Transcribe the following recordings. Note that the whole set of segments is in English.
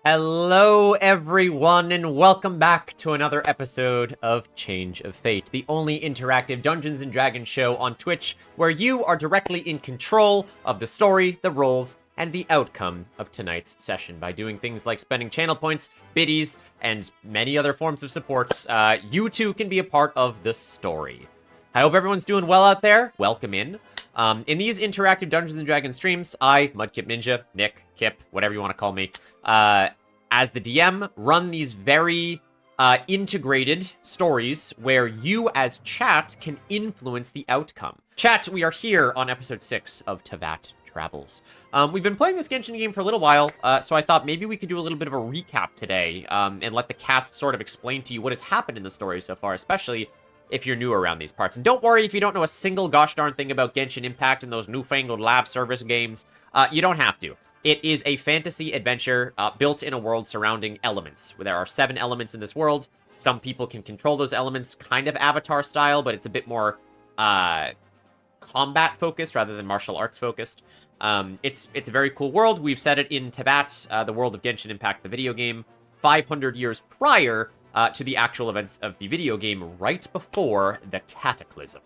Hello, everyone, and welcome back to another episode of Change of Fate, the only interactive Dungeons & Dragons show on Twitch where you are directly in control of the story, the roles, and the outcome of tonight's session. By doing things like spending channel points, biddies, and many other forms of support, you too can be a part of the story. I hope everyone's doing well out there. Welcome in. In these interactive Dungeons & Dragons streams, I, Mudkip Ninja, Nick, Kip, whatever you want to call me, as the DM, run these very integrated stories where you as chat can influence the outcome. Chat, we are here on episode 6 of Teyvat Travels. We've been playing this Genshin game for a little while, so I thought maybe we could do a little bit of a recap today, and let the cast sort of explain to you what has happened in the story so far, especially if you're new around these parts. And don't worry if you don't know a single gosh darn thing about Genshin Impact and those newfangled live service games. You don't have to. It is a fantasy adventure built in a world surrounding elements. There are 7 elements in this world. Some people can control those elements kind of Avatar style, but it's a bit more combat focused rather than martial arts focused. It's a very cool world. We've set it in Teyvat, the world of Genshin Impact, the video game, 500 years prior to the actual events of the video game right before the Cataclysm,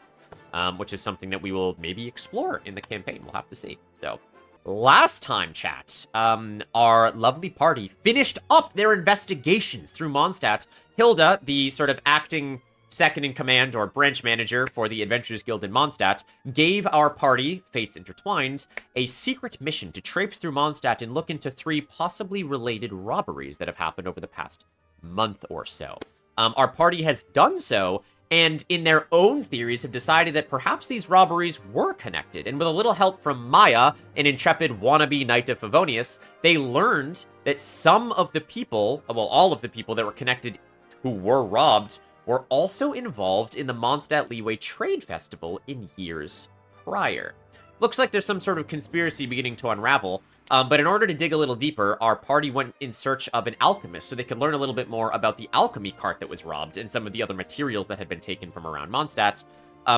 which is something that we will maybe explore in the campaign. We'll have to see. So, last time, chat, our lovely party finished up their investigations through Mondstadt. Hilda, the sort of acting second-in-command or branch manager for the Adventurers Guild in Mondstadt, gave our party, Fates Intertwined, a secret mission to traipse through Mondstadt and look into 3 possibly related robberies that have happened over the past month or so. Our party has done so, and in their own theories have decided that perhaps these robberies were connected. And with a little help from Maya, an intrepid wannabe Knight of Favonius, they learned that some of the people, well, all of the people that were connected who were robbed, were also involved in the Mondstadt Leeway Trade Festival in years prior. Looks like there's some sort of conspiracy beginning to unravel, but in order to dig a little deeper, our party went in search of an alchemist so they could learn a little bit more about the alchemy cart that was robbed and some of the other materials that had been taken from around Mondstadt,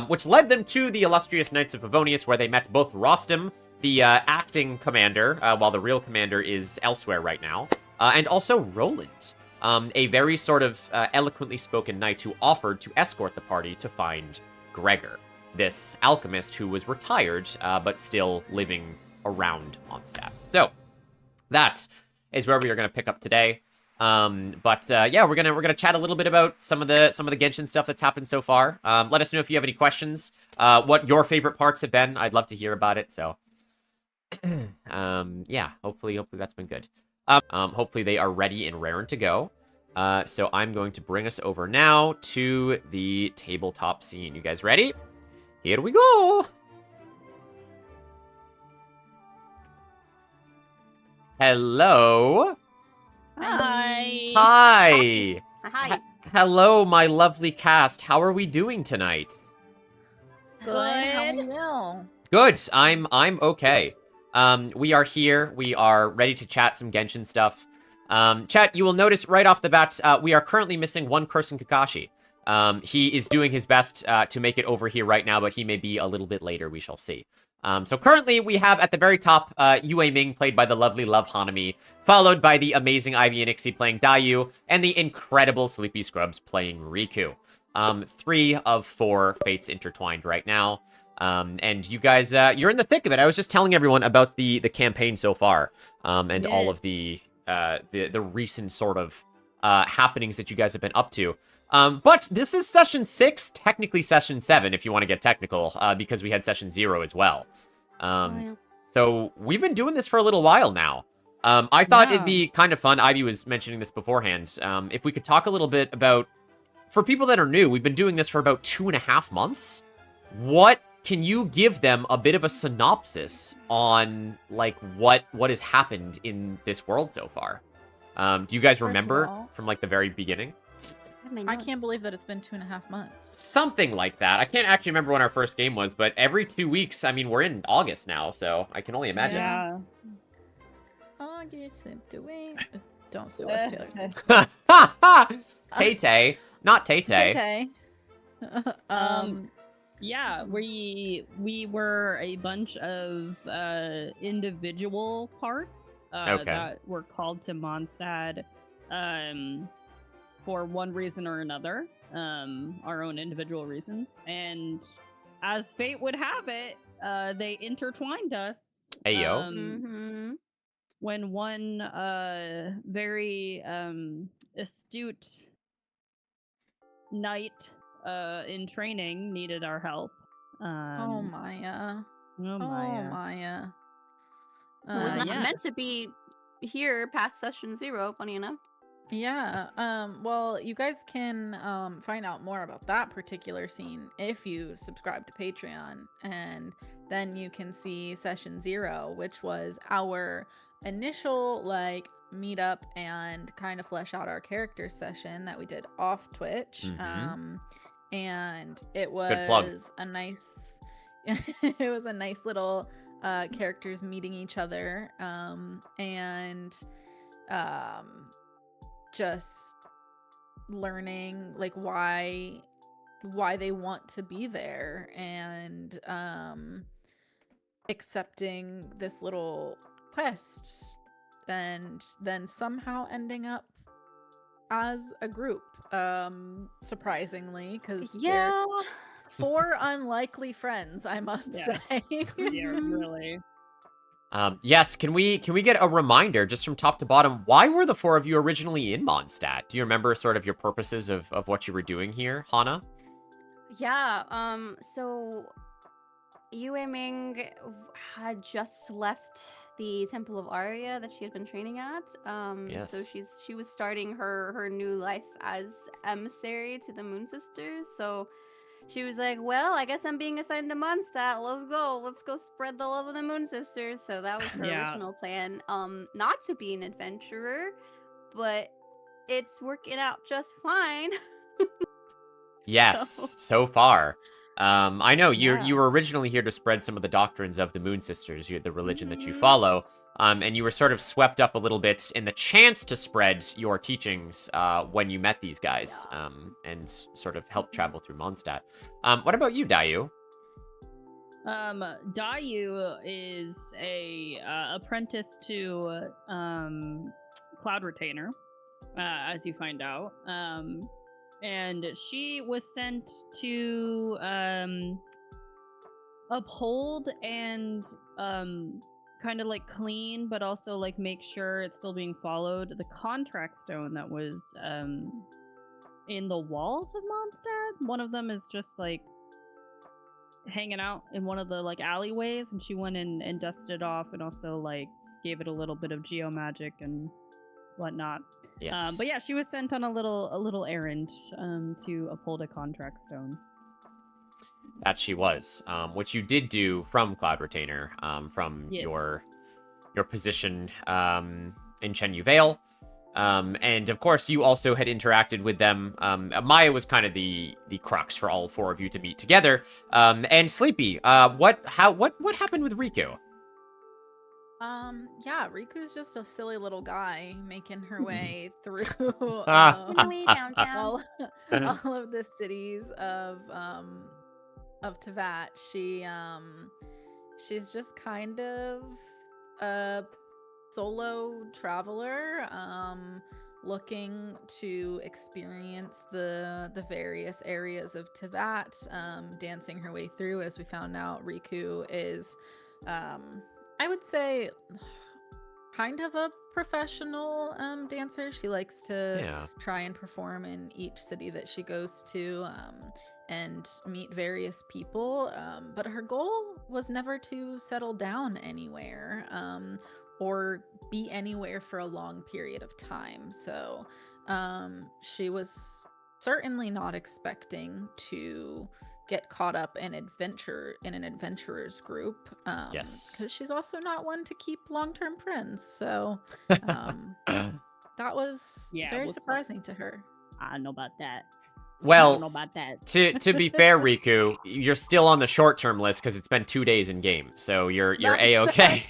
which led them to the illustrious Knights of Favonius, where they met both Rostam, the acting commander, while the real commander is elsewhere right now, and also Roland, a very sort of eloquently spoken knight who offered to escort the party to find Gregor, this alchemist who was retired, but still living around Mondstadt. So, that is where we are going to pick up today. Yeah, we're gonna chat a little bit about some of the Genshin stuff that's happened so far. Let us know if you have any questions, what your favorite parts have been. I'd love to hear about it. So, yeah, hopefully that's been good. Hopefully they are ready and raring to go. So I'm going to bring us over now to the tabletop scene. You guys ready? Here we go! Hello? Hi. Hi! Hi. Hello, my lovely cast. How are we doing tonight? Good. How are you? Good. I'm okay. We are here. We are ready to chat some Genshin stuff. Chat, you will notice right off the bat, we are currently missing one person, Kakashi. He is doing his best to make it over here right now, but he may be a little bit later. We shall see. So currently, we have at the very top, Yue Ming, played by the lovely Love Hanami, followed by the amazing Ivy and Ixie playing Dayu, and the incredible Sleepy Scrubs playing Riku. 3 of 4 Fates intertwined right now. And you guys, you're in the thick of it. I was just telling everyone about the campaign so far, and Yes. all of the recent sort of happenings that you guys have been up to. But this is session 6, technically session 7, if you want to get technical, because we had session 0 as well. So we've been doing this for a little while now. I thought it'd be kind of fun. Ivy was mentioning this beforehand. If we could talk a little bit about, for people that are new, we've been doing this for about 2.5 months. What can you give them a bit of a synopsis on, like, what has happened in this world so far? Do you guys remember from, like, the very beginning? I can't believe that it's been 2.5 months. Something like that. I can't actually remember when our first game was, but every 2 weeks, I mean, we're in August now, so I can only imagine. Yeah. August, doing. Don't sue us, Taylor. Tay-Tay. Not Tay-Tay. Tay-Tay. Yeah, we were a bunch of individual parts Okay. that were called to Mondstadt for one reason or another, our own individual reasons. And as fate would have it, they intertwined us. Ayo. When one very astute knight in training needed our help. Oh, Maya. Oh, Oh, Maya. Maya. It was not yeah. meant to be here past session 0, funny enough. Yeah. Well, you guys can find out more about that particular scene if you subscribe to Patreon, and then you can see session 0, which was our initial like meet up and kind of flesh out our character session that we did off Twitch. And it was a nice it was a nice little characters meeting each other and just learning like why they want to be there, and accepting this little quest, and then somehow ending up as a group, surprisingly, because they're 4 unlikely friends, I must say. Yeah, really. Yes, can we get a reminder just from top to bottom, why were the 4 of you originally in Mondstadt? Do you remember sort of your purposes of what you were doing here, Hana? Yeah, so Yue Ming had just left the Temple of Arya that she had been training at. Yes. So she was starting her new life as emissary to the Moon Sisters. So she was like, well, I guess I'm being assigned to Mondstadt. Let's go spread the love of the Moon Sisters. So that was her original plan. Not to be an adventurer, but it's working out just fine. Yes, so far. I know you were originally here to spread some of the doctrines of the Moon Sisters, the religion that you follow, and you were sort of swept up a little bit in the chance to spread your teachings when you met these guys, and sort of helped travel through Mondstadt. What about you, Dayu? Dayu is a apprentice to Cloud Retainer, as you find out. And she was sent to uphold and kind of like clean, but also like make sure it's still being followed, the contract stone that was in the walls of Mondstadt. One of them is just like hanging out in one of the like alleyways, and she went in and dusted it off, and also like gave it a little bit of geomagic and whatnot. Yes. But yeah, she was sent on a little errand to uphold a contract stone. That she was, which you did do from Cloud Retainer, from your position in Chenyu Vale. And of course, you also had interacted with them. Maya was kind of the crux for all 4 of you to meet together. And Sleepy, what happened with Riku? Yeah, Riku's just a silly little guy making her way through Way downtown. all of the cities of Teyvat. She's just kind of a solo traveler, looking to experience the various areas of Teyvat, dancing her way through. As we found out, Riku is I would say kind of a professional dancer. She likes to try and perform in each city that she goes to, and meet various people, but her goal was never to settle down anywhere, or be anywhere for a long period of time. So she was certainly not expecting to get caught up in an adventurer's group, because she's also not one to keep long-term friends. So that was very surprising to her. I don't know about that. Well, I don't know about that. to be fair, Riku, you're still on the short-term list because it's been 2 days in game, so you're a-okay.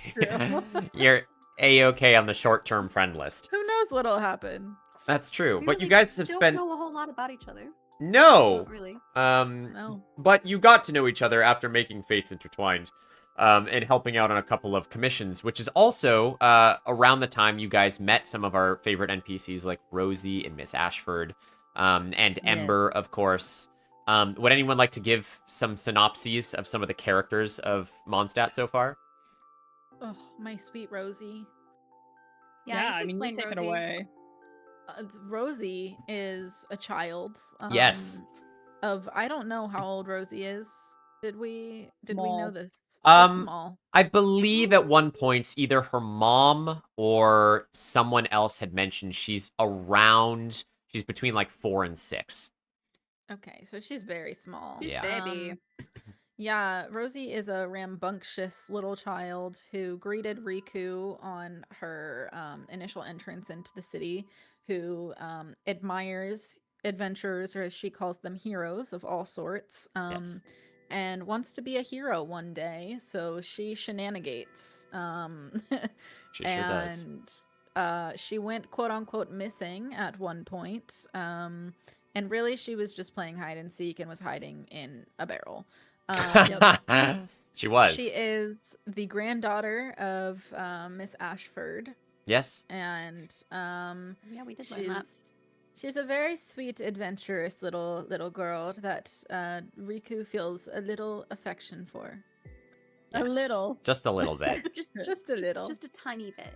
You're a-okay on the short-term friend list. Who knows what'll happen? That's true, We but really you guys have don't spent. know a whole lot about each other. No. Not really. No. But you got to know each other after making fates intertwined, and helping out on a couple of commissions, which is also around the time you guys met some of our favorite NPCs like Rosie and Miss Ashford, and Ember, of Yes. course. Would anyone like to give some synopses of some of the characters of Mondstadt so far? Oh, my sweet Rosie. Yeah, you should I mean, you explain take it Rosie. away. Rosie is a child. Yes. Of I don't know how old Rosie is. Did we know Small. this? She's Um, small. I believe at one point either her mom or someone else had mentioned she's between like 4 and 6. Okay, so she's very small. She's Yeah. baby. Yeah, Rosie is a rambunctious little child who greeted Riku on her initial entrance into the city, who admires adventurers, or as she calls them, heroes of all sorts, Yes. and wants to be a hero one day. So she shenanigates, She sure does. and she went quote unquote missing at one point. And really, she was just playing hide and seek and was hiding in a barrel. She was. She is the granddaughter of Miss Ashford, Yes. and Yeah, we did learn that. she's a very sweet, adventurous little girl that Riku feels a little affection for. A Yes. little. Just a little bit. Just a little. Just a tiny bit.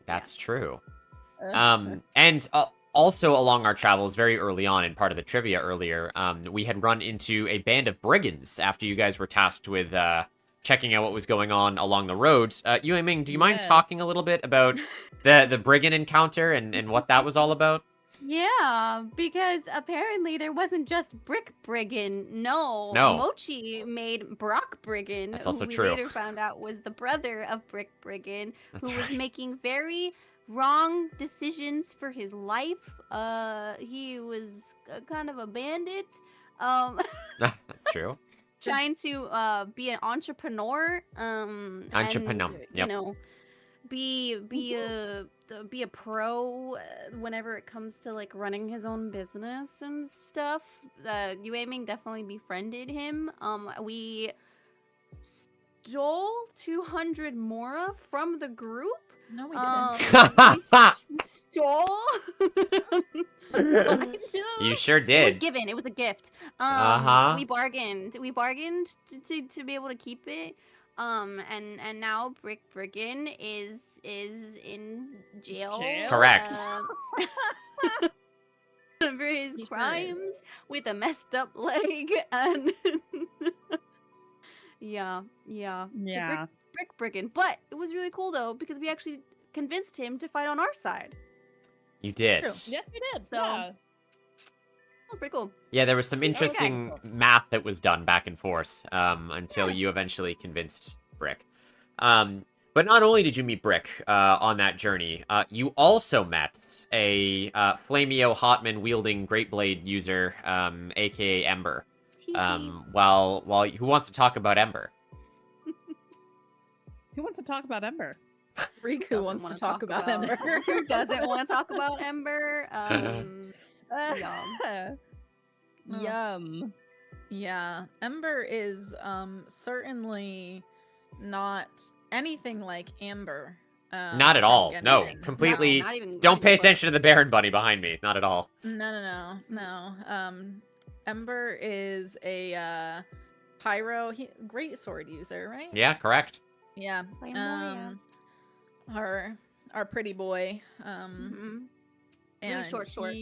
That's true. And also along our travels very early on, in part of the trivia earlier, we had run into a band of brigands after you guys were tasked with checking out what was going on along the roads. Yue Ming, do you mind Yes. talking a little bit about the brigand encounter and what that was all about? Yeah, because apparently there wasn't just Brick Brigand. No. No. Mochi made Brock Brigand, That's also who we true. later found out was the brother of Brick Brigand, That's who was right. making very wrong decisions for his life. He was kind of a bandit. That's true. Trying to be an entrepreneur. Entrepreneur, And, yep. you know, be a pro whenever it comes to like running his own business and stuff. Yue Ming definitely befriended him. We stole 200 Mora from the group. No, we didn't. We stole. You sure It was did. given. It was a gift. Uh-huh. We bargained. We bargained to be able to keep it. And now Brick Brigand is in jail. Correct. For his He sure is. crimes with a messed up leg and yeah. So Yeah. Brick Brigand. But it was really cool though because we actually convinced him to fight on our side. You did. True. Yes, we did. So- Yeah. That was pretty cool. Yeah, there was some Okay. interesting math that was done back and forth until you eventually convinced Brick. But not only did you meet Brick on that journey, you also met a Flameo Hotman wielding Great Blade user, aka Ember. While who wants to talk about Ember? Who wants to talk about Ember? Riku Doesn't wants to wanna talk about Ember. Who doesn't want to talk about Ember? Yum. Yum. Yeah, Ember is certainly not anything like Amber. Not at from all. No, Genshin. completely. not even Don't pay close. attention to the Baron Bunny behind me. Not at all. No. Ember is a pyro great sword user, right? Yeah, correct. Yeah. Flamboyant. Our pretty boy. Mhm. And Really short shorts.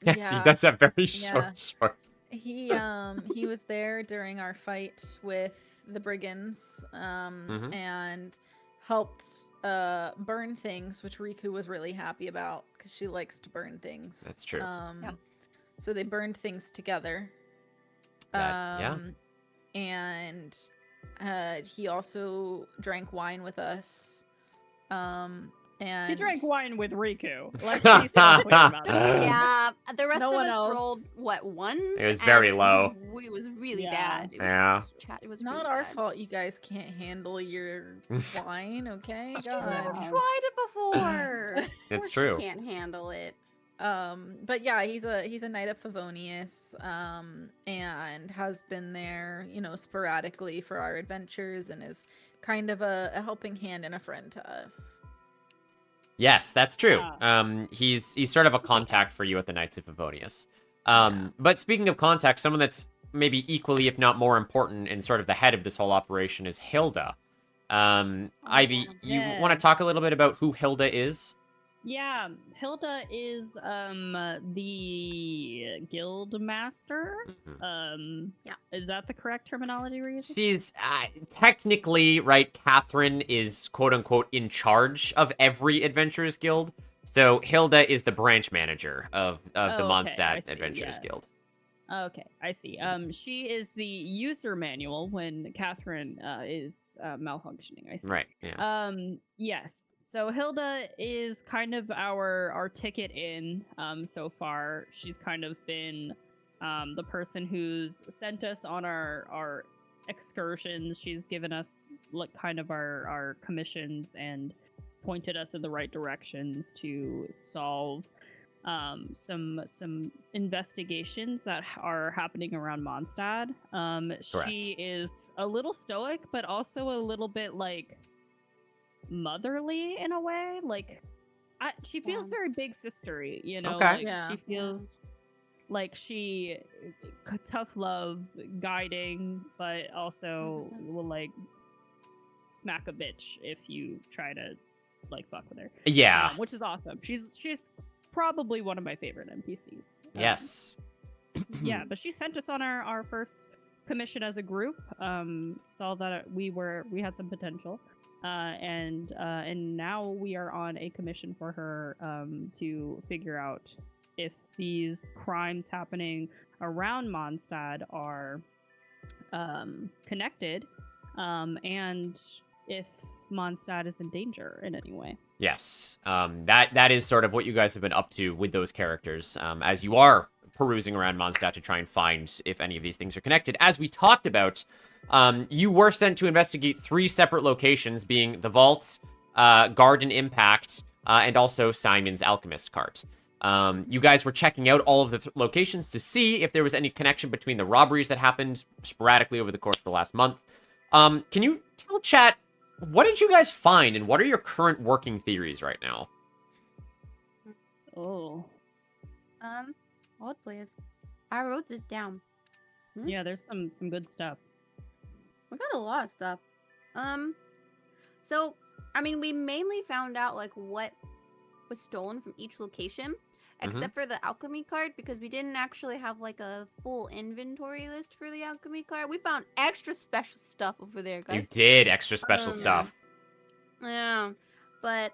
Yes, he Yeah. does have very Yeah. short. He was there during our fight with the brigands, Mhm. and helped burn things, which Riku was really happy about because she likes to burn things. That's true. Yeah. So they burned things together. Yeah. And he also drank wine with us. And He drank wine with Riku. Let's be so clear about that. Yeah, the rest No of one us else. rolled what ones? It was very and low. It was really Yeah. bad. It was, Yeah. it was Not really our bad. fault you guys can't handle your wine, okay? She's never God. tried it before. It's Of course true. She can't handle it. But yeah, he's a knight of Favonius, and has been there, sporadically for our adventures, and is kind of a helping hand and a friend to us. Yes, that's true. Ah. He's sort of a contact for you at the Knights of Favonius. Yeah. But speaking of contact, someone that's maybe equally, if not more important, and sort of the head of this whole operation is Hilda. Ivy, you want to talk a little bit about who Hilda is? Yeah, Hilda is the guild master. Yeah. Is that the correct terminology we're using? She's technically, right, Catherine is quote-unquote in charge of every Adventurers Guild. So Hilda is the branch manager of the Okay, I Mondstadt see, Adventurers yeah. Guild. Okay, I see. She is the user manual when Catherine is malfunctioning. I see. Right, yeah. Yes. So Hilda is kind of our ticket in so far. She's kind of been the person who's sent us on our excursions. She's given us like kind of our commissions and pointed us in the right directions to solve some investigations that are happening around Mondstadt. She is a little stoic, but also a little bit like motherly in a way. Like she feels very big sistery, Okay. Like Yeah. she feels like she tough love, guiding, but also 100%. will like smack a bitch if you try to like fuck with her. Yeah. Which is awesome. She's probably one of my favorite NPCs. Yes. Yeah, but she sent us on our first commission as a group. Saw that we had some potential, and now we are on a commission for her to figure out if these crimes happening around Mondstadt are connected, and if Mondstadt is in danger in any way. Yes. That is sort of what you guys have been up to with those characters, as you are perusing around Mondstadt to try and find if any of these things are connected. As we talked about, you were sent to investigate 3 separate locations, being the Vault, Garden Impact, and also Simon's Alchemist Cart. You guys were checking out all of the locations to see if there was any connection between the robberies that happened sporadically over the course of the last month. Can you tell chat, what did you guys find, and what are your current working theories right now? Oh. Hold please. I wrote this down. Yeah, there's some good stuff. We got a lot of stuff. So I mean, we mainly found out like what was stolen from each location, except for the alchemy card, because we didn't actually have like a full inventory list for the alchemy card. We found extra special stuff over there, guys. You did extra special stuff. Yeah, but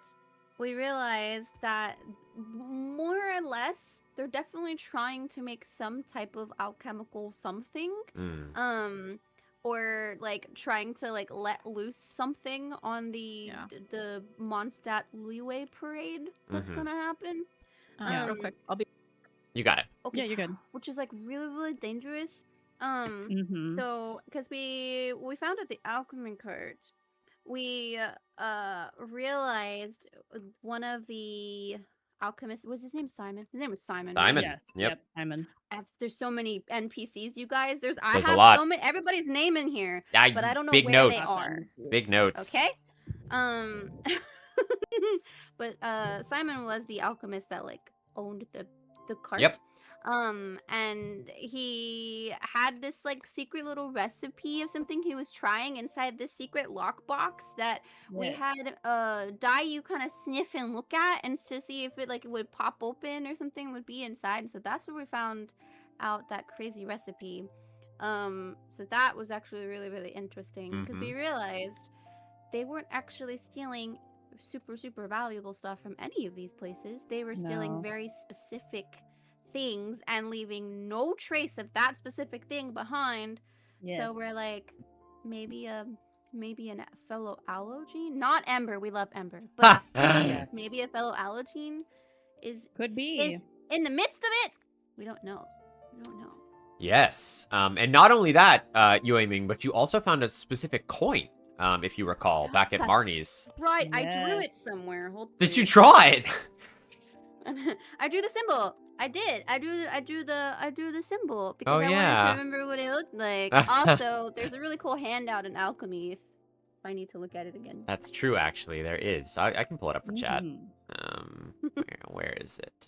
we realized that more or less they're definitely trying to make some type of alchemical something. Or like trying to like let loose something on the the Mondstadt Leeway parade that's gonna happen. Real quick, I'll be. You got it. Okay. Yeah, you're good. Which is like really dangerous. So because we found out the alchemy cards, we realized one of the alchemists, was his name Simon? His name was Simon. right? Simon. Yes. Yep. Simon. There's so many NPCs, you guys. There's I a have lot. so many, everybody's name in here, Yeah, but I don't know big where notes. they are. Big notes. Okay. But Simon was the alchemist that like owned the cart. Yep. And he had this like secret little recipe of something he was trying inside this secret lockbox that we had Dai you kind of sniff and look at and to see if it would pop open or something would be inside. And so that's where we found out that crazy recipe. So that was actually really interesting because we realized they weren't actually stealing super valuable stuff from any of these places. They were stealing very specific things and leaving no trace of that specific thing behind. So we're like, maybe an fellow allogene, not Ember. We love Ember, but maybe a fellow allogene is in the midst of it. We don't know. Yes. And not only that, Yueming, but you also found a specific coin, if you recall, back at Marnie's. Right, I drew it somewhere. Did you draw it? I drew the symbol. I did. I drew the symbol because Oh, I wanted yeah. to remember what it looked like. Also, there's a really cool handout in alchemy if I need to look at it again. That's true, actually. There is. I can pull it up for chat. Mhm. Where is it?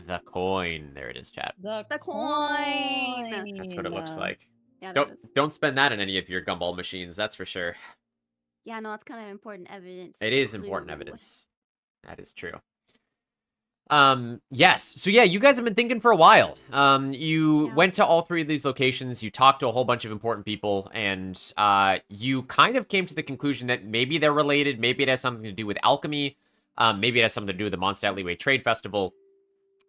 The coin. There it is, chat. The coin. That's what it looks like. Yeah, that is. Don't spend that in any of your gumball machines, that's for sure. Yeah, no, it's kind of important evidence. It is important Clue. evidence. That is true. Yes. So yeah, you guys have been thinking for a while. You Yeah. went to all three of these locations, you talked to a whole bunch of important people, and you kind of came to the conclusion that maybe they're related, maybe it has something to do with alchemy, maybe it has something to do with the Mondstadt Leeway Trade Festival.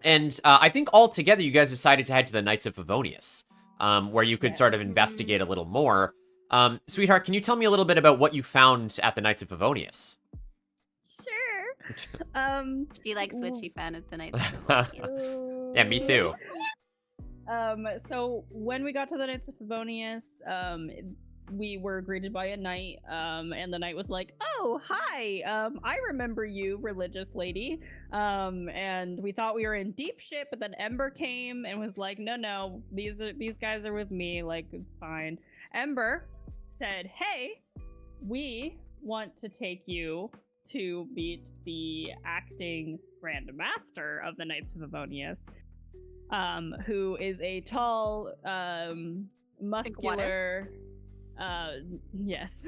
And I think all together you guys decided to head to the Knights of Favonius, where you could sort of Yes. investigate a little more. Sweetheart, can you tell me a little bit about what you found at the Knights of Favonius? Sure. She likes what she found at the night. Yeah, me too. So when we got to the Knights of Favonius, we were greeted by a knight, and the knight was like, "Oh, hi! I remember you, religious lady." And we thought we were in deep shit, but then Ember came and was like, "No, these guys are with me. Like, it's fine." Ember said, "Hey, we want to take you to meet the acting Grand Master of the Knights of Favonius, who is a tall, muscular, yes,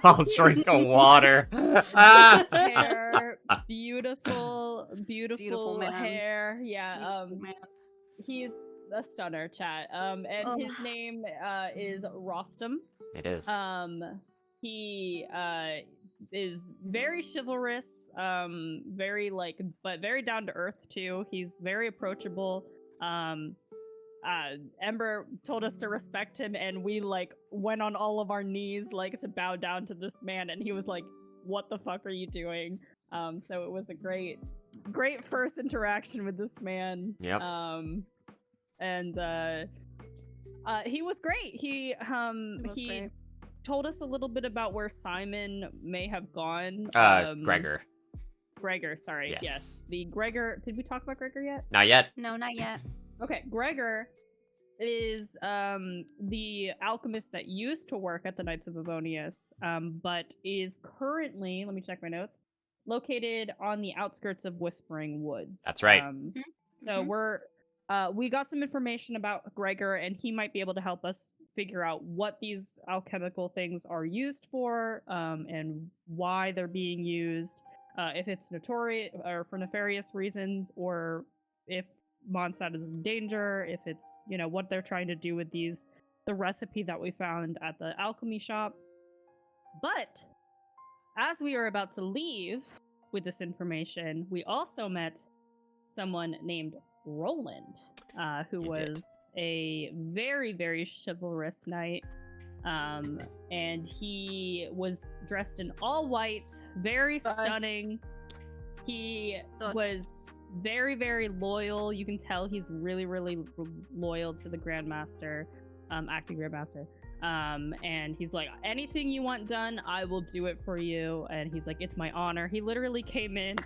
I'll drink of water. Ah! hair, beautiful Beautiful man. hair. Yeah, Beautiful man. he's a stunner, chat. And Oh. his name is Rostam. It is. He is very chivalrous, very but very down to earth too. He's very approachable. Ember told us to respect him, and we went on all of our knees to bow down to this man, and he was like, "What the fuck are you doing?" So it was a great first interaction with this man. Yep. And he was great. He great. told us a little bit about where Simon may have gone. Gregor. Gregor, sorry. Yes. The Gregor. Did we talk about Gregor yet? Not yet. No, not yet. Okay, Gregor is the alchemist that used to work at the Knights of Favonius, but is currently, let me check my notes, located on the outskirts of Whispering Woods. That's right. So we got some information about Gregor, and he might be able to help us figure out what these alchemical things are used for, and why they're being used, if it's notorious or for nefarious reasons, or if Mondstadt is in danger, if it's, what they're trying to do with the recipe that we found at the alchemy shop. But as we are about to leave with this information, we also met someone named Roland, who was a very, very chivalrous knight. And he was dressed in all white, very stunning. He was very, very loyal. You can tell he's really, really loyal to the Grandmaster, acting Grandmaster. And he's like, anything you want done, I will do it for you. And he's like, it's my honor. He literally came in.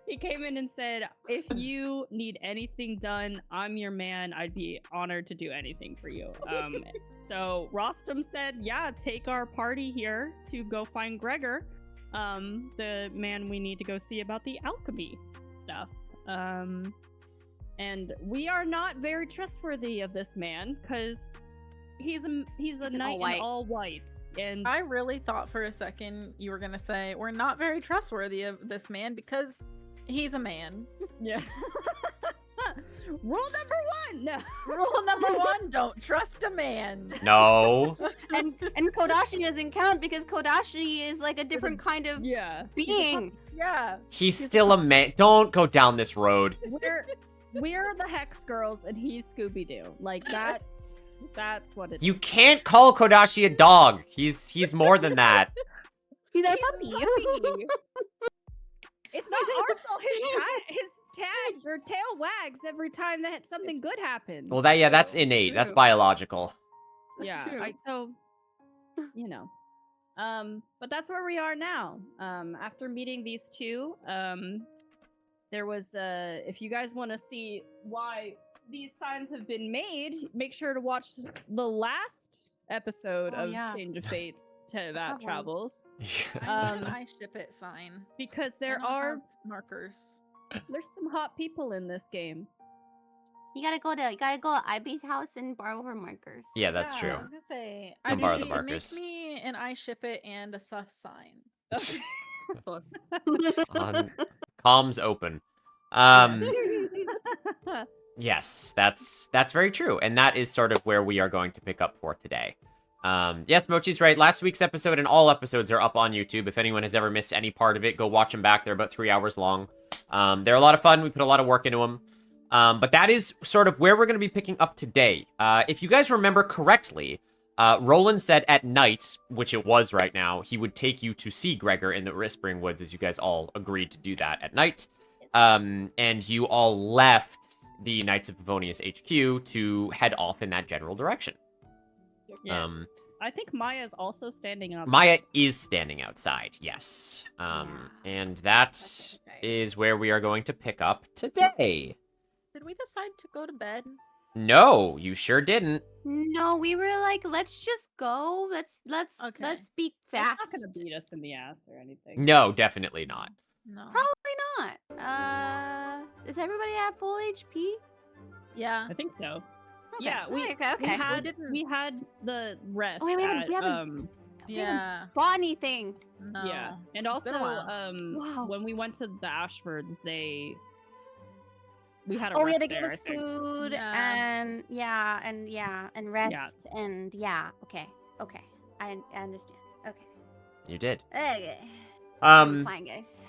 He came in and said, if you need anything done, I'm your man. I'd be honored to do anything for you. So Rostam said, yeah, take our party here to go find Gregor, the man we need to go see about the alchemy stuff. And we are not very trustworthy of this man, because he's a knight in all white. And I really thought for a second you were gonna say we're not very trustworthy of this man because he's a man. Yeah. Rule number 1. No. Rule number 1: don't trust a man. No. and Kodashi doesn't count because Kodashi is like a different kind of being. Yeah. He's still a man. Don't go down this road. We're the Hex Girls, and he's Scooby-Doo. Like, that's what it is. You can't call Kodashi a dog. He's more than that. He's our puppy. It's not our fault. His tag or tail wags every time that something good happens. Well, that's innate. That's biological. Yeah. So, But that's where we are now. After meeting these two, there was if you guys want to see why these signs have been made, make sure to watch the last episode of Change of Fates Teyvat Travels. I ship it sign. Because I there don't are have markers. there's some hot people in this game. You gotta go to Ivy's house and borrow her markers. Yeah, that's I true. was gonna say, Come borrow the Ivy, markers. Make me an I ship it and a sus sign. Okay. On comms open. Yes, that's very true, and that is sort of where we are going to pick up for today. Yes, Mochi's right. Last week's episode and all episodes are up on YouTube. If anyone has ever missed any part of it, go watch them back. They're about 3 hours long. They're a lot of fun. We put a lot of work into them. But that is sort of where we're going to be picking up today. If you guys remember correctly, Roland said at night, which it was right now, he would take you to see Gregor in the Whispering Woods, as you guys all agreed to do that at night. And you all left the Knights of Favonius HQ to head off in that general direction. Yes. I think Maya's also standing outside. Maya is standing outside, yes. And that is where we are going to pick up today. Did we decide to go to bed? No, you sure didn't. No, we were like, let's just go. Let's be fast. It's not gonna beat us in the ass or anything. No, definitely not. No. Probably not. Does everybody have full HP? Yeah. I think so. Okay. Yeah, okay. we had the rest. Oh, wait, we at, haven't Yeah. bought anything. No. Yeah, and It's been also a while. Wow. when we went to the Ashfords, we had a Oh rest yeah, they there, gave I us think. food Yeah. and rest and okay. I understand. Okay. You did. Okay. Um, Fine, guys.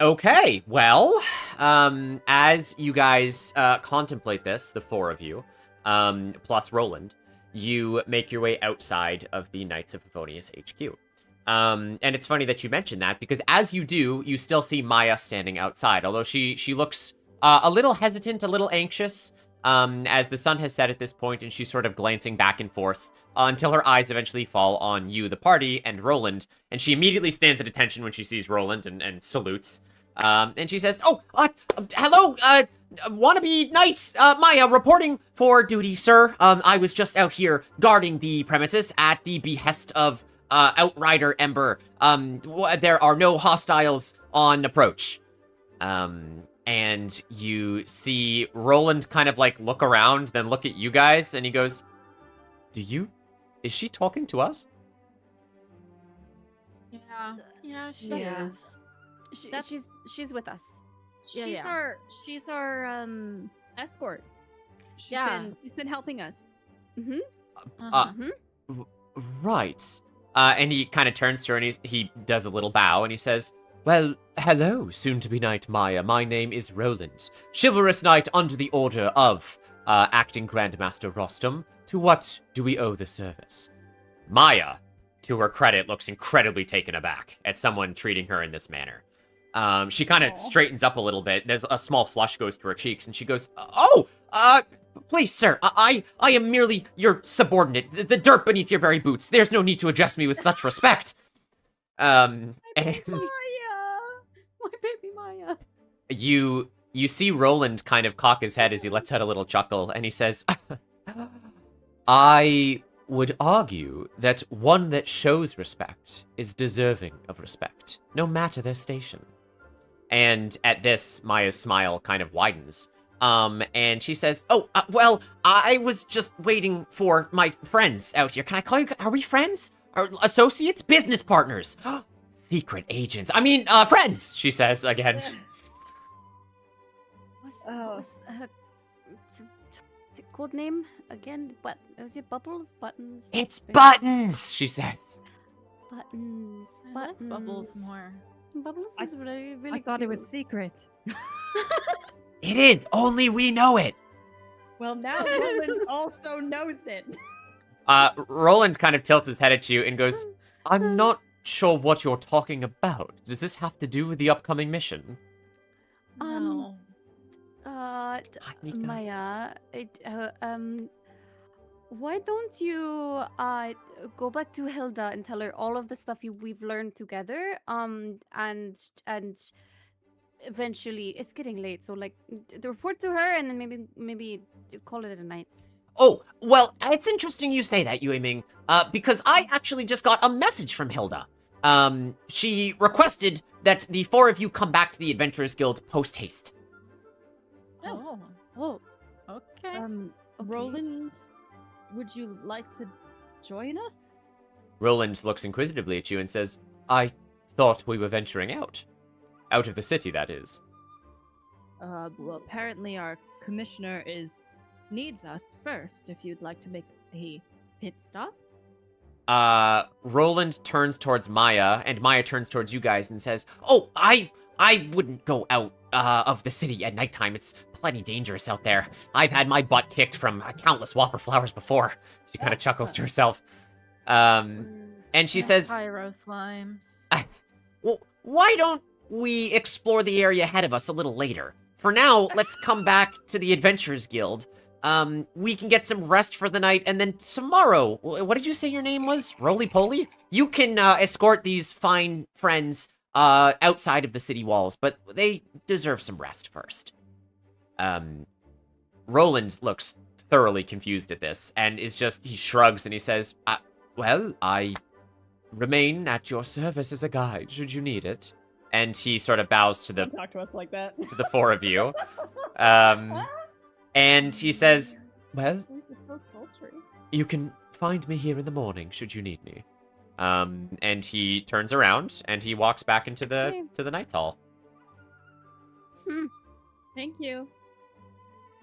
Okay, well, as you guys contemplate this, the four of you, plus Roland, you make your way outside of the Knights of Favonius HQ. And it's funny that you mentioned that, because as you do, you still see Maya standing outside, although she looks a little hesitant, a little anxious, as the sun has set at this point, and she's sort of glancing back and forth until her eyes eventually fall on you, the party, and Roland, and she immediately stands at attention when she sees Roland and salutes. And she says, hello, wannabe knights, Maya, reporting for duty, sir. I was just out here guarding the premises at the behest of, Outrider Ember. There are no hostiles on approach. And you see Roland kind of, like, look around, then look at you guys, and he goes, is she talking to us? Yeah. Yeah, she Yeah. is. She's with us. She's our escort. She's been helping us. Right. And he kind of turns to her and he does a little bow and he says, well, hello, soon-to-be Knight Maya. My name is Roland, chivalrous knight under the order of acting Grandmaster Rostam. To what do we owe the service? Maya, to her credit, looks incredibly taken aback at someone treating her in this manner. She kind of straightens up a little bit. There's a small flush goes to her cheeks, and she goes, please, sir, I am merely your subordinate, the dirt beneath your very boots. There's no need to address me with such respect. And My baby Maya. you see Roland kind of cock his head as he lets out a little chuckle, and he says, I would argue that one that shows respect is deserving of respect, no matter their station. And at this, Maya's smile kind of widens. And she says, well, I was just waiting for my friends out here. Can I call you? Are we friends? Or associates? Business partners? Secret agents. I mean, friends, she says again. What's the code name again? What was it? Bubbles? Buttons? It's Buttons, she says. Buttons. I like Bubbles more. Bubbles is really, really I thought it was cute. secret. It is. Only we know it. Well, now Roland also knows it. Roland kind of tilts his head at you and goes, I'm not sure what you're talking about. Does this have to do with the upcoming mission? No. Monica. Maya, why don't you go back to Hilda and tell her all of the stuff we've learned together? And eventually, it's getting late, so like report to her, and then maybe call it a night. Oh, well, it's interesting you say that, Yue Ming, because I actually just got a message from Hilda. She requested that the four of you come back to the Adventurers Guild post-haste. Oh, Oh, okay. Okay. Roland, would you like to join us? Roland looks inquisitively at you and says, I thought we were venturing out. Out of the city, that is. Well, apparently our commissioner needs us first. If you'd like to make a pit stop. Roland turns towards Maya, and Maya turns towards you guys and says, oh, I wouldn't go out, of the city at nighttime. It's plenty dangerous out there. I've had my butt kicked from countless whopper flowers before. She kind of chuckles to herself. And she says, Pyro slimes. well, why don't we explore the area ahead of us a little later? For now, let's come back to the Adventurers Guild. We can get some rest for the night, and then tomorrow, what did you say your name was? Roly Poly? You can, escort these fine friends, outside of the city walls, but they deserve some rest first. Roland looks thoroughly confused at this, and he shrugs and he says, well, I remain at your service as a guide, should you need it. And he sort of bows to the Don't talk to us like that. to the four of you. And he says, well, This is so sultry. you can find me here in the morning, should you need me. And he turns around and he walks back into the Knights Hall. Thank you.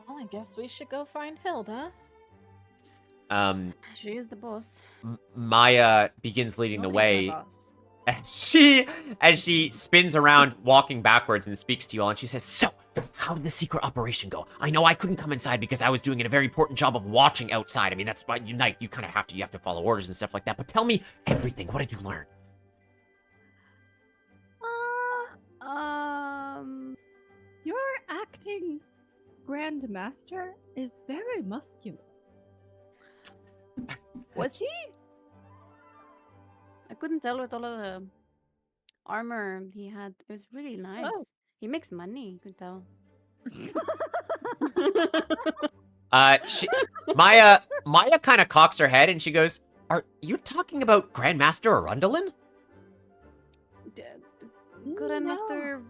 Well, I guess we should go find Hilda. she is the boss. Maya begins leading the Nobody's my way boss. as she spins around, walking backwards, and speaks to you all, and she says, so, how did the secret operation go? I know I couldn't come inside because I was doing a very important job of watching outside. I mean, that's why you kind of have to follow orders and stuff like that, but tell me everything. What did you learn? Your acting Grandmaster is very muscular. Was he? I couldn't tell with all of the armor he had. It was really nice. Oh. He makes money, you could tell. Maya kind of cocks her head and she goes, are you talking about Grandmaster Arundelen? Grandmaster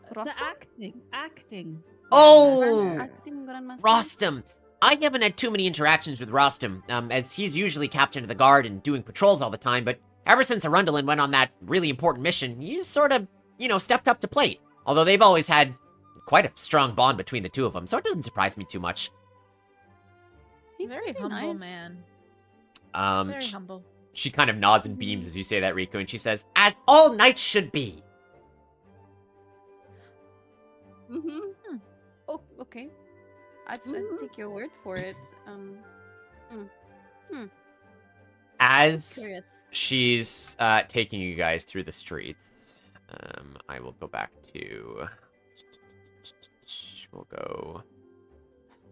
The Rostam? acting. Oh, Acting Grandmaster? Rostam. I haven't had too many interactions with Rostam, as he's usually captain of the guard and doing patrols all the time, but ever since Arundelen went on that really important mission, he's sort of, stepped up to plate. Although they've always had quite a strong bond between the two of them, so it doesn't surprise me too much. He's Very really humble nice. man. Very humble. She kind of nods and beams as you say that, Riku, and she says, as all knights should be. Mm-hmm. Oh, okay. I'd take your word for it. As Curious. she's taking you guys through the streets, I will go back to... We'll go...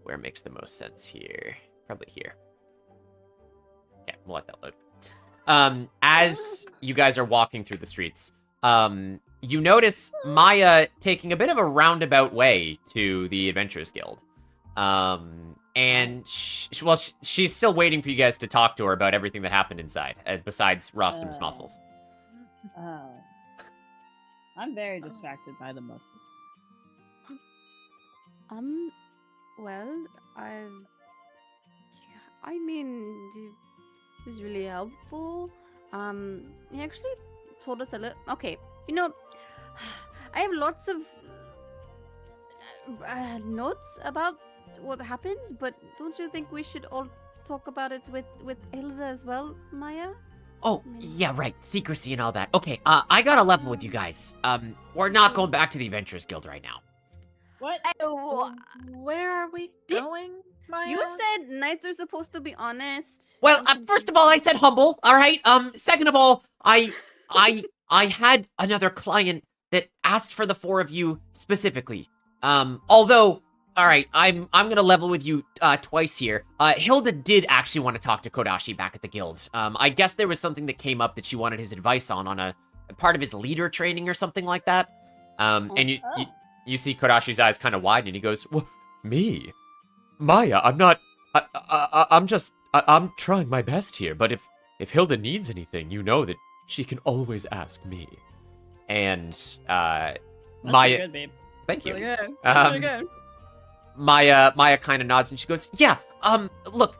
Where makes the most sense here? Probably here. Okay, we'll let that load. As you guys are walking through the streets, you notice Maya taking a bit of a roundabout way to the Adventurers Guild. And she's still waiting for you guys to talk to her about everything that happened inside, besides Rostam's muscles. Oh. I'm very distracted by the muscles. Well, I mean, it was really helpful. He actually told us a little. Okay, I have lots of notes about what happened, but don't you think we should all talk about it with Hilda as well, Maya? Oh, yeah, right. Secrecy and all that. Okay, I gotta level with you guys. We're not going back to the Adventurers Guild right now. What? Where are we going, Maya? You said knights are supposed to be honest. Well, I'm first of all, I said humble, alright? Second of all, I had another client that asked for the four of you specifically. Although, All right, I'm gonna level with you twice here. Hilda did actually want to talk to Kodashi back at the guilds. I guess there was something that came up that she wanted his advice on a part of his leader training or something like that. And you see Kodashi's eyes kind of widen, and he goes, well, "Me, Maya, I'm not. I'm trying my best here. But if Hilda needs anything, you know that she can always ask me." And That's Maya, good, babe. thank you. Really good. Um, Really good. Maya kind of nods and she goes, "Yeah, look,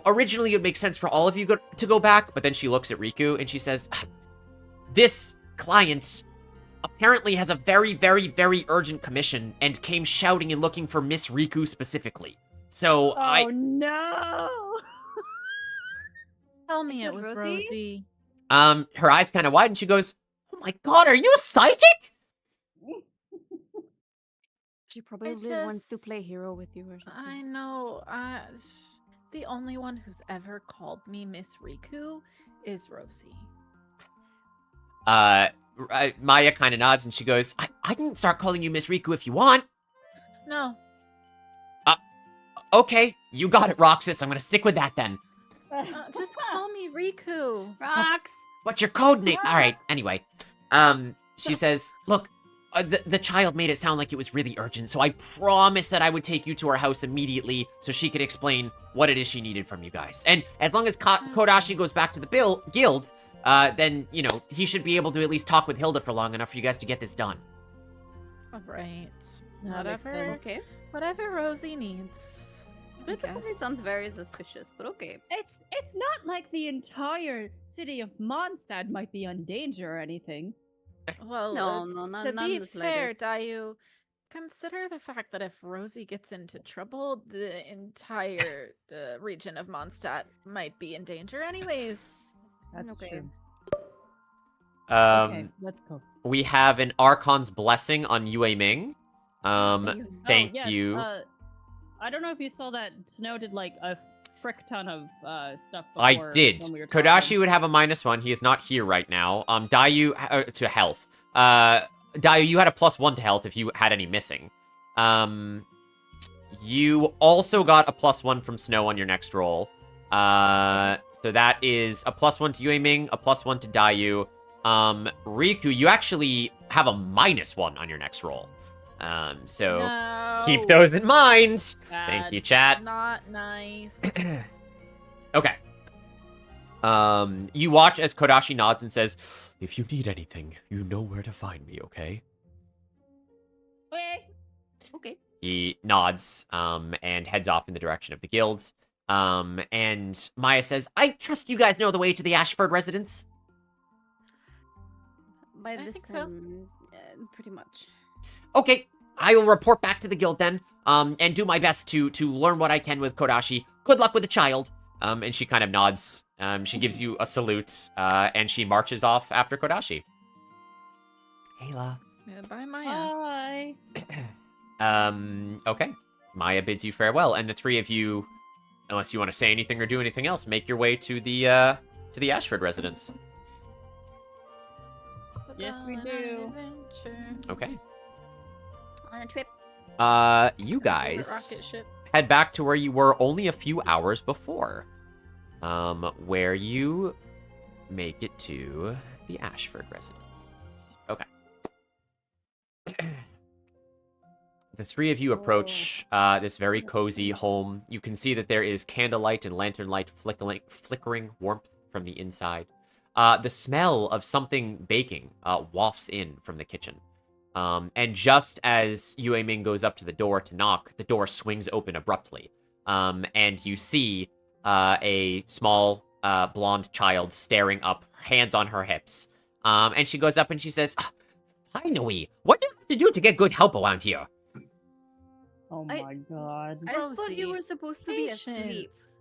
originally it would make sense for all of you to go back," but then she looks at Riku and she says, "This client apparently has a very, very, very urgent commission and came shouting and looking for Miss Riku specifically. So Oh no! Tell me Is it it was Rosie? Rosie. her eyes kind of widen and she goes, "Oh my god, are you psychic?" She probably It's wants to just- play hero with you or something. I know. The only one who's ever called me Miss Riku is Rosie. Maya kind of nods and she goes, I can start calling you Miss Riku if you want." No. "Okay, you got it, Roxas. I'm gonna stick with that then. Just call me Riku. Rocks! What's your code name?" What? All right, anyway. She says, "Look, the child made it sound like it was really urgent, so I promised that I would take you to her house immediately so she could explain what it is she needed from you guys. And as long as Kodashi goes back to the guild, then, he should be able to at least talk with Hilda for long enough for you guys to get this done." All right. That makes Whatever. sense. Okay. Whatever Rosie needs. I That definitely guess. sounds very suspicious, but okay. It's not like the entire city of Mondstadt might be in danger or anything. Well, No, no, not- to none be the fair, slightest. Dayu, consider the fact that if Rosie gets into trouble, the entire region of Mondstadt might be in danger anyways. That's Okay. true. Um, Okay, let's go. We have an Archon's Blessing on Yue Ming. you. Thank Oh, yes, you. I don't know if you saw that Snow did like a frick ton of stuff. I Before did. when we were Kodashi talking. would have a -1. He is not here right now. Dayu, to health. Dayu, you had a +1 to health if you had any missing. You also got a +1 from Snow on your next roll. So that is a +1 to Yue Ming, a +1 to Dayu. Riku, you actually have a -1 on your next roll. So No. keep those in mind. Thank Bad. you, chat. Not nice. Okay. You watch as Kodashi nods and says, "If you need anything, you know where to find me, okay?" Okay. Okay. He nods, and heads off in the direction of the guilds. And Maya says, "I trust you guys know the way to the Ashford residence." By I this think so. time, pretty much. "Okay, I will report back to the guild then, and do my best to learn what I can with Kodashi. Good luck with the child." And she kind of nods. She gives you a salute, and she marches off after Kodashi. Ayla. Bye, Maya. Bye. Okay. Maya bids you farewell, and the three of you, unless you want to say anything or do anything else, make your way to the Ashford residence. Yes, we Going on do. an adventure. Okay. On a trip. You Favorite rocket guys ship. head back to where you were only a few hours before. Where you make it to the Ashford residence. Okay. The three of you approach this very cozy home. You can see that there is candlelight and lantern light flickering warmth from the inside. The smell of something baking wafts in from the kitchen. And just as Yue Ming goes up to the door to knock, the door swings open abruptly. And you see a small blonde child staring up, hands on her hips. And she goes up and she says, "Finally, what do you have to do to get good help around here?" Oh I- my god. I thought you Rosie, were supposed to be asleep. Patience.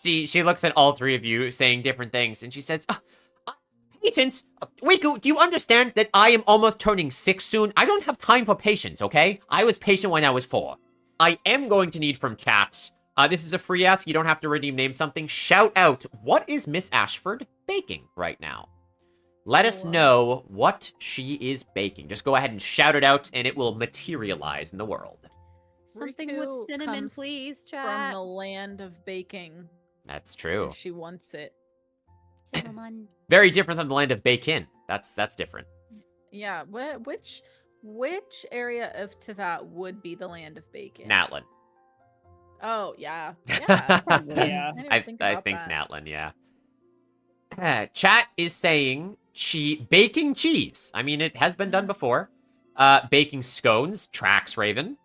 She looks at all three of you saying different things, and she says, "Patience? Riku, do you understand that I am almost turning 6 soon? I don't have time for patience, okay? I was patient when I was 4. I am going to need from chat, this is a free ask, you don't have to redeem name something. Shout out, what is Miss Ashford baking right now? Let us know what she is baking. Just go ahead and shout it out, and it will materialize in the world. Something Riku with cinnamon, comes please, from chat. the land of baking. That's true. And she wants it. Cinnamon. Very different than the land of Bacon. That's different. Yeah, which area of Teyvat would be the land of bacon? Natlin. Oh yeah, yeah. Probably, yeah. I didn't I even think about think that. Natlin, yeah. Chat is saying baking cheese. I mean, it has been done before. Baking scones, tracks Raven.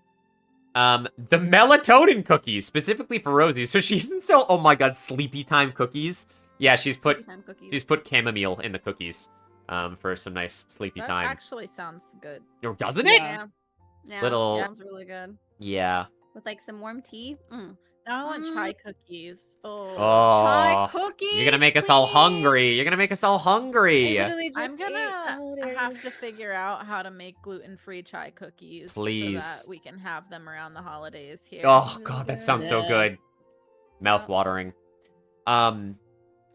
The melatonin cookies, specifically for Rosie. So she doesn't sell, oh my god, sleepy time cookies. Yeah, she's put Time cookies. chamomile in the cookies. For some nice sleepy That time. actually sounds good. Or doesn't it? Yeah. Yeah. Little- Sounds really good. Yeah. With like some warm tea. I want Mm. chai cookies. Oh, Chai Oh, cookies. you're gonna make us all please. hungry. You're gonna make us all hungry. I literally I'm just ate gonna earlier. have to figure out how to make gluten-free chai cookies so Please. that we can have them around the holidays here. Oh god, that sounds so good. Yes. Mouth watering.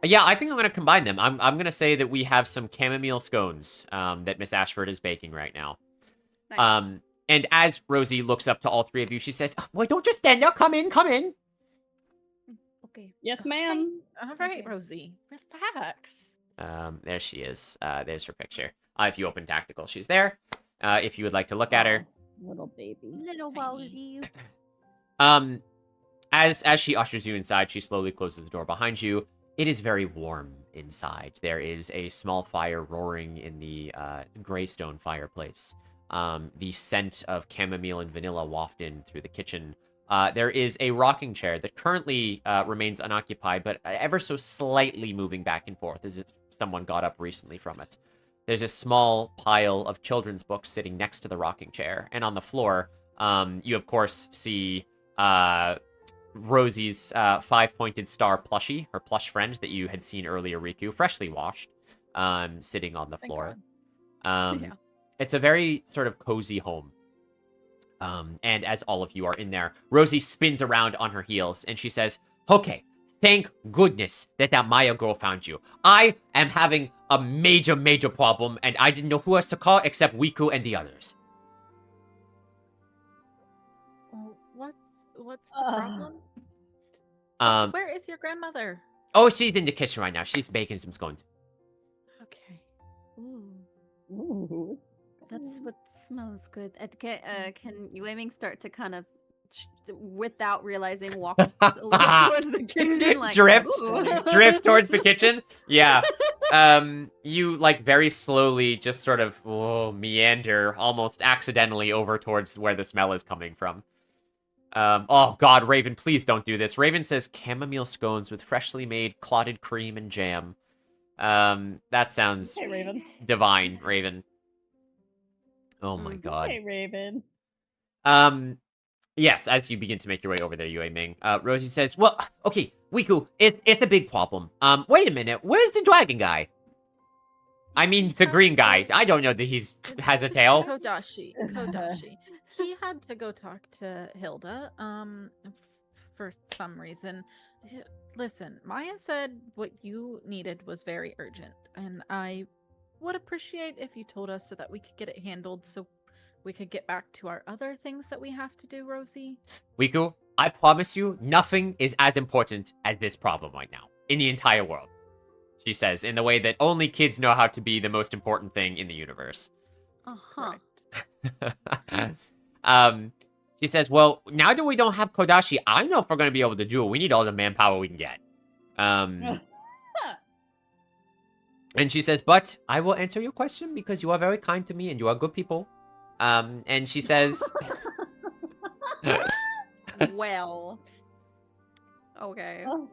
Yeah, I think I'm gonna combine them. I'm gonna say that we have some chamomile scones that Miss Ashford is baking right now. Nice. And as Rosie looks up to all three of you, she says, "Why don't just stand there? Come in, come in." Okay. Yes, ma'am. All right, Okay. Rosie, relax. There she is. There's her picture. If you open Tactical, she's there. If you would like to look at her. Little baby. Little Tiny. Wowsy. As she ushers you inside, she slowly closes the door behind you. It is very warm inside. There is a small fire roaring in the graystone fireplace. The scent of chamomile and vanilla wafted through the kitchen. There is a rocking chair that currently remains unoccupied, but ever so slightly moving back and forth as if someone got up recently from it. There's a small pile of children's books sitting next to the rocking chair, and on the floor, you of course see Rosie's five-pointed star plushie, her plush friend that you had seen earlier, Riku, freshly washed, sitting on the Thank floor. God. Yeah. It's a very sort of cozy home. And as all of you are in there, Rosie spins around on her heels and she says, "Okay, thank goodness that Maya girl found you. I am having a major, major problem, and I didn't know who else to call except Wiku and the others." Well, what's the problem? Where is your grandmother? Oh, she's in the kitchen right now. She's baking some scones. Okay. Ooh. Ooh. That's what smells good. Can Yueming start to kind of, without realizing, walk a little towards the kitchen? Like, Drift. ooh. Drift towards the kitchen. Yeah. You like very slowly just sort of meander almost accidentally over towards where the smell is coming from. Oh god, Raven, please don't do this. Raven says chamomile scones with freshly made clotted cream and jam. That sounds Hey, Raven. divine, Raven. Oh my Mhm. god. Hey, Raven. Yes, as you begin to make your way over there, Yue Ming, Rosie says, "Well, okay, Wiku, it's a big problem. Wait a minute, where's the dragon guy? I mean, the green guy. I don't know that has a tail." Kodashi. He had to go talk to Hilda, for some reason. Listen, Maya said what you needed was very urgent, and I would appreciate if you told us so that we could get it handled so we could get back to our other things that we have to do, Rosie. Wiku, I promise you, nothing is as important as this problem right now in the entire world. She says, in the way that only kids know how to be the most important thing in the universe. Uh-huh. Correct. She says, "Well, now that we don't have Kodashi, I know if we're going to be able to do it. We need all the manpower we can get." And she says, "But I will answer your question because you are very kind to me and you are good people." And she says, Well. Okay. Oh.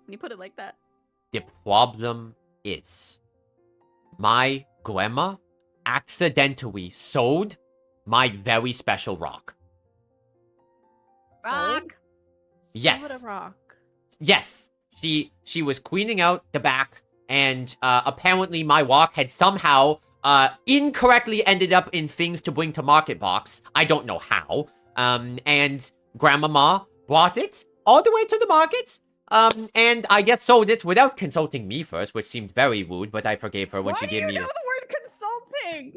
When you put it like that. "The problem is my grandma accidentally sold my very special rock." Rock. Yes. Soda rock. Yes, she was cleaning out the back, and apparently my rock had somehow incorrectly ended up in things to bring to Market Box. I don't know how. And Grandmama brought it all the way to the market. And I guess sold it without consulting me first, which seemed very rude, but I forgave her when Why she do gave you me know the word consulting?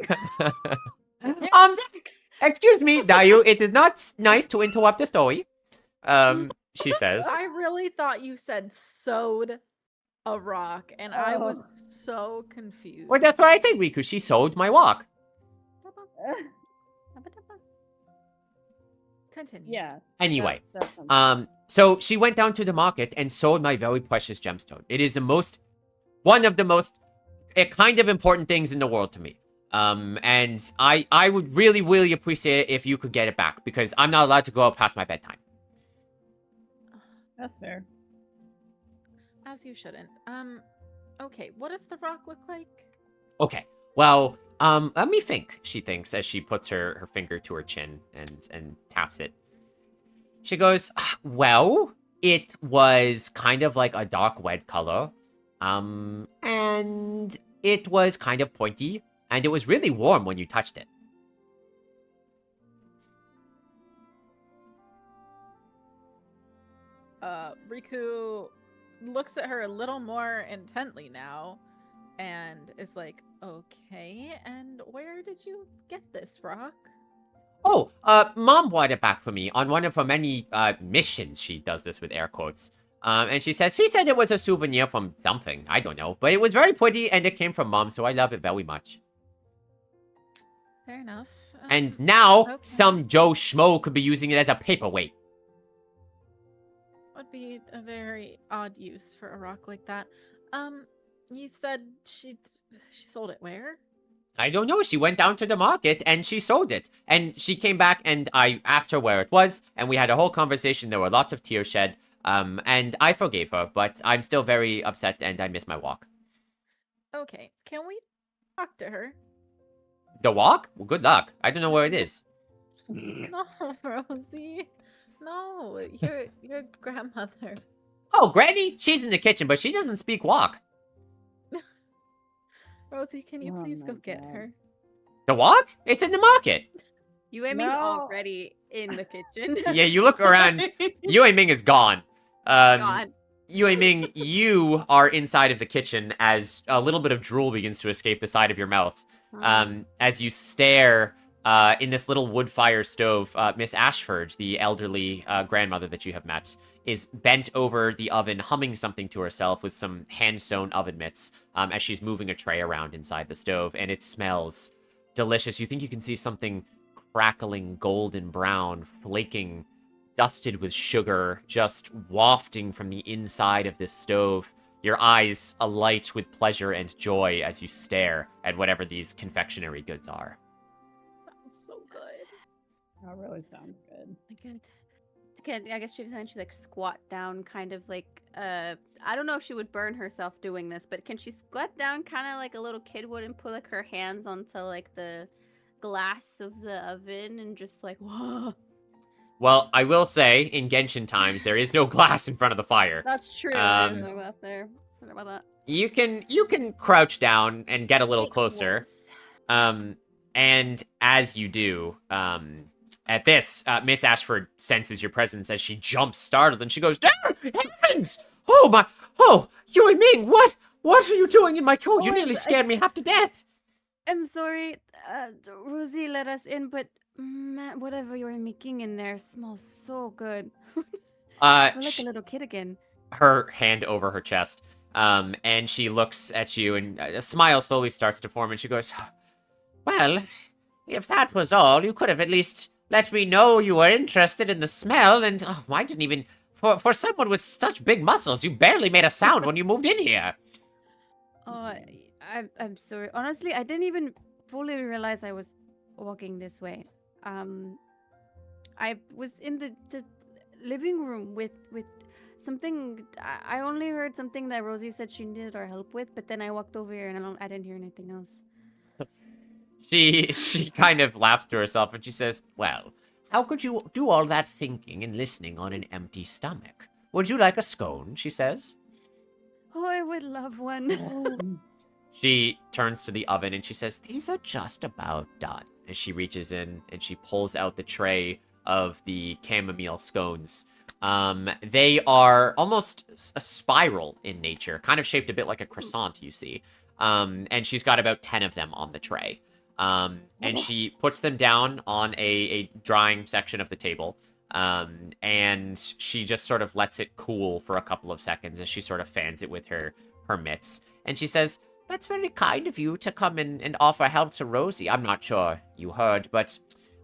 Sex. Excuse me, Dayu, it is not nice to interrupt the story. She says. I really thought you said sewed a rock, and I was so confused. Well, that's what I said, Riku. She sold my walk. Continue. Yeah. Anyway, That's so she went down to the market and sold my very precious gemstone. It is one of the most kind of important things in the world to me. And I would really, really appreciate it if you could get it back, because I'm not allowed to go out past my bedtime. That's fair. As you shouldn't. Okay, what does the rock look like? Okay, well, let me think, she thinks, as she puts her finger to her chin and taps it. She goes, well, it was kind of like a dark red color, and it was kind of pointy, and it was really warm when you touched it. Riku looks at her a little more intently now and is like, okay, and where did you get this rock? Oh, Mom brought it back for me on one of her many, missions. She does this with air quotes. And she said it was a souvenir from something. I don't know. But it was very pretty, and it came from Mom, so I love it very much. Fair enough. And now, okay. some Joe Schmo could be using it as a paperweight. Would be a very odd use for a rock like that. You said she sold it where? I don't know. She went down to the market and she sold it. And she came back and I asked her where it was. And we had a whole conversation. There were lots of tears shed. And I forgave her. But I'm still very upset and I miss my walk. Okay. Can we talk to her? The walk? Well, good luck. I don't know where it is. No, Rosie. No, your grandmother. Oh, Granny? She's in the kitchen, but she doesn't speak walk. Rosie, can you please go get her? The walk? It's in the market. Yue Ming's already in the kitchen. Yeah, you look around. Yue Ming is gone. God. Yue Ming, you are inside of the kitchen as a little bit of drool begins to escape the side of your mouth. As you stare in this little wood fire stove, Miss Ashford, the elderly grandmother that you have met, is bent over the oven, humming something to herself with some hand-sewn oven mitts as she's moving a tray around inside the stove, and it smells delicious. You think you can see something crackling golden brown, flaking, dusted with sugar, just wafting from the inside of this stove. Your eyes alight with pleasure and joy as you stare at whatever these confectionery goods are. Sounds so good. That really sounds good. I guess she can like squat down, kind of like I don't know if she would burn herself doing this, but can she squat down kind of like a little kid would and put like her hands onto like the glass of the oven and just like whoa. Well, I will say, in Genshin times, there is no glass in front of the fire. That's true. There's no glass there. Forgot about that. You can crouch down and get a little closer. And as you do, at this, Miss Ashford senses your presence as she jumps startled and she goes, heavens! Oh, Yue Ming, what are you doing in my coat? You nearly scared me half to death. I'm sorry, Rosie let us in, but whatever you're making in there smells so good. I'm like a little kid again. Her hand over her chest, and she looks at you and a smile slowly starts to form and she goes, well, if that was all, you could have at least let me know you were interested in the smell, and I didn't even... For someone with such big muscles, you barely made a sound when you moved in here. Oh, I'm sorry. Honestly, I didn't even fully realize I was walking this way. I was in the living room with something. I only heard something that Rosie said she needed our help with, but then I walked over here and I didn't hear anything else. She kind of laughs to herself and she says, well, how could you do all that thinking and listening on an empty stomach? Would you like a scone, she says. Oh, I would love one. She turns to the oven and she says, these are just about done. As she reaches in and she pulls out the tray of the chamomile scones. They are almost a spiral in nature, kind of shaped a bit like a croissant, you see. And she's got about 10 of them on the tray. And she puts them down on a drying section of the table. And she just sort of lets it cool for a couple of seconds as she sort of fans it with her mitts. And she says, "That's very kind of you to come and offer help to Rosie. I'm not sure you heard, but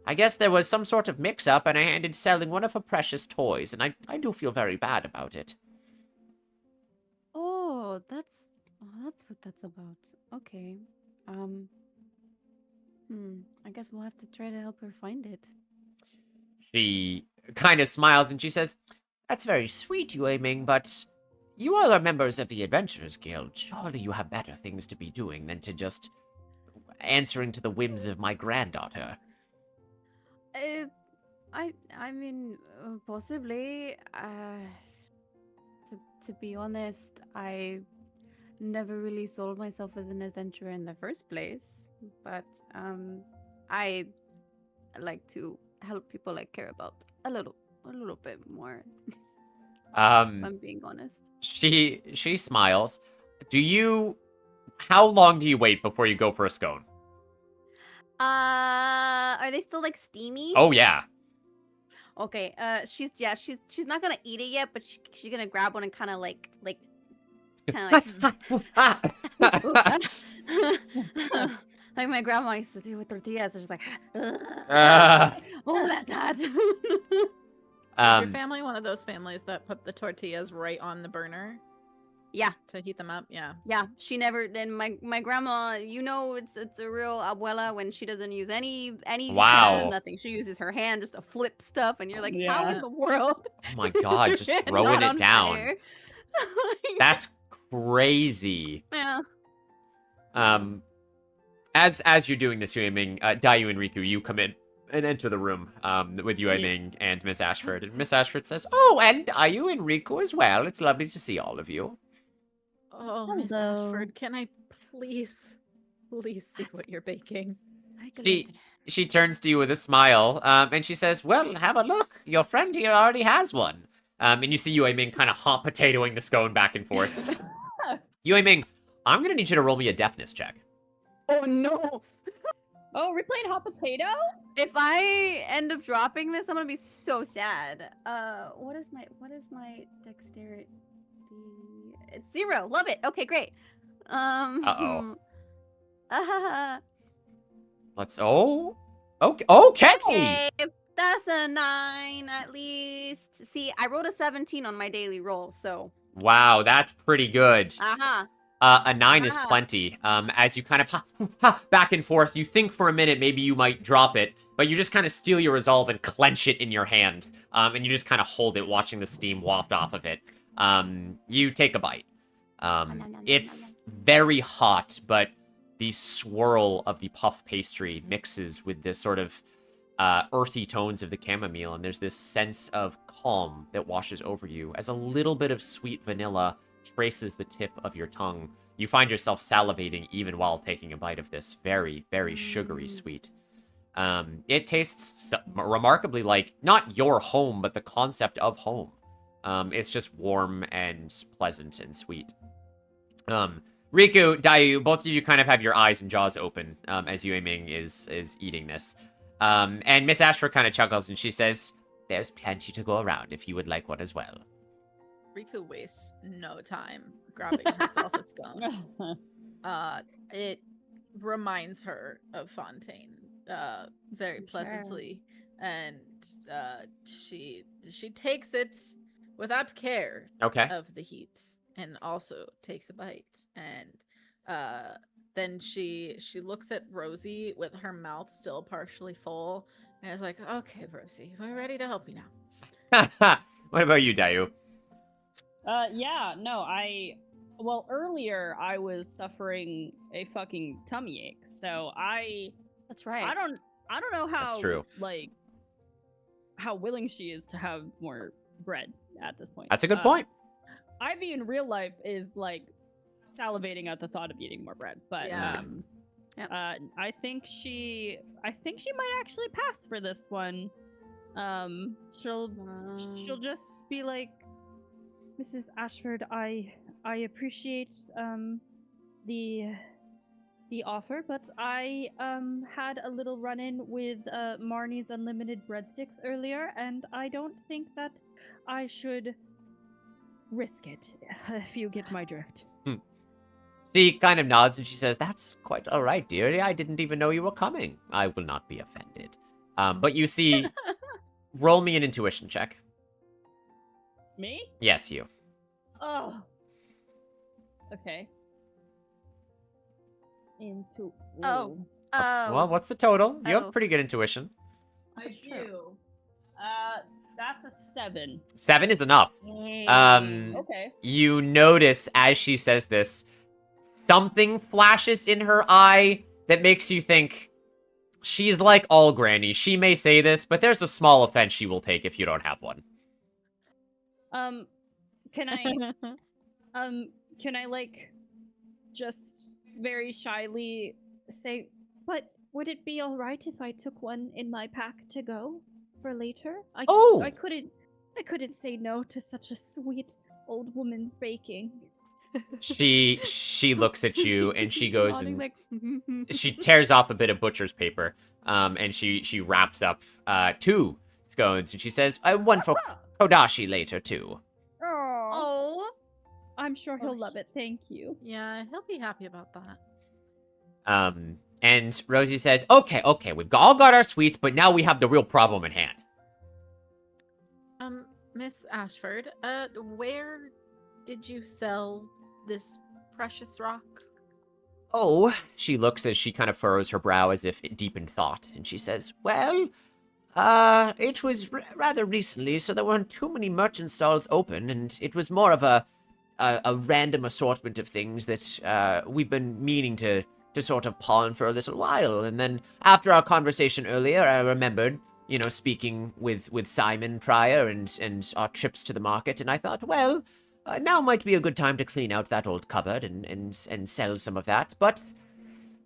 I guess there was some sort of mix-up and I ended selling one of her precious toys, and I do feel very bad about it." That's what that's about. Okay. I guess we'll have to try to help her find it. She kind of smiles and she says, "That's very sweet, Yue Ming, but you all are members of the Adventurers Guild. Surely you have better things to be doing than to just answering to the whims of my granddaughter." I mean, possibly. To be honest, I never really sold myself as an adventurer in the first place. But I like to help people I care about a little bit more. If I'm being honest. She smiles. How long do you wait before you go for a scone? Are they still like steamy? Oh yeah. Okay. She's not gonna eat it yet, but she's gonna grab one and kind of like like my grandma used to do with tortillas. It's just like, oh, that's hot. Is your family one of those families that put the tortillas right on the burner? Yeah. To heat them up? Yeah. Yeah, she never. Then my grandma, it's a real abuela when she doesn't use any Wow. utensils, nothing. She uses her hand just to flip stuff, and you're like, how Yeah. in the world? Oh my god, just Not throwing on it down. fire. That's crazy. Yeah. As you're doing this, Yue Ming, Dayu and Riku, you come in and enter the room with Yue Ming Yes. and Miss Ashford. And Miss Ashford says, "Oh, and Dayu and Riku as well. It's lovely to see all of you." Oh, Miss Hello. Ashford, can I please see what you're baking? She turns to you with a smile, and she says, "Well, have a look. Your friend here already has one." And you see Yue Ming kind of hot potatoing the scone back and forth. Yue Ming, I'm gonna need you to roll me a deafness check. Oh no! Oh, we're playing hot potato? If I end up dropping this, I'm gonna be so sad. What is my dexterity? It's 0. Love it. Okay, great. Uh-oh. uh, Let's. Oh. Okay. Okay. okay, that's a 9 at least. See, I rolled a 17 on my daily roll, so. Wow, that's pretty good. A 9 is Ah. plenty. As you kind of back and forth, you think for a minute maybe you might drop it, but you just kind of steal your resolve and clench it in your hand. And you just kind of hold it, watching the steam waft off of it. You take a bite. It's very hot, but the swirl of the puff pastry mixes with the sort of earthy tones of the chamomile, and there's this sense of calm that washes over you as a little bit of sweet vanilla traces the tip of your tongue. You find yourself salivating even while taking a bite of this very, very sugary sweet. It tastes remarkably like not your home, but the concept of home. It's just warm and pleasant and sweet. Riku, Dayu, both of you kind of have your eyes and jaws open as Yue Ming is eating this. And Miss Ashford kind of chuckles and she says, "There's plenty to go around if you would like one as well." Riku wastes no time grabbing herself a scone. It reminds her of Fontaine very Sure. pleasantly, and she takes it without care Okay. of the heat, and also takes a bite, and then she looks at Rosie with her mouth still partially full, and is like, "Okay, Rosie, we're ready to help you now." What about you, Dayu? Yeah, no, well, earlier I was suffering a fucking tummy ache, so That's right. I don't know how That's true. like how willing she is to have more bread at this point. That's a good point. Ivy in real life is like salivating at the thought of eting more bread, but Yeah. I think she might actually pass for this one. She'll just be like, "Mrs. Ashford, I appreciate the the offer, but I had a little run-in with Marnie's unlimited breadsticks earlier, and I don't think that I should risk it, if you get my drift. She kind of nods and she says, "That's quite all right, dearie. I didn't even know you were coming. I will not be offended." But you see, roll me an intuition check. Me? Yes, you. Oh. Okay. Into. Oh. Ooh. Well, what's the total? You Oh. have pretty good intuition. I That's do. true. That's a 7. 7 is enough. Okay. You notice as she says this, something flashes in her eye that makes you think she's like all grannies. She may say this, but there's a small offense she will take if you don't have one. Can I like just very shyly say, but would it be all right if I took one in my pack to go for later? I couldn't say no to such a sweet old woman's baking. She looks at you and she goes Nodding and like, she tears off a bit of butcher's paper, and she wraps up 2 scones and she says, "One for Kodashi later too." Oh, oh. I'm sure he'll love it. Thank you. Yeah, he'll be happy about that. And Rosie says, "Okay, we've all got our sweets, but now we have the real problem at hand." Miss Ashford, where did you sell this precious rock? Oh, she looks as she kind of furrows her brow as if deep in thought, and she says, "Well, it was rather recently, so there weren't too many merchant stalls open, and it was more of a random assortment of things that we've been meaning to sort of pawn for a little while. And then after our conversation earlier, I remembered, speaking with Simon prior and our trips to the market, and I thought, well, now might be a good time to clean out that old cupboard and sell some of that. But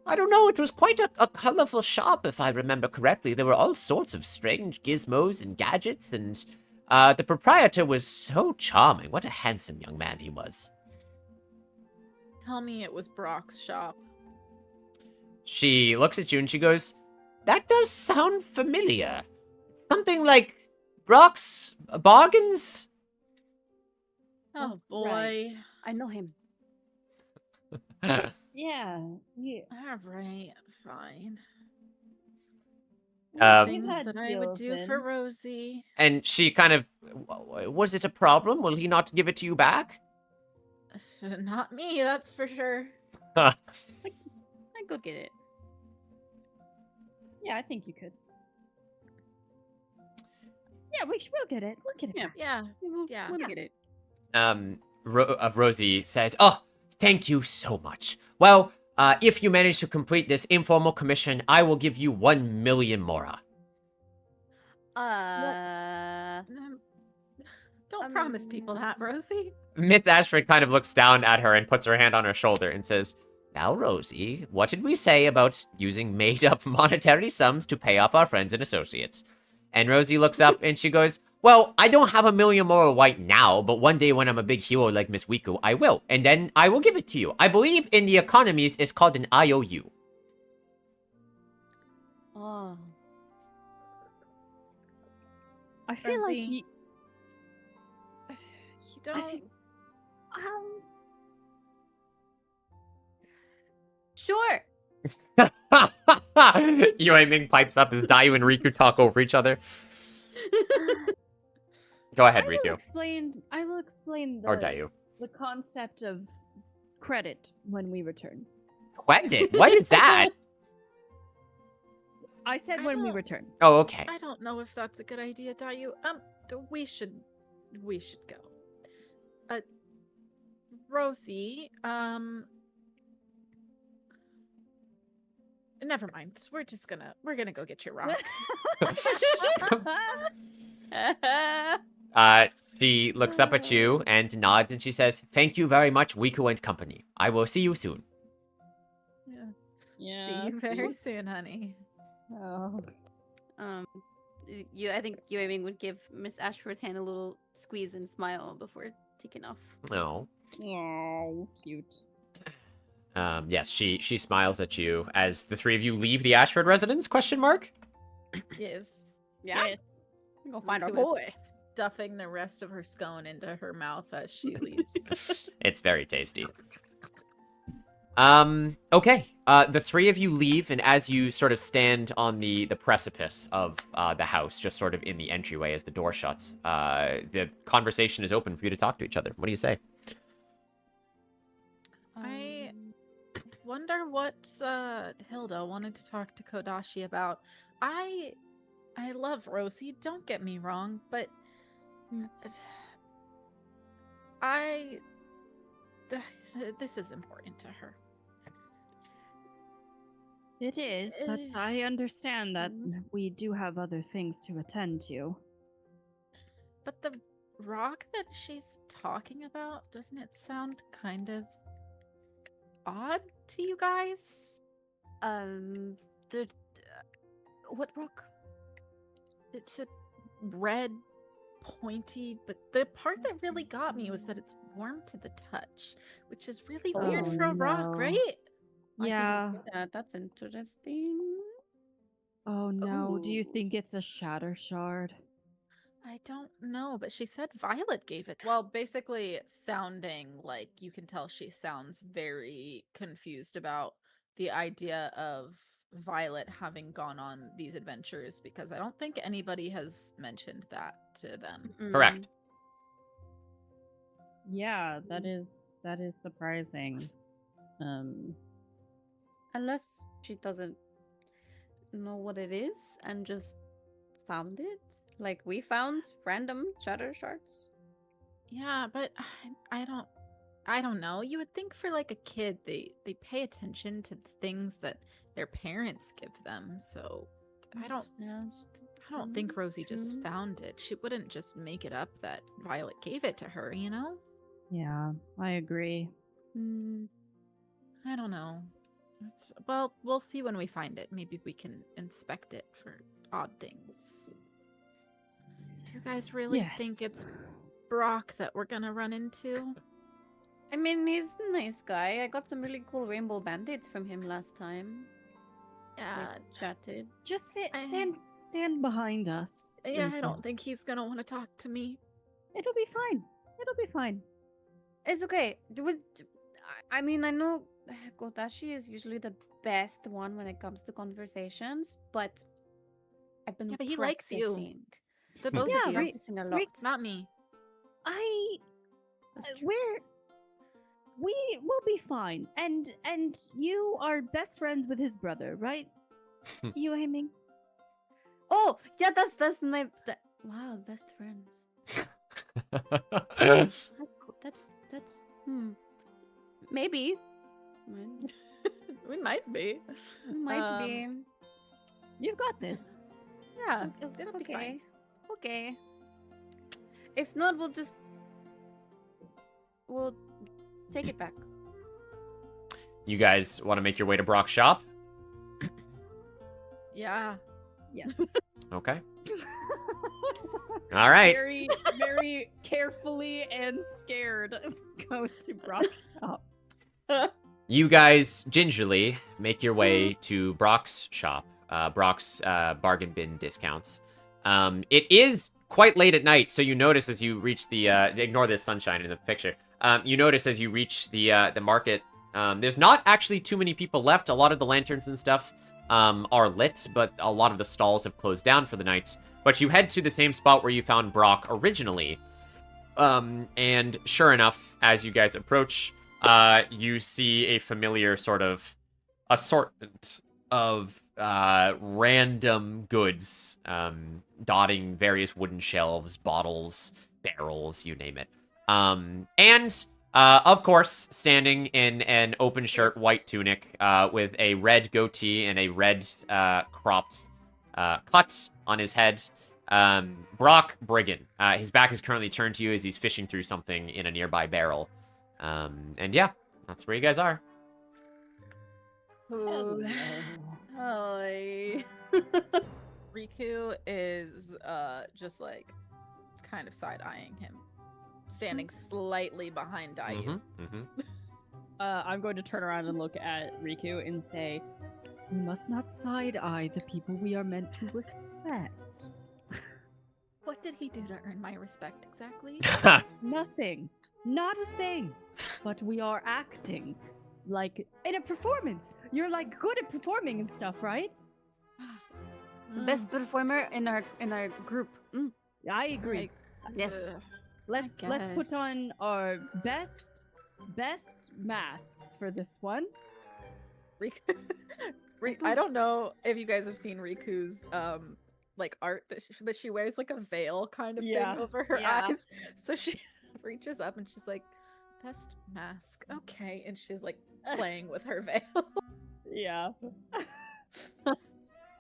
I don't know, it was quite a colorful shop, if I remember correctly. There were all sorts of strange gizmos and gadgets, and the proprietor was so charming. What a handsome young man he was." Tell me it was Brock's shop. She looks at you and she goes, "That does sound familiar. Something like Brock's Bargains?" Oh boy. Right. I know him. Yeah. All right, fine. Um, Things had that I would deals do for in. Rosie. And she kind of, "Was it a problem? Will he not give it to you back?" Not me, that's for sure. I could get it. Yeah, I think you could. Yeah, we'll get it. We'll get it. Yeah. back. Yeah. We'll, Yeah. we'll get it. Rosie says, "Oh, thank you so much. Well, if you manage to complete this informal commission, I will give you 1 million mora." Don't promise people that, Rosie. Miss Ashford kind of looks down at her and puts her hand on her shoulder and says, "Now, Rosie, what did we say about using made-up monetary sums to pay off our friends and associates?" And Rosie looks up and she goes, "Well, I don't have 1 million more right now, but one day when I'm a big hero like Miss Wiku, I will. And then I will give it to you. I believe in the economies it's called an IOU." Oh. I feel like Rosie. you, You don't. I think, Sure. Yue Ming pipes up as Dayu and Riku talk over each other. Go ahead, I will Riku. explain Or Dayu. the concept of credit when we return. Credit? What is that? I said I when we don't- return. Oh, okay. I don't know if that's a good idea, Dayu. We should go. Rosie, never mind. We're gonna go get your rock. She looks up at you and nods and she says, "Thank you very much, Wiku and company. I will see you soon." Yeah. See you very soon, honey. Oh. I think Yue Ming would give Miss Ashford's hand a little squeeze and smile before taking off. No. Oh, cute. Yes, she smiles at you as the three of you leave the Ashford residence, question mark? Yes. Yeah. Yes. Go find our Riku boy. is stuffing the rest of her scone into her mouth as she leaves. It's very tasty. Okay. The three of you leave, and as you sort of stand on the precipice of the house, just sort of in the entryway as the door shuts, the conversation is open for you to talk to each other. What do you say? I wonder what Hilda wanted to talk to Kodashi about. I love Rosie, don't get me wrong, but this is important to her. It is, but I understand that we do have other things to attend to. But the rock that she's talking about, doesn't it sound kind of odd to you guys? The what rock? It's a red, pointy, but the part that really got me was that it's warm to the touch, which is really weird for a rock, no. right? Yeah. That's interesting. Oh no, do you Ooh. think it's a shatter shard? I don't know, but she said Violet gave it. Well, basically sounding like you can tell she sounds very confused about the idea of Violet having gone on these adventures because I don't think anybody has mentioned that to them. Correct. Yeah, that is surprising. Unless she doesn't know what it is and just found it. Like we found random shatter shards. Yeah, but I don't know. You would think for like a kid they pay attention to the things that their parents give them. So I don't think Rosie just found it. She wouldn't just make it up that Violet gave it to her, you know? Yeah, I agree. I don't know. Well, we'll see when we find it. Maybe we can inspect it for odd things. Do you guys really think it's Brock that we're gonna run into? I mean, he's a nice guy. I got some really cool rainbow band-aids from him last time. Yeah, Chatted. Just stand behind us. yeah. I Riku. don't think he's gonna want to talk to me. It'll be fine. It'll be fine. It's okay. I mean, I know Kodashi is usually the best one when it comes to conversations, but I've been But he likes you. practicing. The both Yeah, of you. right. Practicing a lot. Not me. That's true. We will be fine. And you are best friends with his brother, right? You aiming? Oh, yeah, that's my wow, best friends. That's That's cool. That's maybe. We might be. Might be. You've got this. Yeah, it'll be Okay. fine. Okay. If not, we'll take it back. You guys want to make your way to Brock's shop? Yeah. Yes. Okay. All right. Very, very carefully and scared go to Brock's shop. You guys gingerly make your way to Brock's shop. Brock's bargain bin discounts. It is quite late at night, so you notice as you reach the ignore this sunshine in the picture. You notice as you reach the market, there's not actually too many people left. A lot of the lanterns and stuff are lit, but a lot of the stalls have closed down for the night. But you head to the same spot where you found Brock originally. And sure enough, as you guys approach, you see a familiar sort of assortment of random goods, dotting various wooden shelves, bottles, barrels, you name it. And of course, standing in an open shirt, white tunic, with a red goatee and a red cropped cut on his head, Brock Briggan. His back is currently turned to you as he's fishing through something in a nearby barrel. And yeah, that's where you guys are. Hi. Riku is just like kind of side-eyeing him, standing slightly behind Dayu. I'm going to turn around and look at Riku and say, "We must not side-eye the people we are meant to respect." What did he do to earn my respect exactly? Nothing. Not a thing. But we are acting like in a performance. You're like good at performing and stuff, right? Best performer in our group. I agree. Yes. Let's put guess. on our best masks for this one. Riku. I don't know if you guys have seen Riku's like art but she wears like a veil kind of Yeah. thing over her Yeah. eyes. So she reaches up and she's like, "Best mask, okay," and she's like playing with her veil. Yeah.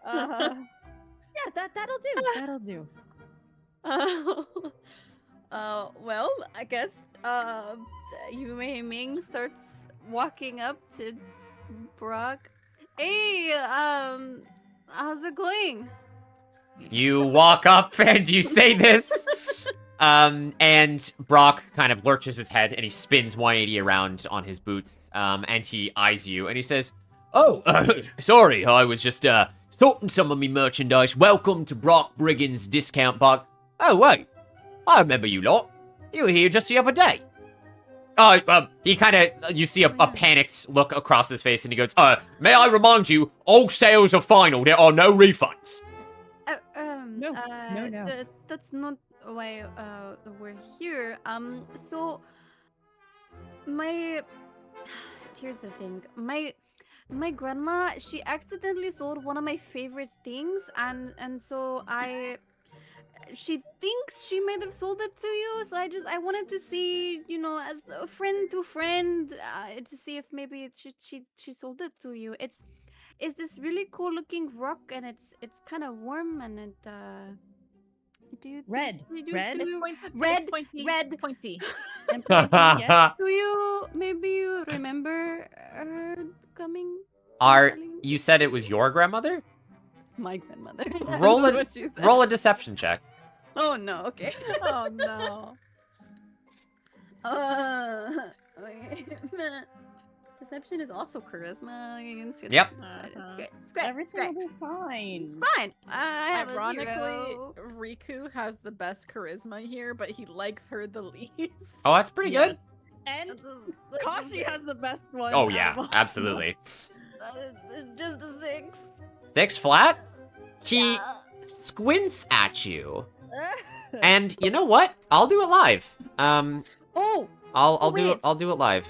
Yeah, that'll do. That'll do. Well, I guess Yu Mei Ming starts walking up to Brock. Hey, how's it going? You walk up and you say this. And Brock kind of lurches his head and he spins 180 around on his boots. And he eyes you and he says, "Oh, sorry, I was just sorting some of me merchandise. Welcome to Brock Brigand's discount box. Oh, wait, I remember you lot. You were here just the other day." He kind of, you see a panicked look across his face and he goes, "May I remind you, all sales are final. There are no refunds." No. That's not why we're here. So here's the thing. My grandma, she accidentally sold one of my favorite things, and so she thinks she might have sold it to you. So I wanted to see, as a friend to friend, to see if maybe she sold it to you. It's this really cool looking rock, and it's kind of warm, and it Red. Red? It's Red, pointy. red. Pointy. And pointy, yes. Do you maybe remember her coming? You said it was your grandmother? My grandmother. Roll That's a- what she said. Roll a deception check. Oh no. Okay. Oh no. Wait. Deception is also charisma. It's good. Yep. It's great. It's great. Everything will be fine. It's fine. I have Ironically, a 0. Riku has the best charisma here, but he likes her the least. Oh, that's pretty good. Yes. And Kashi has the best one. Oh, out yeah, of all. absolutely. Just a 6. 6 flat? He Yeah. squints at you. And you know what? I'll do it live. Oh, I'll wait. do it live.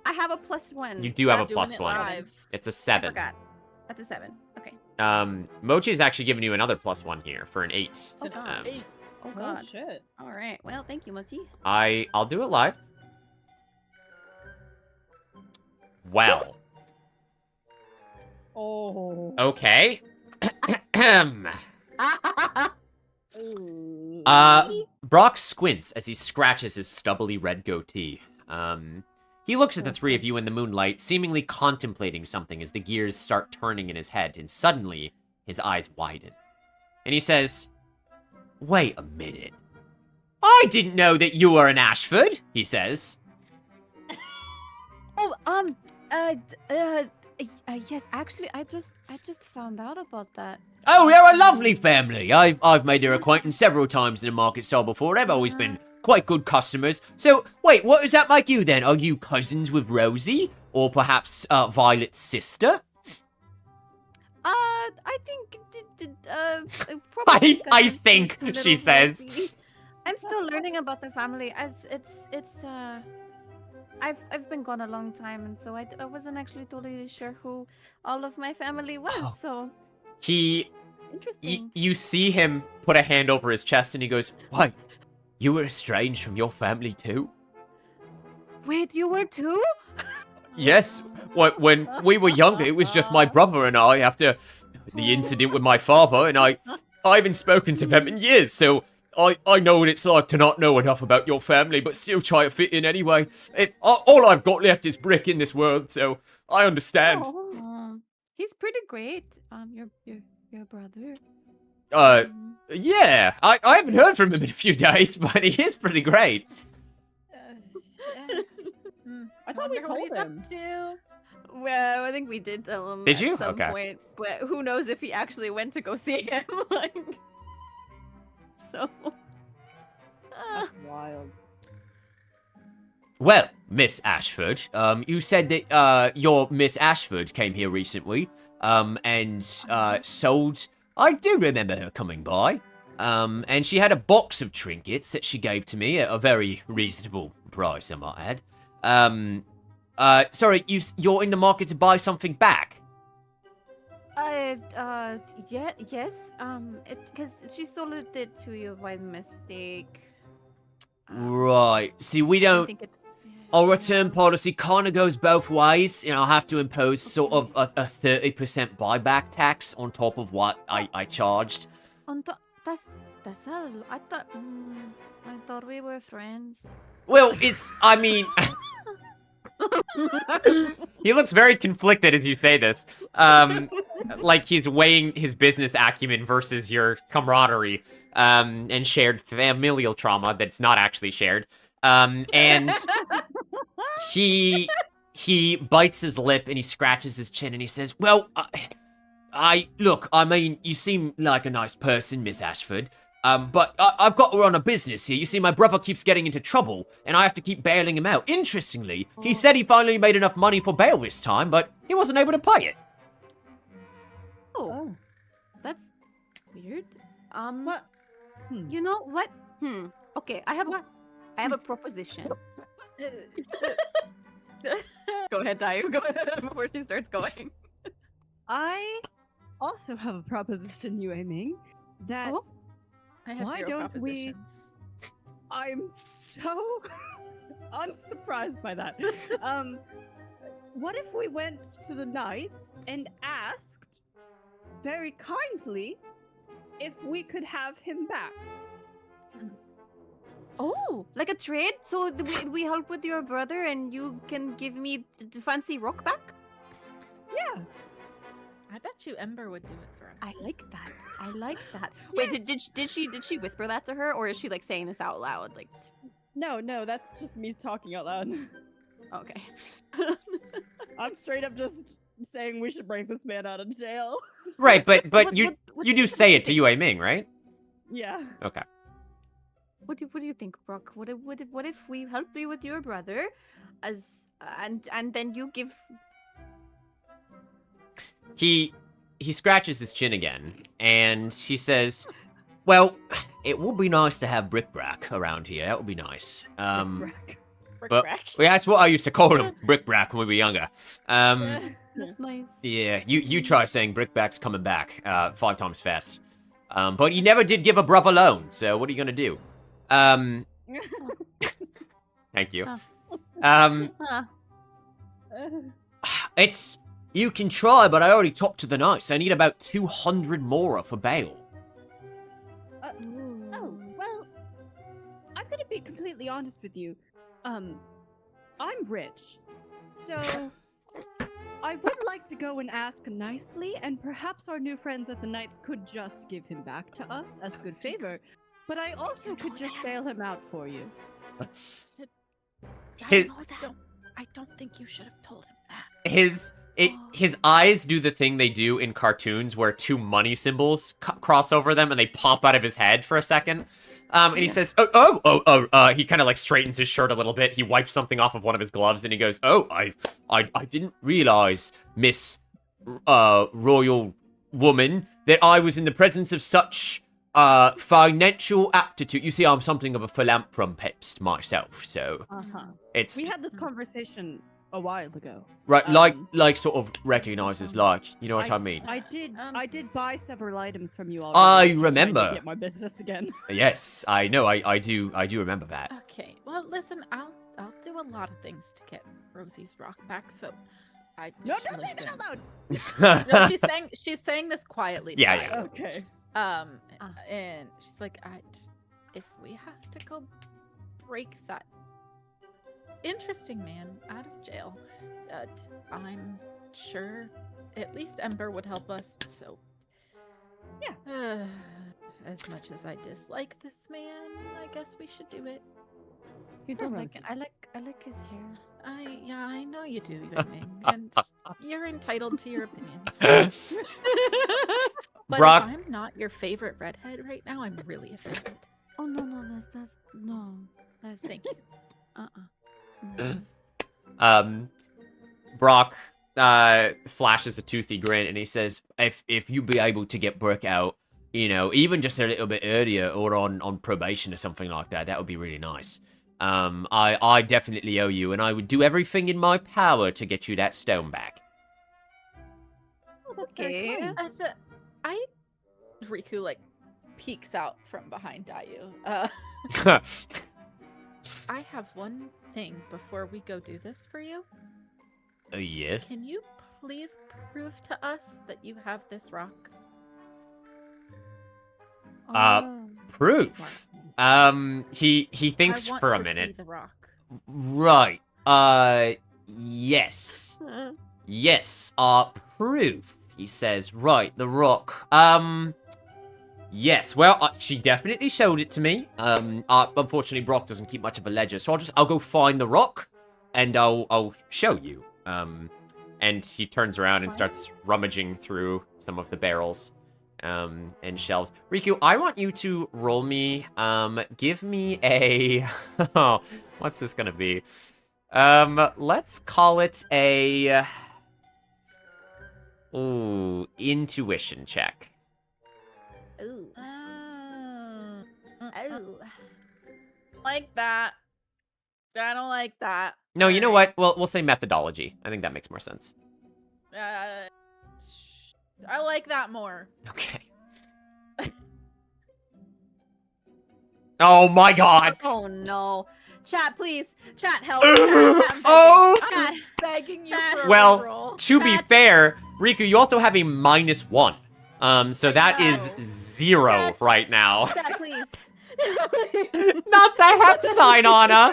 I have a +1. You do have Not a doing plus it 1. live. It's a I 7. forgot. That's a 7. Okay. Mochi's actually giving you another +1 here for an 8. Oh god. Eight. Oh Oh god. shit. All right. Well, thank you, Mochi. I'll do it live. Well. Oh. Okay. Ooh. Brock squints as he scratches his stubbly red goatee. He looks at the three of you in the moonlight, seemingly contemplating something as the gears start turning in his head, and suddenly, his eyes widen. And he says, "Wait a minute. I didn't know that you were an Ashford," he says. Oh, yes. Actually, I just found out about that. "Oh, they're a lovely family. I've made their acquaintance several times in the market stall before. They've always been quite good customers. So, wait, what does that make you then? Are you cousins with Rosie? Or perhaps, Violet's sister?" I think, probably I cousins think, to she little says. Rosie. I'm still learning about the family, as I've been gone a long time, and so I wasn't actually totally sure who all of my family was. Oh. So He, it's interesting. you see him put a hand over his chest and he goes, "Why, you were estranged from your family too?" Wait, you were too? "Yes, when we were younger, it was just my brother and I after the incident with my father, and I haven't spoken to them in years, so I know what it's like to not know enough about your family, but still try to fit in anyway. All I've got left is Brick in this world, so I understand." Oh, he's pretty great. Your brother. Yeah, I haven't heard from him in a few days, but he is pretty great. I thought thought we wonder what told he's him. up to. Well, I think we did tell him Did you? at some Okay. point, but who knows if he actually went to go see him? Like, so. That's wild. Well, Miss Ashford, you said that your Miss Ashford came here recently, and sold. I do remember her coming by. And she had a box of trinkets that she gave to me at a very reasonable price, I might add. Sorry, you're in the market to buy something back. Yeah, yes. Because she sold it to you by mistake. Right. See, we I don't. think it. Our return policy kind of goes both ways. You know, I have to impose sort of a 30% buyback tax on top of what I charged. That's I thought we were friends. Well, I mean, he looks very conflicted as you say this. Like he's weighing his business acumen versus your camaraderie, and shared familial trauma that's not actually shared. And he bites his lip and he scratches his chin and he says, well, look, I mean, you seem like a nice person, Miss Ashford. But I've got to run a business here. You see, my brother keeps getting into trouble, and I have to keep bailing him out. Interestingly, he said he finally made enough money for bail this time, but he wasn't able to pay it. Oh, that's weird. What? You know what? Okay, I have a proposition. Go ahead, Dayu. Go ahead before she starts going. I also have a proposition, Yue Ming, that I have Why 0 don't we- propositions. I'm so unsurprised by that. What if we went to the knights and asked very kindly if we could have him back? Oh, like a trade? So we help with your brother and you can give me the fancy rock back? Yeah. I bet you Ember would do it for us. I like that. I like that. Wait, did she whisper that to her, or is she like saying this out loud? Like, No, that's just me talking out loud. okay. I'm straight up just saying we should bring this man out of jail. Right, but What- you what- you do say it to Yue Ming, right? Yeah. Okay. What do you think, Brooke? What if we help you with your brother, and then you give? He scratches his chin again, and he says, well, it would be nice to have bric-brac around here. That would be nice. But yeah, that's what I used to call him, bric-brac, when we were younger. That's nice. Yeah, you try saying bric-brac's coming back 5 times fast. But you never did give a brother loan, so what are you gonna do? Thank you. Huh. It's... You can try, but I already talked to the knights. I need about 200 more for bail. Oh, well, I'm gonna be completely honest with you. I'm rich, so I would like to go and ask nicely, and perhaps our new friends at the Knights could just give him back to us as good favor. But I also could just bail him out for you. His, I don't think you should have told him that. his eyes do the thing they do in cartoons where 2 money symbols cross over them and they pop out of his head for a second. And he says, he kind of like straightens his shirt a little bit. He wipes something off of one of his gloves and he goes, I didn't realize, Miss Royal Woman, that I was in the presence of such financial aptitude. You see, I'm something of a philanthropist myself, so it's We had this conversation a while ago. right, like sort of recognizes, like, you know what I mean? I did buy several items from you I already. trying remember. to get my business again. Yes, I know. I do remember that. Okay. Well, listen, I'll do a lot of things to get Rosie's rock back. So, No, don't say that out No, loud. she's saying this quietly. to Yeah, Maya. yeah. Okay. And she's like, if we have to go break that interesting man out of jail, I'm sure at least Ember would help us. So, yeah. As much as I dislike this man, I guess we should do it. You don't like Rosie. it. I like his hair. I know you do, Yuming, and you're entitled to your opinions. But Brock- if I'm not your favorite redhead right now, I'm really offended. Oh no, that's no. That's Thank you. Mm. Brock flashes a toothy grin and he says, if you be able to get Brooke out, you know, even just a little bit earlier or on probation or something like that, that would be really nice. I definitely owe you, and I would do everything in my power to get you that stone back. Oh, that's Okay. very kind. So, Riku like peeks out from behind Dayu. I have one thing before we go do this for you. Yes. Can you please prove to us that you have this rock? Oh. Proof. He thinks I want for a to minute. See the rock. Right. Yes. Yes. Proof. He says, right, the rock. Yes. Well, she definitely showed it to me. Unfortunately, Brock doesn't keep much of a ledger, so I'll go find the rock, and I'll show you. And he turns around and starts rummaging through some of the barrels, and shelves. Riku, I want you to roll me, give me a, oh, what's this gonna be? Let's call it a, ooh, intuition check. Ooh. Ooh. Like that. I don't like that. No, you know Alright. what? We'll say methodology. I think that makes more sense. I like that more. Okay. Oh my god! Oh no. Chat, please. Chat, help. Chat, I'm begging. Oh! Chat. Begging you Chat. for a Well, reroll. to be Chat. fair, Riku, you also have a -1. So I that is know. 0 Chat. right now. Chat, please. Not the hep sign, Anna!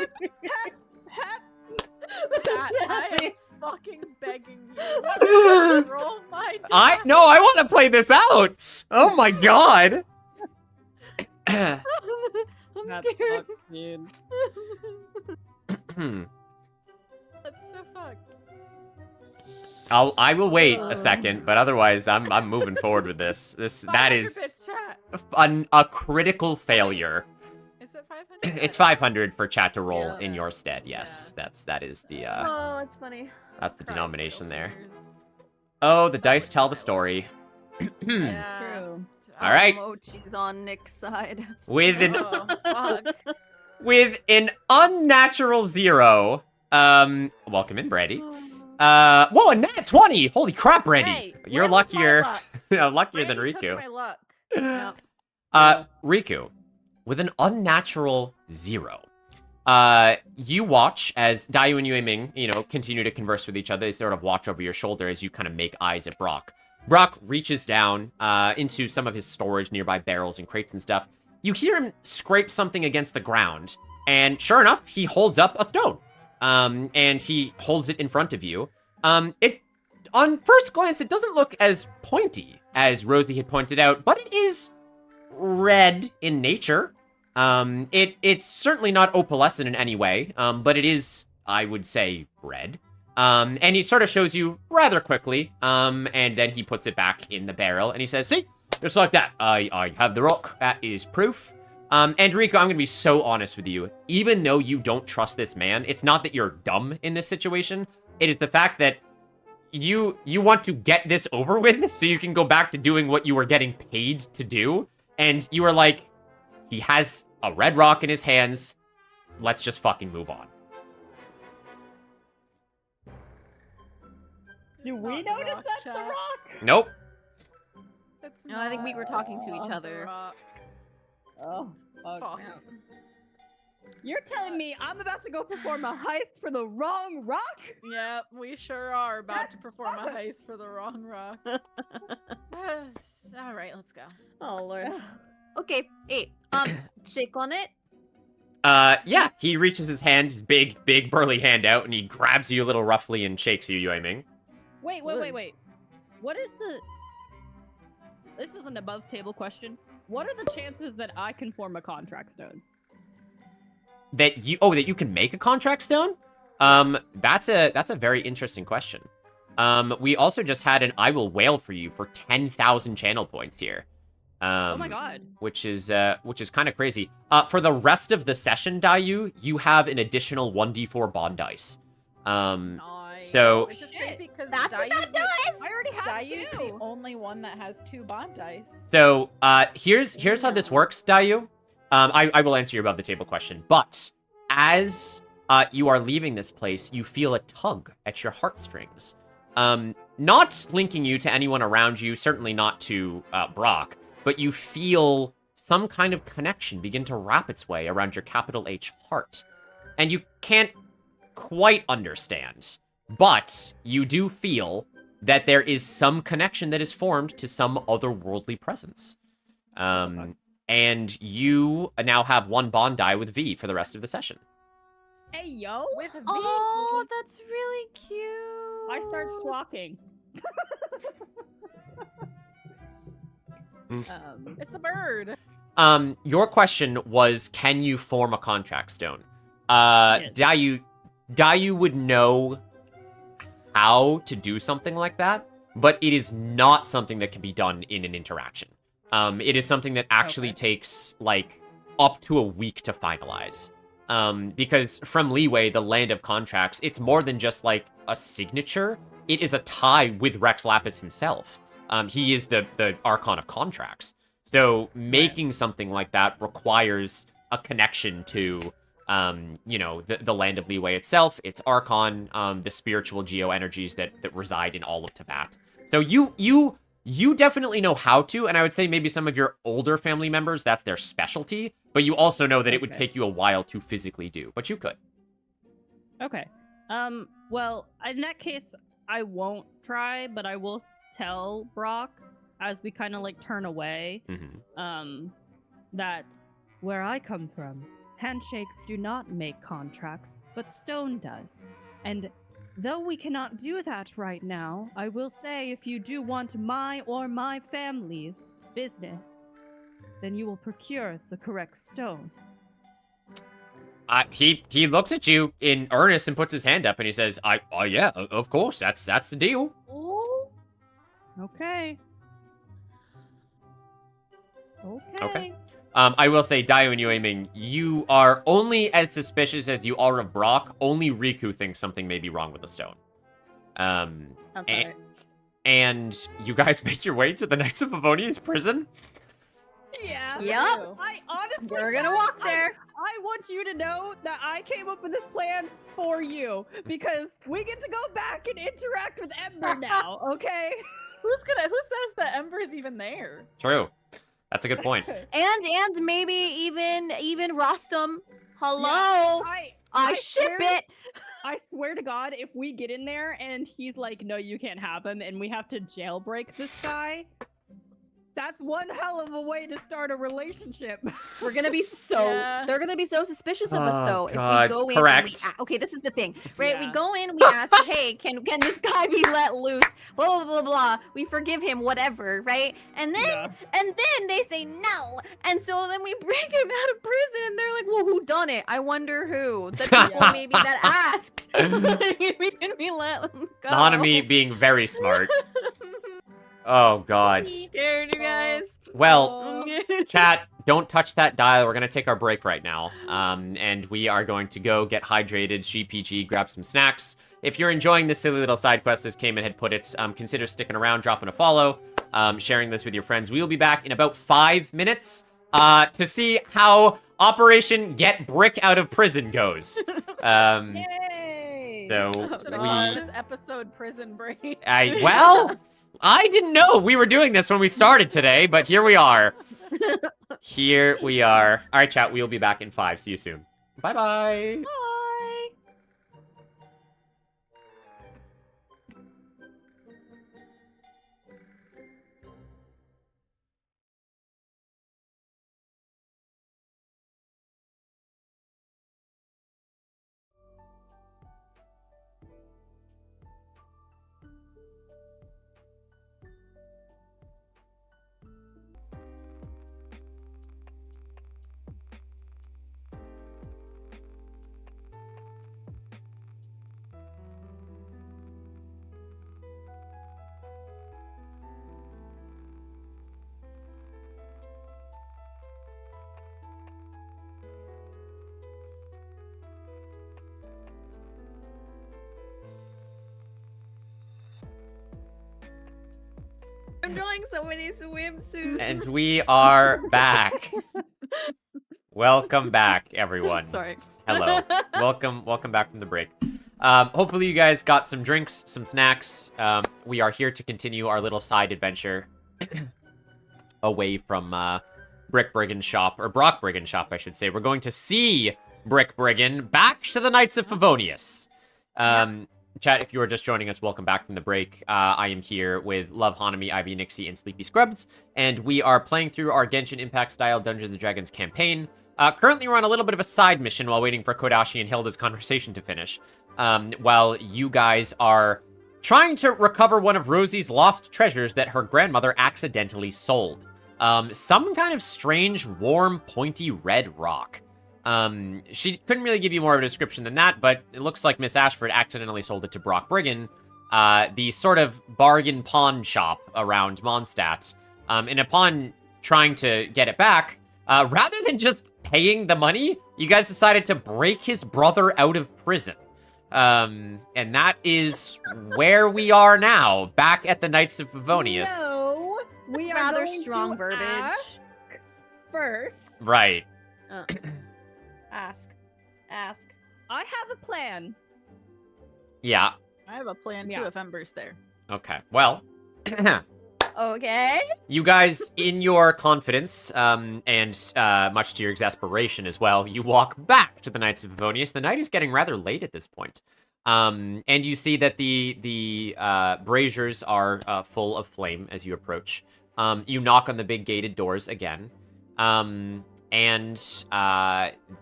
Chat, I am fucking begging you. Roll my die. No, I want to play this out! Oh my god! I'm That's scared. fucked, dude. That's so fucked. I will wait a second, but otherwise I'm moving forward with this. That 500 is bits, chat. a critical failure. Is it 500? It's 500 for chat to roll Yeah. in your stead. Yes, that is the Oh, that's funny. that's the denomination there. Tears. Oh, the dice tell the story. Yeah. True. All right. Mochi's on Nick's side. With an Oh, fuck. with an unnatural 0. Welcome in, Brandy. Whoa, a nat 20! Holy crap, Brandy! Hey, You're where was my luckier, luck? luckier than Brandy took Riku. my luck. Yep. Riku, with an unnatural 0. You watch as Dayu and Yueming, continue to converse with each other. They sort of watch over your shoulder as you kind of make eyes at Brock. Brock reaches down into some of his storage, nearby barrels and crates and stuff. You hear him scrape something against the ground, and sure enough, he holds up a stone. And he holds it in front of you. On first glance, it doesn't look as pointy as Rosie had pointed out, but it is red in nature. It's certainly not opalescent in any way, but it is, I would say, red. And he sort of shows you rather quickly, and then he puts it back in the barrel, and he says, see, just like that, I have the rock, that is proof. And Rico, I'm gonna be so honest with you, even though you don't trust this man, it's not that you're dumb in this situation, it is the fact that you want to get this over with, so you can go back to doing what you were getting paid to do, and you are like, he has a red rock in his hands, let's just fucking move on. Do It's we not the notice rock, that's the chat. rock? Nope. It's No, I think we were talking to each not other. the rock. Oh, fuck. Fuck. You're telling me I'm about to go perform a heist for the wrong rock? Yep, we sure are about That's to perform a fucked. heist for the wrong rock. All right, let's go. Oh lord. Okay. Hey. Shake on it. Yeah, he reaches his hand, his big burly hand out, and he grabs you a little roughly and shakes you, Yueming. Wait. What is the... This is an above table question. What are the chances that I can form a contract stone? that you can make a contract stone? That's a very interesting question. We also just had an I will wail for you for 10,000 channel points here. Oh my god. Which is kind of crazy. For the rest of the session, Dayu, you have an additional 1d4 bond dice. Nice. So- Which is Shit. crazy because That's what that does. I already have Dayu's the two. only one that has 2 bond dice. So, here's how this works, Dayu. I will answer your above the table question, but as you are leaving this place, you feel a tug at your heartstrings. Not linking you to anyone around you, certainly not to Brock, but you feel some kind of connection begin to wrap its way around your capital H heart. And you can't quite understand, but you do feel that there is some connection that is formed to some otherworldly presence. And you now have 1 bond die with V for the rest of the session. Hey yo. With V. Oh, that's really cute. I start squawking. It's a bird. Your question was, can you form a contract stone? Yes. Dayu would know how to do something like that, but it is not something that can be done in an interaction. It is something that actually takes, like, up to a week to finalize. Because from Leeway, the land of contracts, it's more than just, like, a signature. It is a tie with Rex Lapis himself. He is the Archon of contracts. So making something like that requires a connection to, the land of Leeway itself, its Archon, the spiritual geo-energies that reside in all of Teyvat. So you definitely know how to, and I would say maybe some of your older family members, that's their specialty, but you also know that it would Okay. take you a while to physically do, but you could. Okay. Well, in that case, I won't try, but I will tell Brock as we kind of like turn away, that where I come from, handshakes do not make contracts, but stone does. And though we cannot do that right now, I will say if you do want my or my family's business, then you will procure the correct stone. He looks at you in earnest and puts his hand up and he says, yeah, of course, that's the deal. Oh. Okay. Okay. I will say, Dayu and Yueming, you are only as suspicious as you are of Brock. Only Riku thinks something may be wrong with the stone. Sounds a- right. And you guys make your way to the Knights of Favonia's prison? Yeah. Yep. I honestly, We're gonna Sean, walk there. I want you to know that I came up with this plan for you because we get to go back and interact with Ember now. Okay. Who says that Ember's even there? True. That's a good point. And maybe even Rostam. Hello. I I ship swear- it. I swear to God, if we get in there and he's like, "No, you can't have him," and we have to jailbreak this guy, that's one hell of a way to start a relationship. We're gonna be so Yeah. they're gonna be so suspicious of us Oh, though God, if we go in. correct. And okay, this is the thing, right? We Yeah. go in, we ask, hey, can this guy be let loose? Blah blah blah blah. We forgive him, whatever, right? And then they say no, and so then we bring him out of prison, and they're like, well, who done it? I wonder who. The people maybe that asked. We can be let go. Hanami being very smart. Oh, God. Scared, you guys. Well, Oh. chat, don't touch that dial. We're going to take our break right now. And we are going to go get hydrated, GPG, grab some snacks. If you're enjoying this silly little side quest, as Cayman had put it, consider sticking around, dropping a follow, sharing this with your friends. We will be back in about 5 minutes to see how Operation Get Brick Out of Prison goes. Yay! So Should have called this episode Prison Break. I didn't know we were doing this when we started today, but here we are. Here we are. All right, chat, we'll be back in 5. See you soon. Bye-bye. Bye. I'm drawing so many swimsuits. And we are back. Welcome back, everyone. Sorry. Hello. Welcome back from the break. Hopefully you guys got some drinks, some snacks. We are here to continue our little side adventure away from Brick Brigand Shop, or Brock Brigand Shop, I should say. We're going to see Brick Brigand back to the Knights of Favonius. Chat, if you are just joining us, welcome back from the break. I am here with Love, Hanami, Ivy, Nixie, and Sleepy Scrubs, and we are playing through our Genshin Impact-style Dungeons & Dragons campaign. Currently, we're on a little bit of a side mission while waiting for Kodashi and Hilda's conversation to finish, while you guys are trying to recover one of Rosie's lost treasures that her grandmother accidentally sold. Some kind of strange, warm, pointy red rock. She couldn't really give you more of a description than that, but it looks like Miss Ashford accidentally sold it to Brock Brigand, the sort of bargain pawn shop around Mondstadt. And upon trying to get it back, rather than just paying the money, you guys decided to break his brother out of prison. And that is where we are now, back at the Knights of Favonius. No, we are Rather going strong to verbiage. ask first. Right. Ask. I have a plan. Yeah. I have a plan too Yeah. if Ember's there. Okay. Well, Okay. you guys, in your confidence, and much to your exasperation as well, you walk back to the Knights of Favonius. The night is getting rather late at this point. And you see that the braziers are full of flame as you approach. You knock on the big gated doors again. And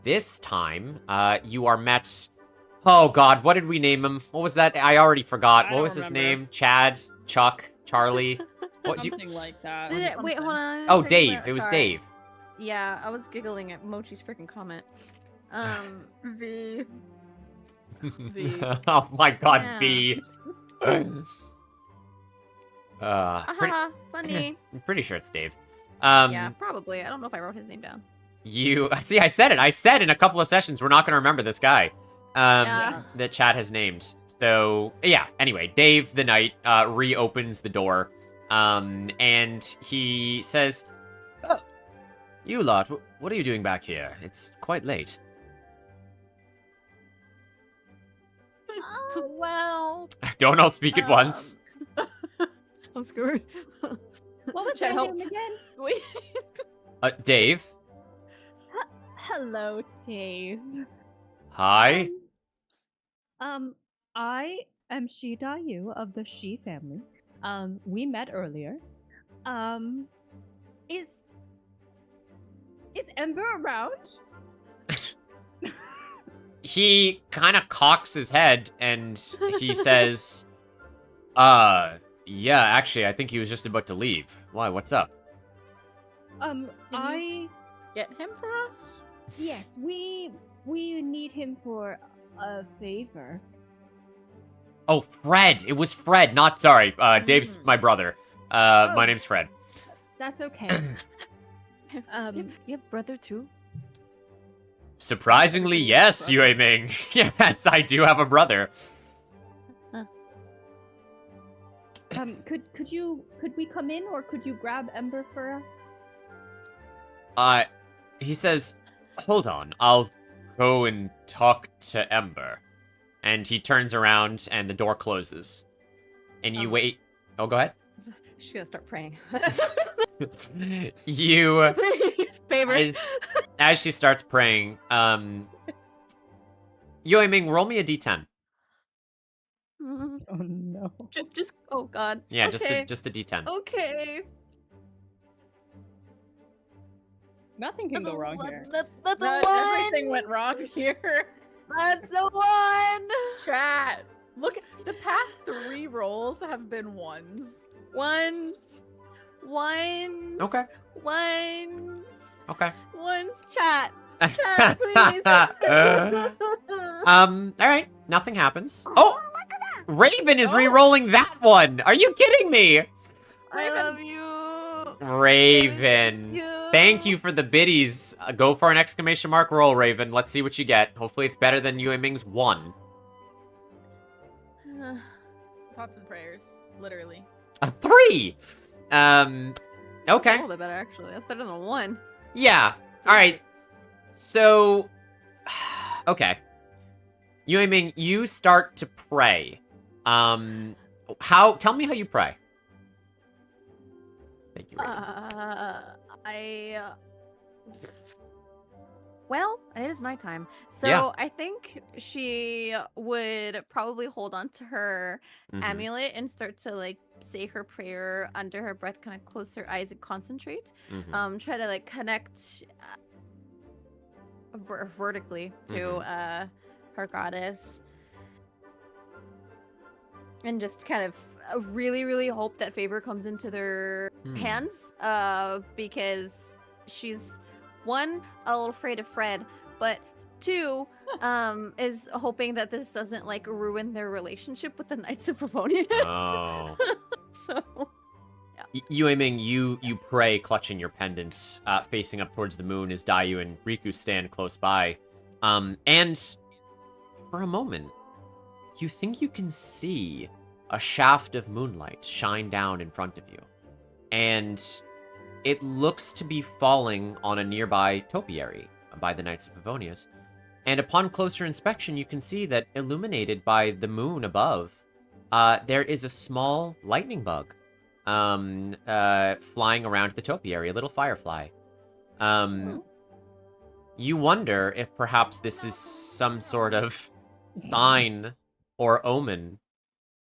this time, you are met... Oh, God, what did we name him? What was that? I already forgot. I What don't was his remember. name? Chad? Chuck? Charlie? What do you... Something like that. Did it, wait, hold on. Oh, Check Dave. out- It was sorry. Dave. Yeah, I was giggling at Mochi's freaking comment. V. Oh my God, Yeah. V. Pretty, Ahaha, funny. I'm pretty sure it's Dave. Yeah, probably. I don't know if I wrote his name down. You see, I said it. I said in a couple of sessions we're not going to remember this guy. Yeah. That Chad has named. So yeah. Anyway, Dave the Knight reopens the door, and he says, "Oh, you lot, what are you doing back here? It's quite late." Well, Don't all speak at once. I'm scared. What was Should I your help? name again? we Dave. Hello, Dave. Hi. I am Shi Yu of the Shi family. We met earlier. Is Ember around? He kind of cocks his head and he says, yeah, actually, I think he was just about to leave. Why, what's up? I get him for us. yes, we need him for a favor. Oh, Fred. It was Fred, not sorry. Dave's my brother. My name's Fred. That's okay. You have brother too? Surprisingly, yes, Yue Ming. Yes, I do have a brother. Could we come in, or could you grab Ember for us? He says, hold on, I'll go and talk to Ember. And he turns around and the door closes. And you wait. Oh, go ahead. She's gonna start praying. You, Favorite. as she starts praying, Yue Ming, roll me a d10. Oh no. Just oh god. Yeah, okay. just a d10. Okay. Nothing can go wrong here. That's a No, one. everything went wrong here. That's a one. Chat. Look, the past 3 rolls have been ones. Ones. Okay. Okay. Ones. Chat. Chat, please. Alright, nothing happens. Oh! Raven is re-rolling that one! Are you kidding me? I love you. Raven. Thank you for the biddies. Go for an exclamation mark roll, Raven. Let's see what you get. Hopefully it's better than Yue Ming's 1. Thoughts and prayers, literally. A 3! A Okay. little bit better, actually. That's better than 1. Yeah. All right. So, okay. Yueming, you start to pray. Tell me how you pray. Thank you, Raven. Well, it is nighttime. So Yeah. I think she would probably hold on to her Mhm. amulet and start to like say her prayer under her breath, kind of close her eyes and concentrate. Mhm. Try to like connect vertically to her goddess. And just kind of really, really hope that favor comes into their hands. Because she's, 1, a little afraid of Fred, but 2, is hoping that this doesn't like ruin their relationship with the Knights of Favonius. Oh. So, Yueming, you pray, clutching your pendants, facing up towards the moon as Dayu and Riku stand close by. And for a moment, you think you can see a shaft of moonlight shine down in front of you. And it looks to be falling on a nearby topiary by the Knights of Favonius. And upon closer inspection, you can see that illuminated by the moon above, there is a small lightning bug flying around the topiary, a little firefly. You wonder if perhaps this is some sort of sign or omen.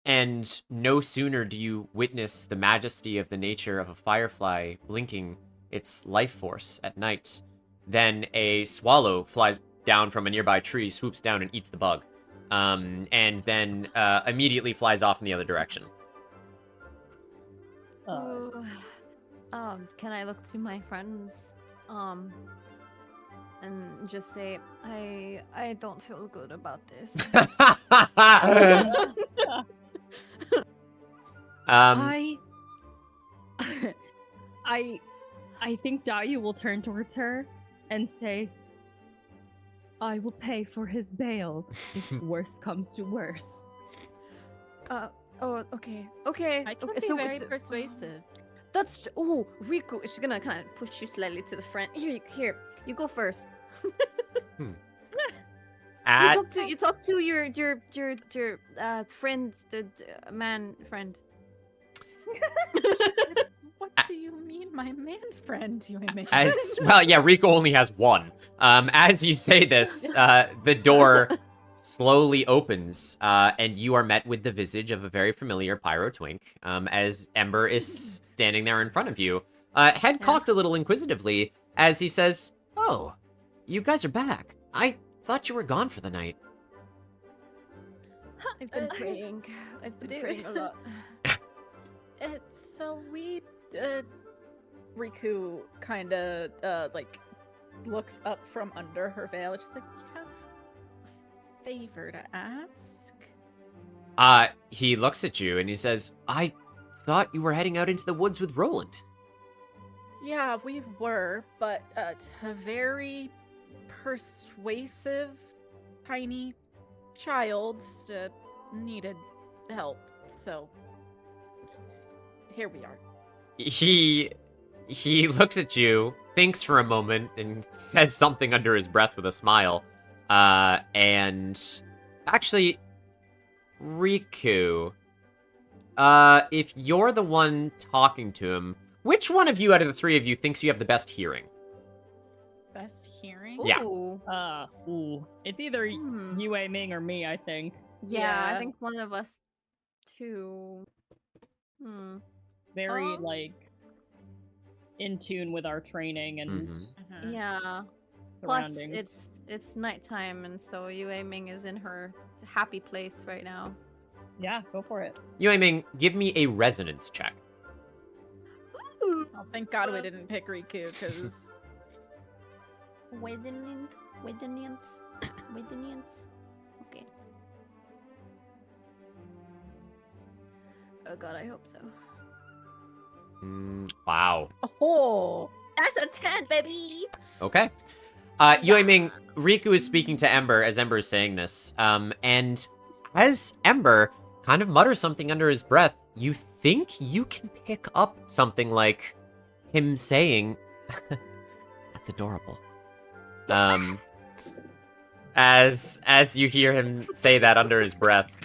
And no sooner do you witness the majesty of the nature of a firefly blinking its life force at night, than a swallow flies down from a nearby tree, swoops down and eats the bug, and then immediately flies off in the other direction. can I look to my friends, and just say, I don't feel good about this. I think Dayu will turn towards her and say, I will pay for his bail if worse comes to worse. Okay. Okay. I can okay, be so very persuasive. That's Riku. She's gonna kind of push you slightly to the front. Here, you go first. You talk to your friend, the man friend. What do you mean, my man friend? You may Riku only has one. As you say this, the door slowly opens, and you are met with the visage of a very familiar Pyro Twink, as Ember is standing there in front of you, head cocked a little inquisitively, as he says, "Oh, you guys are back. I thought you were gone for the night." I've been praying. I've been praying a lot. So we, Riku kind of, like, looks up from under her veil, and she's like, we have a favor to ask. He looks at you and he says, "I thought you were heading out into the woods with Roland." Yeah, we were, but a very persuasive, tiny child needed help, so here we are. He looks at you, thinks for a moment, and says something under his breath with a smile. And actually, Riku, if you're the one talking to him, which one of you out of the 3 of you thinks you have the best hearing? Best hearing? Yeah. Ooh. It's either Yue Ming or me, I think. Yeah, I think one of us two. Very like in tune with our training and Yeah. surroundings. Plus, it's nighttime, and so Yue Ming is in her happy place right now. Yeah, go for it. Yueming, give me a resonance check. Oh, thank God we didn't pick Riku, because... Resonance. Okay. Oh God, I hope so. Wow. Oh! That's a 10, baby! Okay. Yueming, Riku is speaking to Ember as Ember is saying this. And as Ember kind of mutters something under his breath, you think you can pick up something like him saying, "That's adorable." As you hear him say that under his breath.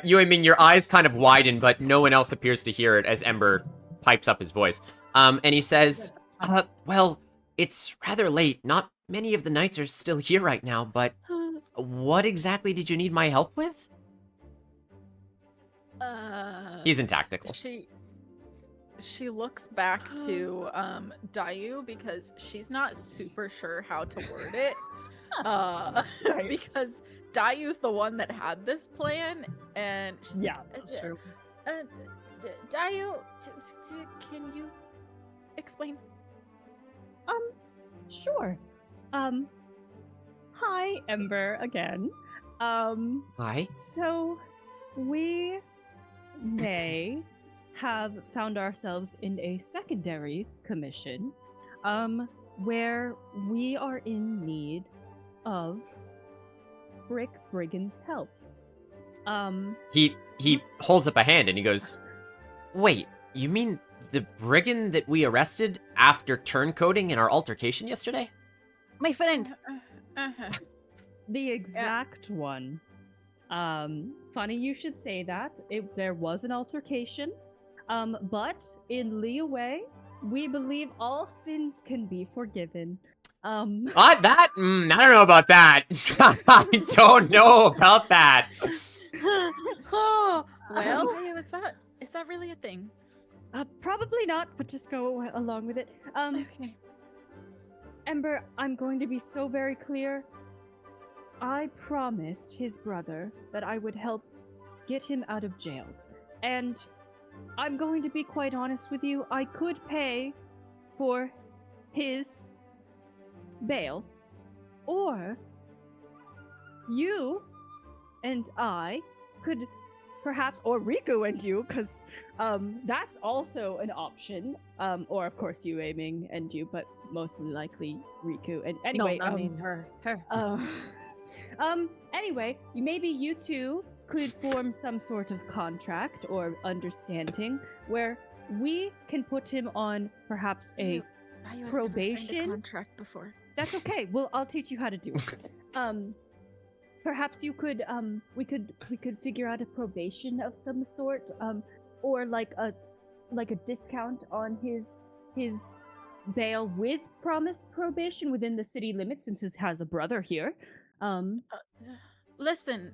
Yue Ming, your eyes kind of widen, but no one else appears to hear it as Ember pipes up his voice. And he says, well, it's rather late. Not many of the knights are still here right now, but what exactly did you need my help with? He's in tactical. She looks back to Dayu because she's not super sure how to word it. Because Dayu's the one that had this plan, and she's that's true. Dayu, can you explain? Sure. Hi, Ember again. Hi. So, we may have found ourselves in a secondary commission, where we are in need of Brick Brigand's help. He holds up a hand and he goes, "Wait, you mean the brigand that we arrested after turncoating in our altercation yesterday?" My friend. The exact one. Funny you should say that. There was an altercation. But in Liyue, we believe all sins can be forgiven. I don't know about that. I don't know about that. Oh, well, is that really a thing? Probably not, but just go along with it. Okay. Ember, I'm going to be so very clear. I promised his brother that I would help get him out of jail. And I'm going to be quite honest with you, I could pay for his bail, or you and I could perhaps, or Riku and you, because that's also an option, or of course you aiming and you, but mostly likely Riku. And anyway, No, I mean her. Anyway, maybe you two could form some sort of contract or understanding where we can put him on perhaps a I've never signed a probation. contract before. That's okay. Well, I'll teach you how to do it. Perhaps you could we could figure out a probation of some sort, or like a discount on his bail with promised probation within the city limits, since he has a brother here. Listen,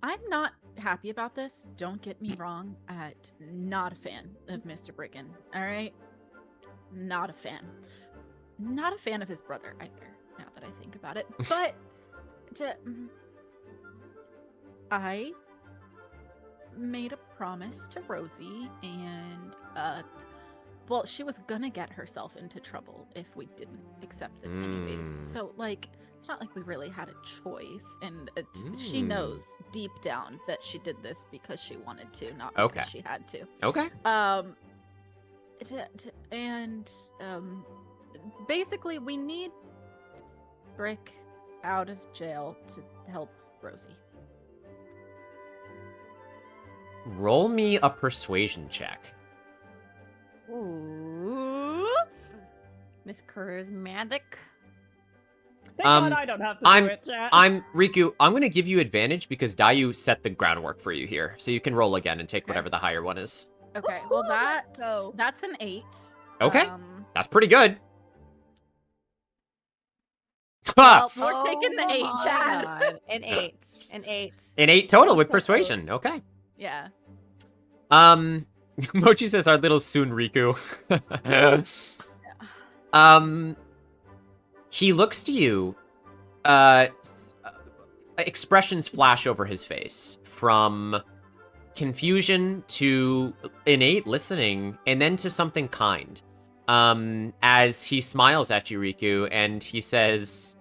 I'm not happy about this. Don't get me wrong. Not a fan of Mr. Brigand. All right, not a fan. Not a fan of his brother either. Now that I think about it, but I made a promise to Rosie, and well, she was gonna get herself into trouble if we didn't accept this anyways. So like, it's not like we really had a choice, and she knows deep down that she did this because she wanted to, not because she had to. Okay. Basically, we need Brick out of jail to help Rosie. Roll me a persuasion check. Ooh. Miss Charismatic. Thank God I don't have to do it, chat. Riku, I'm going to give you advantage because Dayu set the groundwork for you here. So you can roll again and take whatever the higher one is. Okay, well that's an 8. Okay, that's pretty good. Well, we're taking the 8, Chad. God. An 8. An 8. An 8 total with So persuasion. Okay. Yeah. Mochi says our little soon Riku. He looks to you. Expressions flash over his face from confusion to innate listening, and then to something kind. As he smiles at you, Riku, and he says,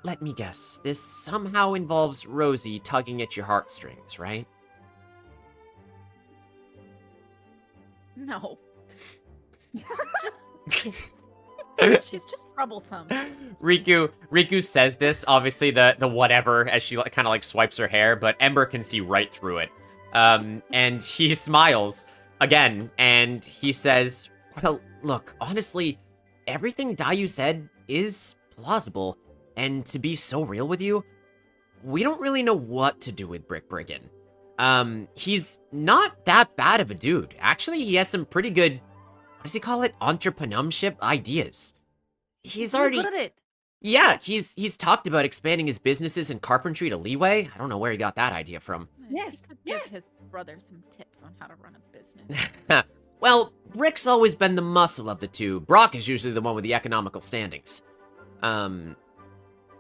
"Let me guess. This somehow involves Rosie tugging at your heartstrings, right?" No. She's just troublesome. Riku says this, obviously the whatever, as she kind of like swipes her hair, but Ember can see right through it. And he smiles again, and he says, well, look, honestly, everything Dayu said is plausible, and to be so real with you, we don't really know what to do with Brick Brigand. He's not that bad of a dude. Actually, he has some pretty good, what does he call it? Entrepreneurship ideas. He's already good at it. Yeah, he's talked about expanding his businesses in carpentry to Leeway. I don't know where he got that idea from. Yes, he could give his brother some tips on how to run a business. Well, Brick's always been the muscle of the two. Brock is usually the one with the economical standings. And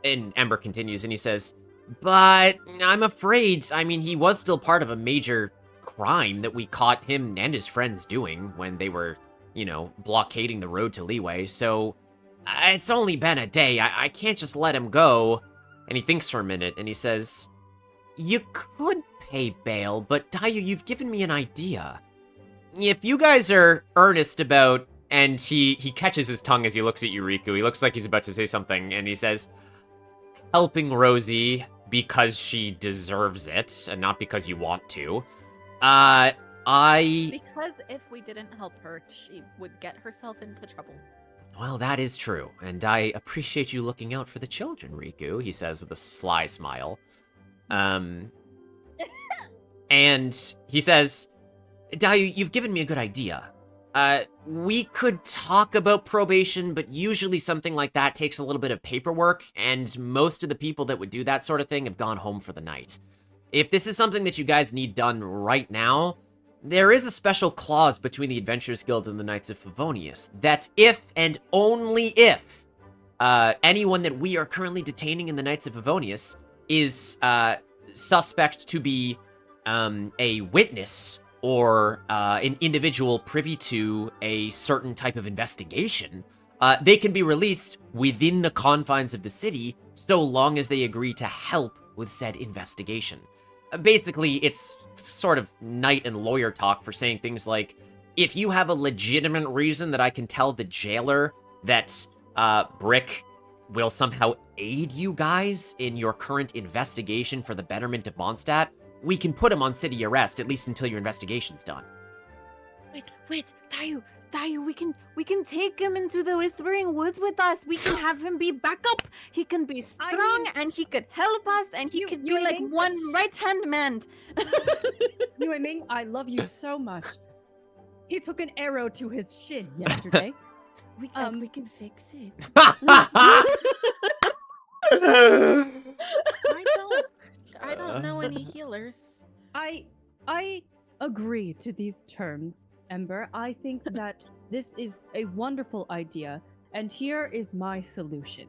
Ember continues and he says, but I'm afraid, I mean, he was still part of a major crime that we caught him and his friends doing when they were, you know, blockading the road to Leeway, so it's only been a day. I can't just let him go. And he thinks for a minute and he says, you could pay bail, but Dayu, you've given me an idea. If you guys are earnest about, and he catches his tongue as he looks at Yuriku. He looks like he's about to say something, and he says, helping Rosie because she deserves it, and not because you want to. Because if we didn't help her, she would get herself into trouble. Well, that is true, and I appreciate you looking out for the children, Riku, he says with a sly smile. And he says, Dayu, you've given me a good idea. We could talk about probation, but usually something like that takes a little bit of paperwork, and most of the people that would do that sort of thing have gone home for the night. If this is something that you guys need done right now, there is a special clause between the Adventurers Guild and the Knights of Favonius that if and only if anyone that we are currently detaining in the Knights of Favonius is suspect to be a witness or an individual privy to a certain type of investigation, they can be released within the confines of the city so long as they agree to help with said investigation. Basically, it's sort of knight and lawyer talk for saying things like, if you have a legitimate reason that I can tell the jailer that Brick will somehow aid you guys in your current investigation for the betterment of Mondstadt, we can put him on city arrest, at least until your investigation's done. Wait, Dayu, we can take him into the Whispering Woods with us. We can have him be backup. He can be strong, and he could help us, and he could be like one right-hand man. Yue Ming, I love you so much. He took an arrow to his shin yesterday. We can fix it. I don't know any healers. I agree to these terms, Ember. I think that this is a wonderful idea, and here is my solution.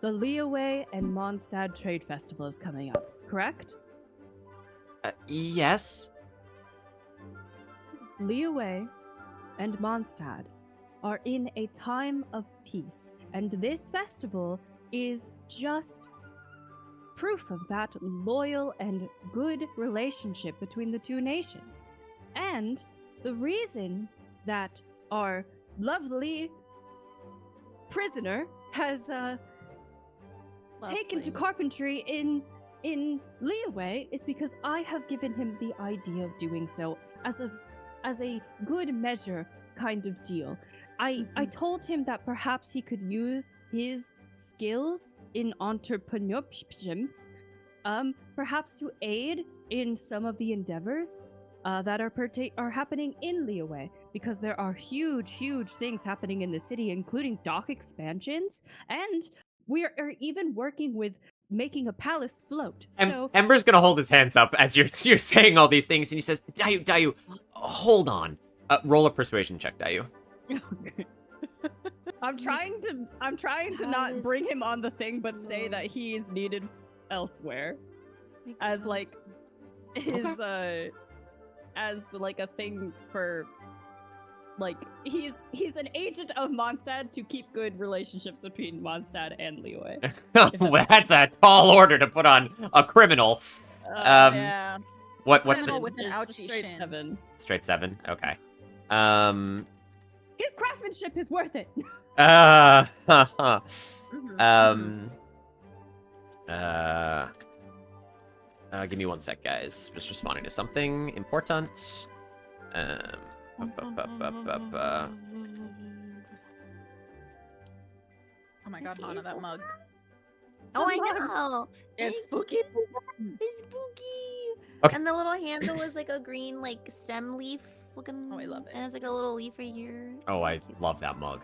The Leeway and Mondstadt Trade Festival is coming up, correct? Yes. Leeway and Mondstadt are in a time of peace, and this festival is just proof of that loyal and good relationship between the two nations. And the reason that our lovely prisoner has taken to carpentry in Leeway is because I have given him the idea of doing so as a good measure kind of deal. I told him that perhaps he could use his skills in entrepreneurship, perhaps to aid in some of the endeavors that are happening in Leeway, because there are huge things happening in the city, including dock expansions, and we are even working with making a palace float. So Ember's gonna hold his hands up as you're saying all these things, and he says, Dayu, hold on. Roll a persuasion check, Dayu. I'm trying to not bring him on the thing, but say that he is needed elsewhere, as like his as like a thing for like he's an agent of Mondstadt to keep good relationships between Mondstadt and Leeway. Well, that's a tall order to put on a criminal. Yeah. What's Criminal the with an ouchie straight shin. 7? straight 7? Okay. His craft craftsmanship is worth it. Mhm. Give me one sec, guys. Just responding to something important. Ba. Oh my god, Hana, that mug. Oh, I know. It's spooky. It's spooky. Okay. And the little handle is like a green, like stem leaf looking. Oh, I love it. And it's like a little leaf right here. It's Oh, so I cute. love that mug.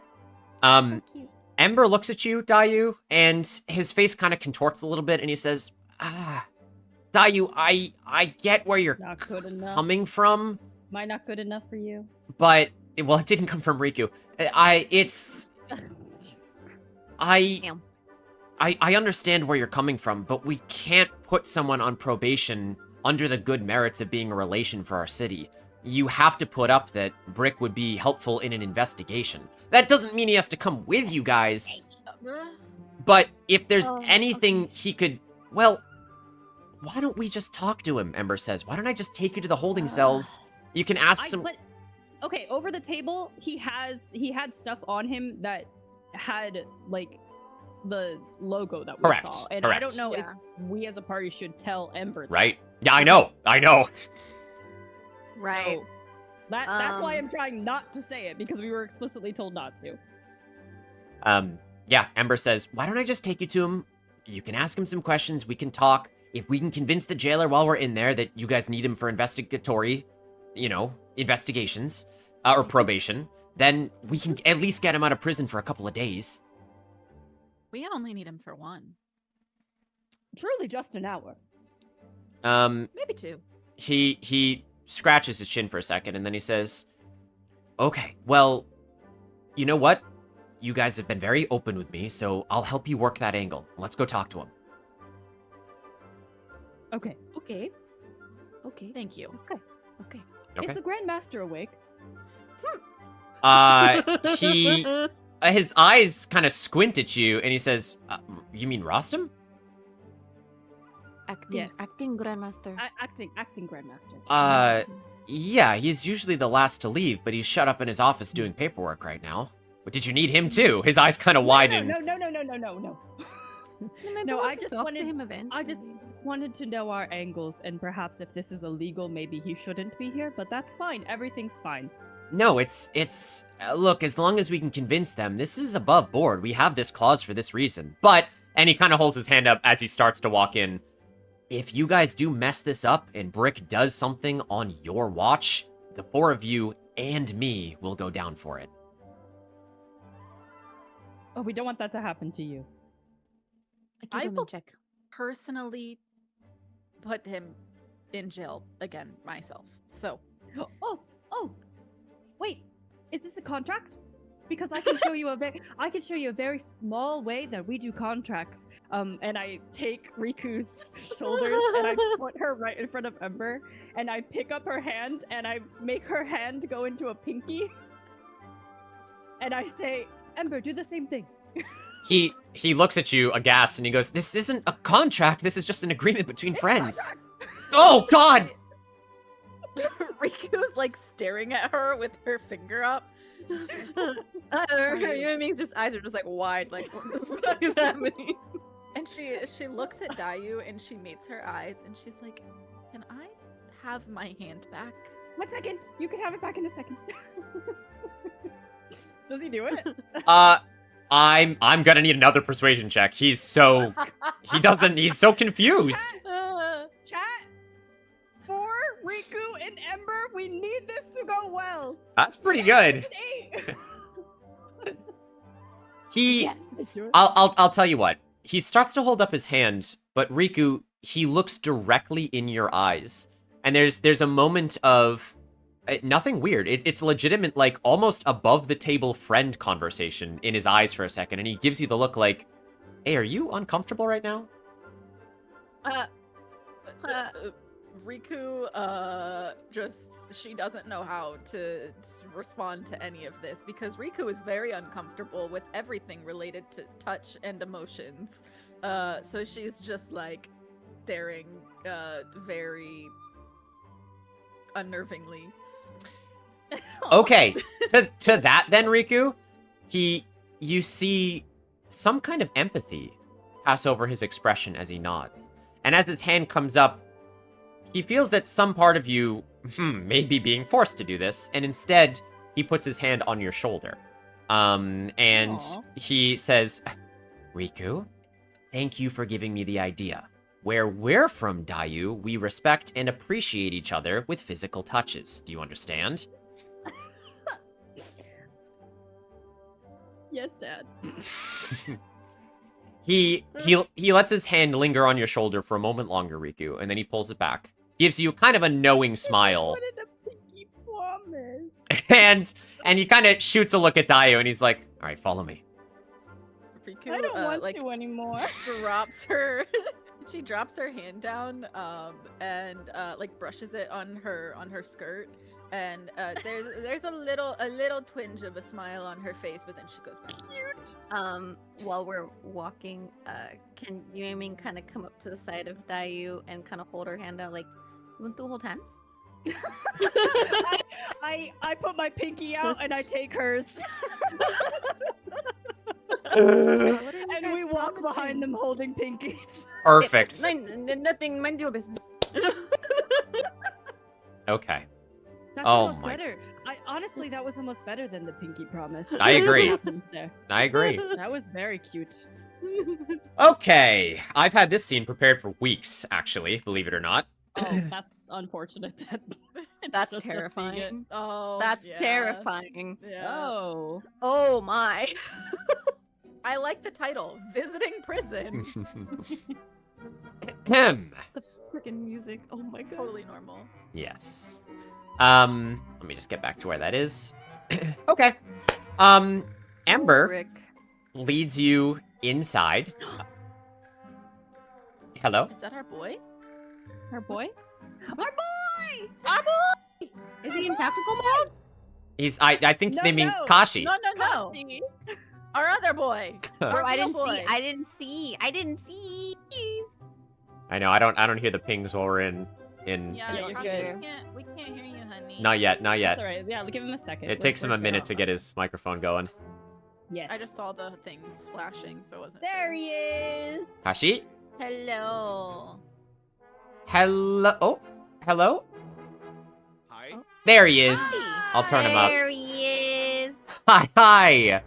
So cute. Ember looks at you, Dayu, and his face kind of contorts a little bit, and he says, Dayu, I get where you're Not good enough. coming from, Am I not good enough for you? but, well, it didn't come from Riku. Damn. I understand where you're coming from, but we can't put someone on probation under the good merits of being a relation for our city. You have to put up that Brick would be helpful in an investigation. That doesn't mean he has to come with you guys, but if there's Oh, anything he could, well, why don't we just talk to him, Ember says. Why don't I just take you to the holding cells? You can ask some... But okay, over the table, he had stuff on him that had like the logo that we Correct, saw, and I correct. don't know Yeah. if we as a party should tell Ember that. Right? Yeah, I know. Right. So that's why Um, I'm trying not to say it, because we were explicitly told not to. Yeah, Ember says, why don't I just take you to him? You can ask him some questions, we can talk. If we can convince the jailer while we're in there that you guys need him for investigatory, investigations, or probation, then we can at least get him out of prison for a couple of days. We only need him for one, Truly just an hour. maybe two. He scratches his chin for a second, and then he says, okay, well, you know what? You guys have been very open with me, so I'll help you work that angle. Let's go talk to him. Okay. Okay. Okay. Thank you. Okay. Okay. Is the Grandmaster awake? His eyes kind of squint at you, and he says, you mean Rostam? Acting. Yes. Acting Grandmaster. Acting Grandmaster. Yeah, he's usually the last to leave, but he's shut up in his office doing paperwork right now. But did you need him too? His eyes kind of widen. No. Maybe No, we I could just talk wanted- to him eventually. I just wanted to know our angles, and perhaps if this is illegal, maybe he shouldn't be here, but that's fine. Everything's fine. No, look, as long as we can convince them, this is above board. We have this clause for this reason. But, and he kind of holds his hand up as he starts to walk in. If you guys do mess this up and Brick does something on your watch, the four of you and me will go down for it. Oh, we don't want that to happen to you. I keep I him in will- check. Personally, put him in jail again myself. So Oh, wait, is this a contract? Because I can show you a very small way that we do contracts. And I take Riku's shoulders and I put her right in front of Ember, and I pick up her hand and I make her hand go into a pinky. And I say, Ember, do the same thing. He looks at you aghast and he goes, this isn't a contract, this is just an agreement between friends. Contract! Oh, God! Riku's like staring at her with her finger up. Yuming's just eyes are just like wide, like what the fuck is happening? And she looks at Dayu and she meets her eyes and she's like, "Can I have my hand back?" 1 second. You can have it back in a second. does he do it? I'm gonna need another persuasion check. He's so confused. Chat. For Riku and Ember, we need this to go well. That's pretty good. It's an 8. He, Let's do it. I'll tell you what. He starts to hold up his hand, but Riku, he looks directly in your eyes, and there's a moment of nothing weird. It's legitimate, like almost above the table friend conversation in his eyes for a second, and he gives you the look like, "Hey, are you uncomfortable right now?" Riku, she doesn't know how to respond to any of this because Riku is very uncomfortable with everything related to touch and emotions. So she's just like staring, very unnervingly. Okay, to that then, Riku, you see some kind of empathy pass over his expression as he nods. And as his hand comes up, he feels that some part of you may be being forced to do this, and instead, he puts his hand on your shoulder. And Aw. he says, Riku, thank you for giving me the idea. Where we're from, Dayu, we respect and appreciate each other with physical touches. Do you understand? Yes, Dad. He lets his hand linger on your shoulder for a moment longer, Riku, and then he pulls it back. Gives you kind of a knowing smile. What did a pinky promise? And he kind of shoots a look at Dayu, and he's like, all right, follow me. Riku, I don't want like, to anymore. drops her she drops her hand down and like brushes it on her skirt, and there's a little twinge of a smile on her face, but then she goes back. While we're walking, can Yuemin kind of come up to the side of Dayu and kind of hold her hand out, like, you want to hold hands? I put my pinky out and I take hers. And we walk behind them holding pinkies. Perfect. Nothing, mind your business. Okay. That's Oh almost my- better. Honestly, that was almost better than the pinky promise. I agree. What happened there? I agree. That was very cute. Okay. I've had this scene prepared for weeks, actually, believe it or not. Oh, that's unfortunate. That it's That's just to see it. terrifying. Oh, That's yeah. terrifying. Yeah. Oh. Oh my. I like the title, Visiting Prison. Ahem. Freaking music. Oh my god. Totally normal. Yes. Let me just get back to where that is. Okay. Ember Rick. leads you inside. Hello? Is that our boy? Is our boy? Is he in tactical mode? I think No, they mean no. Kashi. No. Our other boy. Bro, Our I real didn't boy. see. I didn't see. I know, I don't hear the pings while we're in Yeah, you're we good. can't hear you, honey. Not yet. That's alright. Yeah, give him a second. It takes him a minute to get his microphone going. Yes. I just saw the things flashing, so I wasn't There sure. he is. Kashi? Hello. Hello? Oh, hello? Hi. There he is. Hi. I'll turn him up. There he is. Hi.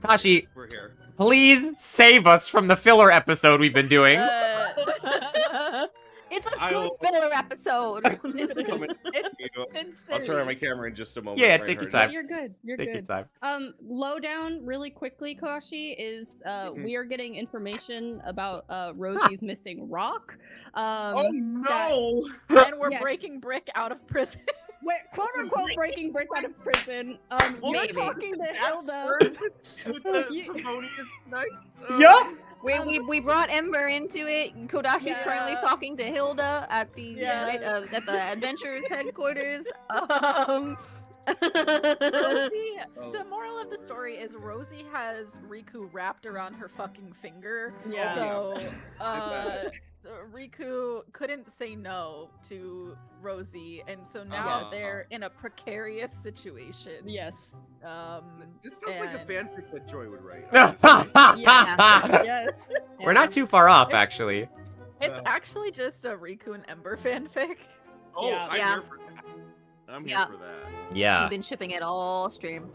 Kashi, We're here. please save us from the filler episode we've been doing. It's a I good will- filler episode. It's Coming. been I'll turn on my silly. camera in just a moment. Yeah, right, take your right. time. You're good. You're Take your good. time. Lowdown really quickly, Kashi, is Mhm. we are getting information about Rosie's missing rock. Oh no! And we're Yes. breaking Brick out of prison. We're quote unquote breaking Brick out of prison. You're Maybe. talking to Hilda. With the You- Favonius Knights. Yeah. We brought Ember into it. Kodashi's Yeah. currently talking to Hilda at the Yes. at the Adventurers headquarters. Rosie, Oh. the moral of the story is Rosie has Riku wrapped around her fucking finger. Yeah. So, Riku couldn't say no to Rosie, and so now Yes. they're in a precarious situation. Yes. This sounds like a And- fanfic that Joy would write. honestly. Yes. We're not too far off, actually. It's actually just a Riku and Ember fanfic. Oh, Yeah. I'm Yeah. here for that. I'm here Yeah. for that. Yeah. We've been shipping it all stream.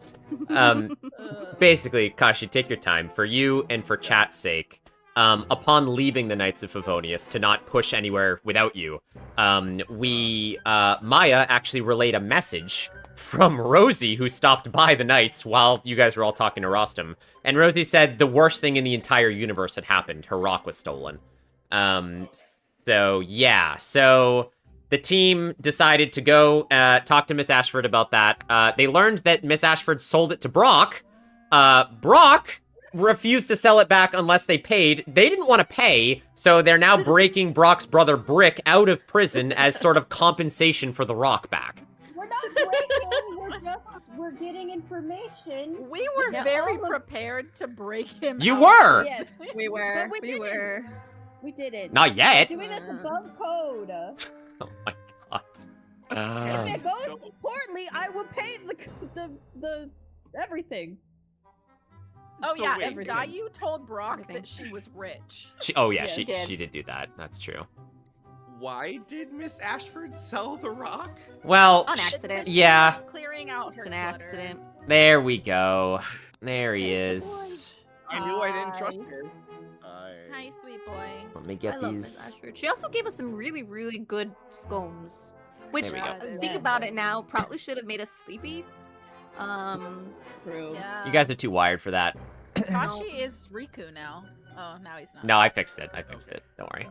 Basically, Kashi, take your time. For you and for chat's sake, upon leaving the Knights of Favonius, to not push anywhere without you, Maya actually relayed a message from Rosie, who stopped by the Knights while you guys were all talking to Rostam. And Rosie said the worst thing in the entire universe had happened. Her rock was stolen. So, yeah. So, the team decided to go talk to Miss Ashford about that. They learned that Miss Ashford sold it to Brock. Brock refused to sell it back unless they paid. They didn't want to pay, so they're now breaking Brock's brother Brick out of prison as sort of compensation for the rock back. We're not breaking. We're getting information. We were Yeah, very all of- prepared to break him. You out. were! Yes, We were. But we We didn't. were. we did it. Not yet. We're doing this above code. Oh my god. If it goes poorly, I will pay the everything. Oh So yeah, wait, and everything. Dayu told Brock Everything. that she was rich. Oh yeah, Yes. she Did. did do that. That's true. Why did Miss Ashford sell the rock? Well, On sh- accident. yeah. Just clearing out It's her an clutter. accident. There we go. There he There's the is. I knew I didn't Hi. trust her. Hi, sweet boy. Let me I get love Miss these. Ashford. She also gave us some really, really good scones. Which, There we go. Yeah, think Yeah. about it now, probably should have made us sleepy. True. Yeah. You guys are too wired for that. Kashi is Riku now. Oh, now he's not. No, I fixed it. I fixed it. Don't worry.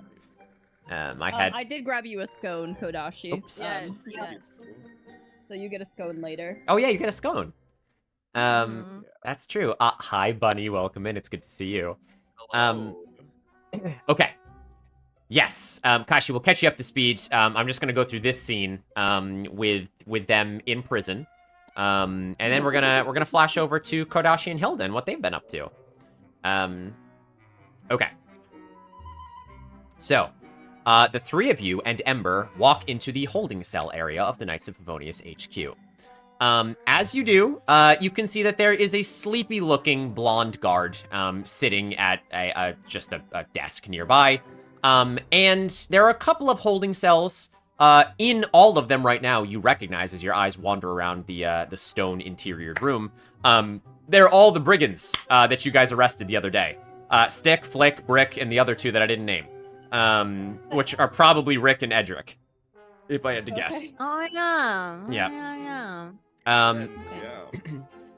I had. I did grab you a scone, Kodashi. Oops. Yes, Yeah. yes. So you get a scone later. Oh yeah, you get a scone. Mhm. That's true. Hi, Bunny. Welcome in. It's good to see you. Hello. Okay. Yes, Kashi, we'll catch you up to speed. I'm just gonna go through this scene with them in prison, and then we're gonna flash over to Kodashi and Hilda and what they've been up to. Okay. So, the three of you and Ember walk into the holding cell area of the Knights of Favonius HQ. As you do, you can see that there is a sleepy-looking blonde guard sitting at just a desk nearby. And there are a couple of holding cells. In all of them right now, you recognize as your eyes wander around the stone interior room. They're all the brigands that you guys arrested the other day. Stick, Flick, Brick, and the other two that I didn't name. Which are probably Rick and Edric, if I had to guess. Oh yeah. Oh, Yeah. yeah. Yeah.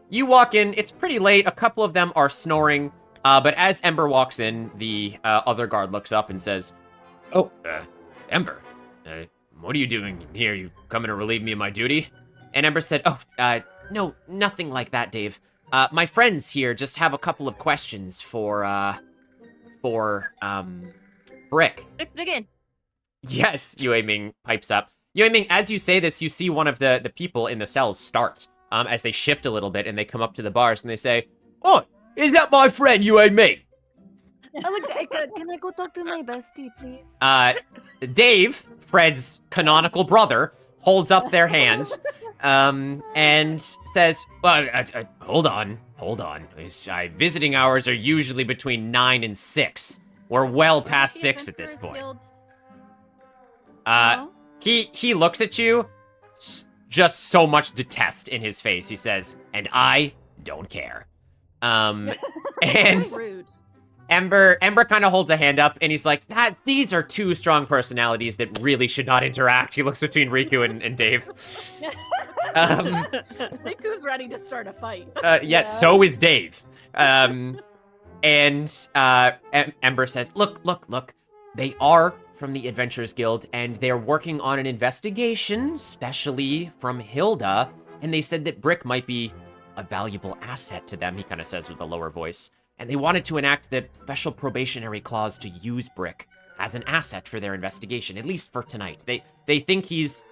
You walk in, it's pretty late, a couple of them are snoring, but as Ember walks in, the other guard looks up and says, "Oh, Ember, what are you doing here? You coming to relieve me of my duty?" And Ember said, "Oh, no, nothing like that, Dave. My friends here just have a couple of questions for Brick." Again. Yes, Yue Ming pipes up. Yue Ming, as you say this, you see one of the people in the cells start, as they shift a little bit and they come up to the bars and they say, "Oh, is that my friend Yue Ming?" Can I go talk to my bestie, please? Dave, Fred's canonical brother, holds up their hand, and says, "Well, hold on. Visiting hours are usually between 9 and 6. We're well past 6 at this point." No? He looks at you, just so much detest in his face. He says, "And I don't care." And Rude. Ember kind of holds a hand up, and he's like, "These are two strong personalities that really should not interact." He looks between Riku and Dave. Riku's ready to start a fight. Yeah, so is Dave. And Ember says, Look, they are from the Adventurers Guild, and they're working on an investigation, especially from Hilda, and they said that Brick might be a valuable asset to them," he kind of says with a lower voice, "and they wanted to enact the special probationary clause to use Brick as an asset for their investigation, at least for tonight. They think he's..."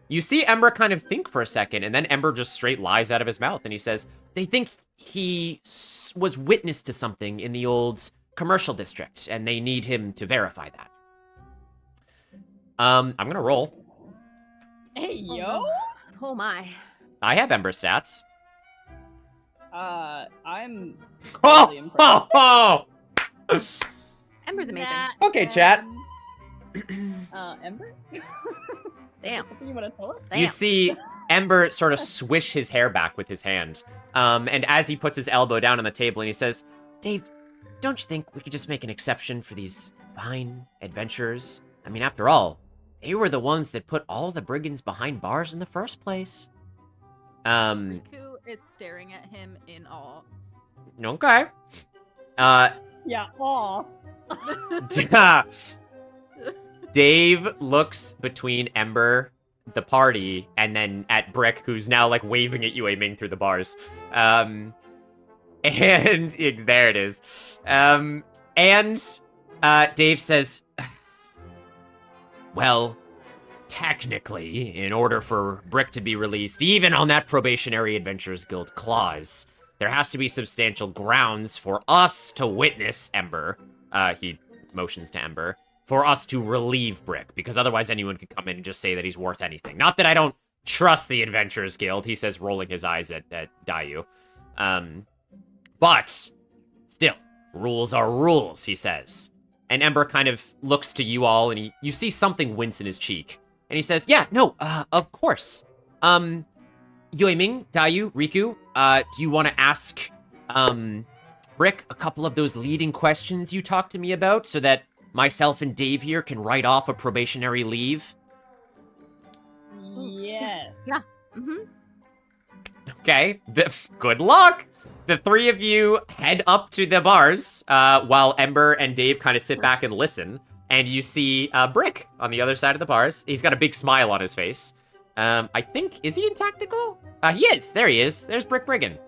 You see Ember kind of think for a second, and then Ember just straight lies out of his mouth, and he says, "They think he was witness to something in the old commercial district, and they need him to verify that." I'm gonna roll. Hey yo. Oh my. I have Ember stats. I'm Oh, really impressed. oh, Ember's amazing. Okay, chat. Ember? Is Damn. there something you want to tell us? Damn. You see Ember sort of swish his hair back with his hand. And as he puts his elbow down on the table and he says, "Dave, don't you think we could just make an exception for these fine adventurers? I mean, after all, they were the ones that put all the brigands behind bars in the first place." Riku is staring at him in awe. Okay. Yeah. Aw. Dave looks between Ember, the party, and then at Brick, who's now like waving at Yue Ming through the bars. And there it is. Dave says, "Well, technically, in order for Brick to be released, even on that probationary Adventurers Guild clause, there has to be substantial grounds for us to witness Ember." He motions to Ember. for us to relieve Brick, because otherwise anyone could come in and just say that he's worth anything. Not that I don't trust the Adventurers Guild, he says, rolling his eyes at Dayu. But still, rules are rules, he says. And Ember kind of looks to you all, and you see something wince in his cheek. And he says, yeah, no, of course. Yueming, Dayu, Riku, do you want to ask, Brick a couple of those leading questions you talked to me about so that myself and Dave here can write off a probationary leave? Yes. Yeah. Mm-hmm. Okay, good luck! The three of you head up to the bars, while Ember and Dave kind of sit back and listen. And you see Brick on the other side of the bars. He's got a big smile on his face. I think, is he in tactical? He is. There he is. There's Brick Briggan.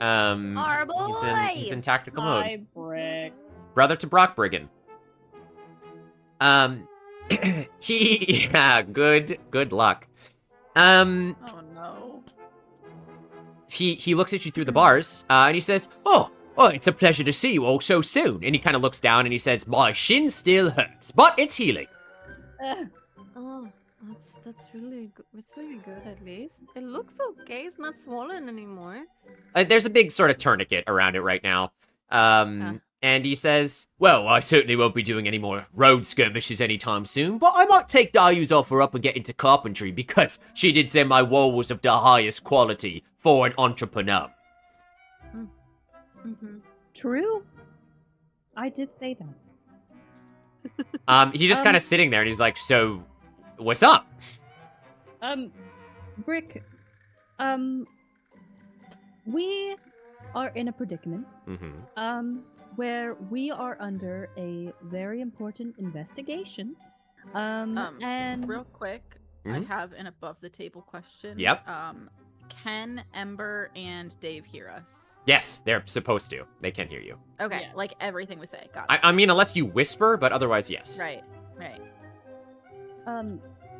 Our boy! He's in tactical Hi, mode. Brick. Brother to Brock Briggan. Good luck. Oh no. He looks at you through the bars, and he says, Oh, it's a pleasure to see you all so soon. And he kind of looks down and he says, My shin still hurts, but it's healing. Oh, that's really good. It's really good at least. It looks okay. It's not swollen anymore. There's a big sort of tourniquet around it right now. And he says, Well, I certainly won't be doing any more road skirmishes anytime soon, but I might take Dayu's offer up and get into carpentry because she did say my wool was of the highest quality for an entrepreneur. Mm-hmm. True. I did say that. He's just kind of sitting there and he's like, So, what's up? Brick, we are in a predicament, Mm-hmm. where we are under a very important investigation. And Real quick, I Mhm. have an above the table question. Yep. Can Ember and Dave hear us? Yes, they're supposed to. They can hear you. Okay, Yes. like everything we say. Got it. I mean, unless you whisper, but otherwise, yes. Right.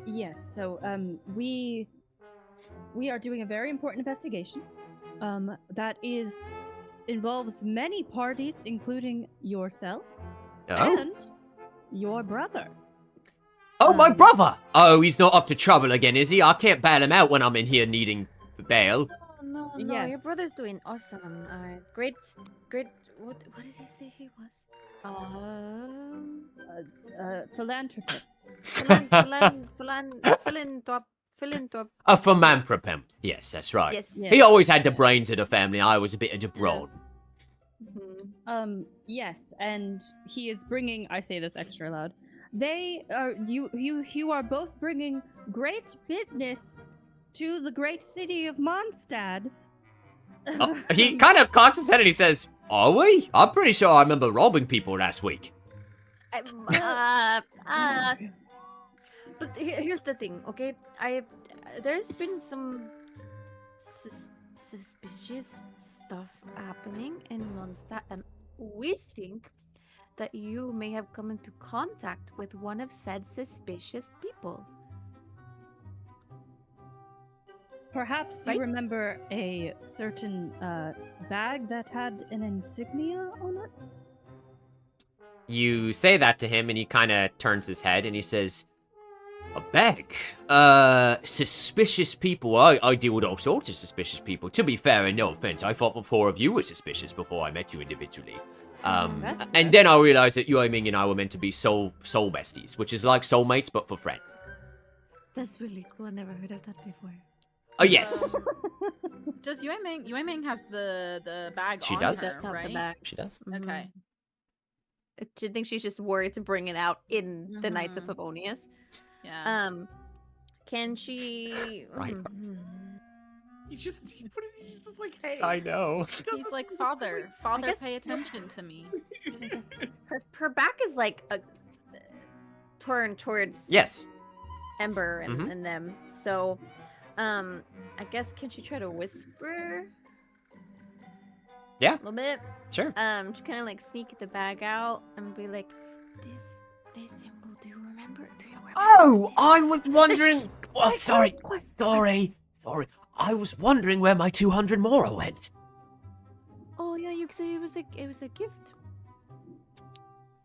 yes, so we are doing a very important investigation. That involves many parties, including yourself Oh? and your brother. Oh, my brother! Oh, he's not up to trouble again, is he? I can't bail him out when I'm in here needing bail. Oh, no, Yes. your brother's doing awesome. Great. What did he say he was? Philanthropist. Philanthrop. A philanthropist. Yes, that's right. Yes. Yeah. He always had the brains of the family. I was a bit of the brawn. Mhm. Yes, and he is bringing. I say this extra loud. They are you are both bringing great business to the great city of Mondstadt. He kind of cocks his head and he says, Are we? I'm pretty sure I remember robbing people last week. But here's the thing, okay? There's been some suspicious stuff happening in Mondstadt, and we think that you may have come into contact with one of said suspicious people. Perhaps Right? you remember a certain bag that had an insignia on it. You say that to him and he kind of turns his head and he says, A bag? Suspicious people. I deal with all sorts of suspicious people. To be fair and no offense, I thought the four of you were suspicious before I met you individually. That's And then I realized that Yueming and I were meant to be soul besties, which is like soulmates but for friends. That's really cool. I never heard of that before. Oh, yes. Does Yueming has the bag She on does? her, That's not the right? bag. She does. Okay. I think she's just worried to bring it out in the Knights of Mhm. Favonius. Yeah. Can she? Right. He's just like, hey. I know. He's like, Father, guess- pay attention to me. Her back is like a turn towards Yes. Ember Mhm. and them. So, I guess can she try to whisper? Yeah. A little bit. Sure. Just kind of like sneak the bag out and be like, this symbol. Do you remember? Oh, I was wondering. Oh, sorry. I was wondering where my 200 mora went. Oh yeah, you said it was a gift.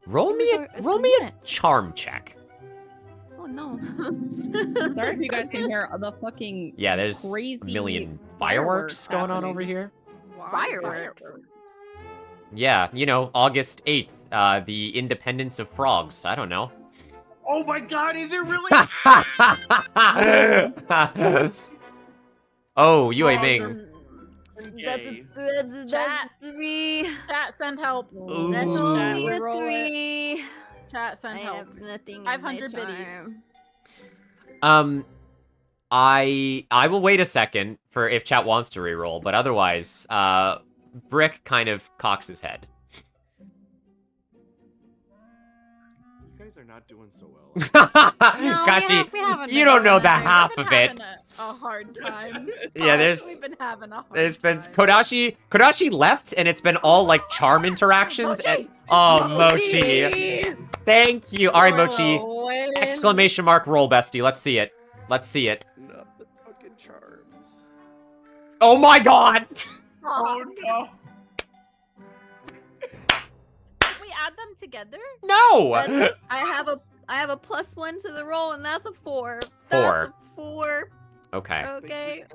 Roll me a charm check. Oh no. Sorry if you guys can hear the fucking Yeah, there's crazy a million fireworks going on over here. Fireworks. Yeah, you know, August 8th, the independence of frogs. I don't know. Oh my god, is it really? Oh, Yue Ming. That's 3. Chat, send help. That's Ooh. only a Roll it. 3. Chat, send I help. have nothing in 500 my biddies. charm. I will wait a second for if chat wants to reroll, but otherwise, Brick kind of cocks his head. You guys are not doing so well. Kashi, we haven't you been don't know doing the that. half We've of been it. having a hard time. Yeah, We've been having a hard There's been time. Kodashi left, and it's been all like charm interactions. And, oh, Mochi! Thank you. All right, Mochi! Exclamation mark roll, bestie. Let's see it. Let's see it. Not the fucking charms. Oh my god! Oh no. Did we add them together? No! That's, I have a +1 to the roll, and that's a 4. Four. That's a 4. Okay. Okay.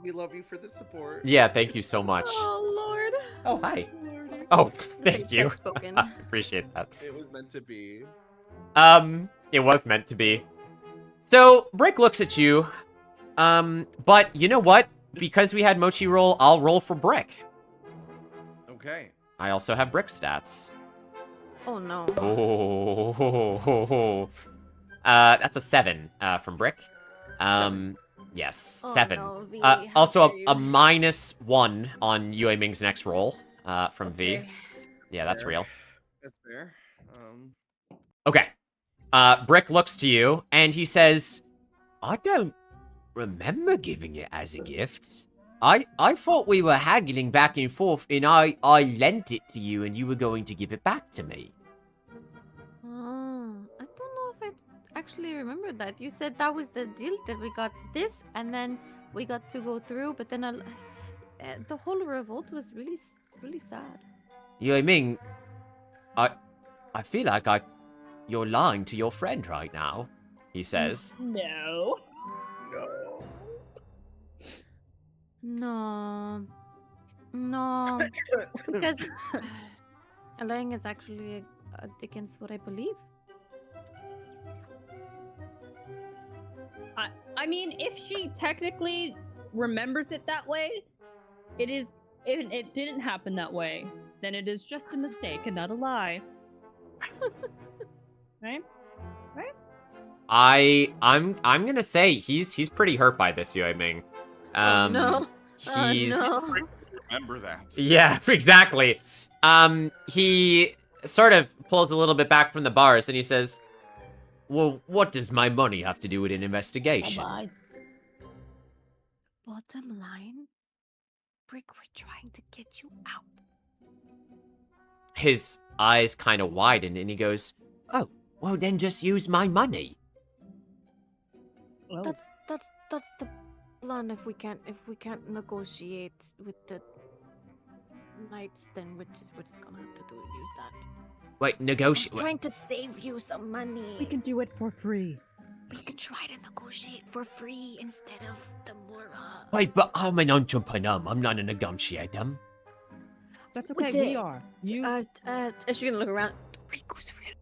We love you for the support. Yeah, thank you so much. Oh Lord. Oh, hi. Oh, thank you. Spoken. Appreciate that. It was meant to be. It was meant to be. So, Brick looks at you. But you know what? Because we had Mochi roll, I'll roll for Brick. Okay. I also have Brick stats. Oh no. Oh, that's a 7 from Brick. Yes, Oh, 7. no, V, how Also dare you. a -1 on Yue Ming's next roll from V. Okay. Yeah, that's Fair. real. That's fair. Okay. Brick looks to you and he says, I don't remember giving it as a gift. I thought we were haggling back and forth and I lent it to you and you were going to give it back to me. Oh, I don't know if I actually remember that. You said that was the deal, that we got this and then we got to go through, but then the whole revolt was really sad. Yue Ming, I feel like you're lying to your friend right now, he says. No. No. No. Because lying is actually against what I believe. I mean, if she technically remembers it that way, it is. If it didn't happen that way, then it is just a mistake and not a lie. Right? I'm gonna say he's pretty hurt by this, Yue Ming. No. He's no. Remember that. Yeah, exactly. He sort of pulls a little bit back from the bars and he says, well, what does my money have to do with an investigation? Bye-bye. Bottom line, Brick, we're trying to get you out. His eyes kind of widen and he goes, oh, well then just use my money. Well, That's the plan. If we can't negotiate with the knights, then we're just gonna have to use that. Wait, negotiate. Trying to save you some money. We can do it for free. We can try to negotiate for free instead of the Mura. Wait, but I'm an entrepreneur. I'm not a negotiator. That's We okay. did. We are. You. Is she gonna look around? Riku's really.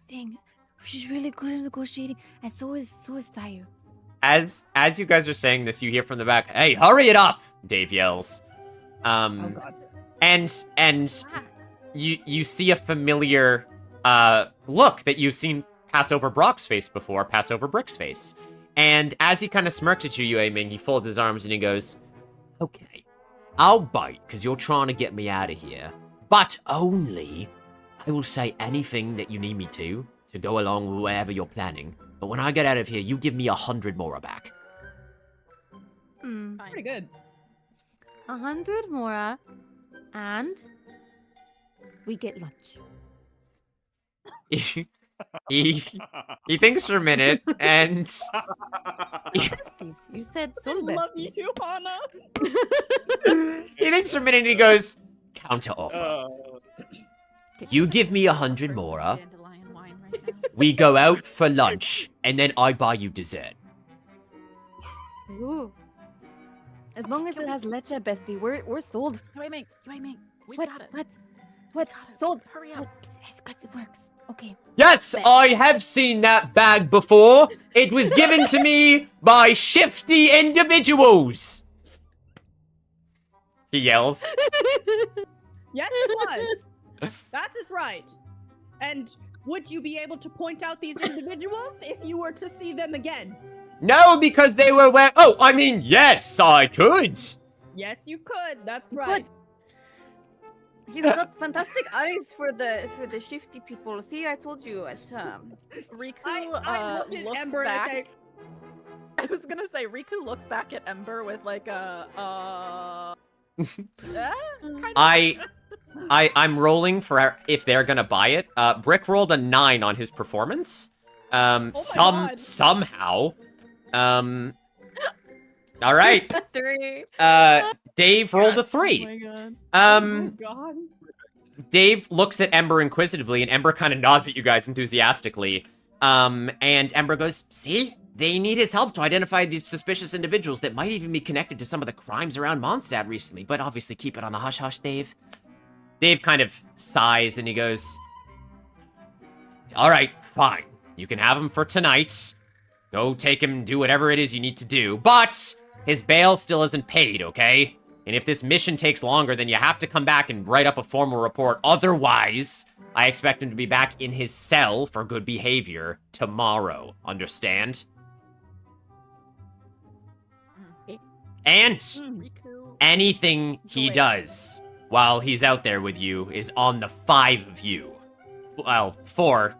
Dang, she's really good at negotiating, and so is Tayu. As you guys are saying this, you hear from the back, hey, hurry it up, Dave yells. Oh God. And you see a familiar look that you've seen pass over Brock's face before, pass over Brick's face. And as he kind of smirks at you, Yue Ming, he folds his arms and he goes, okay, I'll bite because you're trying to get me out of here, but only I will say anything that you need me to go along with whatever you're planning. But when I get out of here, you give me 100 Mora back. pretty good. 100 Mora, and we get lunch. he thinks for a minute and Besties. You said soul besties. Love you, Hana. he thinks for a minute and he goes, counter offer. You give me 100 For some mora. dandelion wine right now. We go out for lunch, and then I buy you dessert. Ooh. As long as it has leche, bestie, we're sold. You make. We What? got it. What? We What? got it. Sold. Hurry Sold. up. Psst, it's got it works. Okay. Yes, I have seen that bag before. It was given to me by shifty individuals. He yells. Yes, it was. That is right. And would you be able to point out these individuals if you were to see them again? No, because they were oh, I mean, yes, I could. Yes, you could. That's You right. He's got fantastic eyes for the shifty people. See, I told you. It's Riku I look at looks Ember and I back. say, I was gonna say Riku looks back at Ember with like a kind of. I'm rolling for if they're gonna buy it. Brick rolled a 9 on his performance. God. Somehow. All right. 3. Dave rolled a Yes. 3. Oh my god. oh my God. Dave looks at Ember inquisitively, and Ember kind of nods at you guys enthusiastically. And Ember goes, "See? They need his help to identify the suspicious individuals that might even be connected to some of the crimes around Mondstadt recently, but obviously keep it on the hush-hush, Dave." Dave kind of sighs, and he goes, "All right, fine. You can have him for tonight. Go take him and do whatever it is you need to do, but his bail still isn't paid, okay? And if this mission takes longer, then you have to come back and write up a formal report. Otherwise, I expect him to be back in his cell for good behavior tomorrow. Understand? And Riku. anything he Wait. does while he's out there with you is on the 5 of you. Well, 4.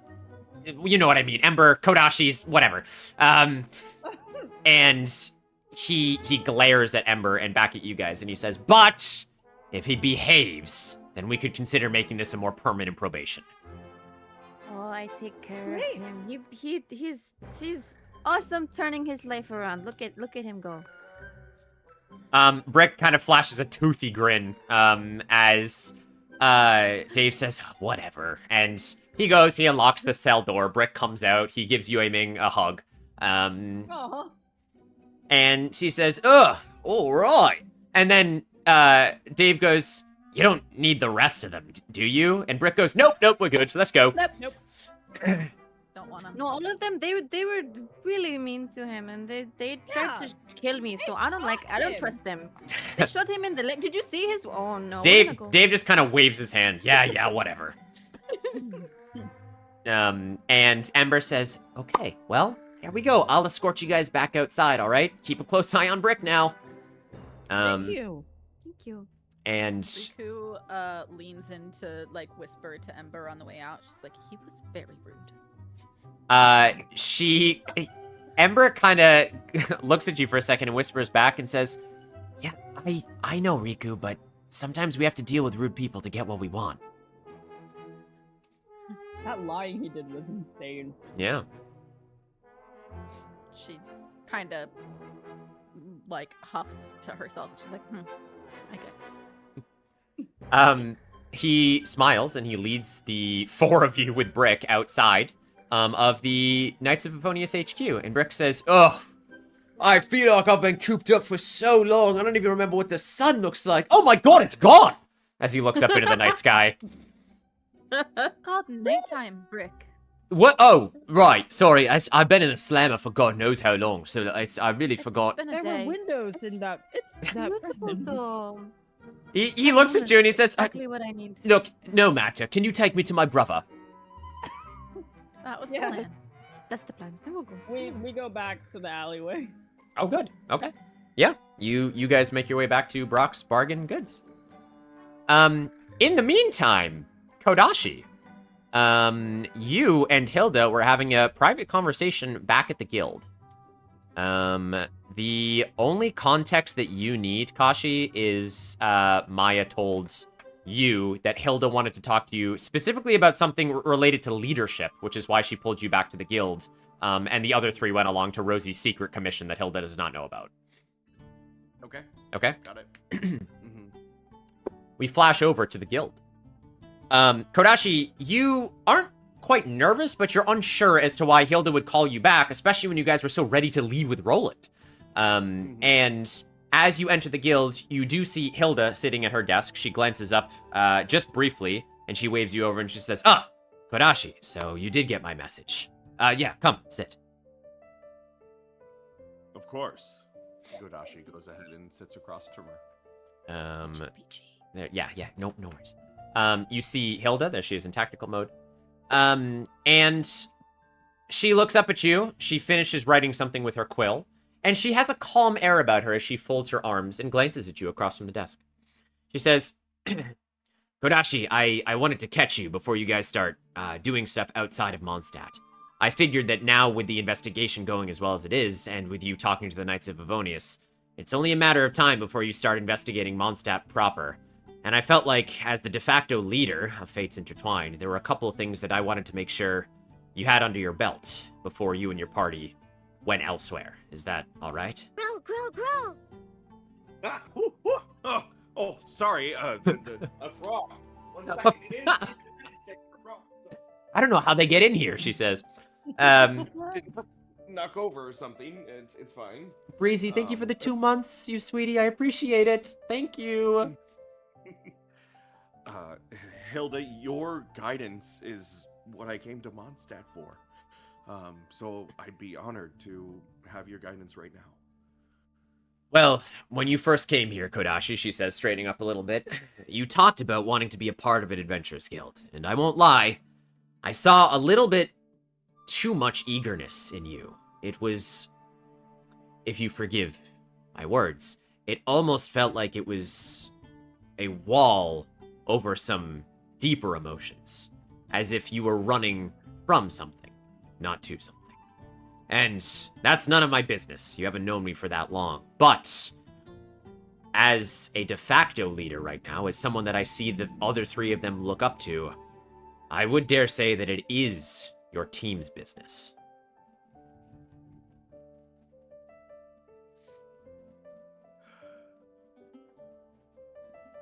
You know what I mean. Ember, Kodashi's, whatever. And he glares at Ember and back at you guys, and he says, "But if he behaves, then we could consider making this a more permanent probation." Oh, I take care Great. of him. He's awesome, turning his life around. Look at him go. Brick kind of flashes a toothy grin, as Dave says, "Whatever." And he goes, he unlocks the cell door. Brick comes out. He gives Yue Ming a hug. Aw. And she says, "Ugh, all right." And then Dave goes, "You don't need the rest of them, do you?" And Brick goes, "Nope, we're good. So let's go." Nope. Don't wanna. No, all of them. They were really mean to him, and they tried to kill me. So I don't him. trust them. They shot him in the leg. Did you see his? Oh no. we're Dave gonna go. Dave just kind of waves his hand. Yeah, whatever. And Ember says, "Okay, well, here we go. I'll escort you guys back outside, all right? Keep a close eye on Brick now." Thank you. Thank you. And Riku leans in to like whisper to Ember on the way out. She's like, "He was very rude." Ember kind of looks at you for a second and whispers back and says, "Yeah, I know, Riku, but sometimes we have to deal with rude people to get what we want." That lying he did was insane. Yeah. She kind of like huffs to herself. She's like, I guess. He smiles and he leads the 4 of you with Brick outside of the Knights of Euphonius HQ. And Brick says, "Ugh, I feel like I've been cooped up for so long. I don't even remember what the sun looks like. Oh my god, it's gone!" As he looks up into the night sky. God, nighttime, Brick. What? Oh, right. Sorry. I've been in a slammer for God knows how long, so I really forgot. It's been a There day. were windows in that. It's that beautiful prison. though. He looks at you and he says, Exactly what I need. "Look, no matter. Can you take me to my brother?" That was Yes. the plan. That's the plan. Then we'll go. We go back to the alleyway. Oh, good. Okay. Yeah. You guys make your way back to Brock's Bargain Goods. In the meantime, Kodashi, you and Hilda were having a private conversation back at the guild. The only context that you need, Kashi, is Maya told you that Hilda wanted to talk to you specifically about something related to leadership, which is why she pulled you back to the guild. And the other 3 went along to Rosie's secret commission that Hilda does not know about. Okay, Okay? got it. We flash over to the guild. Kodashi, you aren't quite nervous, but you're unsure as to why Hilda would call you back, especially when you guys were so ready to leave with Roland. And as you enter the guild, you do see Hilda sitting at her desk. She glances up just briefly, and she waves you over, and she says, "Ah, Kodashi, so you did get my message. Yeah, come, sit." Of course. Godashi goes ahead and sits across from her. Yeah, no worries. You see Hilda, there she is in tactical mode. And she looks up at you. She finishes writing something with her quill, and she has a calm air about her as she folds her arms and glances at you across from the desk. She says, Kodashi, I wanted to catch you before you guys start doing stuff outside of Mondstadt. I figured that now with the investigation going as well as it is, and with you talking to the Knights of Avonius, it's only a matter of time before you start investigating Mondstadt proper. And I felt like, as the de facto leader of Fates Intertwined, there were a couple of things that I wanted to make sure you had under your belt before you and your party went elsewhere. Is that all right? Growl. Ah, oh, sorry. A frog. 1 second. It is a frog. I don't know how they get in here, she says. Didn't knock over or something. It's fine. Breezy, thank you for the 2 months, you sweetie. I appreciate it. Thank you. Hilda, your guidance is what I came to Mondstadt for. So I'd be honored to have your guidance right now. Well, when you first came here, Kodashi, she says, straightening up a little bit, you talked about wanting to be a part of an adventurers guild. And I won't lie, I saw a little bit too much eagerness in you. It was, if you forgive my words, it almost felt like it was a wall over some deeper emotions, as if you were running from something, not to something. And that's none of my business. You haven't known me for that long. But as a de facto leader right now, as someone that I see the other 3 of them look up to, I would dare say that it is your team's business.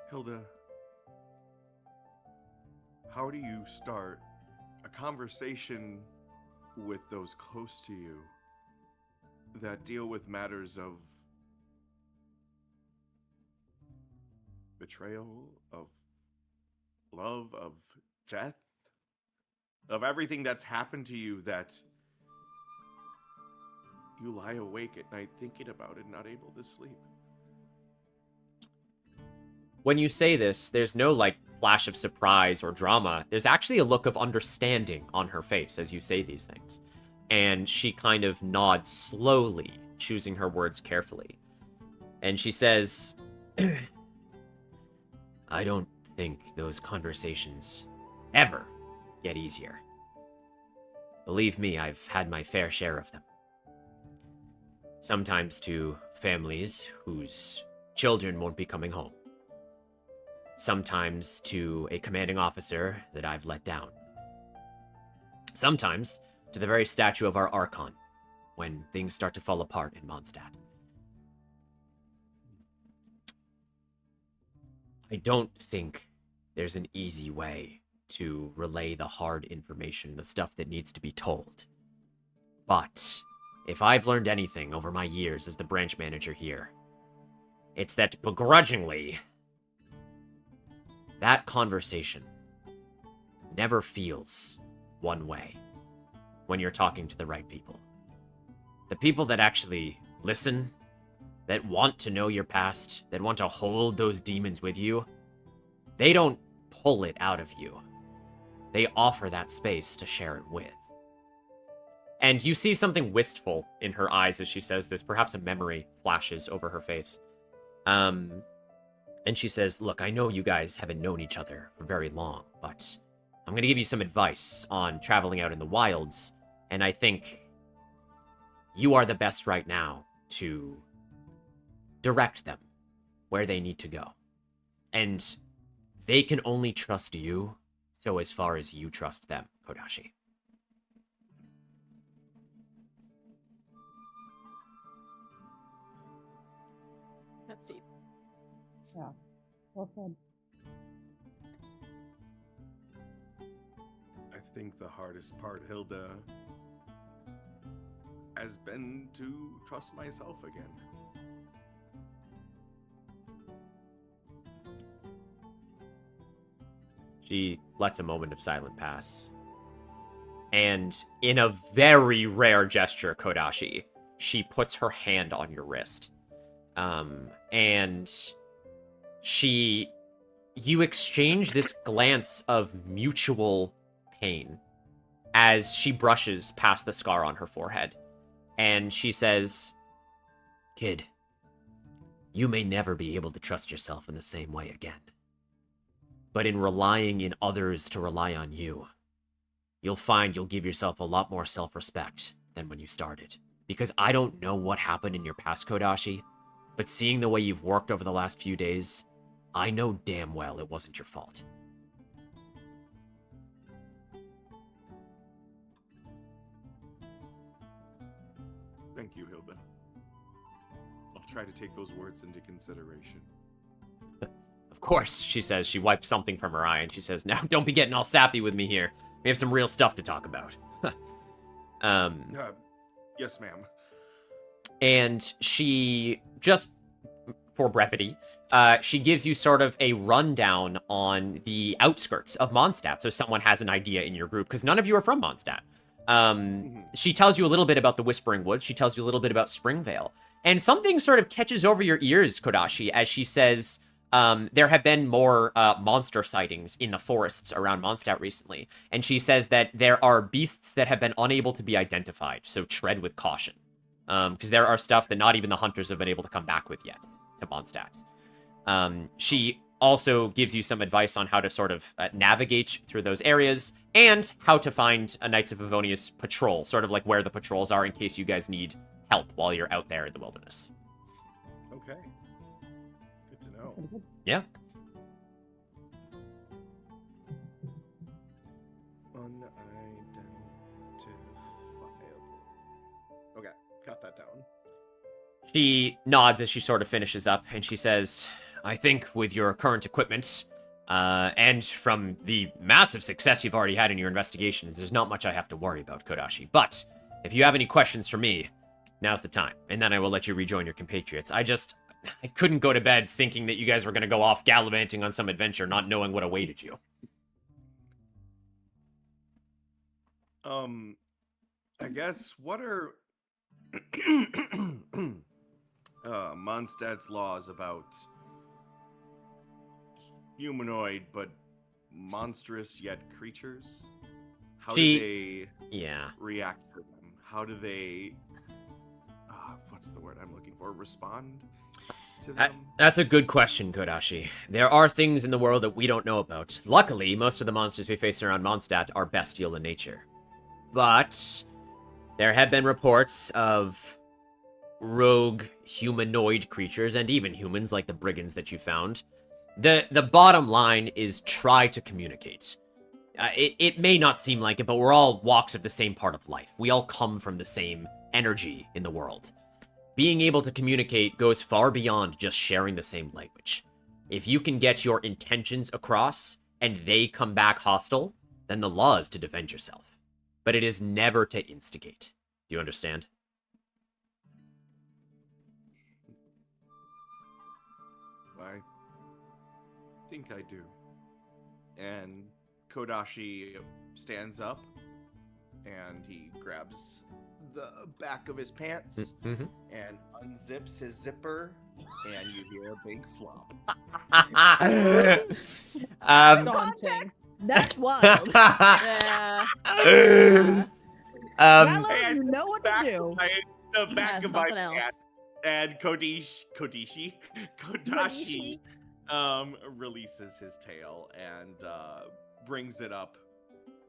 Hilda, how do you start a conversation with those close to you that deal with matters of betrayal, of love, of death, of everything that's happened to you, that you lie awake at night thinking about it, not able to sleep? When you say this, there's no, like, flash of surprise or drama. There's actually a look of understanding on her face as you say these things. And she kind of nods slowly, choosing her words carefully. And she says, I don't think those conversations ever get easier. Believe me, I've had my fair share of them. Sometimes to families whose children won't be coming home. Sometimes to a commanding officer that I've let down. Sometimes to the very statue of our Archon, when things start to fall apart in Mondstadt. I don't think there's an easy way to relay the hard information, the stuff that needs to be told. But if I've learned anything over my years as the branch manager here, it's that begrudgingly, that conversation never feels one way when you're talking to the right people. The people that actually listen, that want to know your past, that want to hold those demons with you, they don't pull it out of you. They offer that space to share it with. And you see something wistful in her eyes as she says this. Perhaps a memory flashes over her face. And she says, look, I know you guys haven't known each other for very long, but I'm going to give you some advice on traveling out in the wilds, and I think you are the best right now to direct them where they need to go. And they can only trust you so as far as you trust them, Kodashi. That's deep. Yeah, well said. think the hardest part, Hilda, has been to trust myself again. She lets a moment of silence pass. And in a very rare gesture, Kodashi, she puts her hand on your wrist. And you exchange this glance of mutual pain as she brushes past the scar on her forehead. And she says, "Kid, you may never be able to trust yourself in the same way again. But in relying in others to rely on you, you'll find you'll give yourself a lot more self-respect than when you started. Because I don't know what happened in your past, Kodashi, but seeing the way you've worked over the last few days, I know damn well it wasn't your fault." Thank you, Hilda. I'll try to take those words into consideration. Of course, she says. She wipes something from her eye, and she says, "Now, don't be getting all sappy with me here. We have some real stuff to talk about." Yes, ma'am. And she, just for brevity, she gives you sort of a rundown on the outskirts of Mondstadt, so someone has an idea in your group, because none of you are from Mondstadt. She tells you a little bit about the Whispering Woods. She tells you a little bit about Springvale. And something sort of catches over your ears, Kodashi, as she says, there have been more monster sightings in the forests around Mondstadt recently. And she says that there are beasts that have been unable to be identified, so tread with caution. Because there are stuff that not even the hunters have been able to come back with yet to Mondstadt. She also gives you some advice on how to sort of navigate through those areas, and how to find a Knights of Favonius patrol, sort of like where the patrols are in case you guys need help while you're out there in the wilderness. Okay. Good to know. Yeah. Unidentifiable. Okay, got that down. She nods as she sort of finishes up, and she says, "I think with your current equipment, and from the massive success you've already had in your investigations, there's not much I have to worry about, Kodashi. But if you have any questions for me, now's the time, and then I will let you rejoin your compatriots. I couldn't go to bed thinking that you guys were going to go off gallivanting on some adventure, not knowing what awaited you." I guess, what are Mondstadt's laws about humanoid but monstrous yet creatures? How do they react to them? How do they what's the word I'm looking for? Respond to them? That's a good question, Kodashi. There are things in the world that we don't know about. Luckily, most of the monsters we face around Mondstadt are bestial in nature. But there have been reports of rogue humanoid creatures, and even humans like the brigands that you found. The bottom line is try to communicate. It may not seem like it, but we're all walks of the same part of life. We all come from the same energy in the world. Being able to communicate goes far beyond just sharing the same language. If you can get your intentions across, and they come back hostile, then the law is to defend yourself. But it is never to instigate. Do you understand? I think I do. And Kodashi stands up, and he grabs the back of his pants Mm-hmm. and unzips his zipper, and you hear a big flop. Daunting. That's wild. Yeah. Mallow, Hey, I you said know what to back do. of the back Yeah, of my something else. pants. And Kodashi releases his tail and brings it up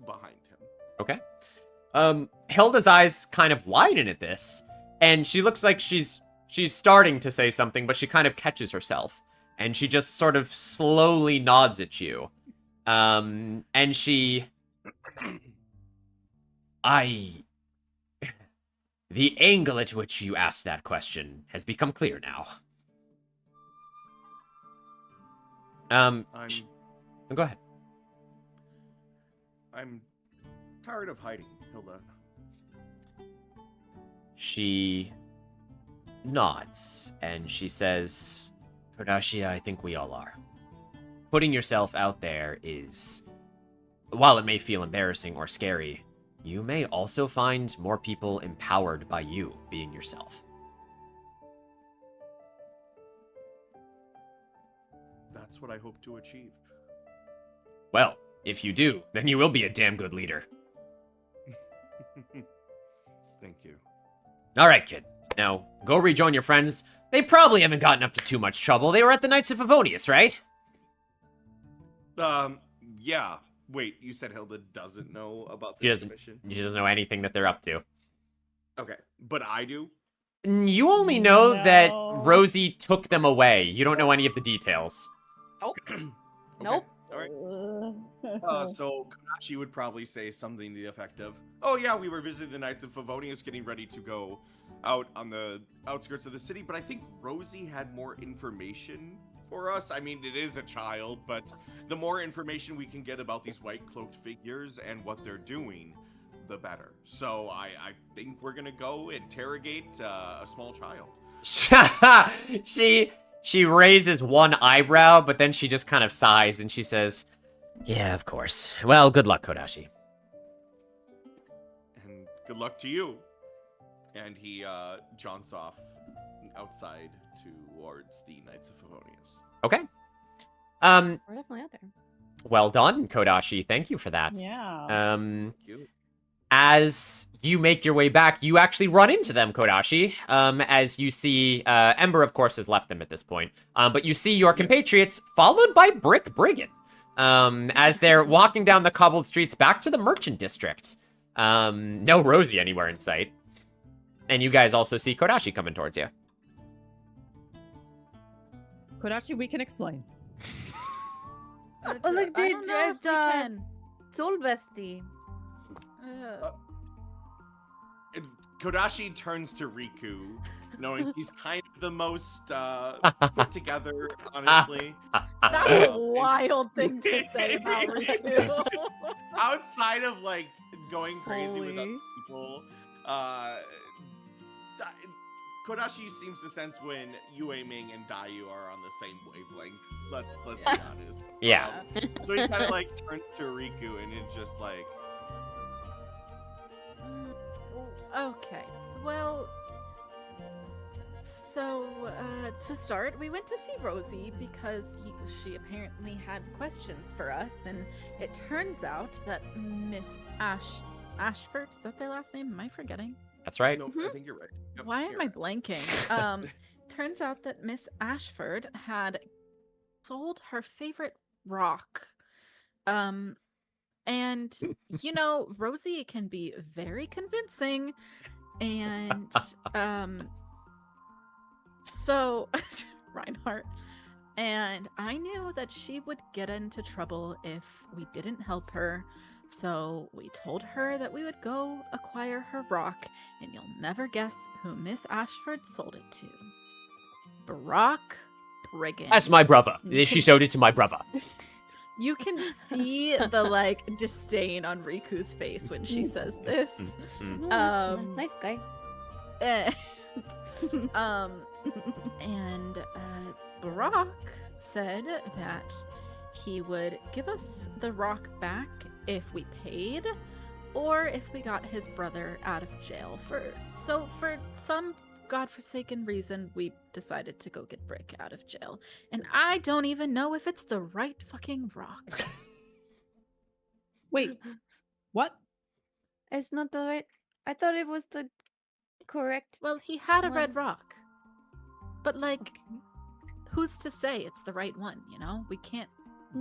behind him. Okay. Hilda's eyes kind of widen at this, and she looks like she's starting to say something, but she kind of catches herself, and she just sort of slowly nods at you. And she... The angle at which you asked that question has become clear now. I'm Go ahead. I'm tired of hiding, Hilda. She nods, and she says, Kodashi, I think we all are. Putting yourself out there is, while it may feel embarrassing or scary, you may also find more people empowered by you being yourself. That's what I hope to achieve. Well, if you do, then you will be a damn good leader. Thank you. All right, kid. Now, go rejoin your friends. They probably haven't gotten up to too much trouble. They were at the Knights of Favonius, right? Yeah. Wait, you said Hilda doesn't know about She this doesn't. mission? She doesn't know anything that they're up to. Okay, but I do? You only know that No. Rosie took them away. You don't know any of the details. Okay, Nope. All right. So Kodachi would probably say something to the effect of, "Oh yeah, we were visiting the Knights of Favonius, getting ready to go out on the outskirts of the city." But I think Rosie had more information for us. I mean, it is a child, but the more information we can get about these white-cloaked figures and what they're doing, the better. So I think we're gonna go interrogate a small child. She raises one eyebrow, but then she just kind of sighs and she says, yeah, of course. Well, good luck, Kodashi. And good luck to you. And he jaunts off outside towards the Knights of Favonius. Okay. We're definitely out there. Well done, Kodashi. Thank you for that. Yeah. Thank you. As you make your way back, you actually run into them, Kodashi. As you see, Ember, of course, has left them at this point. But you see your compatriots followed by Brick Brigand. As they're walking down the cobbled streets back to the merchant district. No Rosie anywhere in sight. And you guys also see Kodashi coming towards you. Kodachi, we can explain. Oh, look, I don't know if we can. Soul bestie. And Kodashi turns to Riku, knowing he's kind of the most put together, honestly. That's a wild thing to say about Riku. Outside of like going crazy with other Holy. people, Kodashi seems to sense when Yue Ming and Dayu are on the same wavelength. Let's be honest. Yeah. So he kind of like turns to Riku and it's just like, Okay. Well, so to start, we went to see Rosie because she apparently had questions for us, and it turns out that Miss Ashford, is that their last name? Am I forgetting? That's right. no, I think you're right. Yep, Why am you're I right. blanking? Turns out that Miss Ashford had sold her favorite rock. And you know, Rosie can be very convincing, and so Reinhardt, and I knew that she would get into trouble if we didn't help her. So we told her that we would go acquire her rock, and you'll never guess who Miss Ashford sold it to. Brock Brigand. That's my brother. You She can- showed it to my brother. You can see the like disdain on Riku's face when she says this. Nice guy. And, and Brock said that he would give us the rock back if we paid, or if we got his brother out of jail. For some godforsaken reason, we decided to go get Brick out of jail, and I don't even know if it's the right fucking rock. Wait, what? It's not the right. I thought it was the correct. Well, he had a red One. rock, but like, who's to say it's the right one? You know, we can't.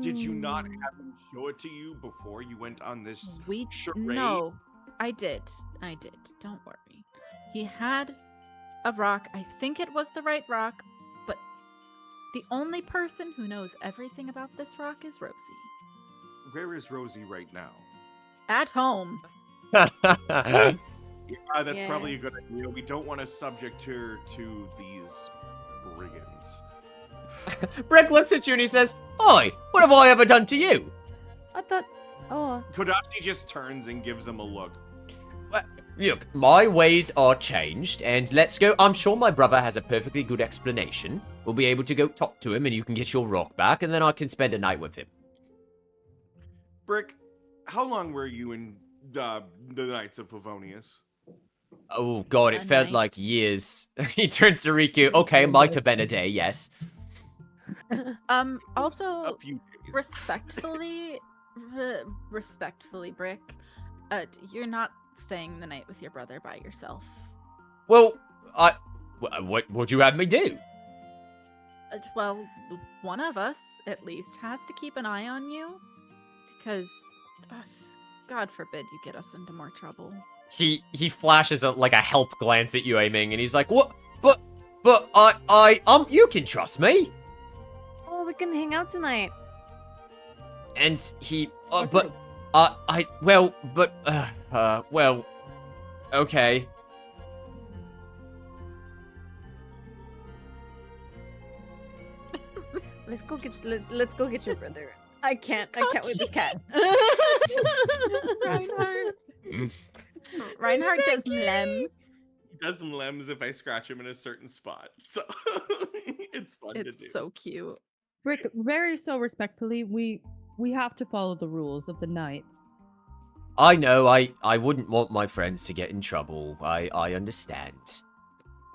Did you not have him show it to you before you went on this We charade? no, I did. Don't worry. He had a rock. I think it was the right rock, but the only person who knows everything about this rock is Rosie. Where is Rosie right now? At home. Yeah, that's probably a good Yes. idea. We don't want to subject her to these brigands. Brick looks at you and he says, Oi, what have I ever done to you? I thought Oh, Kodachi just turns and gives him a look. Look, my ways are changed, and let's go. I'm sure my brother has a perfectly good explanation. We'll be able to go talk to him, and you can get your rock back, and then I can spend a night with him. Brick, how long were you in the Knights of Favonius? Oh, God, it A felt night. like years. He turns to Riku. Okay, might have been a day, yes. Also, A few days. respectfully, Brick, you're not staying the night with your brother by yourself. Well, what would you have me do? Well, one of us, at least, has to keep an eye on you. Because, God forbid you get us into more trouble. He flashes like a help glance at you, Aiming, and he's like, what? But, you can trust me. oh, we can hang out tonight. And he, What but, group? well, okay. Let's go get your brother. I can't with this cat. Reinhardt does lems. He does some lems if I scratch him in a certain spot. So it's fun to do. It's so cute. Brick, very so respectfully, we have to follow the rules of the knights. I know, I wouldn't want my friends to get in trouble. I understand.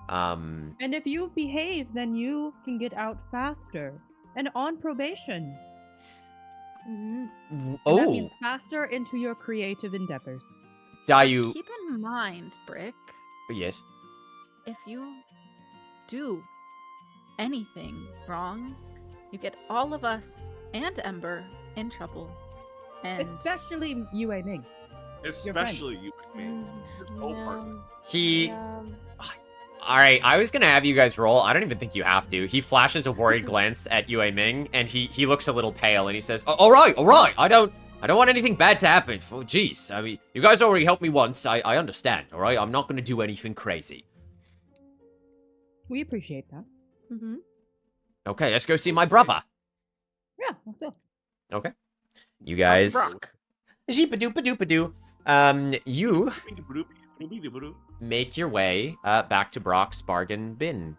And if you behave, then you can get out faster and on probation. Mhm. And oh, that means faster into your creative endeavors. are you, Keep in mind, Brick, yes. if you do anything wrong, you get all of us and Ember in trouble. And Especially you, Ming. Especially you and me. It's so important. He, alright, I was gonna have you guys roll. I don't even think you have to. He flashes a worried glance at Yue Ming, and he looks a little pale, and he says, alright, I don't want anything bad to happen. Oh, jeez, I mean, you guys already helped me once. I understand, alright? I'm not gonna do anything crazy. We appreciate that. Mm-hmm. Okay, let's go see my brother. Yeah, let's go. Okay. You guys... Brock. Jeepadoopadoopadoo. You make your way back to Brock's bargain bin.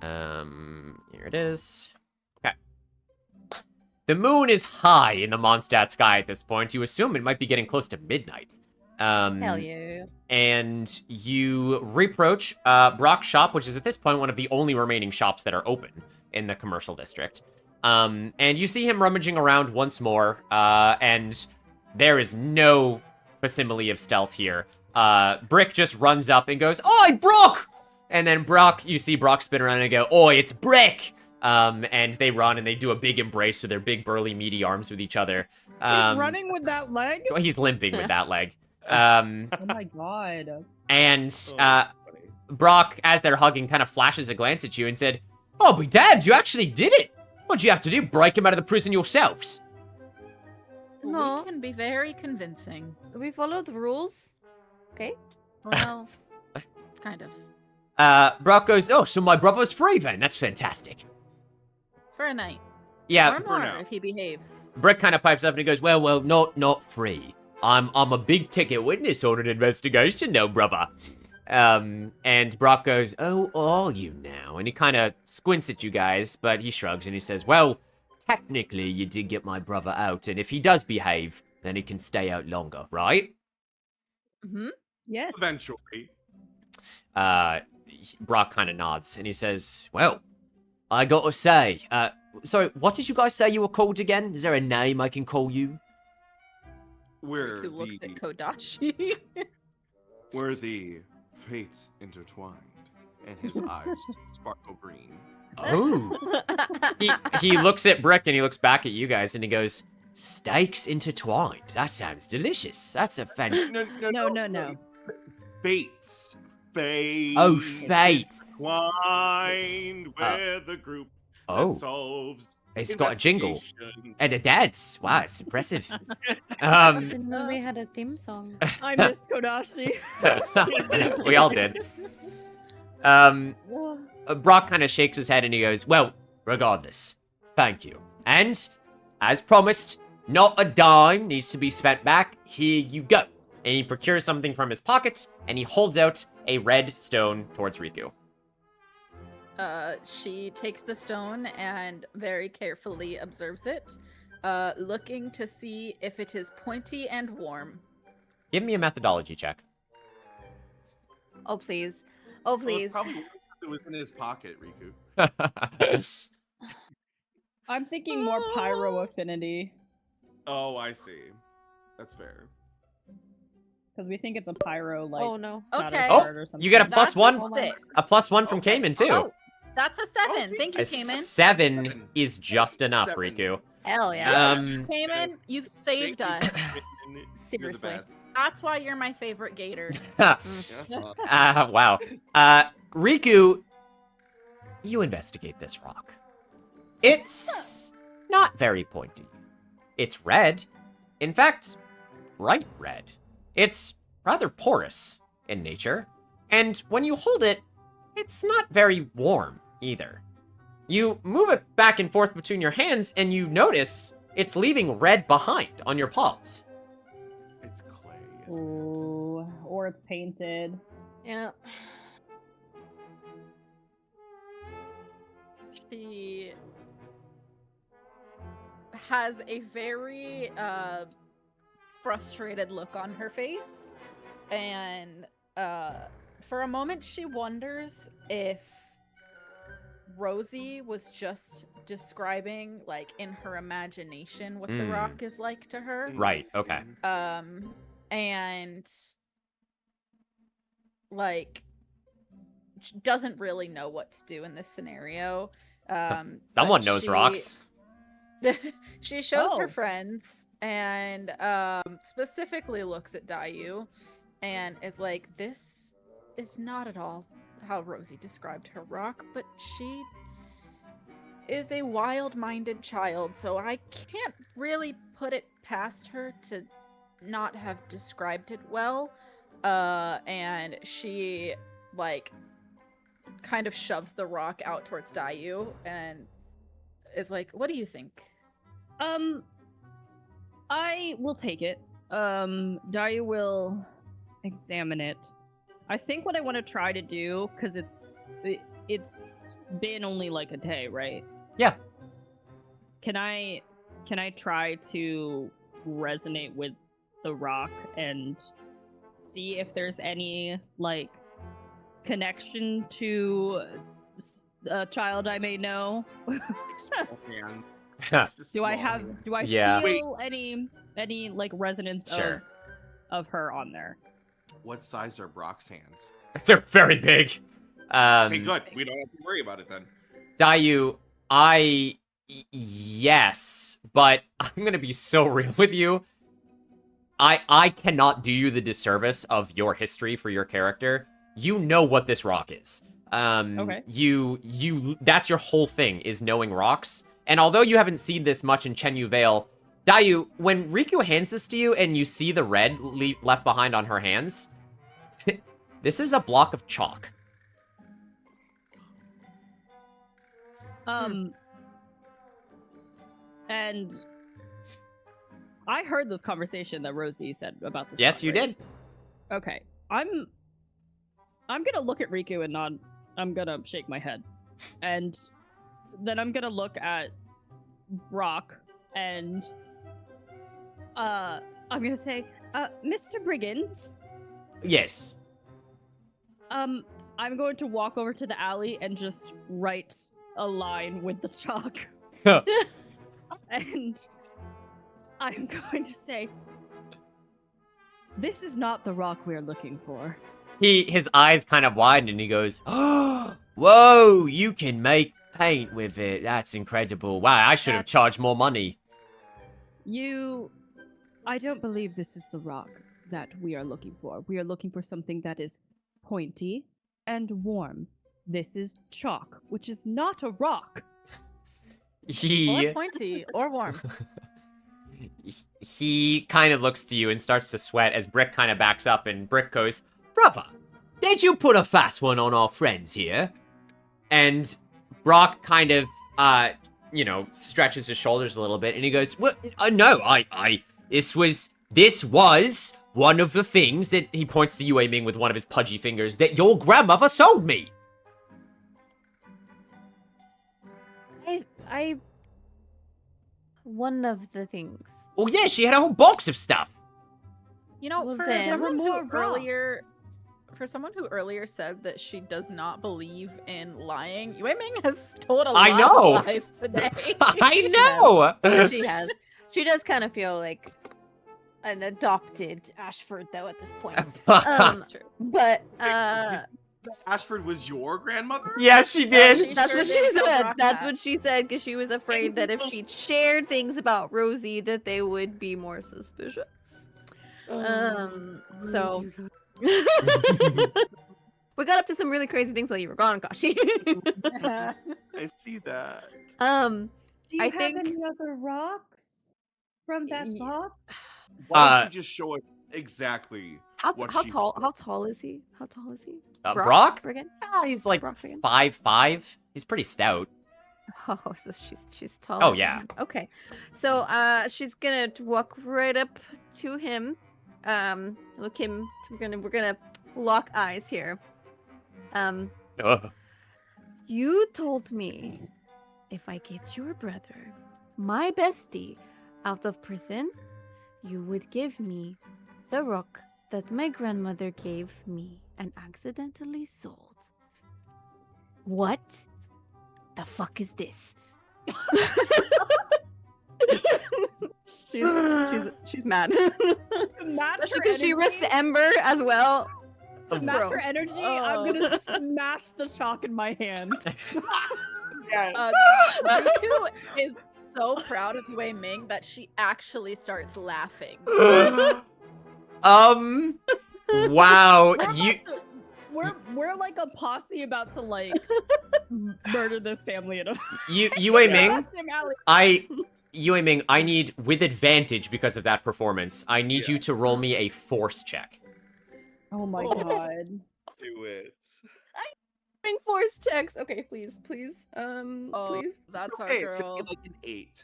Here it is. Okay. The moon is high in the Mondstadt sky at this point. You assume it might be getting close to midnight. Hell yeah. And you reapproach Brock's shop, which is at this point one of the only remaining shops that are open in the commercial district. And you see him rummaging around once more, and there is no facsimile of stealth here. Brick just runs up and goes, "Oi, Brock!" And then you see Brock spin around and go, "Oi, it's Brick!" And they run and they do a big embrace with their big, burly, meaty arms with each other. He's running with that leg? Well, he's limping with that leg. Oh my god. And funny. Brock, as they're hugging, kind of flashes a glance at you and said, "Oh, be damned, you actually did it! What'd you have to do, break him out of the prison yourselves?" No. We can be very convincing. We follow the rules. Okay. Well, kind of. Brock goes, "Oh, so my brother's free then, that's fantastic." For a night. Yeah, Or more now. if he behaves. Brick kind of pipes up and he goes, well, not free. I'm a big ticket witness on an investigation now, brother. And Brock goes, "Oh, are you now?" And he kind of squints at you guys, but he shrugs and he says, "Well, technically you did get my brother out, and if he does behave, then he can stay out longer, right?" Mm-hmm. Yes. Eventually. Brock kind of nods and he says, "Well, I gotta say, sorry, what did you guys say you were called again? Is there a name I can call you?" We're Who looks the, at Kodashi. we're the fates intertwined, and his eyes sparkle green. Oh. he looks at Brick and he looks back at you guys and he goes, "Stakes intertwined. That sounds delicious. That's a fan." No. Fates. Fate. Oh, fate. Twined with the group Oh. that solves It's got a jingle investigation. and a dance. Wow, it's impressive. Didn't know we had a theme song. I missed Kodashi. We all did. Brock kind of shakes his head and he goes, "Well, regardless, thank you. And, as promised, Not a dime needs to be spent back. Here you go. And he procures something from his pocket, and he holds out a red stone towards Riku. She takes the stone and very carefully observes it, looking to see if it is pointy and warm. Give me a methodology check. Oh, please. Oh, please. Well, it was in his pocket, Riku. I'm thinking more pyro affinity Oh, I see. That's fair. because we think it's a pyro like. Oh no. shadow Okay. shard or something. You get a That's +1. 6. A +1 from Okay. Cayman, too. Oh, that's a 7. Thank you, A Cayman. 7 is just enough, 7. Riku. Hell yeah. Cayman, you've saved Thank us. you, Cayman. You're the Seriously. best. That's why you're my favorite gator. Yeah. Wow. Riku, you investigate this rock. It's not very pointy. It's red. In fact, bright red. It's rather porous in nature. And when you hold it, it's not very warm either. You move it back and forth between your hands, and you notice it's leaving red behind on your palms. It's clay. Isn't it? Ooh, or it's painted. Yeah. She has a very frustrated look on her face, and for a moment she wonders if Rosie was just describing, like, in her imagination what the Mm. rock is like to her. Right, okay. And like doesn't really know what to do in this scenario. Someone but knows she- rocks. She shows her Oh. friends and specifically looks at Dayu and is like, this is not at all how Rosie described her rock, but she is a wild-minded child, so I can't really put it past her to not have described it well. And she, like, kind of shoves the rock out towards Dayu and is like, what do you think? I will take it. Daria will examine it. I think what I want to try to do, because it's been only like a day, right? Yeah. Can I try to resonate with the rock and see if there's any like connection to a child I may know? Man. Do I Yeah. feel any like resonance Sure. of her on there? What size are Brock's hands? They're very big. Okay, good. We don't have to worry about it then. Dayu, yes, but I'm gonna be so real with you. I cannot do you the disservice of your history for your character. You know what this rock is. Okay. You that's your whole thing, is knowing rocks. And although you haven't seen this much in Chenyu Vale, Dayu, when Riku hands this to you and you see the red left behind on her hands, this is a block of chalk. And I heard this conversation that Rosie said about this. Yes, rock, you right? did. Okay. I'm gonna look at Riku and nod. I'm gonna shake my head. And then I'm gonna look at Brock and I'm gonna say, Mr. Briggins, Yes. I'm going to walk over to the alley and just write a line with the chalk. And I'm going to say, this is not the rock we're looking for. His eyes kind of widen and he goes, "Oh, whoa, you can make paint with it. That's incredible. Wow, I should have charged more money." I don't believe this is the rock that we are looking for. We are looking for something that is pointy and warm. This is chalk, which is not a rock. Or pointy or warm. He kind of looks to you and starts to sweat as Brick kind of backs up, and Brick goes, "Brother, did you put a fast one on our friends here?" And Brock kind of you know, stretches his shoulders a little bit, and he goes, "Well, no, this was one of the things that," he points to Yue Ming with one of his pudgy fingers, "that your grandmother sold me." One of the things. Well, yeah, she had a whole box of stuff. You know, Well, for then- someone More who rocks. earlier said that she does not believe in lying, Yue Ming has told a I lot know. of lies today. I know. She has. She does kind of feel like an adopted Ashford, though, at this point. That's true. But Ashford was your grandmother? Yeah, she did. she that's sure what did she tell said. Brock That's that. what she said because she was afraid that if she shared things about Rosie, that they would be more suspicious. So we got up to some really crazy things while you were gone, Kashi. I see that. Do you I have think- any other rocks from that Ye- box? Why don't you just show us exactly how what she tall? wanted? How tall is he? How tall is he? Brock? Again? He's like Brock again? 5'5". He's pretty stout. Oh, so she's tall. Oh, yeah. Okay. So she's gonna walk right up to him. Look him. We're gonna lock eyes here. Ugh. You told me if I get your brother, my bestie, out of prison, you would give me the rock that my grandmother gave me and accidentally sold. What the fuck is this? she's mad. Match That's her because she energy. risked Ember as well. To match Bro. her energy, I'm gonna smash the chalk in my hand. Riku is so proud of Yue Ming that she actually starts laughing. Wow. We're like a posse about to like murder this family. Yue Ming, Yue Ming, I need, with advantage because of that performance, I need you to roll me a force check. Oh my god. Do it. Doing force checks. Okay, please. Please. That's our Okay, it's gonna girl. be like an 8.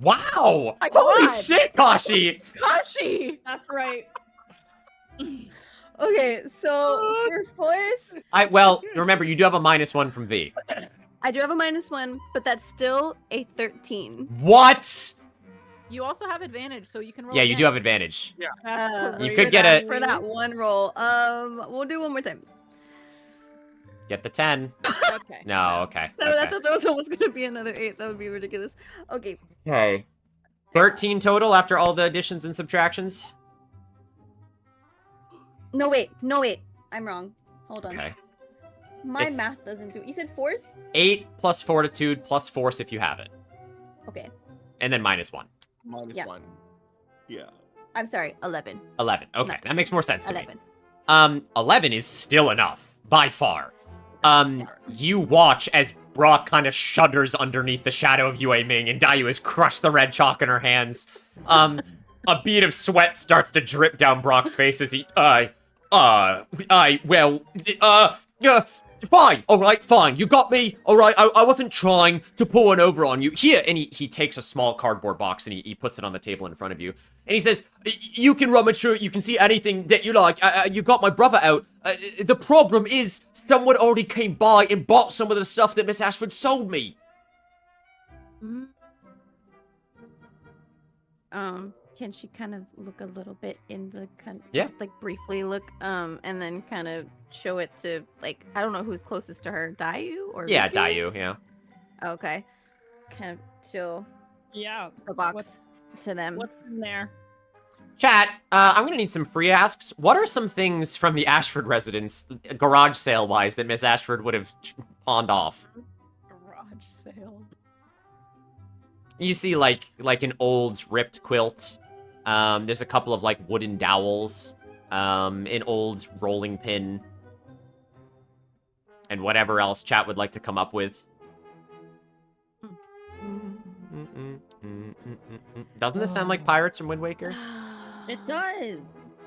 Wow! My Holy God. shit, Kashi! Kashi! That's right. Okay, so for force, Well, remember, you do have a -1 from V. I do have a -1, but that's still a 13. What? You also have advantage, so you can roll. Yeah, you do have again. advantage. That's You great. could for get that, a- for that one roll. We'll do one more time. Get the 10. Okay. No, okay. No, I Okay. thought that was almost gonna be another 8. That would be ridiculous. Okay. Okay. 13 total after all the additions and subtractions? No wait. I'm wrong. Hold on. Okay. My It's- math doesn't do. You said force? 8 plus fortitude plus force if you have it. Okay. And then -1. Yeah. -1. Yeah. I'm sorry. 11. 11. Okay, No. that makes more sense to 11. me. 11 is still enough, by far. You watch as Brock kind of shudders underneath the shadow of Yue Ming, and Dayu has crushed the red chalk in her hands. A bead of sweat starts to drip down Brock's face as he, fine, alright, fine, you got me, alright, I wasn't trying to pull one over on you. Here, and he takes a small cardboard box and he puts it on the table in front of you. And he says, you can rummage through it, you can see anything that you like, you got my brother out. The problem is, someone already came by and bought some of the stuff that Miss Ashford sold me. Can she kind of look a little bit in the Yeah. just like briefly look, and then kind of show it to like I don't know who's closest to her, Dayu or Yeah, Riku? Dayu, yeah. Okay, kind of show Yeah. the box to them. What's in there? Chat, I'm gonna need some free asks. What are some things from the Ashford residence, garage sale-wise, that Miss Ashford would have pawned off? Garage sale. You see, like an old ripped quilt. There's a couple of, like, wooden dowels. An old rolling pin. And whatever else chat would like to come up with. Doesn't this sound like Pirates from Wind Waker? It does.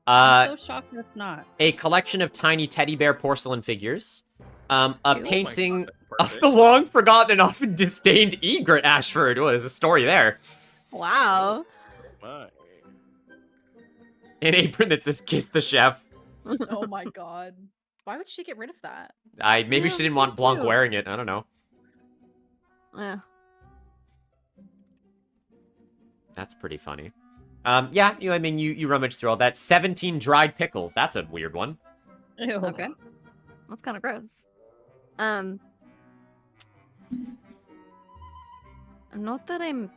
I'm Uh, so shocked that's not. a collection of tiny teddy bear porcelain figures. A Oh my painting that's of the long forgotten and often disdained egret Ashford. Oh, there's a story there. Wow. My. An apron that says "Kiss the Chef." Oh my god. Why would she get rid of that? Maybe Yeah, she didn't so want Blanc cute. wearing it. I don't know. Yeah. That's pretty funny. Yeah, I mean, you rummage through all that. 17 dried pickles. That's a weird one. Ew. Okay. That's kind of gross. Not that I'm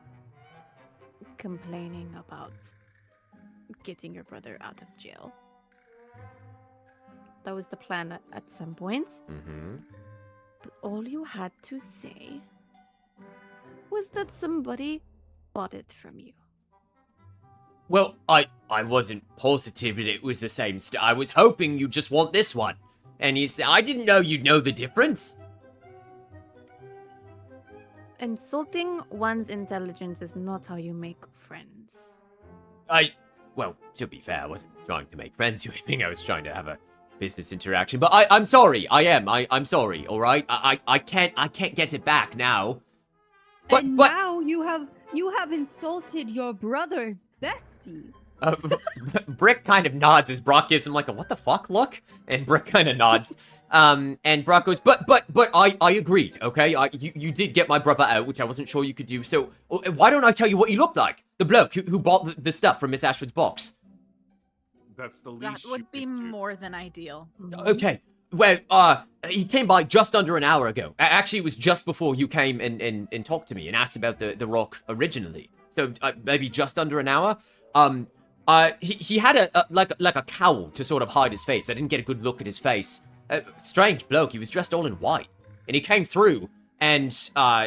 complaining about getting your brother out of jail. That was the plan at some point. Mm-hmm. But all you had to say was that somebody bought it from you. Well, I wasn't positive that it was the same I was hoping you'd just want this one. And he said, I didn't know you'd know the difference. Insulting one's intelligence is not how you make friends. Well, to be fair, I wasn't trying to make friends with him. I was trying to have a business interaction. But I'm sorry. I'm sorry, all right? I can't get it back now. But Now you have insulted your brother's bestie. Brick kind of nods as Brock gives him like a what the fuck look, and Brick kind of nods. And Brock goes, but I agreed, okay? You did get my brother out, which I wasn't sure you could do. So why don't I tell you what you look like? The bloke who bought the stuff from Miss Ashford's box. That's the That least would you be could do. more than ideal. Okay. Well, he came by just under an hour ago. Actually, it was just before you came and talked to me and asked about the rock originally. So maybe just under an hour. He had a cowl to sort of hide his face. I didn't get a good look at his face. Strange bloke. He was dressed all in white, and he came through, and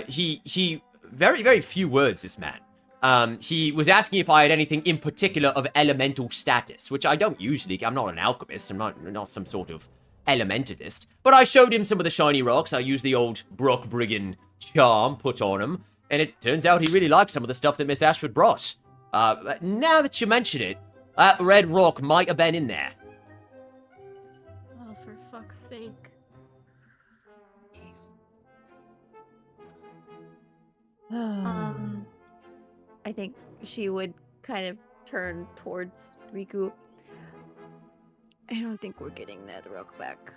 he very very few words. This man. He was asking if I had anything in particular of elemental status, which I don't usually. I'm not an alchemist. I'm not some sort of elementalist. But I showed him some of the shiny rocks. I used the old Brock Brigand charm put on him, and it turns out he really liked some of the stuff that Miss Ashford brought. Now that you mention it, that red rock might have been in there. Oh, for fuck's sake. I think she would kind of turn towards Riku. I don't think we're getting that rock back.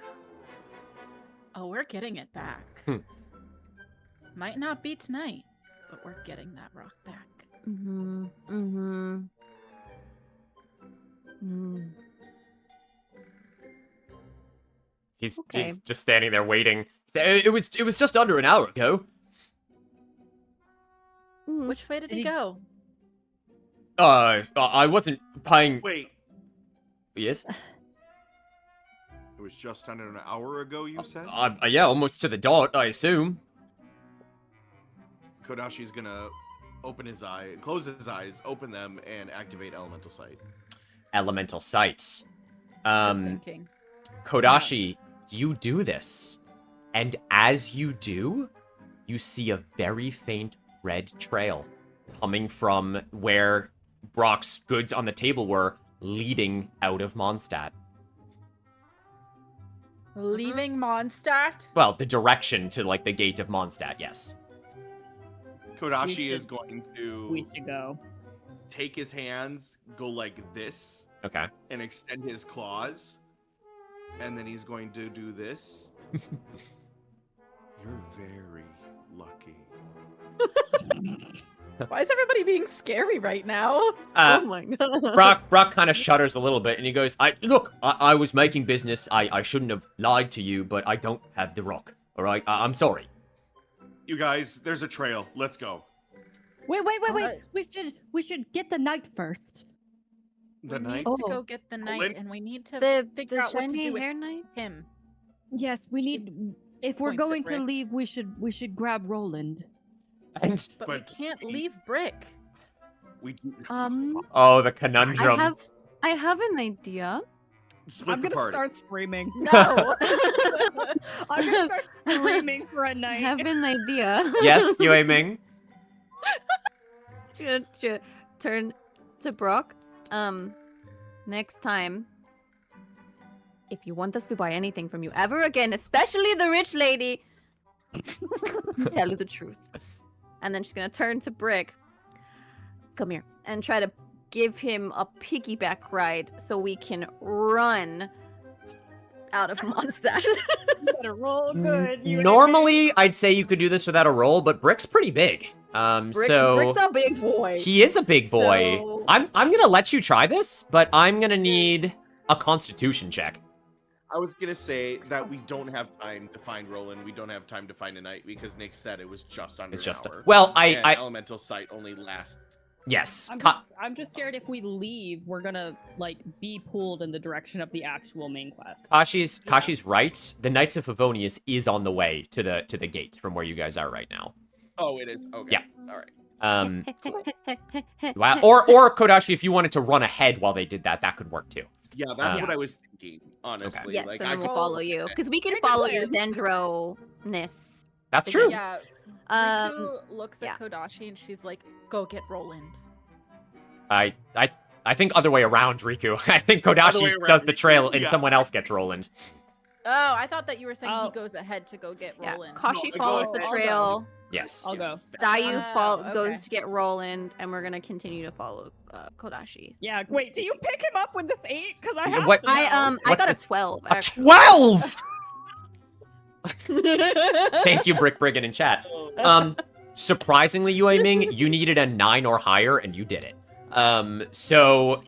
Oh, we're getting it back. Might not be tonight, but we're getting that rock back. Mm-hmm. Mm-hmm. Mm. He's Okay. just standing there waiting. It was just under an hour ago. Mm. Which way did Did he he- go? I wasn't paying. Wait, Yes. it was just under an hour ago, you said? Yeah, almost to the dot, I assume. Kodashi's gonna close his eyes, open them, and activate Elemental Sight. Elemental sights. Good thinking. Kodashi, you do this. And as you do, you see a very faint red trail coming from where Brock's goods on the table were, leading out of Mondstadt. Leaving Mondstadt? Well, the direction to, like, the gate of Mondstadt, yes. Kodashi is should- going to We should go. take his hands, go like this, Okay. and extend his claws, and then he's going to do this. You're very lucky. Why is everybody being scary right now? Oh my god. Brock kind of shudders a little bit, and he goes, I was making business. I shouldn't have lied to you, but I don't have the rock. All right? I'm sorry. You guys, there's a trail. Let's go. Wait. Alright. We should get the knight first. The we night. need to Oh. go get the knight, Lin- and we need to The figure out what to shiny do with hair knight? him. Yes, we need. If we're Points at going to Rick. leave, we should grab Roland. And, But we But can't we- leave Brick. We oh, the I conundrum. have an idea. split I'm the gonna party. start screaming. No. I'm gonna start screaming for a I night. have an idea. Yes, Yue Ming? Should turn to Brock. Next time, if you want us to buy anything from you ever again, especially the rich lady, tell you the truth. And then she's gonna turn to Brick. Come here. And try to give him a piggyback ride so we can run out of Mondstadt. You better roll good. Normally, I'd say you could do this without a roll, but Brick's pretty big. Brick's So a big boy. he is a big boy. So- I'm gonna let you try this, but I'm gonna need a Constitution check. I was gonna say that we don't have time to find Roland. We don't have time to find a knight because Nick said it was just under It's just an hour. well, And I elemental sight only lasts. yes. I'm just scared if we leave, we're gonna like be pulled in the direction of the actual main quest. Kashi's right. The Knights of Favonius is on the way to the gate from where you guys are right now. Oh, it is. Okay. Yeah. All right. Wow. Or Kodashi, if you wanted to run ahead while they did that, that could work too. Yeah, that's what I was thinking. Honestly, Yes, like and I then we'll could- follow you because we can Great follow your plans. dendro-ness. That's true. Yeah. Um, Riku looks at yeah. Kodashi and she's like, "Go get Roland." I think other way around, Riku. I think Other way Kodashi around, does the Riku, trail and yeah. someone else gets Roland. Oh, I thought that you were saying Oh. he goes ahead to go get Yeah, Roland. Kashi No, follows go the ahead. trail. Yes. I'll go. Yes, that- Dayu Oh, goes okay. to get Roland, and we're gonna continue to follow Kodashi. Yeah, wait, do you pick him up with this 8? Because I Yeah, have what- to know. I What's got a the- 12. A actually. 12! Thank you, Brick Brigand in chat. Surprisingly, Yue Ming, you needed a 9 or higher, and you did it. So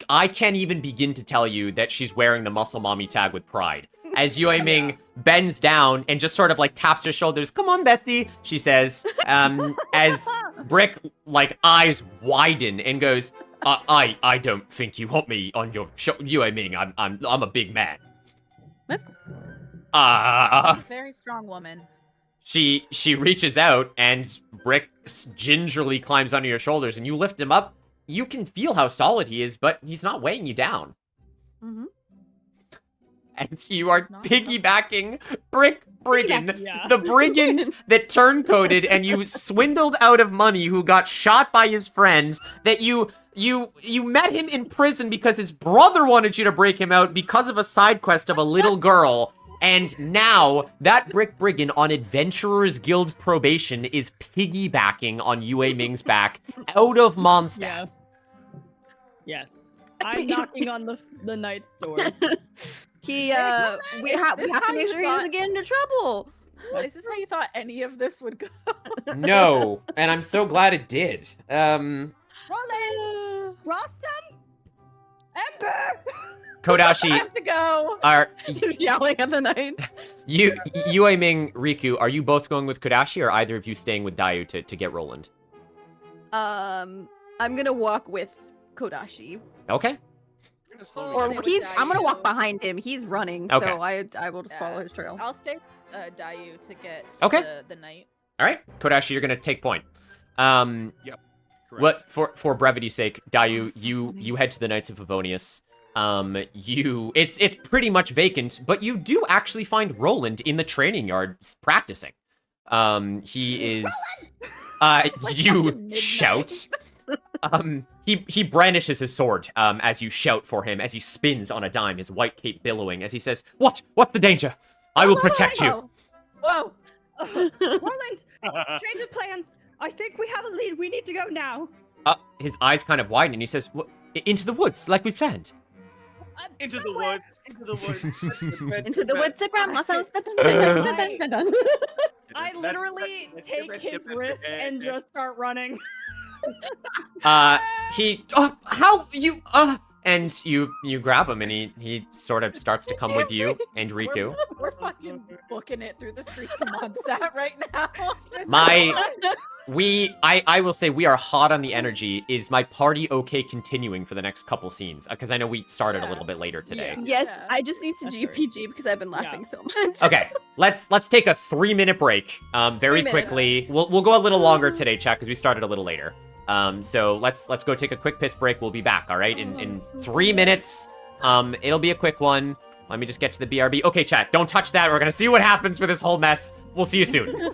I can't even begin to tell you that she's wearing the Muscle Mommy tag with pride. As Yue Ming bends down and just sort of like taps her shoulders, "Come on, bestie," she says, as Brick like eyes widen and goes, I don't think you want me on your show, Yue Ming. I'm a big man." That's cool. Very strong woman. She reaches out and Brick gingerly climbs onto your shoulders and you lift him up. You can feel how solid he is, but he's not weighing you down. Mm-hmm. And you are He's not. piggybacking Brick Brigand, Yeah. the brigand that turncoated and you swindled out of money, who got shot by his friend, that you met him in prison because his brother wanted you to break him out because of a side quest of a little girl. And now, that Brick Brigand on Adventurers Guild probation is piggybacking on Yue Ming's back out of Mondstadt. Yeah. Yes. I'm knocking on the knight's doors. We have This to is how make you sure he doesn't thought- get into trouble. Is this how you thought any of this would go? No, and I'm so glad it did. Roland! Rostam! Ember! Kodashi, Time to go. are He's yelling at the knights. Yue Ming, Riku, are you both going with Kodashi, or either of you staying with Dayu to get Roland? I'm gonna walk with Kodashi, Okay. You're gonna slow me Or down. with I'm gonna walk Dayu. behind him. He's running, Okay. so I will just follow his trail. I'll stay Dayu to get Okay. the knight. All right, Kodashi, you're gonna take point. Correct. What for brevity's sake, Dayu, so you funny. you head to the Knights of Favonius. It's pretty much vacant, but you do actually find Roland in the training yard practicing. He is you midnight. shout. He brandishes his sword as you shout for him, as he spins on a dime, his white cape billowing, as he says, What's the danger? I will protect you." Whoa! Roland, change of plans. I think we have a lead. We need to go now. His eyes kind of widen and he says, "Into the woods, like we planned." Into the Somewhere. woods. Into the woods. Into the woods to grandma's house. I literally take his wrist and just start running. How you and you grab him and he sort of starts to come with you and Riku. We're fucking booking it through the streets of Mondstadt right now. I will say we are hot on the energy. Is my party okay continuing for the next couple scenes? Because I know we started a little bit later today. Yes, Yeah. I just need to That's GPG because I've been laughing so much. Okay, let's take a 3-minute break. Very 3 minutes. quickly. We'll go a little longer today, chat, because we started a little later. So let's go take a quick piss break. We'll be back. All right, in 3 minutes. It'll be a quick one. Let me just get to the BRB. Okay, chat, don't touch that. We're gonna see what happens for this whole mess. We'll see you soon.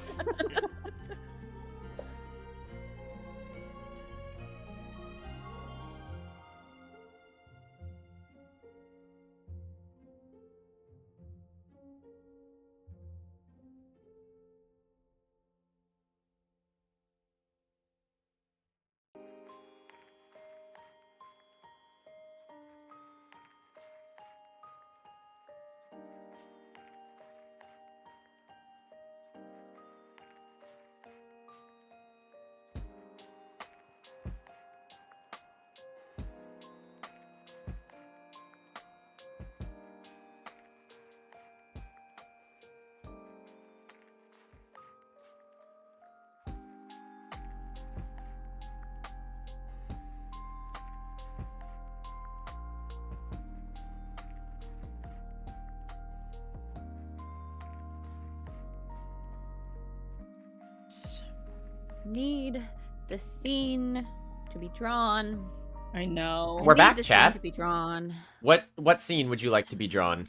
need the scene to be drawn. I know. We're I need back, the Chad. scene to be drawn What scene would you like to be drawn?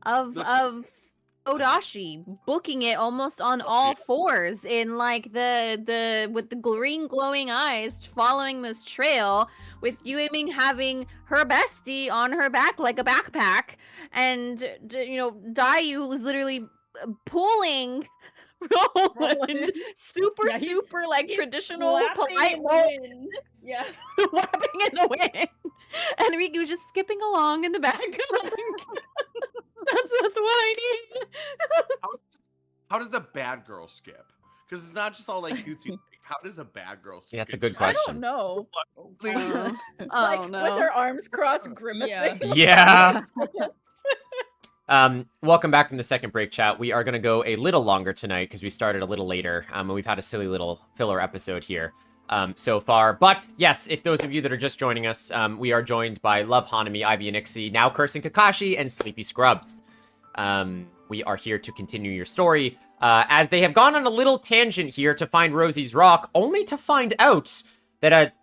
of Odashi booking it almost on all fours in like the with the green glowing eyes following this trail, with Yueming having her bestie on her back like a backpack, and Dayu is literally pulling Roland super Yeah, like he's traditional flapping polite in the Roland, wind. Yeah. flapping in the wind, and Riku's just skipping along in the back. That's what I need. How does a bad girl skip? Because it's not just all like cutesy. Like, how does a bad girl skip? Yeah, that's a good I question. don't know. I Like with her arms crossed, grimacing. Yeah. Welcome back from the second break, chat. We are going to go a little longer tonight because we started a little later. And we've had a silly little filler episode here so far. But yes, if those of you that are just joining us, we are joined by Love Hanami, Ivy and Ixie, now Cursing Kakashi, and Sleepy Scrubs. We are here to continue your story as they have gone on a little tangent here to find Rosie's rock, only to find out that a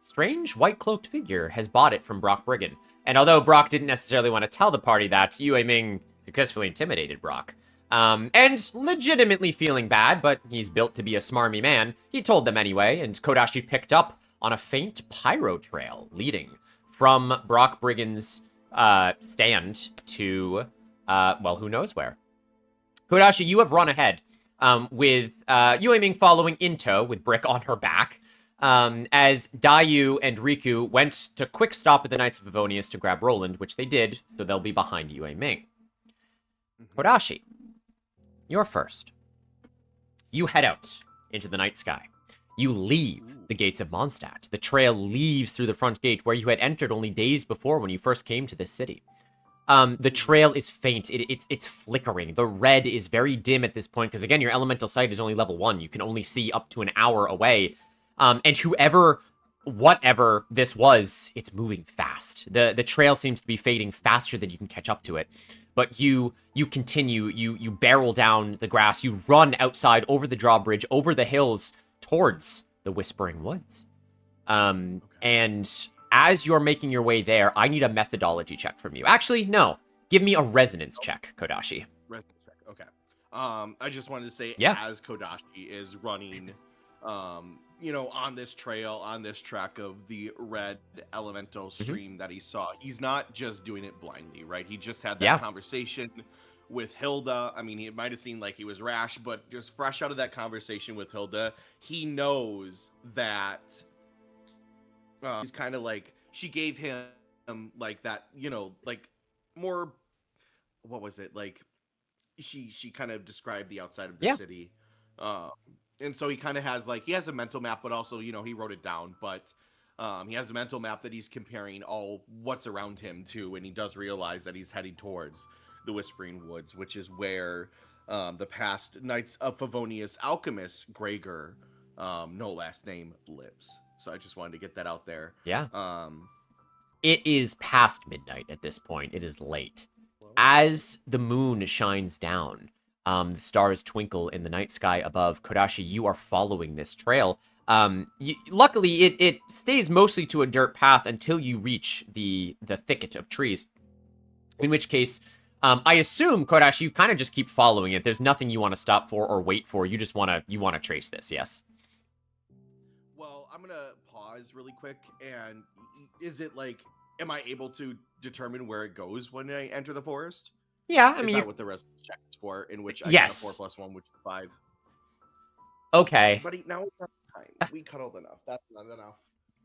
strange white-cloaked figure has bought it from Brock Briggan. And although Brock didn't necessarily want to tell the party that, Yue Ming successfully intimidated Brock. And legitimately feeling bad, but he's built to be a smarmy man, he told them anyway, and Kodashi picked up on a faint pyro trail leading from Brock Briggan's stand to, well, who knows where. Kodashi, you have run ahead with Yue Ming following in tow with Brick on her back. As Dayu and Riku went to quick stop at the Knights of Favonius to grab Roland, which they did, so they'll be behind Yue Ming. Kodashi, you're first. You head out into the night sky. You leave the gates of Mondstadt. The trail leaves through the front gate where you had entered only days before when you first came to this city. The trail is faint. It's flickering. The red is very dim at this point because, again, your elemental sight is only level 1. You can only see up to an hour away. And whatever this was, it's moving fast. The trail seems to be fading faster than you can catch up to it. But you continue, you barrel down the grass, you run outside over the drawbridge, over the hills, towards the Whispering Woods. And as you're making your way there, I need a methodology check from you. Actually, no. Give me a resonance check, Kodashi. Resonance check, okay. I just wanted to say, as Kodashi is running, on this trail, on this track of the red elemental stream that he saw, he's not just doing it blindly, right? He just had that conversation with Hilda. I mean, it might have seemed like he was rash, but just fresh out of that conversation with Hilda, he knows that he's kind of like, she gave him like that, like more, what was it? Like she kind of described the outside of the city. And so he kind of has he has a mental map, but also, he wrote it down, but he has a mental map that he's comparing all what's around him to, and he does realize that he's heading towards the Whispering Woods, which is where the past Knights of Favonius alchemist Gregor, no last name, lives. So I just wanted to get that out there. Yeah. It is past midnight at this point. It is late. As the moon shines down, the stars twinkle in the night sky above. Kodashi, you are following this trail. Luckily, it stays mostly to a dirt path until you reach the thicket of trees. In which case, I assume, Kodashi, you kind of just keep following it. There's nothing you want to stop for or wait for. You just want to trace this, yes? Well, I'm going to pause really quick. And is it am I able to determine where it goes when I enter the forest? Yeah, I mean, is that what the rest of the check is for? In which I get a 4+1, which is 5. Okay. Buddy, now it's not time. We cuddled enough. That's not enough.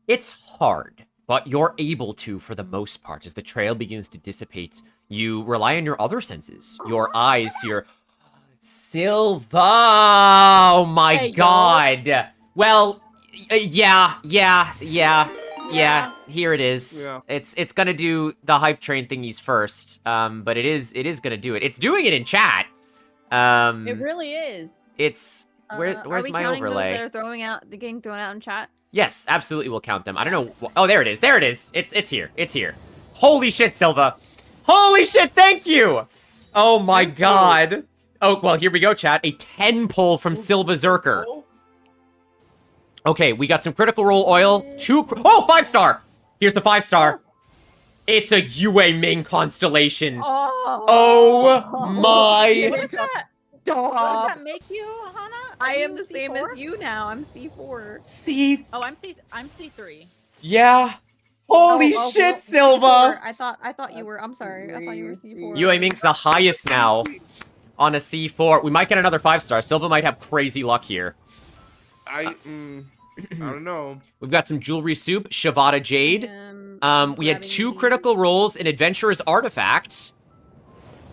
It's hard, but you're able to for the most part. As the trail begins to dissipate, you rely on your other senses. Your eyes, your... Silva! Oh my god! Well, yeah, here it is. Yeah. It's gonna do the hype train thingies first. But it is gonna do it. It's doing it in chat. It really is. It's where's my overlay? Those that are getting thrown out in chat? Yes, absolutely we'll count them. I don't know. Oh, there it is. There it is. It's here. It's here. Holy shit, Silva. Holy shit, thank you. Oh my god. Oh, well, here we go, chat. A 10 pull from Silva Zerker. Okay, we got some critical role oil. Oh, 5-star! Here's the 5-star. It's a Yue Ming constellation. Oh my. What does that, Stop. what does that make you, Hana? I Are am you the same C4? as you now. I'm C4. See? Oh, I'm C3. Yeah. Holy Oh, shit, well, Silva! C4. I thought you were. I'm sorry. I thought you were C4. Yue Ming's the highest now on a C4. We might get another 5-star. Silva might have crazy luck here. I don't know. We've got some jewelry soup, Shavada Jade. We had 2 critical rolls, an adventurer's artifact.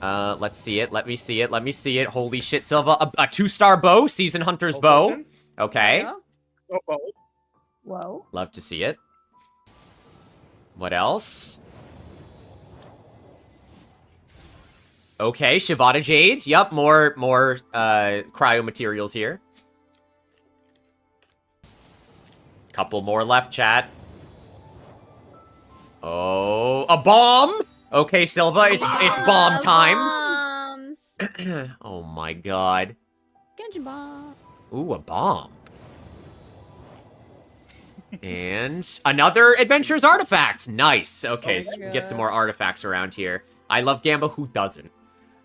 Let's see it. Let me see it. Let me see it. Holy shit, Silva. A 2-star bow, Season Hunter's bow. Okay. Whoa. Love to see it. What else? Okay, Shavada Jade. Yup, more cryo materials here. Couple more left, chat. Oh, a bomb! Okay, Silva, it's bomb time. Bombs. Oh my god. Genshin bombs. Ooh, a bomb. And another adventurer's artifact. Nice. Okay, so we can get some more artifacts around here. I love Gamba. Who doesn't?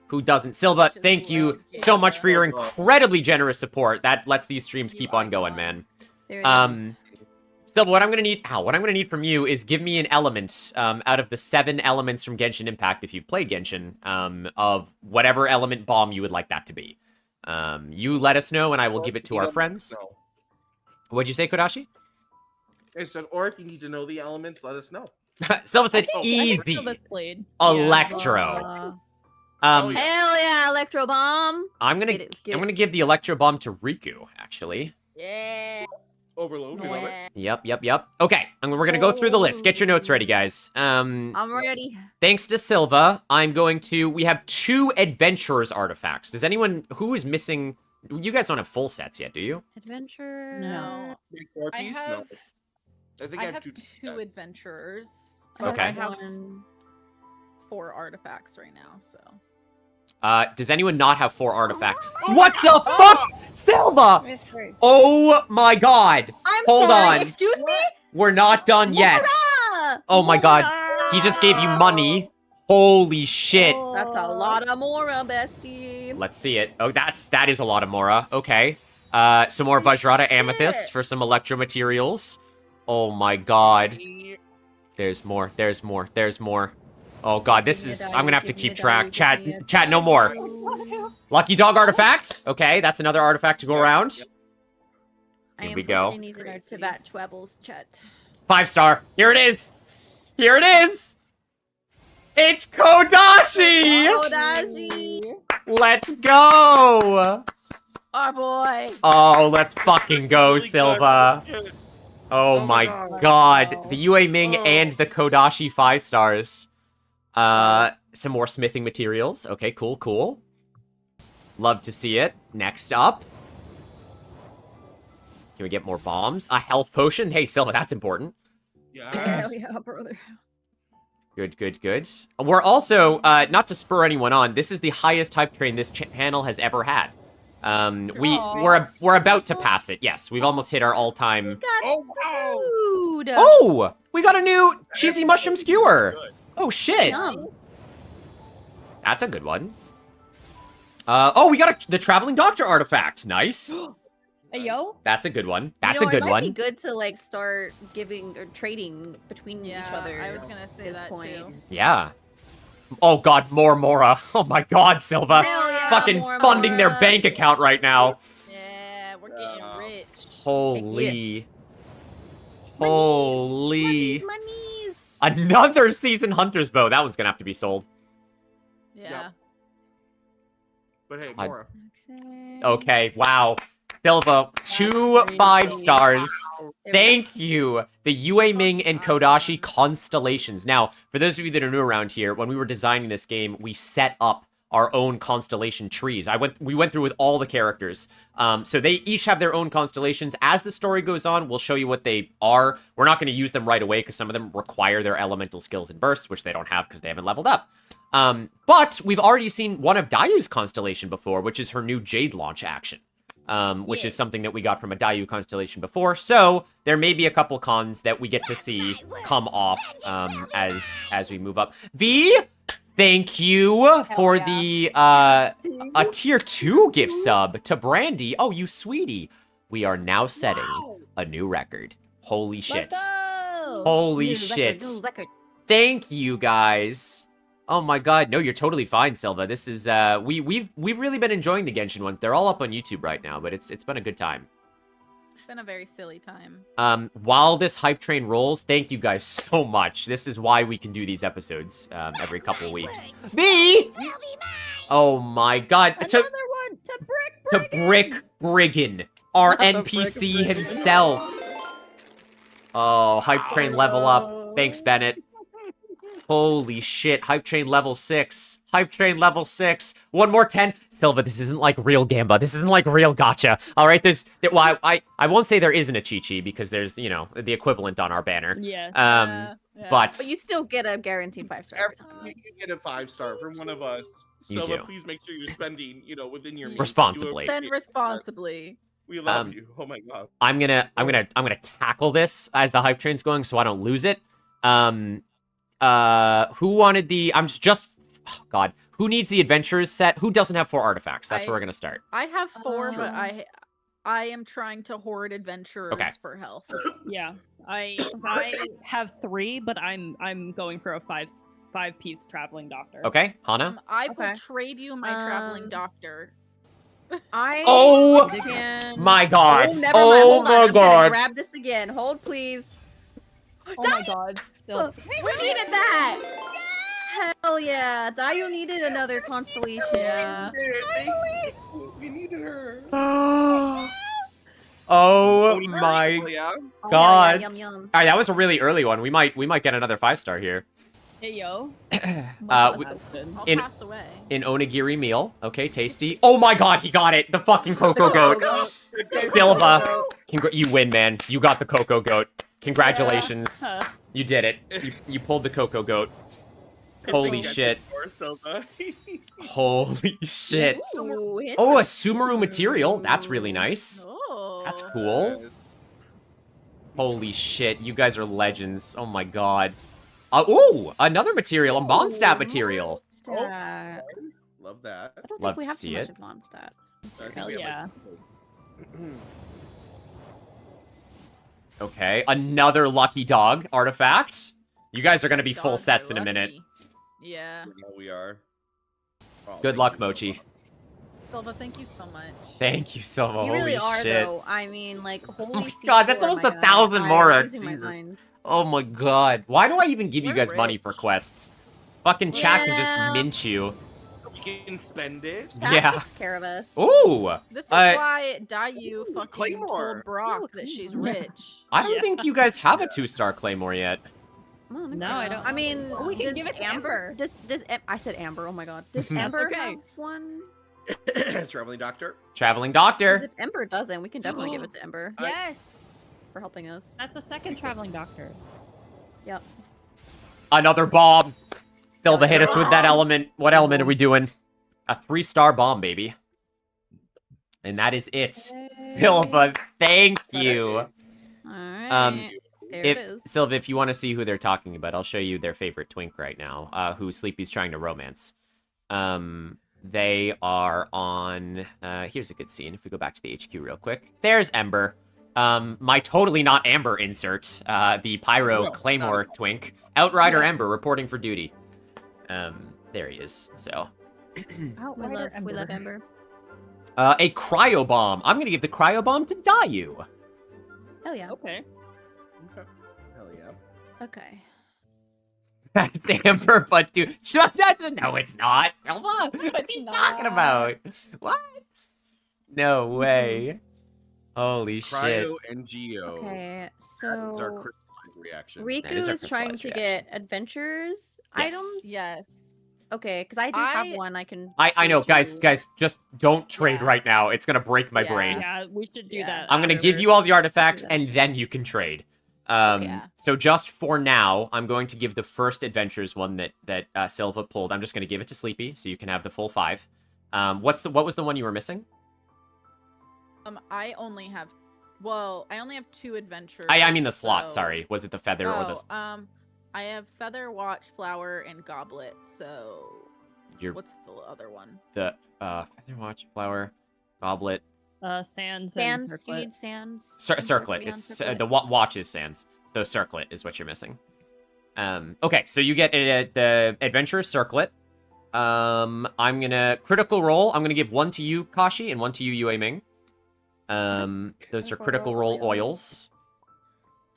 Who doesn't? Silva, thank you so much for your incredibly generous support. That lets these streams keep on going, man. There it is. Silva, what I'm gonna need, what I'm gonna need from you is give me an element out of the 7 elements from Genshin Impact, if you've played Genshin, of whatever element bomb you would like that to be. You let us know, and I will give it to our friends. What'd you say, Kodashi? I said, or if you need to know the elements, let us know. Silva said I easy. feel this played. Electro. Hell yeah, Electro Bomb. I'm gonna give the Electro Bomb to Riku, actually. Yeah. Overload. We love it. Yep. Okay, we're gonna go through the list. Get your notes ready, guys. I'm ready. Thanks to Silva, we have 2 adventurers artifacts. Does anyone, who is missing? You guys don't have full sets yet, do you? Adventure. No. I have. I think I I have two 2 adventurers. Okay. I have 4 artifacts right now, so. Does anyone not have 4 artifacts? What the fuck? Silva! Oh my god! Hold on. Excuse me? We're not done yet. Mora! Oh my god. He just gave you money. Holy shit. That's a lot of Mora, bestie. Let's see it. Oh, that is a lot of Mora. Okay. Some more Vajrata Amethyst for some electro materials. Oh my god. There's more. Oh god, this is... I'm gonna have to keep track. Chat, no more. Lucky Dog Artifact. Okay, that's another artifact to go around. Here we go. Teyvat Travels chat. 5-star. Here it is. It's Kodashi! Let's go! Our boy. Oh, let's fucking go, Silva. Oh my god. The Yue Ming and the Kodashi 5-stars. Some more smithing materials. Okay, cool. Love to see it. Next up. Can we get more bombs? A health potion? Hey, Silva, that's important. Hell yeah, brother. Good. We're also, not to spur anyone on, this is the highest hype train this channel has ever had. We're about to pass it. Yes, we've almost hit our all-time... Food. Oh! We got a new cheesy mushroom skewer! Oh, shit! Yum. That's a good one. Oh, we got the traveling doctor artifact. Nice. Hey, yo. That's a good one. That's a good It one. might be good to like start giving or trading between each other. I was gonna say that too. Yeah. Oh god, more Mora. Oh my god, Silva. Hell yeah, Fucking more funding their Mora. bank account right now. Yeah, we're getting rich. Holy. Holy. Monies. Another Season Hunter's bow. That one's gonna have to be sold. Yeah. But hey, I- Mora. Okay, wow. Silva, 2 5-stars. Thank you. The Yue Ming and Kodashi constellations. Now, for those of you that are new around here, when we were designing this game, we set up our own constellation trees. We went through with all the characters. So they each have their own constellations. As the story goes on, we'll show you what they are. We're not going to use them right away because some of them require their elemental skills and bursts, which they don't have because they haven't leveled up. But we've already seen one of Dayu's constellation before, which is her new Jade launch action. which is something Yes. that we got from a Dayu constellation before. So there may be a couple cons that we get to see come off as we move up. V, thank you for the a tier 2 gift sub to Brandy. Oh, you sweetie. We are now setting a new record. Holy shit. Let's go! Holy New shit. Record, new record. Thank you guys. Oh my god, no, you're totally fine, Silva. This is we've really been enjoying the Genshin ones. They're all up on YouTube right now, but it's been a good time. It's been a very silly time. While this hype train rolls, thank you guys so much. This is why we can do these episodes every couple weeks. B! Oh my god. Another one to Brick Briggan, our NPC himself. Oh, hype train level up. Thanks, Bennett. Holy shit, hype train level 6. Hype train level 6. One more 10. Silva, this isn't like real Gamba. This isn't like real gacha. All right, well, I won't say there isn't a Chi-Chi because there's, you know, the equivalent on our banner. Yes. Yeah. But But you still get a guaranteed 5-star every time. You get a 5-star from one of us. You So do. please make sure you're spending, within your means. Responsibly. We do Spend appreciate responsibly. that. We love you. Oh my god. I'm gonna tackle this as the hype train's going so I don't lose it. Who wanted the oh god, who needs the adventurers set? Who doesn't have 4 artifacts? That's where we're gonna start. I have 4, but Um, I am trying to hoard adventurers Okay. for health. Yeah. I have 3, but I'm going for a 5-piece traveling doctor. Okay, Hana? I Okay. will trade you my traveling doctor. I Oh can... my god. Oh, never mind. Oh Hold on. my I'm gonna god. grab this again. Hold, please. Oh my god, so We needed that. Hell yeah. Dayu needed another constellation. Yeah. We needed her. Oh my Yeah. Oh, god. yeah, yum, yum. All right, that was a really early one. We might get another 5-star here. hey yo. We- That's good. I'll In- pass away. An onigiri meal. Okay, tasty. Oh my god, he got it. The fucking cocoa goat. Silva. You win, man. You got the cocoa goat. Congratulations. Huh. You did it. You pulled the cocoa goat. Holy shit. Holy shit. Ooh, hits Oh, are- a Sumeru material. That's really nice. Oh. That's cool. Holy shit. You guys are legends. Oh my god. Ooh, another material. A Mondstadt material. Mondstadt. Love that. I don't Love think we to have see too much it. of Mondstadt. I think Hell we have, yeah. Okay, another lucky dog artifact. You guys are gonna be full Dogs sets are in a minute. lucky. Yeah. we are. Oh, Good thank luck, you so Mochi. much. Silva, thank you so much. Thank you so much. You really Holy are, shit. though. I mean, like, holy my god, that's C4, almost my 1,000 God. more. I'm losing my Jesus. mind. Oh my god. Why do I even give you We're guys money for rich. quests? Fucking chat can just Yeah. mint you. We can spend it. That Yeah. takes care of us. Ooh! This is Uh, why Dayu fucking Claymore. told Brock Ooh, that she's Claymore. rich. I don't Yeah. think you guys have a 2-star Claymore yet. Oh, No, I don't. I mean, We can does give it to Amber. Amber. Does I said Amber? Oh my god. Does That's Amber okay. have one? Traveling doctor. Traveling 'Cause doctor. if Ember doesn't, we can definitely give it to Ember Yes. for helping us. That's a second traveling doctor. Yep. Another bomb. Silva hit us with that Bombs. element. What element are we doing? A 3-star bomb, baby. And that is it. Silva, thank you. All right. There it is. Silva, if you want to see who they're talking about, I'll show you their favorite twink right now, who Sleepy's trying to romance. They are on... here's a good scene. If we go back to the HQ real quick. There's Ember. My totally not Amber insert. The Pyro No, Claymore twink. Outrider Ember reporting for duty. There he is. So... We love Ember. a cryo bomb. I'm gonna give the cryo bomb to Dayu. Hell yeah. Okay. Hell yeah. Okay. That's Amber, but dude, no, it's not. Silva, what are you It's talking not. about? What? No way. Holy shit. Cryo and Geo. Okay. That is our So crystallized reaction. Riku That is our is trying crystallized to reaction. get adventures Yes. items. Yes. Okay, because I do have one. I can. I know, trade you. guys, just don't trade Yeah. right now. It's gonna break my Yeah. brain. Yeah, we should do Yeah. that. I'm gonna after. give you all the artifacts, that. and then you can trade. Yeah. So just for now, I'm going to give the first adventures one that Silva pulled. I'm just gonna give it to Sleepy, so you can have the full 5. What was the one you were missing? I only have, I only have 2 adventures. I mean the slot, so- sorry. Was it the feather or the... I have feather, watch, flower, and goblet. So, Your... what's the other one? The, feather, watch, flower, goblet... Sands. Sands. And You need sands. Circlet. Beyond It's circlet. the watch is sands. So circlet is what you're missing. Okay, so you get the adventurous circlet. I'm gonna critical roll. I'm gonna give 1 to you, Kashi, and 1 to you, Yue Ming. Those are critical roll oils.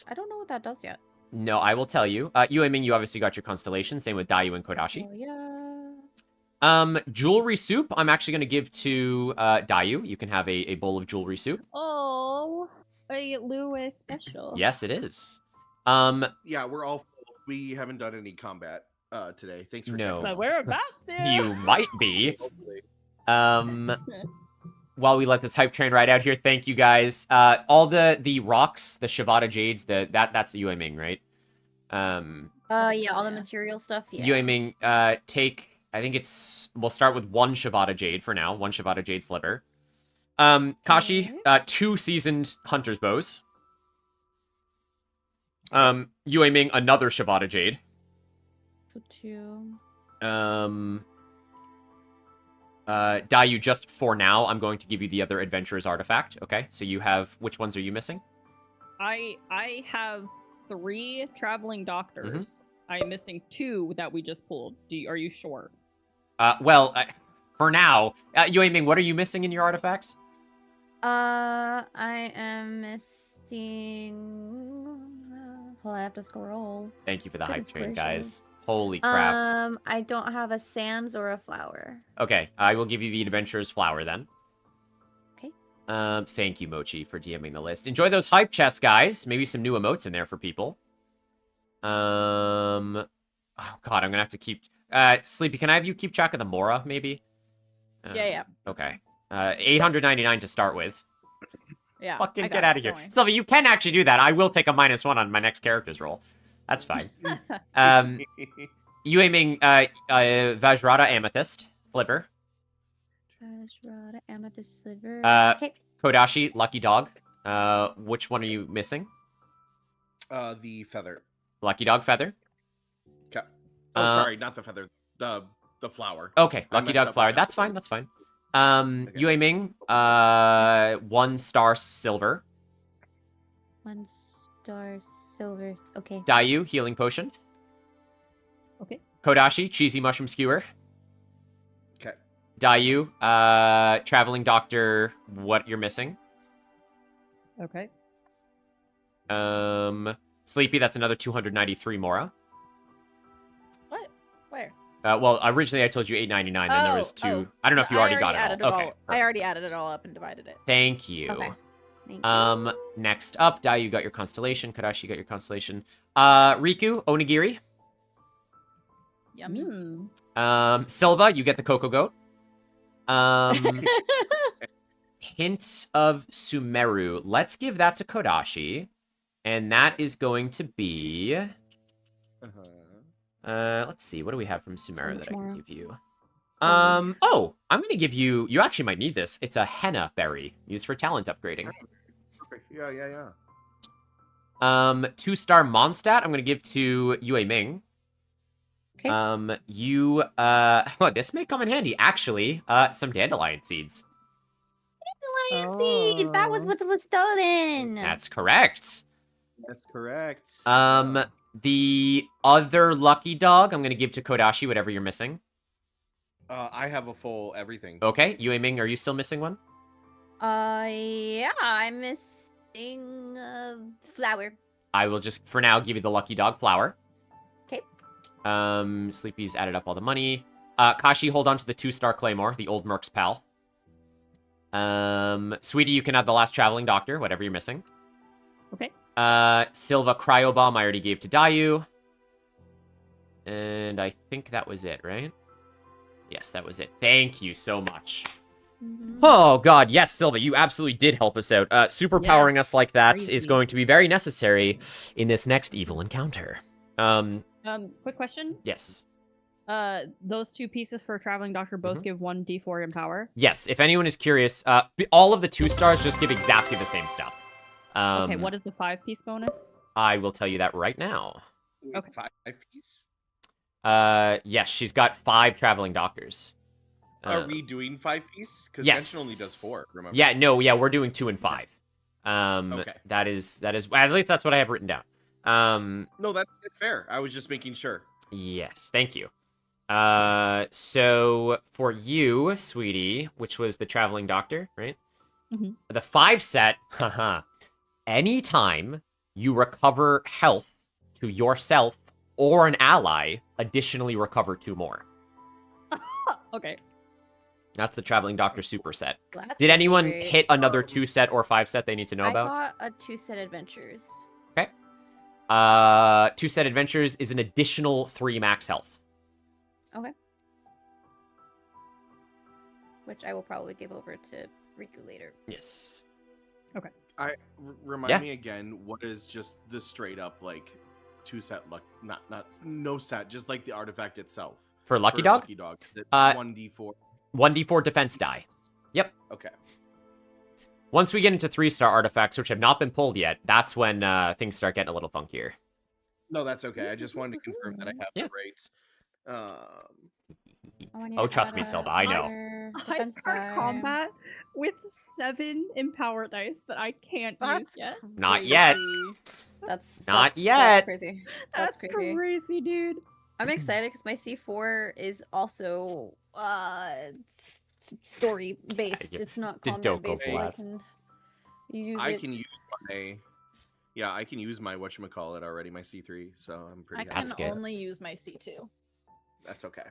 I don't know what that does yet. No, I will tell you. Yue Ming, you obviously got your constellation. Same with Dayu and Kodashi. Oh, yeah. Jewelry soup, I'm actually going to give to Dayu. You can have a bowl of jewelry soup. Oh, a Lue special. Yes, it is. Yeah, we're all. We haven't done any combat today. Thanks for No. checking. But we're about to. You might be. Hopefully. While we let this hype train ride out here, thank you guys. All the rocks, the Shavada Jades, that's Yue Ming, right? Yeah, all the material stuff. Yeah. Yue Ming, take... I think we'll start with 1 Shavada Jade for now. 1 Shavada Jade sliver. Kashi, 2 seasoned hunter's bows. Yue Ming, another Shavada Jade. So 2. Dayu, just for now, I'm going to give you the other adventurer's artifact. Okay, so you have... Which ones are you missing? I have 3 traveling doctors. I'm missing 2 that we just pulled. Are you sure? Well, for now, Yue Ming, what are you missing in your artifacts? I am missing. Hold on, I have to scroll. Thank you for the hype Goodness train, gracious. guys. Holy crap. I don't have a sands or a flower. Okay, I will give you the adventurer's flower then. Okay. Thank you, Mochi, for DMing the list. Enjoy those hype chests, guys. Maybe some new emotes in there for people. Oh god, I'm gonna have to keep... Sleepy, can I have you keep track of the Mora, maybe? Yeah. Okay. 899 to start with. Yeah. Fucking I got get it, out of here. don't worry. Sylvie, you can actually do that. I will take a -1 on my next character's roll. That's fine. Yue Ming, Vajrata Amethyst, Sliver. Vajrata, amethyst sliver. Okay. Kodashi, Lucky Dog. Which one are you missing? The feather. Lucky Dog Feather. Okay. Oh, sorry, not the feather. The flower. Okay, I Lucky messed Dog up Flower. my That's fine, episodes. that's fine. Yue Ming, 1 star silver. 1 star silver. Okay. Dayu, Healing Potion. Okay. Kodashi, Cheesy Mushroom Skewer. Okay. Dayu, Traveling Doctor, what you're missing. Okay. Sleepy, that's another 293 Mora. What? Where? Well, originally I told you 899, then there was 2. I don't know if you already got it all. Okay. I perfect. already added it all up and divided it. Thank you. Okay. Thank you. Next up, Dai, you got your constellation. Kodashi, you got your constellation. Riku, Onigiri. Yummy. Silva, you get the Cocoa Goat. Hint of Sumeru. Let's give that to Kodashi. And that is going to be... let's see. What do we have from Sumeru that I can give you? Oh, I'm going to give you... You actually might need this. It's a henna berry used for talent upgrading. Perfect. Yeah. 2-star Mondstadt, I'm going to give to Yue Ming. Okay. This may come in handy. Actually, some dandelion seeds. Dandelion seeds. That was what was stolen. That's correct. That's correct. The other lucky dog, I'm going to give to Kodashi, whatever you're missing. I have a full everything. Okay, Yue Ming, are you still missing one? Yeah, I'm missing flower. I will just, for now, give you the lucky dog flower. Okay. Sleepy's added up all the money. Kashi, hold on to the 2-star Claymore, the old Merc's pal. Sweetie, you can have the last traveling doctor, whatever you're missing. Okay. Silva Cryo Bomb, I already gave to Dayu. And I think that was it, right? Yes, that was it. Thank you so much. Oh, God. Yes, Silva, you absolutely did help us out. Superpowering us like that is crazy. going to be very necessary in this next evil encounter. Quick question. Yes. Those 2 pieces for Traveling Doctor both give 1d4 in power. Yes, if anyone is curious, all of the 2 stars just give exactly the same stuff. Okay, what is the 5-piece bonus? I will tell you that right now. Okay. 5-piece? Yes, she's got 5 Traveling Doctors. Are we doing 5-piece? Because Yes. Genshin only does 4, remember? Yeah, no, yeah, we're doing 2 and 5. Okay. That is, at least that's what I have written down. No, that's fair. I was just making sure. Yes, thank you. So for you, sweetie, which was the Traveling Doctor, right? The 5 set, anytime you recover health to yourself or an ally, additionally recover 2 more. Okay. That's the Traveling Doctor super set. That's Did anyone great. hit another 2 set or 5 set they need to know about? I got a 2-set adventures. Okay. 2 set adventures is an additional 3 max health. Okay. Which I will probably give over to Riku later. Yes. Remind me again, what is just the straight up like 2-set luck? Not no set, just like the artifact itself. For Lucky Dog? Lucky Dog. 1d4. 1d4 defense die. Yep. Okay. Once we get into 3-star artifacts, which have not been pulled yet, that's when things start getting a little funkier. No, that's okay. I just wanted to confirm that I have the right. Oh, trust me, Silva, I know. I start combat with 7 empower dice that I can't use yet. Not yet. That's yet. That's crazy. That's crazy, dude. I'm excited because my C4 is also story based. Yeah, It's not don't combat go based. So blast. I can use my. Yeah, I can use my whatchamacallit already, my C3, so I'm pretty I happy. can good. only use my C2. That's okay.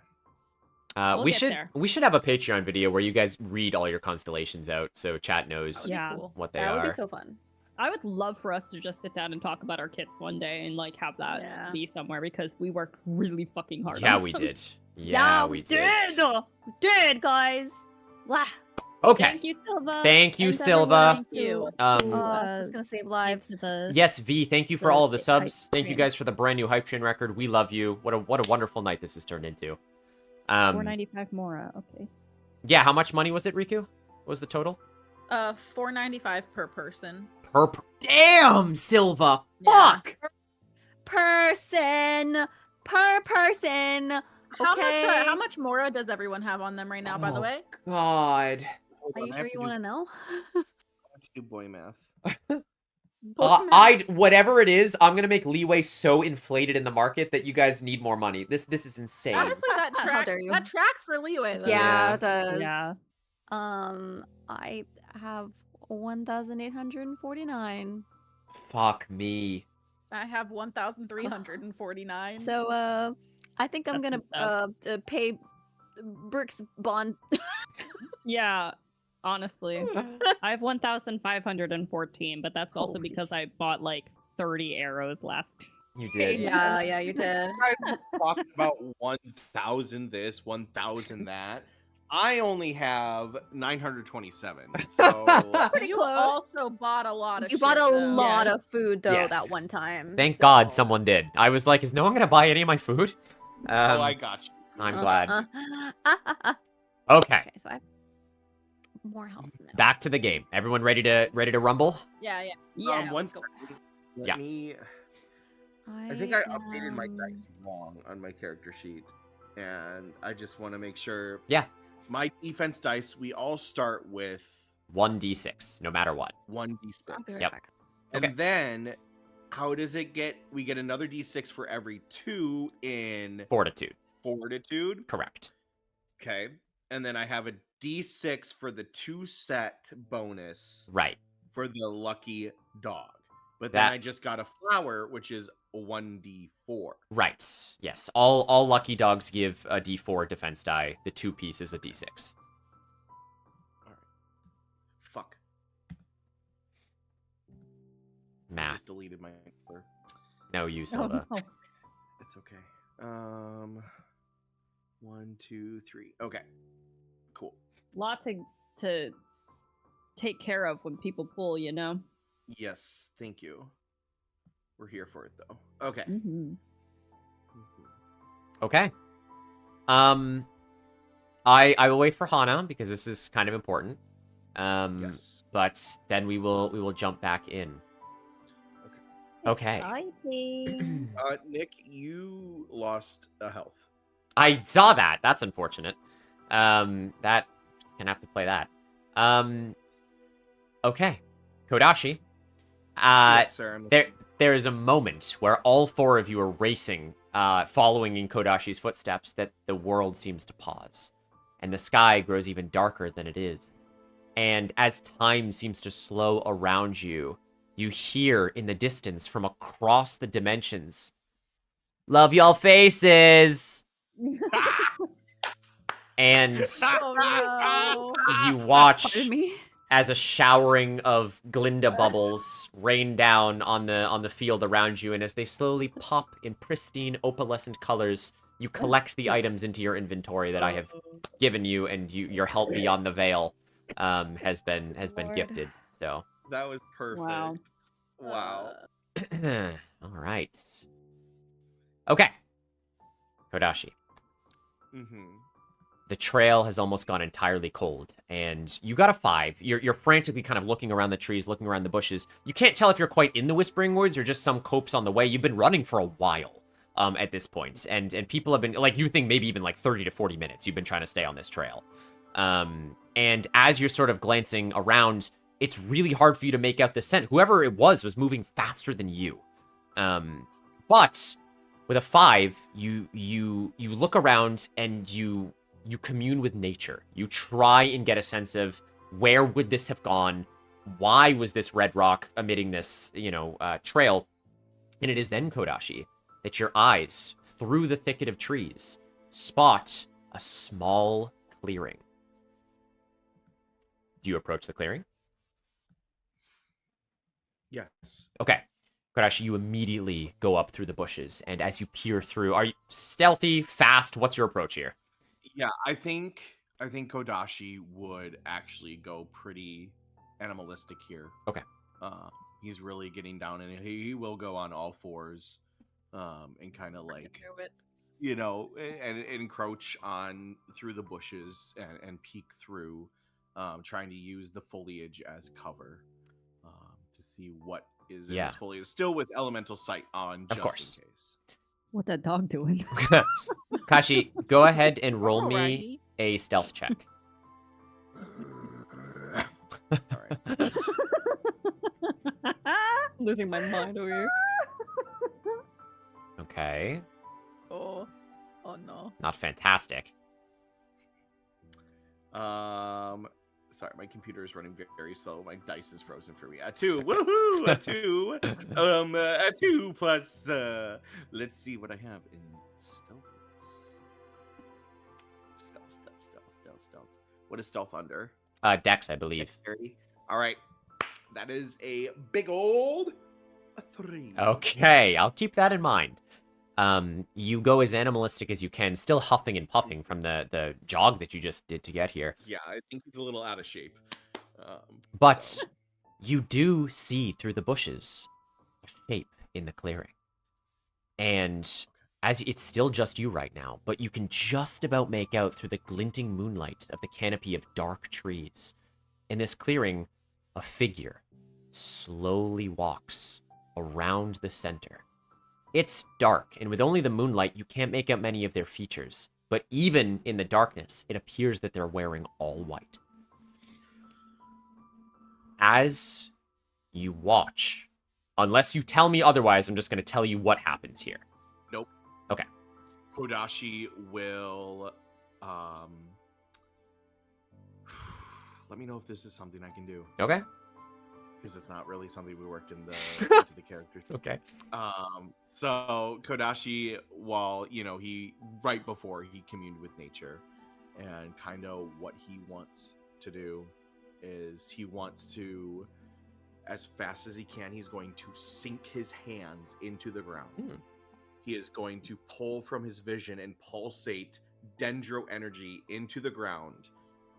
We'll we get should there. we should have a Patreon video where you guys read all your constellations out, so chat knows That would Yeah. be cool. what they That would are. be so fun. I would love for us to just sit down and talk about our kits one day and like have that Yeah. be somewhere because we worked really fucking hard. Yeah, on we them. did. Yeah, we did. We did, guys. Wow. Okay. Thank you, Silva. Thank you, And Silva. everyone Thank you. who, That's gonna save lives. gave to the- Yes, V, thank you for the all of the hype subs. Thank you train. guys for the brand new Hype Train record. We love you. What a wonderful night this has turned into. 495 Mora. Okay. Yeah, how much money was it, Riku? What was the total? $4.95 per person. Damn, Silva. Yeah. Fuck. Per person. Okay. How much Mora does everyone have on them right now, by the Oh, way? God. Hold Are on, you I sure have you to want to know? do boy math. Whatever it is, I'm gonna make Leeway so inflated in the market that you guys need more money. This is insane. Honestly, that How tracks. dare you. That tracks for Leeway, though. Yeah, Yeah. it does. Yeah. I have 1,849. Fuck me. I have 1,349. So I think I'm That's gonna good stuff. pay Brick's bond. Yeah. Honestly, I have 1,514, but that's also Holy because I bought like 30 arrows last. You did. Yeah, you did. You guys talked about 1,000 this, 1,000 that. I only have 927. So Pretty you close. also bought a lot of You shit, bought a though. lot Yes. of food though Yes. that one time. Thank God so- someone did. I was like, is no one gonna buy any of my food? oh, I got you. I'm glad. Okay, Okay, so I have more health now. back to the game. Everyone ready to rumble? Yeah. Yeah. One let's go. second. Let Yeah. me. I think I updated my dice wrong on my character sheet, and I just want to make sure. Yeah. My defense dice, we all start with 1d6, no matter what. 1d6. I'll be right Yep. back. And Okay. then, how does it get? We get another d6 for every 2 in Fortitude. fortitude. Correct. Okay. And then I have a d6 for the 2-set bonus Right. for the lucky dog. But then That- I just got a flower, which is a 1d4. Right. Yes. All lucky dogs give a d4 defense die. The 2-piece is a d6. All right. Fuck. I Math. just deleted my answer. No, you, Oh, Silva. no. It's okay. 1, 2, 3. Okay. Cool. Lot to take care of when people pull, you know. Yes, thank you. We're here for it though. Okay. Mm-hmm. Okay. I will wait for Hana because this is kind of important. Yes. But then we will jump back in. Okay. Exciting. Nick, you lost a health. I saw that. That's unfortunate. That gonna have to play that. Okay, Kodashi. Yes, sir. There is a moment where all four of you are racing, following in Kodashi's footsteps. That the world seems to pause, and the sky grows even darker than it is. And as time seems to slow around you, you hear in the distance from across the dimensions, "Love y'all faces." And Oh you watch Pardon me. as a showering of Glinda bubbles rain down on the field around you, and as they slowly pop in pristine opalescent colors, you collect the items into your inventory that I have given you, and your help beyond the veil has been Lord. gifted. So That was perfect. Wow. Wow. all right. Okay. Kodashi. Mm-hmm. The trail has almost gone entirely cold, and you got a 5. You're frantically kind of looking around the trees, looking around the bushes. You can't tell if you're quite in the Whispering Woods or just some copse on the way. You've been running for a while at this point, and people have been, like, you think maybe even like 30 to 40 minutes you've been trying to stay on this trail. And as you're sort of glancing around, it's really hard for you to make out the scent. Whoever it was moving faster than you. But with a 5, you look around and you commune with nature. You try and get a sense of where would this have gone? Why was this red rock emitting this, trail? And it is then, Kodashi, that your eyes, through the thicket of trees, spot a small clearing. Do you approach the clearing? Yes. Okay. Kodashi, you immediately go up through the bushes, and as you peer through, are you stealthy, fast? What's your approach here? Yeah, I think Kodashi would actually go pretty animalistic here. Okay. He's really getting down, and he will go on all fours, and kind of like, and encroach on through the bushes and peek through, trying to use the foliage as cover, to see what is in this foliage, still with elemental sight on, just of course. in case. What that dog doing? Kashi, go ahead and roll me Alrighty. a stealth check. All right. Losing my mind over here. Okay. Oh no. Not fantastic. Sorry, my computer is running very slow. My dice is frozen for me. A 2, woohoo! A 2. A 2 plus. Let's see what I have in stealth. Stealth. What is stealth under? Dex, I believe. Dexterity. All right, that is a big old 3. Okay, I'll keep that in mind. You go as animalistic as you can, still huffing and puffing from the jog that you just did to get here. Yeah, I think he's a little out of shape. But so. you do see through the bushes a shape in the clearing. And as it's still just you right now, but you can just about make out through the glinting moonlight of the canopy of dark trees. In this clearing, a figure slowly walks around the center. It's dark, and with only the moonlight, you can't make out many of their features. But even in the darkness, it appears that they're wearing all white. As you watch, unless you tell me otherwise, I'm just going to tell you what happens here. Nope. Okay. Kodashi will, let me know if this is something I can do. Okay. Because it's not really something we worked into the characters. Okay. So Kodashi, while he right before he communed with nature, and kind of what he wants to do is he wants to, as fast as he can, he's going to sink his hands into the ground. He is going to pull from his vision and pulsate dendro energy into the ground,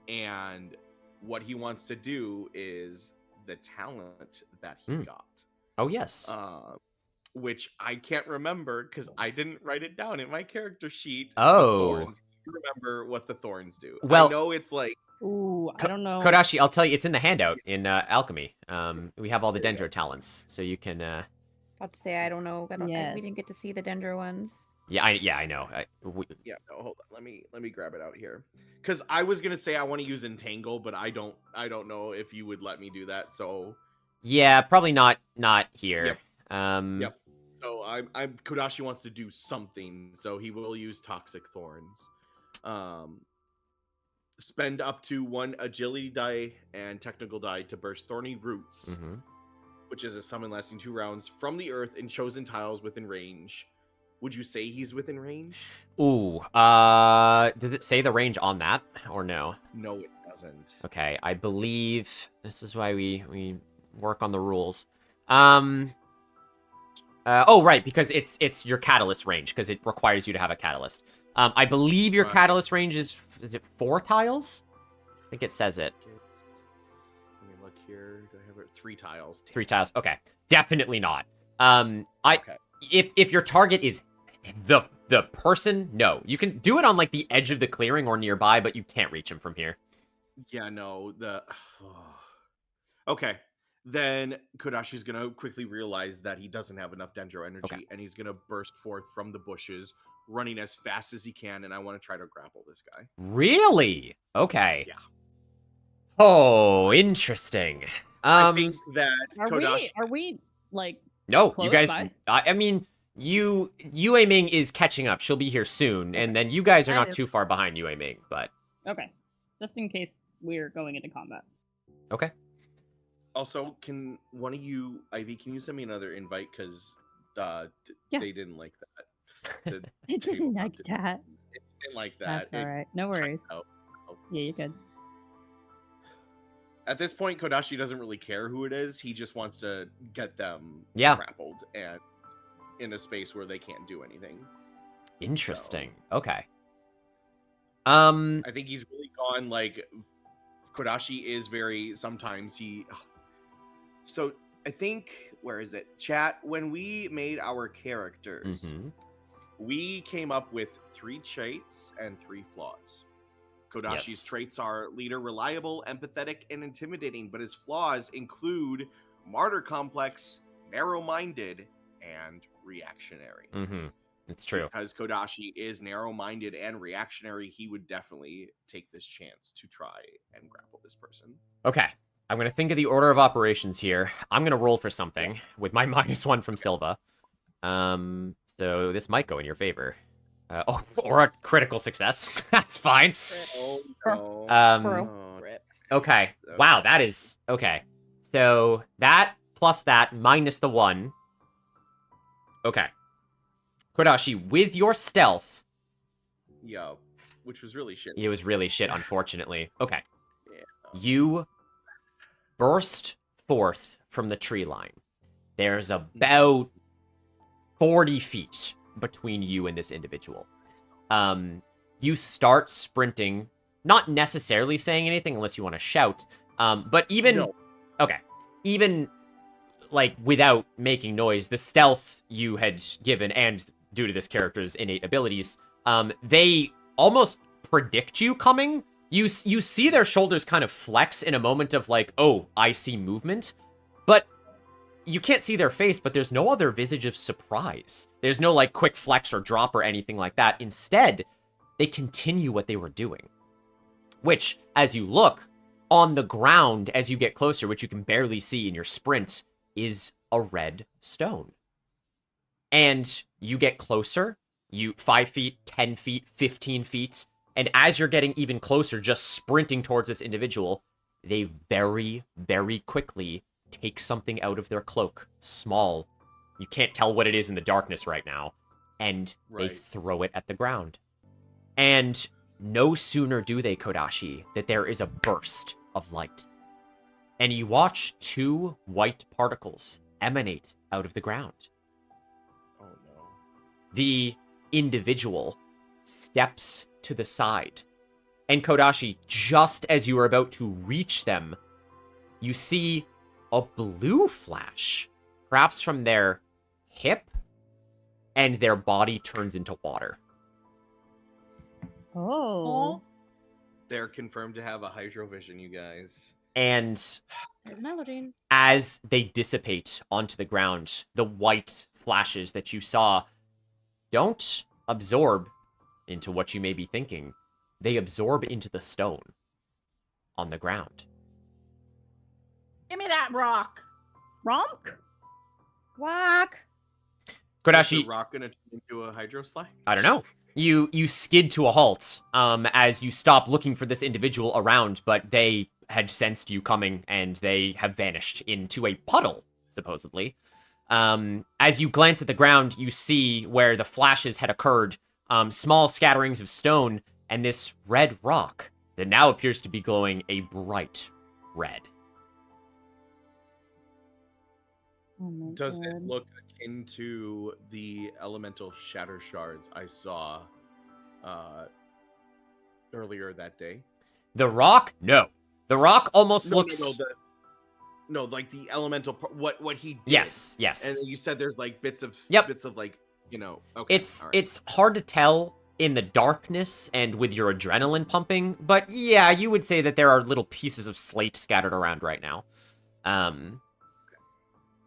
and what he wants to do is the talent that he got. Oh, yes. Which I can't remember because I didn't write it down in my character sheet. Oh. Since remember what the thorns do. Well- I know it's like Ooh, I don't know. Kodashi, I'll tell you, it's in the handout in alchemy. We have all the dendro talents, so you can. About to say I don't know. We Yes. didn't get to see the dendro ones. Yeah, I know. yeah. No, hold on. Let me grab it out here. Because I was gonna say I want to use entangle, but I don't know if you would let me do that. So Yeah, probably not here. Yep. Um, Yep. So I'm Kodashi wants to do something, so he will use toxic thorns. Spend up to 1 agility die and technical die to burst thorny roots, mhm. which is a summon lasting 2 rounds from the earth in chosen tiles within range. Would you say he's within range? Ooh, did it say the range on that or no? No, it doesn't. Okay, I believe this is why we work on the rules. Oh, right, because it's your catalyst range, because it requires you to have a catalyst. I believe your Right. catalyst range is it 4 tiles? I think it says it. Let me look here. Do I have it? 3 tiles. 3 tiles. Okay. Definitely not. Okay. If your target is the person, no. You can do it on like the edge of the clearing or nearby, but you can't reach him from here. Yeah, no, Okay. Then Kodashi's gonna quickly realize that he doesn't have enough dendro energy, Okay. and he's gonna burst forth from the bushes, running as fast as he can, and I want to try to grapple this guy. Really? Okay. Yeah. Oh, interesting. I think that Are Kodashi. we like No, you close guys. by? I mean, Yue Ming is catching up. She'll be here soon, and then you guys are Kind not of. too far behind Yue Ming. But okay? Just in case we're going into combat. okay. Also, can one of you, Ivy, can you send me another invite? Because Yeah. they didn't like that. The It didn't like tabletop that. It didn't like that. That's all It right. No worries. timed out. Yeah, you're good. At this point, Kodashi doesn't really care who it is. He just wants to get them Yeah. grappled and in a space where they can't do anything. Interesting. Okay. I think he's really gone like Kodashi is very sometimes he so I think where is it? Chat, when we made our characters, Mhm. we came up with 3 traits and 3 flaws. Kodashi's Yes. traits are leader, reliable, empathetic, and intimidating, but his flaws include martyr complex, narrow-minded, and reactionary. Mhm. It's true. Because Kodashi is narrow-minded and reactionary, he would definitely take this chance to try and grapple this person. Okay. I'm going to think of the order of operations here. I'm going to roll for something with my -1 from Silva. So this might go in your favor. Or a critical success. That's fine. Oh no. Um, okay. Wow, that is... Okay. So that plus that minus the 1. Okay. Kodashi, with your stealth... Yeah, which was really shit. It was really shit, unfortunately. Okay. Yeah. You burst forth from the tree line. There's about 40 feet between you and this individual. You start sprinting, not necessarily saying anything unless you want to shout, but even... No. Okay. Even, like, without making noise, the stealth you had given, and due to this character's innate abilities, they almost predict you coming. You see their shoulders kind of flex in a moment of like, oh, I see movement. But you can't see their face, but there's no other visage of surprise. There's no like quick flex or drop or anything like that. Instead, they continue what they were doing. Which, as you look, on the ground as you get closer, which you can barely see in your sprint, is a red stone. And you get closer, 5 feet, 10 feet, 15 feet, and as you're getting even closer, just sprinting towards this individual, they very, very quickly take something out of their cloak. Small. You can't tell what it is in the darkness right now. And they Right. throw it at the ground. And no sooner do they, Kodashi, that there is a burst of light. And you watch 2 white particles emanate out of the ground. Oh no. The individual steps to the side. And Kodashi, just as you are about to reach them, you see a blue flash, perhaps from their hip, and their body turns into water. Oh. They're confirmed to have a hydrovision, you guys. And There's another dream. as they dissipate onto the ground, the white flashes that you saw don't absorb into what you may be thinking. They absorb into the stone on the ground. Give me that rock. Romp? Whack. Is Kodashi, the rock gonna turn into a hydro slide? I don't know. You skid to a halt as you stop looking for this individual around, but they had sensed you coming and they have vanished into a puddle, supposedly. As you glance at the ground, you see where the flashes had occurred, small scatterings of stone and this red rock that now appears to be glowing a bright red. Oh my Does it God. look akin to the elemental shatter shards I saw earlier that day? The rock? No. The rock almost No, looks... no, like the elemental what he did. Yes, yes. And you said there's like bits of like, okay. It's all right. it's hard to tell in the darkness and with your adrenaline pumping, but yeah, you would say that there are little pieces of slate scattered around right now.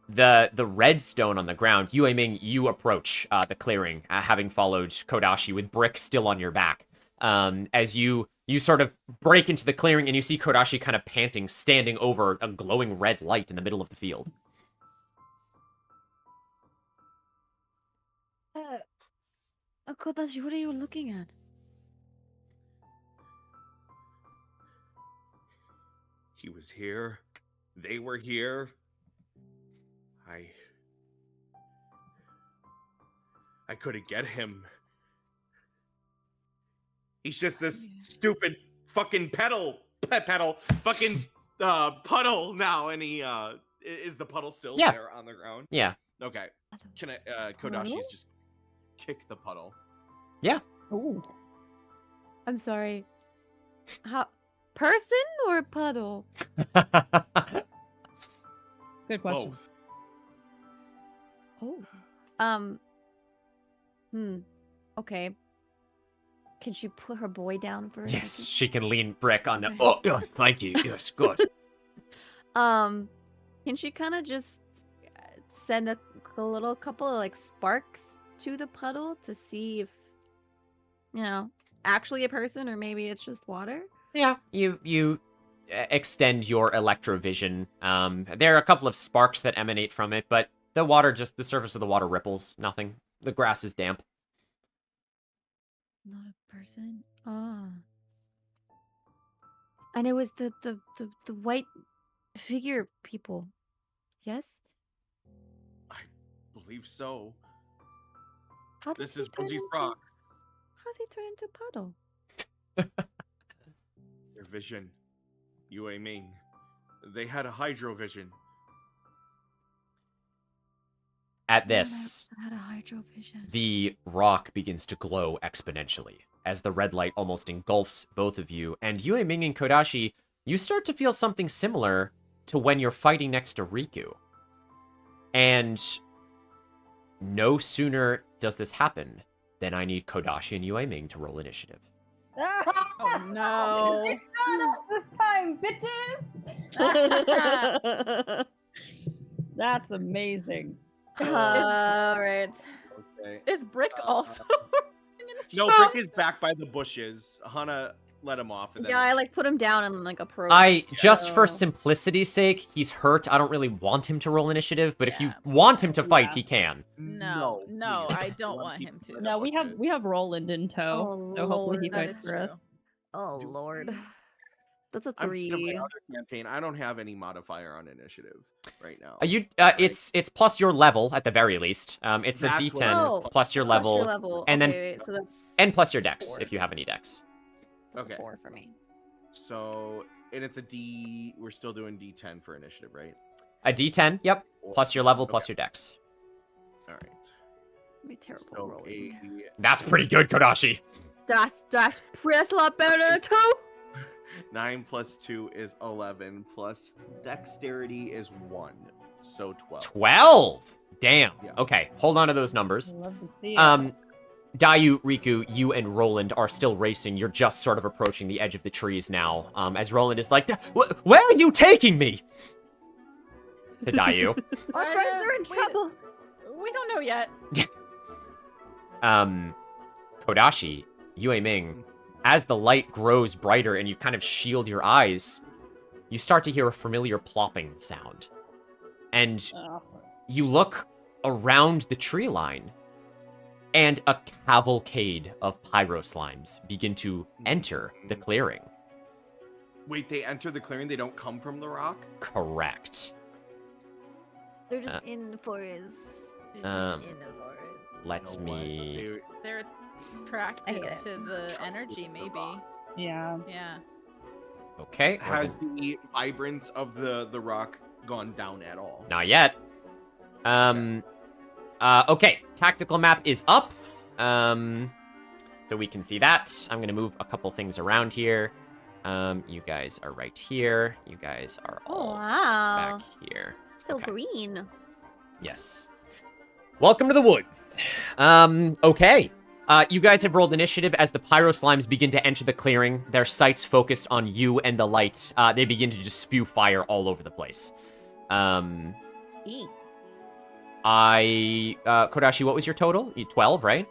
The red stone on the ground, Yue Ming, you approach the clearing, having followed Kodashi with Brick still on your back. As you sort of break into the clearing and you see Kodashi kind of panting, standing over a glowing red light in the middle of the field. Kodashi, what are you looking at? He was here. They were here. I couldn't get him. He's just this stupid fucking puddle now, and he is the puddle still there on the ground? Yeah. Okay. Can I Kodashi's just kick the puddle. Yeah. Ooh. I'm sorry. How person or puddle? Good question. Both. Oh. Okay. Can she put her boy down for a Yes, second? she can lean Brick on the... Okay. Oh, yes, thank you. Yes, good. Can she kind of just send a little couple of like sparks to the puddle to see if, actually a person or maybe it's just water? Yeah, you extend your electrovision. There are a couple of sparks that emanate from it, but the surface of the water ripples. Nothing. The grass is damp. Not a person. Ah. And it was the white figure people. Yes? I believe so. How did This they is turn Buzzy's into- rock. How did they turn into puddle? Their vision. Yue Ming. They had a hydrovision. At this, I had a hydrovision. the rock begins to glow exponentially as the red light almost engulfs both of you. And Yue Ming and Kodashi, you start to feel something similar to when you're fighting next to Riku. And no sooner does this happen than I need Kodashi and Yue Ming to roll initiative. Oh no. It's not us this time, bitches! That's amazing. All right. Okay. Is Brick also? No, Brick is back by the bushes. Hana let him off. And then Yeah, I like put him down and like approach. Just for Oh. simplicity's sake, he's hurt. I don't really want him to roll initiative, but if you want him to fight, he can. No, please. I don't want him to. No, we have Roland in tow, Oh, so hopefully he Lord. That fights is for true. us. Oh Lord. That's a I'm thinking of my 3. other campaign. I don't have any modifier on initiative right now. It's plus your level at the very least. It's That's a what D10 Oh, plus your level, and okay, then wait, so that's and plus your dex 4. if you have any dex. That's a Okay. 4 for me. So, and it's a D. We're still doing D10 for initiative, right? A D10, yep. Plus your level, plus Okay. your dex. All right. Be terrible So rolling. That's pretty good, Kodashi. That's press a lot better too. 9 plus 2 is 11. Plus dexterity is 1. So 12. 12. Damn. Yeah. Okay, hold on to those numbers. Love to see it. Dayu, Riku, you and Roland are still racing. You're just sort of approaching the edge of the trees now. As Roland is like, where are you taking me? To Dayu. Our friends are in trouble. We don't know yet. Kodashi, Yue Ming, as the light grows brighter and you kind of shield your eyes, you start to hear a familiar plopping sound. And you look around the tree line, and a cavalcade of pyro slimes begin to enter the clearing. Wait, they enter the clearing, they don't come from the rock? Correct. They're just in the forest. They're Um, just in the forest. Let's me... They're attracted hate it. to the energy, maybe. Yeah. Yeah. Okay. Has the vibrance of the rock gone down at all? Not yet. Okay. Tactical map is up. So we can see that. I'm gonna move a couple things around here. You guys are right here. You guys are Oh, all wow. back here. So Okay. green. Yes. Welcome to the woods. Okay. You guys have rolled initiative as the pyro slimes begin to enter the clearing. Their sights focused on you and the light. They begin to just spew fire all over the place. E. Kodashi, what was your total? 12, right?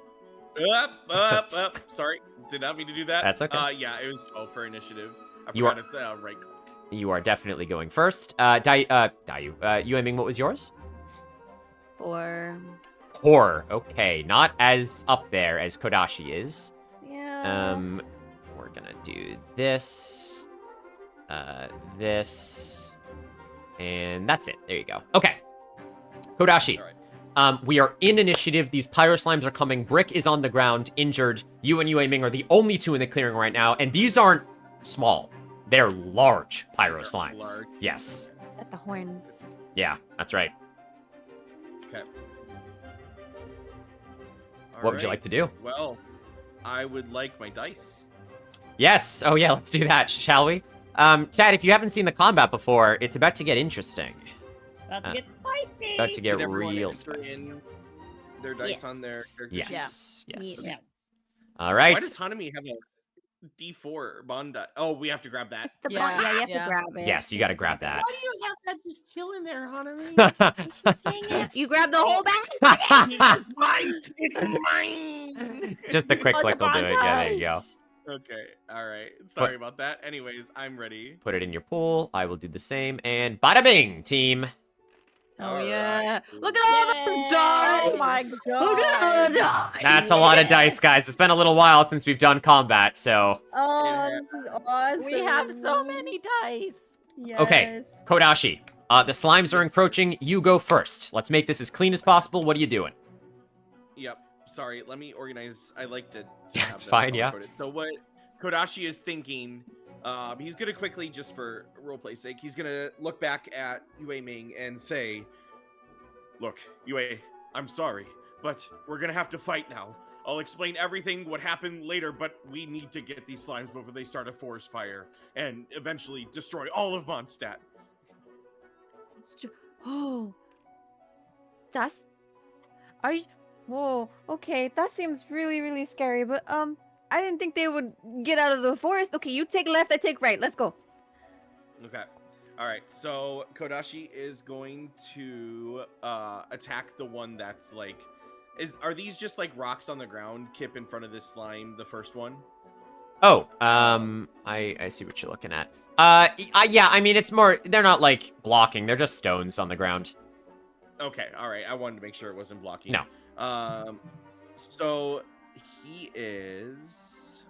Up. Sorry, did not mean to do that. That's okay. Yeah, it was 12 for initiative. I You forgot it's right click. You are definitely going first. Dayu, Yue Ming, what was yours? 4. 4. Okay, not as up there as Kodashi is. Yeah. We're gonna do this, this, and that's it. There you go. Okay. Kodashi. All right. We are in initiative. These pyro slimes are coming. Brick is on the ground, injured. You and Yue Ming are the only two in the clearing right now, and these aren't small. They're large pyro These are slimes. large. Yes. At the horns. Yeah, that's right. Okay. What would you like to do? Well, I would like my dice. Yes. Oh, yeah, let's do that, shall we? Chad, if you haven't seen the combat before, it's about to get interesting. About to get spicy. It's about to get Did everyone real enter spicy. in their dice Yes. on their character sheet? Yes. Yes. Yeah. All right. Why does Hanami have a D4 bond die? Oh, we have to grab that. The Yeah, yeah, you have yeah. to grab it. Yes, you got to grab that. Why do you have that just chilling there, Hanami? You grab the whole bag. It's mine! It's mine! Just a quick Oh, click will do it. Yeah, there you go. Okay, all right. Sorry about that. Anyways, I'm ready. Put it in your pool. I will do the same. And bada bing, team. Oh All yeah! right. Look at all those dice! Oh my god. Look at all the dice! That's a lot of dice, guys. It's been a little while since we've done combat, so. Oh, this is awesome. We have so many dice. Okay, Kodashi. The slimes are encroaching. You go first. Let's make this as clean as possible. What are you doing? Yep. Sorry, let me organize. I like to. Yeah, have it's them fine, yeah. color-coded. So what Kodashi is thinking, he's gonna quickly, just for roleplay sake, he's gonna look back at Yue Ming and say, "Look, Yue, I'm sorry, but we're gonna have to fight now. I'll explain everything what happened later, but we need to get these slimes before they start a forest fire and eventually destroy all of Mondstadt." Oh, that's. Are you? Whoa. Okay, that seems really, really scary. But I didn't think they would get out of the forest. Okay, you take left, I take right. Let's go. Okay. All right. So Kodashi is going to attack the one that's like, are these just like rocks on the ground? Kip in front of this slime, the first one. Oh, I see what you're looking at. Yeah, I mean, it's more, they're not like blocking. They're just stones on the ground. Okay. All right. I wanted to make sure it wasn't blocking. No. So he is.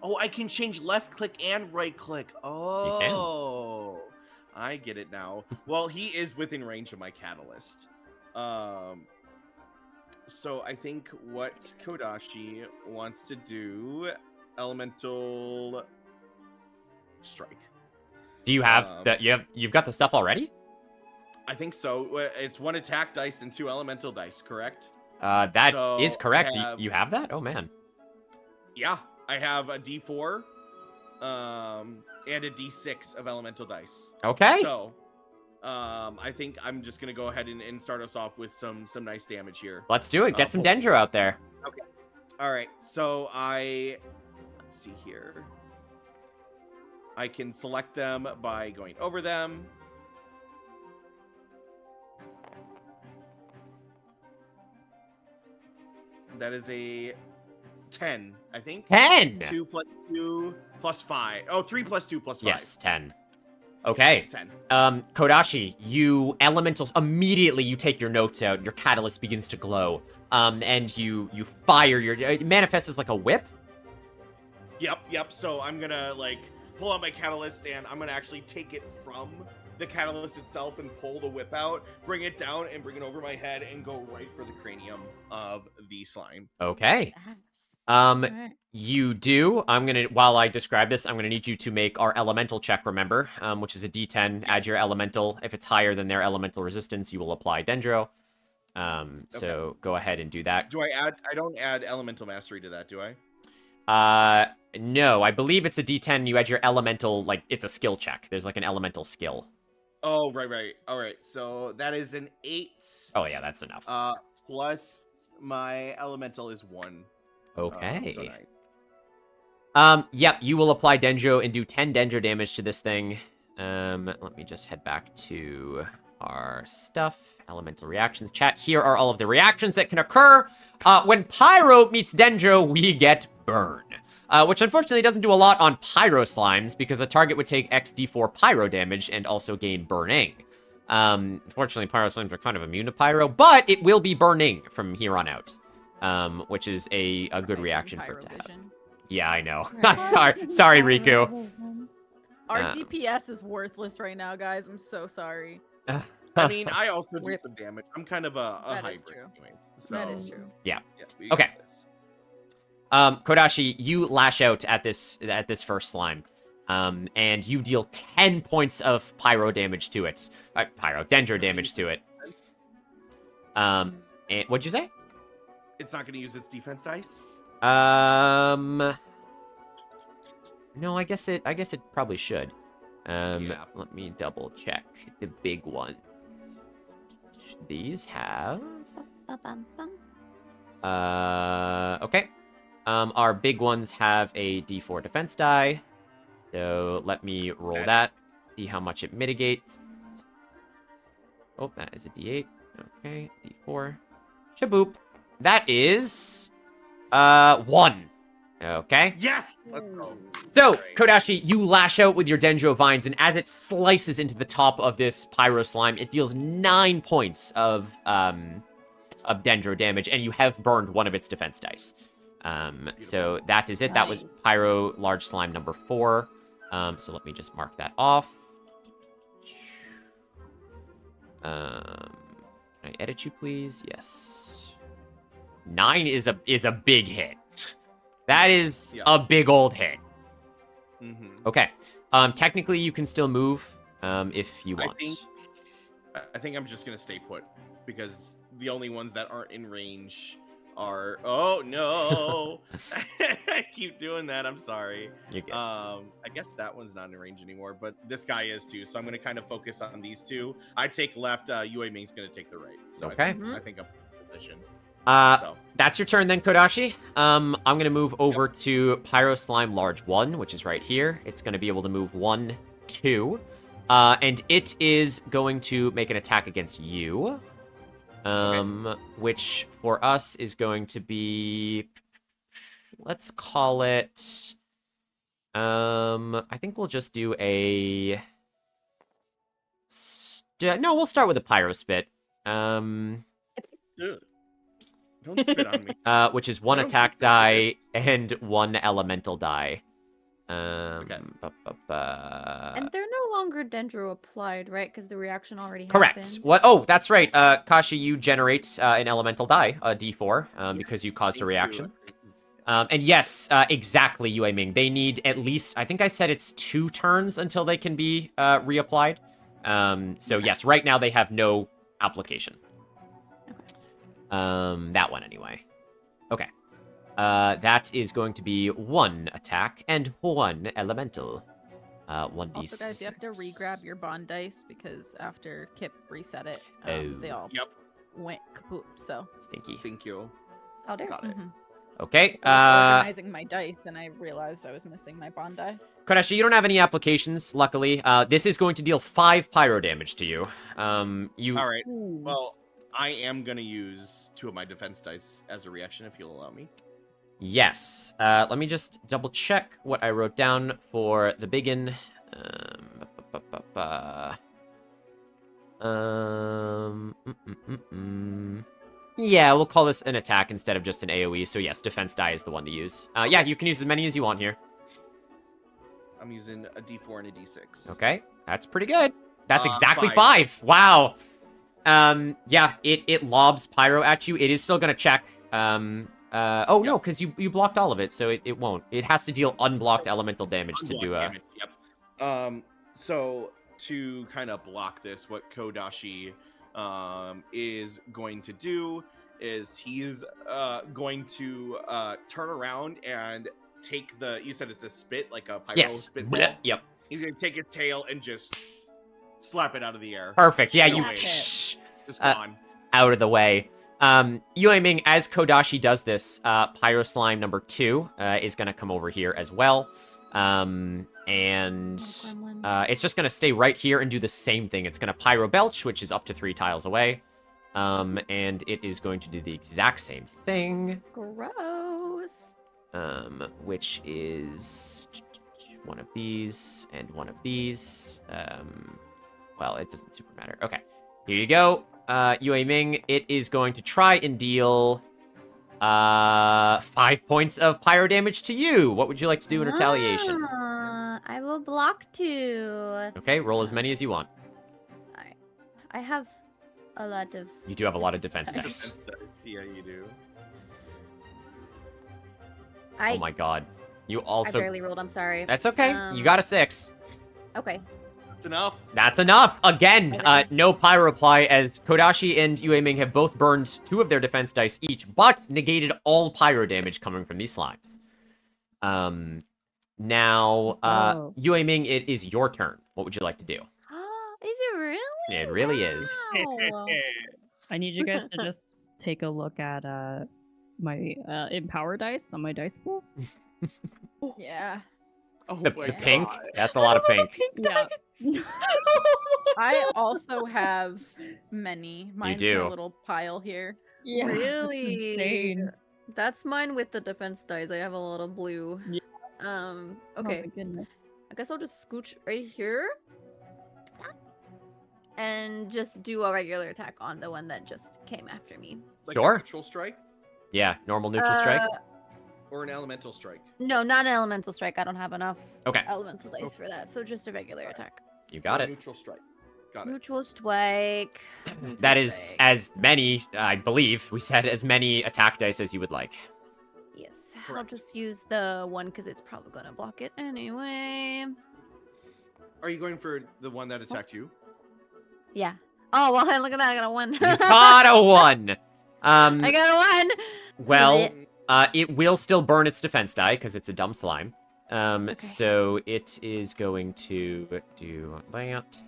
Oh, I can change left click and right click. Oh, I get it now. Well, he is within range of my catalyst. So I think what Kodashi wants to do, elemental strike. Do you have that? You've got the stuff already? I think so. It's 1 attack dice and 2 elemental dice, correct? That is So, correct. I have- You have that? Oh man. Yeah, I have a D4, and a D6 of elemental dice. Okay. So, I think I'm just gonna go ahead and start us off with some nice damage here. Let's do it. Get some Dendro out there. All right, so let's see here. I can select them by going over them. That is a 10, I think. 10! 2 plus 2 plus 5. Oh, 3 plus 2 plus 5. Yes, 10. Okay. 10. Kodashi, you elementals, immediately you take your notes out, your catalyst begins to glow. And you fire your, it manifests as like a whip? Yep. So I'm gonna, like, pull out my catalyst, and I'm gonna actually take it from the catalyst itself and pull the whip out, bring it down, and bring it over my head, and go right for the cranium of the slime. Okay. Yes. Alright. You do. While I describe this, I'm gonna need you to make our elemental check, remember, which is a D10. Add your elemental. If it's higher than their elemental resistance, you will apply Dendro. So go ahead and do that. Do I add? I don't add elemental mastery to that, do I? No, I believe it's a D10. You add your elemental, like, it's a skill check. There's like an elemental skill. Oh, right. All right. So that is an 8. Oh, yeah, that's enough. Plus my elemental is 1. Okay. So 9. Yep, you will apply Dendro and do 10 Dendro damage to this thing. Let me just head back to our stuff. Elemental reactions. Chat, here are all of the reactions that can occur. When Pyro meets Dendro, we get Burn. Which unfortunately doesn't do a lot on Pyro Slimes, because the target would take XD4 Pyro damage and also gain Burning. Fortunately, Pyro Slimes are kind of immune to Pyro, but it will be Burning from here on out. Which is a good reaction for it to have. Yeah, I know. Sorry, Riku. Our DPS is worthless right now, guys. I'm so sorry. I mean, I also do some damage. I'm kind of a hybrid anyways. So, that is true. Yeah. We got Okay. this. Kodashi, you lash out at this first slime. And you deal 10 points of Pyro damage to it. Dendro damage to it. And what'd you say? It's not going to use its defense dice? No, I guess it probably should. Yeah. Let me double check the big ones. These have okay. Our big ones have a D4 defense die. So let me roll that. See how much it mitigates. Oh, that is a D8. Okay, D4. Shaboop. That is 1. Okay. Yes! Let's go. So, Great. Kodashi, you lash out with your Dendro Vines, and as it slices into the top of this Pyro Slime, it deals 9 points of Dendro damage, and you have burned one of its defense dice. So that is it. That was Pyro Large Slime number 4. So let me just mark that off. Can I edit you, please? Yes. 9 is a big hit. That is a big old hit. Mm-hmm. Okay. Technically, you can still move if you want. I think I'm just gonna stay put, because the only ones that aren't in range are. Oh no! I keep doing that. I'm sorry. You're good. I guess that one's not in range anymore, but this guy is too. So I'm gonna kind of focus on these two. I take left. Yue Ming's gonna take the right. So Okay. I think I'm in position. That's your turn then, Kodashi. I'm gonna move over to Pyro Slime Large 1, which is right here. It's gonna be able to move 1, 2. And it is going to make an attack against you. Which for us is going to be, let's call it, I think we'll just do a, no, we'll start with a Pyro Spit. Don't spit on me. Which is 1 attack die and 1 elemental die. And they're no longer Dendro applied, right? Because the reaction already Correct. happened. What? Oh, that's right. Kashi, you generate an elemental die, a D4, because you caused a reaction. And yes, exactly, Yue Ming. They need at least, I think I said it's 2 turns until they can be reapplied. So yes, right now they have no application. That one anyway. Okay. That is going to be 1 attack and 1 elemental. 1d6. Also, guys, you have to re-grab your bond dice, because after Kip reset it, they all went kaput, so. Stinky. Thank you. I'll do. Got it. Okay. I was organizing my dice, and I realized I was missing my bond die. Kodashi, you don't have any applications, luckily. This is going to deal 5 pyro damage to you. All right. Well, I am gonna use 2 of my defense dice as a reaction, if you'll allow me. Yes. Let me just double check what I wrote down for the biggin. Yeah, we'll call this an attack instead of just an AoE. So yes, defense die is the one to use. Yeah, you can use as many as you want here. I'm using a D4 and a D6. Okay, that's pretty good. That's exactly 5. 5. Wow. Yeah, it lobs pyro at you. It is still gonna check. No, because you blocked all of it, so it won't. It has to deal unblocked elemental damage to do a... Yep. So to kind of block this, what Kodashi is going to do is he's going to turn around and take you said it's a spit, like a pyro spit ball? Yep. He's going to take his tail and just slap it out of the air. Perfect. Yeah, you... Just gone. Out of the way. Yue Ming, as Kodashi does this, Pyro Slime number 2 is going to come over here as well. And it's just going to stay right here and do the same thing. It's going to Pyro Belch, which is up to 3 tiles away. And it is going to do the exact same thing. Gross. Which is one of these and one of these. Well, it doesn't super matter. Okay, here you go. Yue Ming, it is going to try and deal 5 points of pyro damage to you. What would you like to do in retaliation? I will block 2. Okay, roll as many as you want. I have a lot of... You do have a lot of defense dice. Yeah, you do. Oh my god. You also... I barely rolled, I'm sorry. That's okay. You got a 6. Okay. That's enough. That's enough. Again, no pyro reply, as Kodashi and Yue Ming have both burned 2 of their defense dice each, but negated all pyro damage coming from these slimes. Now, Yue Ming, it is your turn. What would you like to do? Is it really? It really is. Wow. I need you guys to just take a look at my empower dice on my dice pool. Yeah. Oh The my pink? God. That's a lot of pink. Yeah. I also have many. Mine's do. my little pile here. Yeah. Really? Insane. That's mine with the defense dice. I have a lot of blue. Yeah. Okay. Oh my goodness. I guess I'll just scooch right here. And just do a regular attack on the one that just came after me. Like Sure. a neutral strike Yeah, normal neutral strike. or an elemental strike? No, not an elemental strike. I don't have enough Okay, elemental dice for that. So just a regular attack. you got it. Neutral strike. Got it. Neutral strike. That is as many, I believe, we said as many attack dice as you would like. Yes. I'll Correct. just use the one because it's probably going to block it anyway. Are you going for the one that attacked you? Yeah. Oh, well, look at that. I got a 1. You got a 1. I got a 1. Well, it will still burn its defense die because it's a dumb slime. So it is going to do that.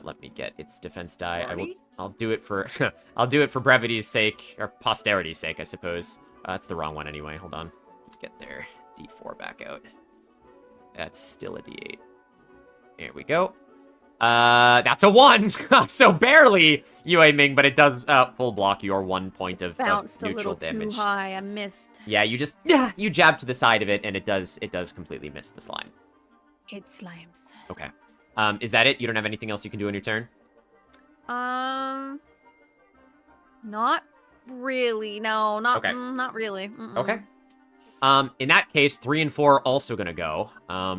Let me get its defense die. I'll do it for I'll do it for brevity's sake, or posterity's sake, I suppose. That's the wrong one anyway. Hold on. Get their D4 back out. That's still a D8. There we go. That's a 1. So barely, Yue Ming, but it does full block your 1 point of Bounced neutral a little damage. too high. I missed. Yeah, you jab to the side of it, and it does completely miss the slime. Hate slimes. Okay. Is that it? You don't have anything else you can do on your turn? Not really. No, not Okay. not really. Mm-mm. Okay. In that case, 3 and 4 are also gonna go.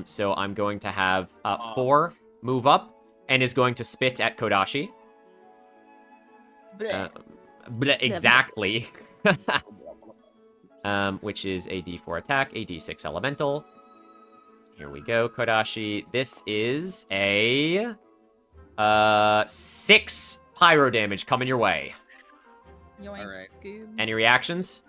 So I'm going to have 4 move up and is going to spit at Kodashi. Exactly. Which is a D4 attack, a D6 elemental. Here we go, Kodashi. This is a 6 pyro damage coming your way. Yoink, Alright. Scoob. Any reactions?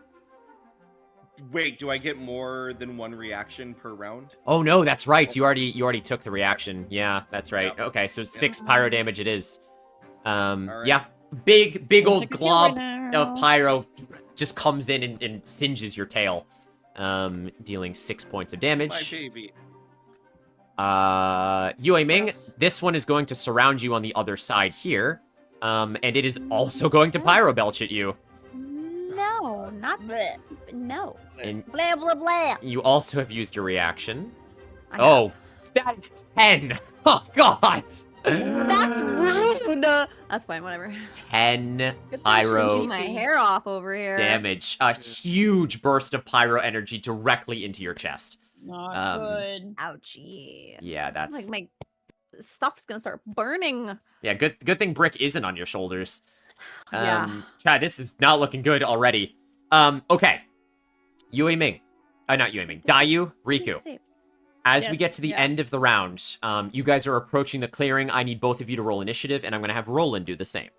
Wait, do I get more than 1 reaction per round? Oh no, that's right. You already took the reaction. Yeah, that's right. Yeah. Okay, so 6 pyro damage it is. Alright. Yeah, big old Take a few glob right now. of pyro just comes in and singes your tail, dealing 6 points of damage. My baby. Yue Ming, this one is going to surround you on the other side here, and it is also going to Pyro Belch at you. No, not bleh. No. And Blah blah blah. you also have used your reaction. I Oh, that's 10. Oh, God. That's rude. That's fine, whatever. 10 Good thing pyro she Changing my hair off over here. damage. A huge burst of pyro energy directly into your chest. Not good. Ouchie. Yeah, that's... Like my stuff's gonna start burning. Yeah, good thing Brick isn't on your shoulders. Yeah. Chad, this is not looking good already. Okay. Yue Ming. Not Yue Ming. Dayu, Riku. As we Yes, get to the yeah. end of the round, you guys are approaching the clearing. I need both of you to roll initiative, and I'm going to have Roland do the same.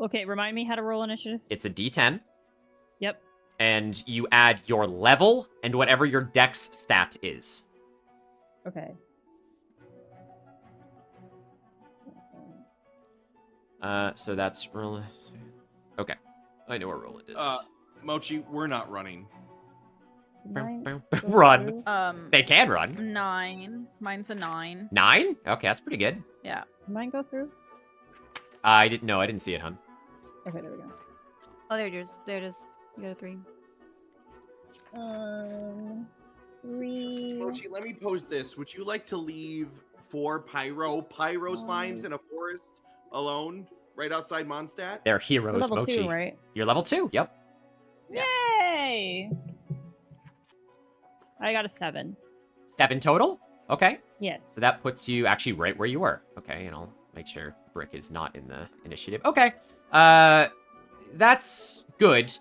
Okay, remind me how to roll initiative. It's a D10, Yep. and you add your level and whatever your dex stat is. Okay. So that's Roland. Okay. I know where Roland is. Mochi, we're not running. Run. Um, They can run. 9. Mine's a 9. 9? Okay, that's pretty good. Yeah. Mine go through? I didn't see it, hun. Okay, there we go. Oh, there it is. There it is. You got a 3. 3. Mochi, let me pose this. Would you like to leave 4 pyro slimes in a forest alone right outside Mondstadt? They're heroes, Level Mochi. 2, right? You're level 2, yep. Yay! I got a 7. 7 total? Okay. Yes. So that puts you actually right where you were. Okay, and I'll make sure Brick is not in the initiative. Okay. That's good.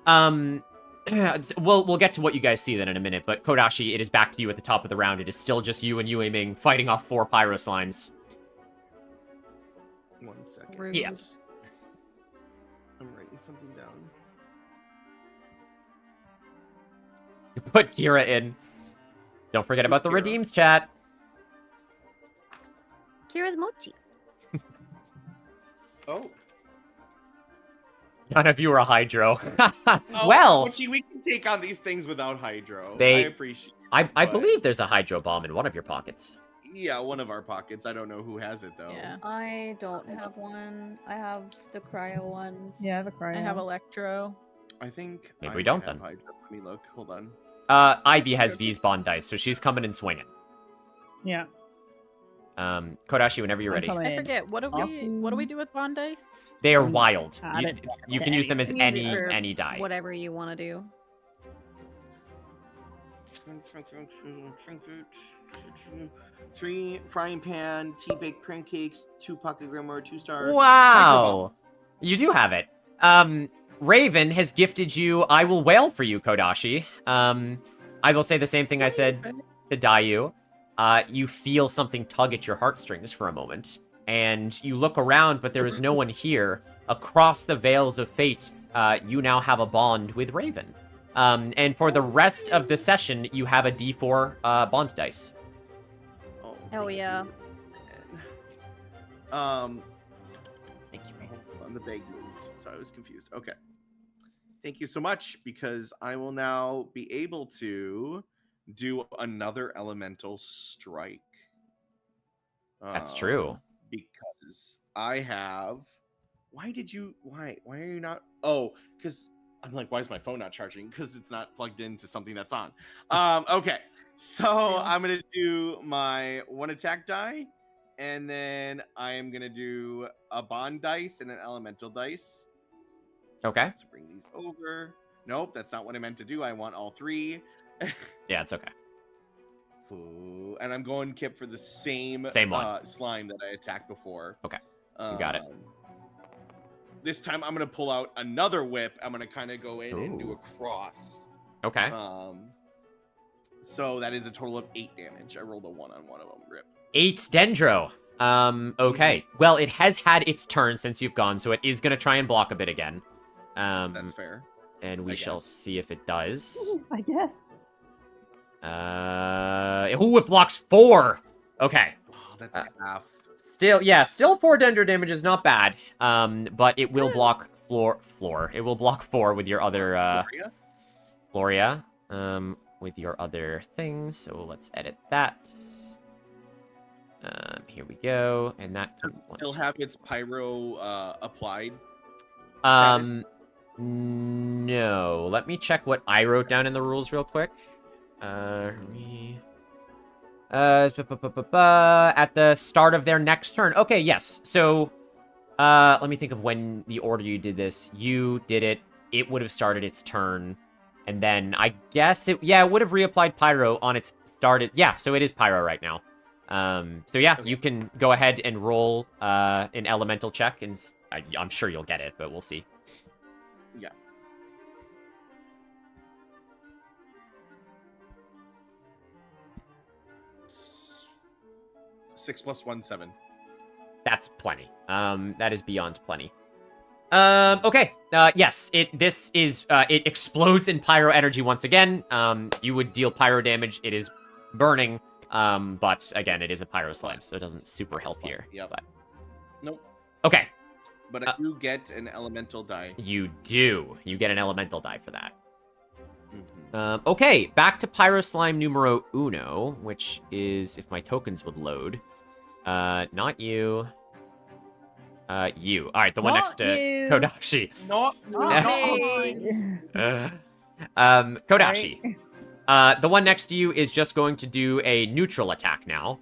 We'll get to what you guys see then in a minute, but Kodashi, it is back to you at the top of the round. It is still just you and Yue Ming fighting off 4 pyro slimes. 1 second. Rude. Yeah. I'm writing something down. Put Kira in. Don't forget about the Kira? redeems, chat. Kira's Mochi. Oh. None of you are a Hydro. Oh, Well, Mochi, we can take on these things without Hydro. They- I appreciate I but- believe there's a Hydro bomb in one of your pockets. Yeah, one of our pockets. I don't know who has it, though. Yeah. I don't have one. I have the cryo ones. Yeah, I have a cry. I have Electro. I think Maybe I we don't might have then. Hydro. Let me look. Hold on. Ivy has V's Bond dice, so she's coming and swinging. Yeah. Kodashi, whenever you're I'm ready. coming I in. forget. What do we do with Bond dice? They are Um, wild. got You, it. you can use them as You can use it any for die. Whatever you want to do. Three frying pan, tea baked pancakes, 2 pocket grimoire, 2-star. Wow. You do have it. Raven has gifted you I Will Wail for you, Kodashi. I will say the same thing I said to Dayu. You feel something tug at your heartstrings for a moment, and you look around, but there is no one here. Across the veils of fate, you now have a bond with Raven. And for the rest of the session, you have a D4 bond dice. Oh yeah. Um, Thank you, Raven. hold on, the bag moved, so I was confused. Okay. Thank you so much, because I will now be able to do another elemental strike. That's true. Because I have. Why are you not? Oh, because I'm like, why is my phone not charging? Because it's not plugged into something that's on. Okay, so I'm gonna do my 1 attack die, and then I am gonna do a bond dice and an elemental dice. Okay. Let's bring these over. Nope, that's not what I meant to do. I want all 3. Yeah, it's okay. Ooh, and I'm going Kip for the same one. slime that I attacked before. Okay, you got it. This time I'm gonna pull out another whip. I'm gonna kind of go in and do Ooh. a cross. Okay. So that is a total of 8 damage. I rolled a 1 on one of them. Rip. 8 Dendro. Okay. Well, it has had its turn since you've gone, so it is going to try and block a bit again. That's fair. And we I shall guess. see if it does. Ooh, I guess. Ooh, it blocks 4. Okay. Oh, that's half. Still 4 Dendro damage is not bad. But it will block floor. It will block 4 with your other Gloria? Floria. With your other things. So let's edit that. Here we go, and that can Still have its pyro applied. No. Let me check what I wrote down in the rules real quick. At the start of their next turn. Okay, yes. So, let me think of when the order you did this. You did it. It would have started its turn. And then I guess it would have reapplied Pyro on its started. Yeah, so it is Pyro right now. So yeah, you can go ahead and roll an elemental check, and I'm sure you'll get it, but we'll see. Yeah. Six plus 1, 7. That's plenty. That is beyond plenty. Okay. Yes, it explodes in pyro energy once again. You would deal pyro damage. It is burning. But again, it is a pyro slime, so it doesn't super help here. Yep. But... Nope. Okay. But I do get an elemental die. You do. You get an elemental die for that. Mm-hmm. Okay, back to Pyro Slime numero uno, which is, if my tokens would load. Not you. You. Alright, the one Not next to you. Kodashi. Kodashi. The one next to you is just going to do a neutral attack now.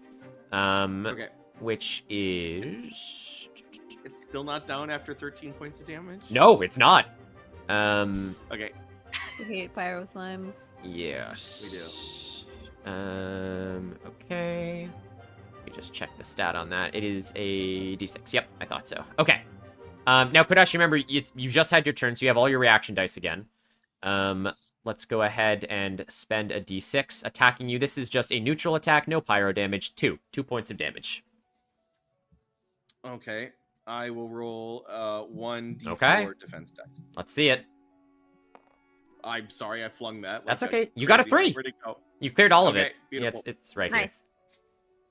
Okay. Which is... It's still not down after 13 points of damage? No, it's not. Okay. We hate pyro slimes. Yes. We do. Okay. Let me just check the stat on that. It is a d6. Yep, I thought so. Okay. Now, Kodashi, remember, you just had your turn, so you have all your reaction dice again. Let's go ahead and spend a d6 attacking you. This is just a neutral attack, no pyro damage. 2 points of damage. Okay. I will roll 1d4 Okay. defense dice. Let's see it. I'm sorry I flung that. That's like okay. You got a crazy. 3. Where'd it go? You cleared all of Okay, it. beautiful. Yeah, it's right Nice.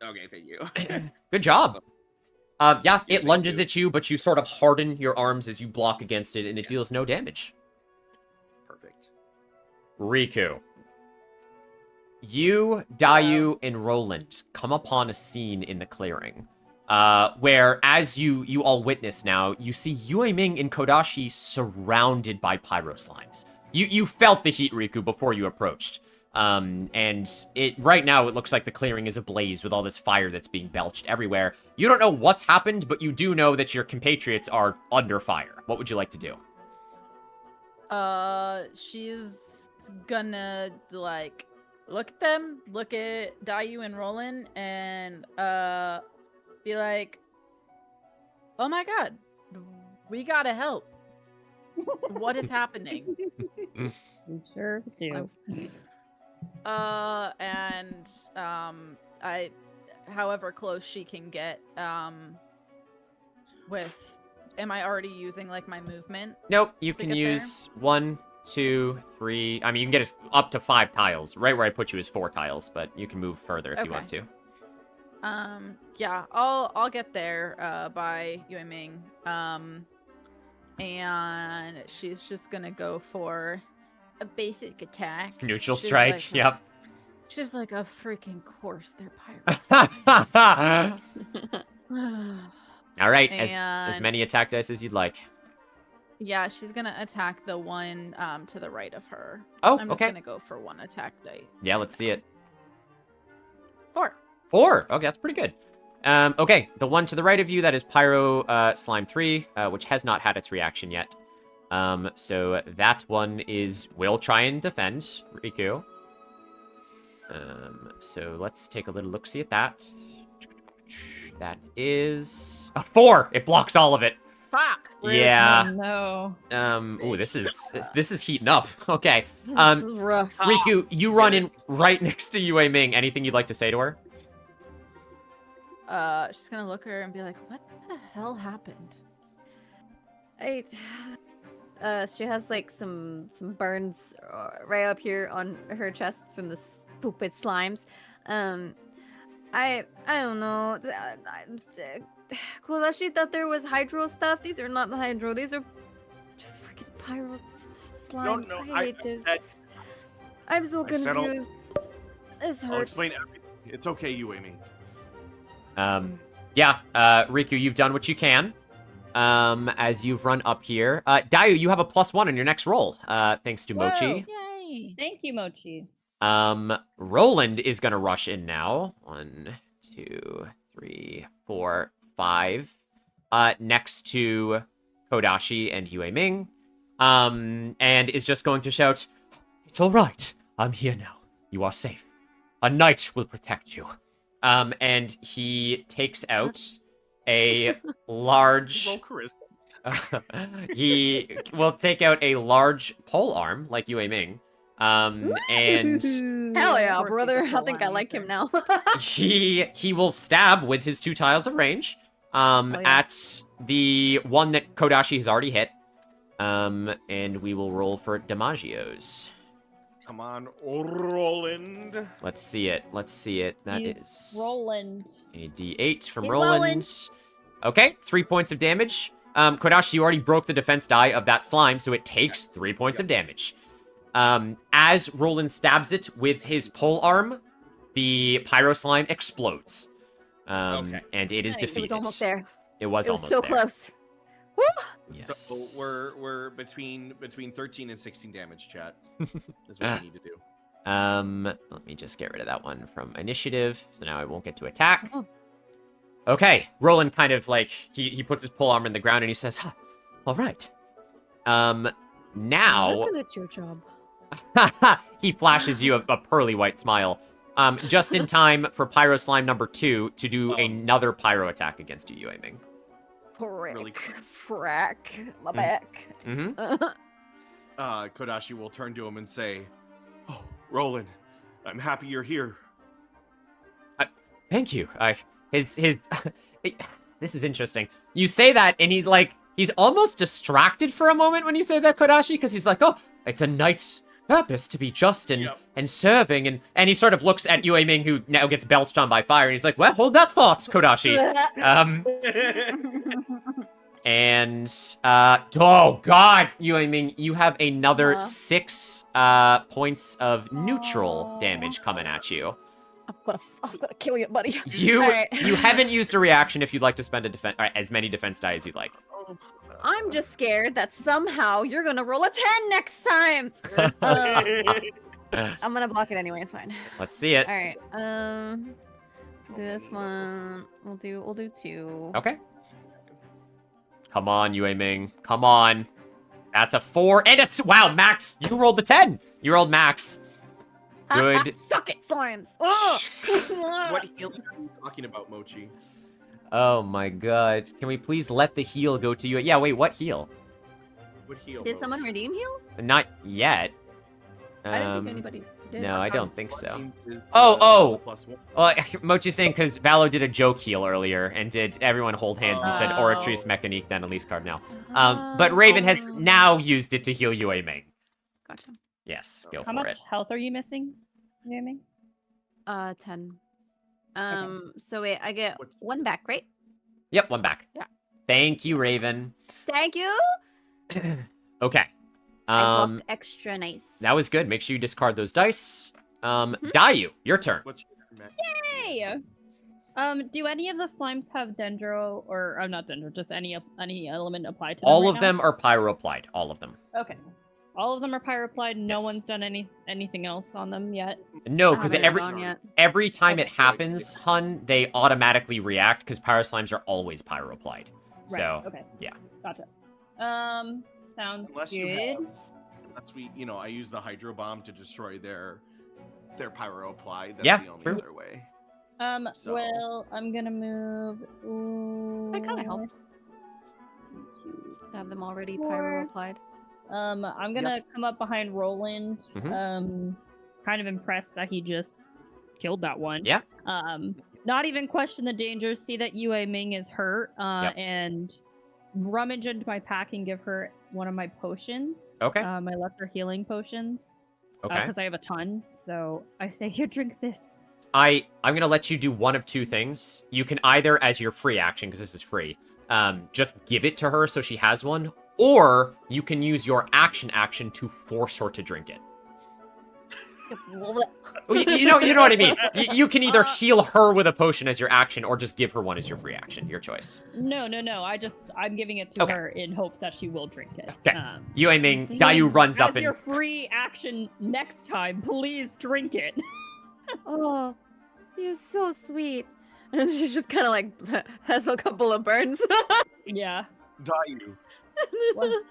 Okay, thank you. here. Good job. Awesome. Yeah, Yeah, it thank lunges you. at you, but you sort of harden your arms as you block against it, and it deals no damage. Perfect. Riku. You, Dayu, and Roland come upon a scene in the clearing. Where, as you all witness now, you see Yue Ming and Kodashi surrounded by pyro slimes. You felt the heat, Riku, before you approached. And right now it looks like the clearing is ablaze with all this fire that's being belched everywhere. You don't know what's happened, but you do know that your compatriots are under fire. What would you like to do? She's gonna, like, look at them, look at Dayu and Roland, and, be like, oh my god, we gotta help. What is happening? We sure do. However close she can get, am I already using, like, my movement? Nope, you to can get use 1, 2, 3. I mean, you can get up to 5 tiles. Right where I put you is 4 tiles, but you can move further if you want to. Yeah, I'll get there, by Yue Ming. And she's just gonna go for a basic attack. Neutral She's strike, like, yep. She's like, a freaking course, they're pirates. All right, as And- many attack dice as you'd like. Yeah, she's gonna attack the one to the right of her. Oh, I'm just okay. gonna go for one attack die. Yeah, let's see it. 4. 4. Okay, that's pretty good. Okay, the one to the right of you, that is Pyro Slime 3, which has not had its reaction yet. So that one will try and defend Riku. So let's take a little look-see at that. That is a 4. It blocks all of it. Fuck. Yeah. Oh, no. Ooh, this is heating up. Okay. This is rough. Riku, you run in right next to Yue Ming. Anything you'd like to say to her? She's gonna look at her and be like, what the hell happened? She has like some burns right up here on her chest from the stupid slimes. I don't know. Kodashi thought there was hydro stuff. These are not the hydro. These are pyro slimes. no, I hate this. I'm so I said I'll- confused. This I'll hurts. explain everything. It's okay, you, Amy. Yeah, Riku, you've done what you can. As you've run up here. Dayu, you have a +1 on your next roll, thanks to Mochi. Yay! Thank you, Mochi. Roland is gonna rush in now. 1, 2, 3, 4, 5. Next to Kodashi and Yue Ming. And is just going to shout, "It's all right. I'm here now. You are safe. A knight will protect you." And he takes out a large... Roll charisma. he will take out a large pole arm, like Yue Ming. And Hell yeah, Of course he's brother. a I full think I army like him user. now. he will stab with his 2 tiles of range yeah. at the one that Kodashi has already hit. And we will roll for Damagios. Come on, Roland. Let's see it. That You is Roland. a D8 from Hey, Roland. Roland. Okay, 3 points of damage. Kodashi, you already broke the defense die of that slime, so it takes 3 points of damage. As Roland stabs it with his pole arm, the pyro slime explodes. Okay. And it is Nice. It was defeated. It was almost there. It was It was almost so there. close. Woo! Yes. So we're between 13 and 16 damage, chat. Is what we need to do. Let me just get rid of that one from initiative, so now I won't get to attack. Oh. Okay, Roland kind of like, he puts his pole arm in the ground and he says, all right. Now, It's your job. he flashes you a pearly white smile. Just in time for Pyro Slime number 2 to do another pyro attack against you, Yue Ming. Frick. Really Frack. My back. Mm-hmm. Kodashi will turn to him and say, "Oh, Roland, I'm happy you're here." Thank you. This is interesting. You say that, and he's almost distracted for a moment when you say that, Kodashi, because he's like, oh, it's a knight's purpose to be just and serving, and he sort of looks at Yue Ming, who now gets belched on by fire, and he's like, well, hold that thought, Kodashi. Oh god, Yue Ming, you have another 6 points of neutral damage coming at you. I'm gonna kill you, buddy. You Alright. you haven't used a reaction if you'd like to spend as many defense die as you'd like. I'm just scared that somehow you're gonna roll a 10 next time. I'm gonna block it anyway. It's fine. Let's see it. All right. Do this one. We'll do 2. Okay. Come on, Yue Ming. Come on. That's a 4 and wow, Max. You rolled the 10. You rolled Max. Good. Suck it, slimes. Ugh. What healing are you talking about, Mochi? Oh my god. Can we please let the heal go to you? Yeah, wait, what heal? What heal? Did Mochi? someone redeem heal? Not yet. I didn't think anybody did. No, I don't think so. Is the Oh. +1. Well, Mochi's saying because Valo did a joke heal earlier and did everyone hold hands and said Oh. Oratrice Mécanique then Elise Cardinal. But Raven has now used it to heal Yue Ming. Gotcha. Yes, go How for much it. health are you missing, Jamie? 10. So wait, I get What- 1 back, right? Yep, 1 back. Yeah. Thank you, Raven. Thank you. Okay. I looked extra nice. That was good. Make sure you discard those dice. Dayu, your turn. What's your Mac? Hey. Do any of the slimes have dendro or not dendro, just any element applied to them? All right of now? them are pyro applied. All of them. Okay. All of them are pyro applied. No Yes. one's done anything else on them yet. No, I because haven't every gone yet. every time it Okay. happens, hun, they automatically react because pyro slimes are always pyro applied. Right. So Okay. yeah. Gotcha. Sounds Unless good. you have, unless we, I use the hydro bomb to destroy their pyro applied. That's Yeah, the only true. other way. So- Well, I'm gonna move. That kind of helps. Have them already pyro applied. I'm gonna come up behind Roland. Mhm. Kind of impressed that he just killed that one. Yeah. Not even question the dangers. See that Yue Ming is hurt. Yep. And rummage into my pack and give her one of my potions. Okay. My lesser healing potions. Okay. Because I have a ton. So I say, here, drink this. I'm gonna let you do one of 2 things. You can either, as your free action, because this is free, just give it to her so she has one, or you can use your action to force her to drink it. You know what I mean. You can either heal her with a potion as your action, or just give her one as your free action. Your choice. No. I'm giving it to Okay. her in hopes that she will drink it. Okay. Yue Ming, Dayu runs up As and your free action next time, please drink it. Oh, you're so sweet. And she's just kind of like has a couple of burns. Yeah. Dayu, What?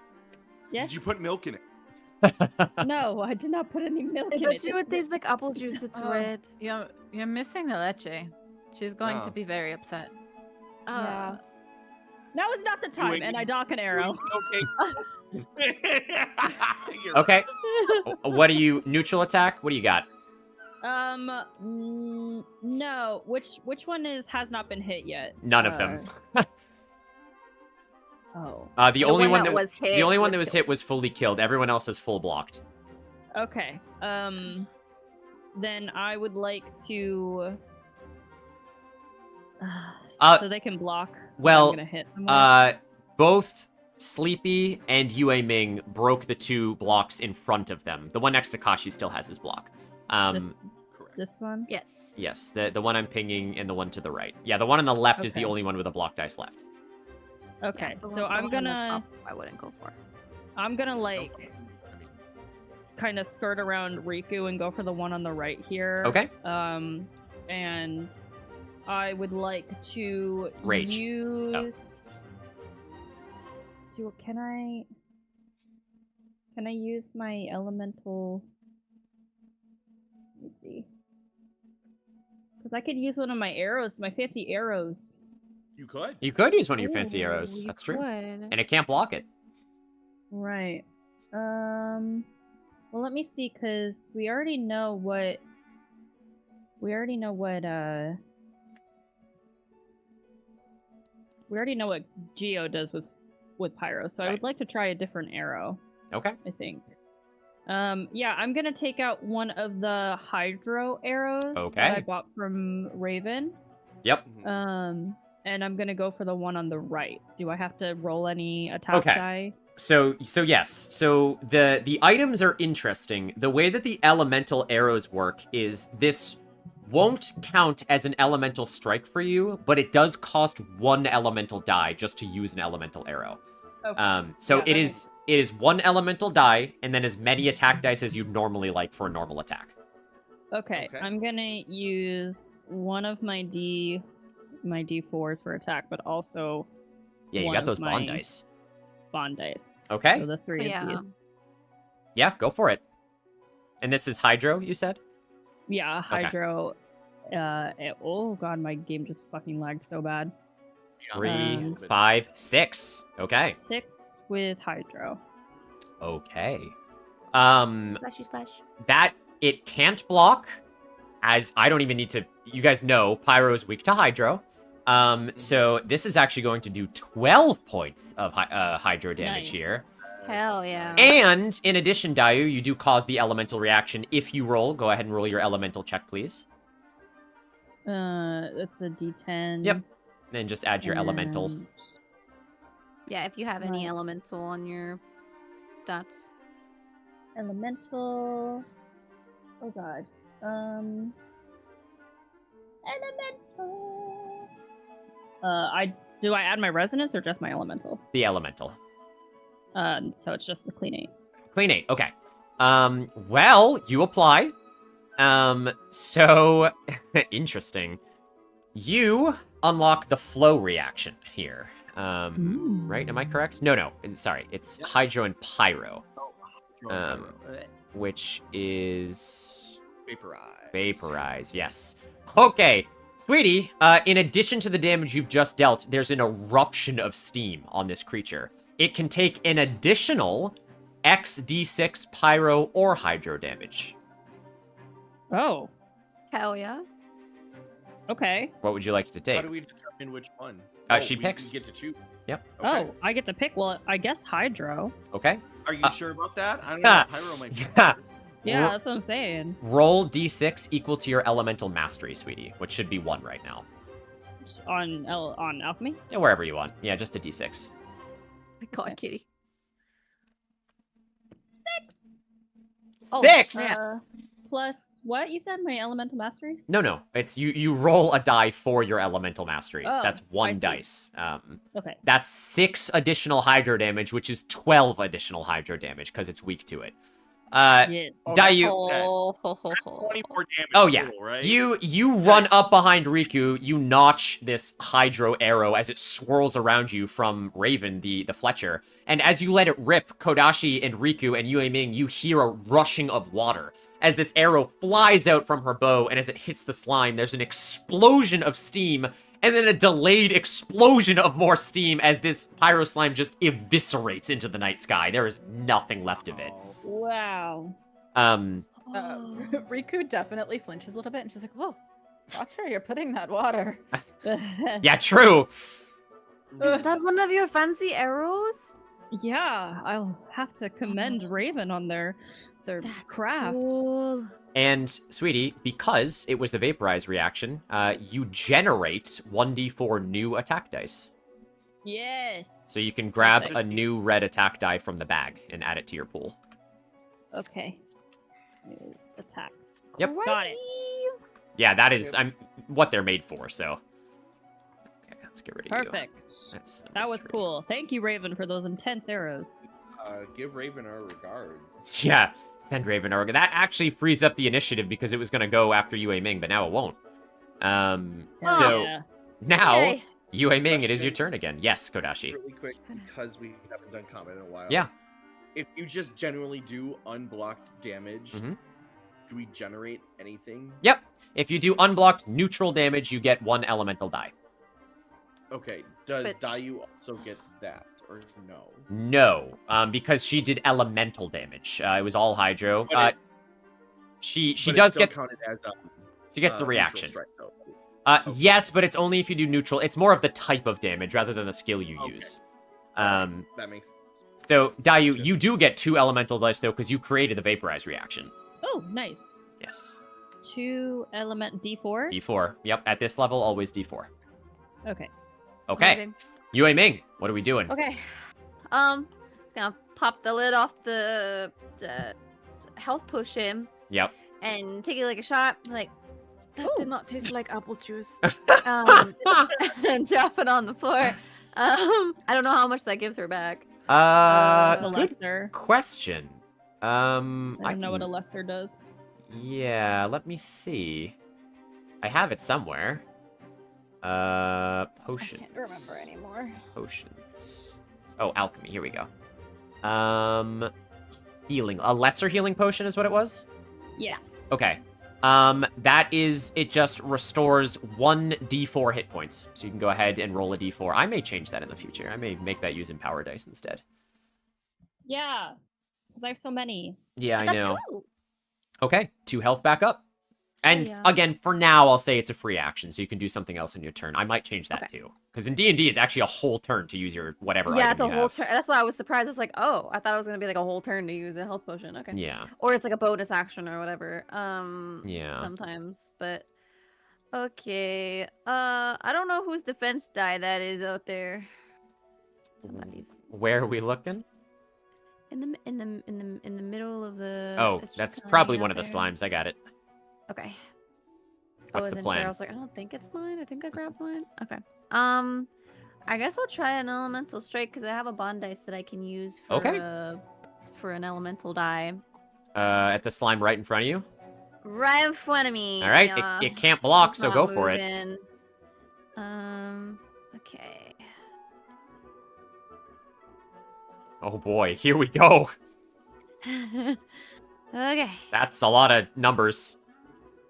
Yes. did you put milk in it? No, I did not put any milk in But it. you would taste like apple juice. It's red. You're missing the leche. She's going to be very upset. Yeah. Now is not the time, Wait, and I dock an arrow. Okay. You're okay. What do you neutral attack? What do you got? No. Which one has not been hit yet? None of them. Oh. The only one that was hit. the only one that was hit killed. was fully killed. Everyone else is full blocked. Okay. Then I would like to. So they can block. well, I'm gonna hit them with. Both Sleepy and Yue Ming broke the 2 blocks in front of them. The one next to Kashi still has his block. This one. Yes. Yes, the one I'm pinging and the one to the right. Yeah, the one on the left is the Okay. only one with a block dice left. Okay. The So one I'm on the gonna. top, I wouldn't go for. I'm gonna like kind of skirt around Riku and go for the one on the right here. Okay. And I would like to Rage. use. Can I use my elemental? Let me see. Because I could use one of my arrows, my fancy arrows. You could. You could use one of your fancy arrows. You That's true. could. And it can't block it. Right. Well, let me see, because we already know what. We already know what Geo does with Pyro, so I Right. would like to try a different arrow. Okay. I think. Yeah, I'm gonna take out one of the Hydro arrows that I Okay. bought from Raven. Yep. And I'm gonna go for the one on the right. Do I have to roll any attack Okay. die? So yes. So the items are interesting. The way that the elemental arrows work is this won't count as an elemental strike for you, but it does cost 1 elemental die just to use an elemental arrow. Okay. So Yeah, it is 1 elemental die and then as many attack dice as you'd normally like for a normal attack. Okay, Okay. I'm gonna use one of my D4s for attack, but also Yeah, you one got of those bond my- dice. bond dice. Okay. So the 3 Yeah. of these. Yeah, go for it. And this is Hydro, you said? Yeah, Hydro. Oh god, my game just fucking lagged so bad. 3, 5, 6. Okay. 6 with Hydro. Okay. Splashy splash. That it can't block, as I don't even need to. You guys know Pyro is weak to Hydro. So this is actually going to do 12 points of Hydro damage Nice. here. Hell yeah. And in addition, Dayu, you do cause the elemental reaction. If you roll, go ahead and roll your elemental check, please. That's a D10. Yep. Then just add your elemental. and- Yeah, if you have any Right. elemental on your stats. Elemental. Oh god. Elemental. Do I add my resonance or just my elemental? The elemental. So it's just a clean 8. Clean 8. Okay. Well, you apply. So interesting. You unlock the flow reaction here. Right? Am I correct? No. Sorry. It's Hydro and Pyro, which is Vaporize. Yes. Okay. Sweetie, in addition to the damage you've just dealt, there's an eruption of steam on this creature. It can take an additional XD6 Pyro or Hydro damage. Oh, Hell yeah. okay. What would you like to take? How do we determine which one? She we picks. get to choose. Yep. Okay. Oh, I get to pick. Well, I guess Hydro. Okay. Are you sure about that? I don't know. Pyro might be. Yeah, Ro- that's what I'm saying. Roll D6 equal to your elemental mastery, sweetie, which should be 1 right now. Just on alchemy. Yeah, wherever you want. Yeah, just a D6. My God, Kitty. 6. Oh, 6! snap. Plus what you said? My elemental mastery? No. It's you roll a die for your elemental masteries. Oh, That's I one see. dice. Okay. That's 6 additional hydro damage, which is 12 additional hydro damage because it's weak to it. Yes. Oh, Dayu, Oh, 24 damage oh yeah, total, right? you run up behind Riku, you notch this hydro arrow as it swirls around you from Raven, the Fletcher, and as you let it rip, Kodashi and Riku and Yue Ming, you hear a rushing of water as this arrow flies out from her bow, and as it hits the slime, there's an explosion of steam, and then a delayed explosion of more steam as this pyro slime just eviscerates into the night sky. There is nothing left of it. Wow. Riku definitely flinches a little bit, and she's like, "Whoa, watch where you're putting that water." Yeah, true. Is that one of your fancy arrows? Yeah, I'll have to commend Raven on their craft. Cool. And, sweetie, because it was the vaporize reaction, you generate 1d4 new attack dice. Yes. So you can grab Perfect. a new red attack die from the bag and add it to your pool. Okay. New attack. Yep. Got it. Yeah, that is what they're made for, so. Okay, let's get rid of you. Perfect. That's That was 3. cool. Thank you, Raven, for those intense arrows. Give Raven our regards. Yeah, send Raven over. That actually frees up the initiative because it was going to go after Yue Ming, but now it won't. So Yeah. now, Okay. Yue Ming, it is your turn again. Yes, Kodashi. Really quick, because we haven't done combat in a while. Yeah. If you just generally do unblocked damage, Mhm. do we generate anything? Yep. If you do unblocked neutral damage, you get 1 elemental die. Okay. Does But- Dayu also get that, or no? No, because she did elemental damage. It was all hydro. But She But does it's still get counted as she gets the neutral reaction. strike, though. Yes, but it's only if you do neutral. It's more of the type of damage rather than the skill you Okay. use. That makes sense. So Dayu, you do get 2 elemental dice though because you created the vaporize reaction. Oh, nice. Yes. 2 element D4s? D4. Yep. At this level, always D4. Okay. Okay. Amazing. Yue Ming, what are we doing? Okay. Gonna pop the lid off the health potion Yep. and take it like a shot. Like that Ooh. did not taste like apple juice. And drop it on the floor. I don't know how much that gives her back. The Good lesser. question. I don't know what a can- lesser does. Yeah, let me see. I have it somewhere. Potions. I can't remember anymore. Potions. Oh, alchemy. Here we go. Healing. A lesser healing potion is what it was? Yes. Okay. That is, it just restores 1d4 hit points. So you can go ahead and roll a d4. I may change that in the future. I may make that using power dice instead. Yeah. Because I have so many. Yeah, I got know. 2. Okay, 2 health back up. And yeah. again, for now, I'll say it's a free action, so you can do something else in your turn. I might change that Okay. too. Because in D&D, it's actually a whole turn to use your whatever Yeah, item it's a you whole have. turn. That's why I was surprised. I was like, oh, I thought it was gonna be like a whole turn to use a health potion. Okay. Yeah, Or it's like a bonus action or whatever. yeah. Sometimes, but okay. I don't know whose defense die that is out there. Somebody's Where are we looking? in the middle of the. Oh, it's just that's kinda probably hanging one out of the there. slimes. I got it. Okay. What's I the wasn't plan? Sure. I was like, I don't think it's mine. I think I grabbed mine. Okay. I guess I'll try an elemental strike because I have a bond dice that I can use for Okay. For an elemental die. At the slime right in front of you. Right in front of me. All right, it can't block, It's so not go for it. moving. Okay. Oh boy, here we go. Okay. That's a lot of numbers.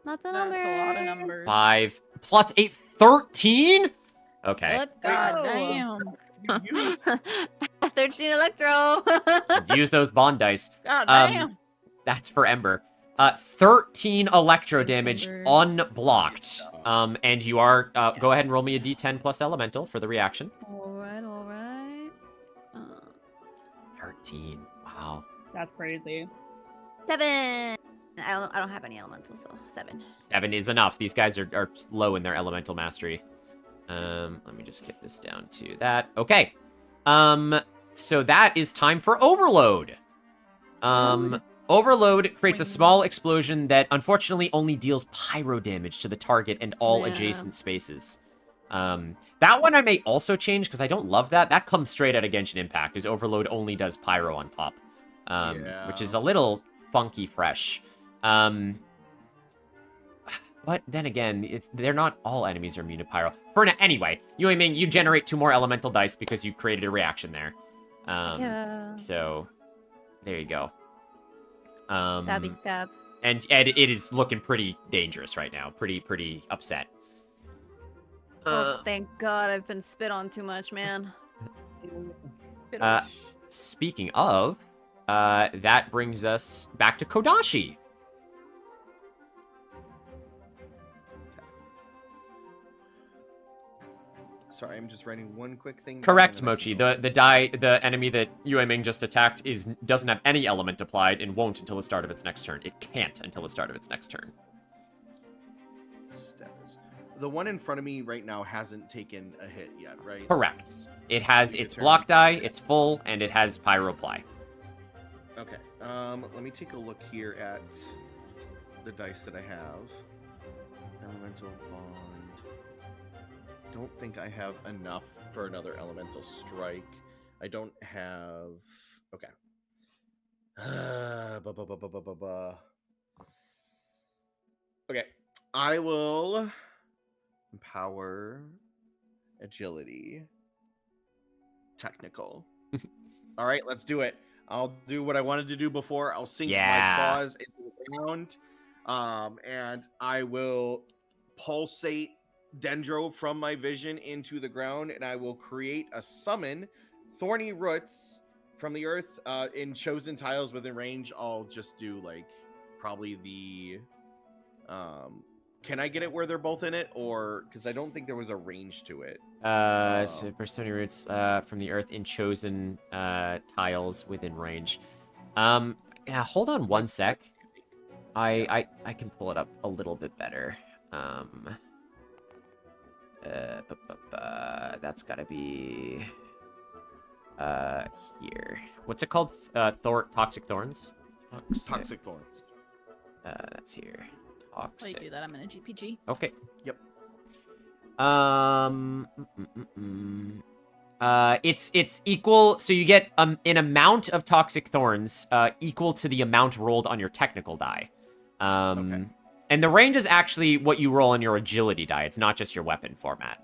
Lots of That's numbers. a lot of numbers. 5 plus 8, 13? Okay. Let's go. God damn. Use 13 electro. Use those bond dice. God Um, damn. That's for Ember. 13 electro Thanks, damage Ember. unblocked. And you are, go ahead and roll me a d10 plus elemental for the reaction. Alright, alright. 13. Wow. That's crazy. 7. I don't have any elementals, so 7. 7 is enough. These guys are low in their elemental mastery. Let me just get this down to that. Okay. So that is time for overload. Overload creates a Boing. small explosion that unfortunately only deals pyro damage to the target and all Yeah. adjacent spaces. That one I may also change because I don't love that. That comes straight out of Genshin Impact, is Overload only does pyro on top. Which is a little funky fresh. But then again, they're not all enemies are immune to pyro. Anyway, Yue Ming, you generate 2 more elemental dice because you created a reaction there. Yeah. So there you go. Stabby stab. And it is looking pretty dangerous right now. Pretty upset. Oh, thank God I've been spit on too much, man. Speaking of, that brings us back to Kodashi. Sorry, I'm just writing one quick thing. Correct, Mochi. The enemy that Yue Ming just attacked doesn't have any element applied and won't until the start of its next turn. It can't until the start of its next turn. Status. The one in front of me right now hasn't taken a hit yet, right? Correct. It has its block die, it's full, and it has pyroply. Okay. Let me take a look here at the dice that I have. Elemental bond. Don't think I have enough for another elemental strike. I don't have. Okay. Okay. I will empower agility. Technical. All right, let's do it. I'll do what I wanted to do before. I'll sink my claws into the ground. And I will pulsate Dendro from my vision into the ground, and I will create a summon thorny roots from the earth in chosen tiles within range. I'll just do like probably the can I get it where they're both in it, or because I don't think there was a range to it. So thorny roots from the earth in chosen tiles within range. Yeah, hold on one sec. I can pull it up a little bit better. That's gotta be here. What's it called? Toxic Thorns? Toxic Thorns. That's here. While you Toxic. do that, I'm in a GPG. Okay. Yep. It's equal, so you get an amount of Toxic Thorns equal to the amount rolled on your technical die. Okay. And the range is actually what you roll on your agility die. It's not just your weapon format.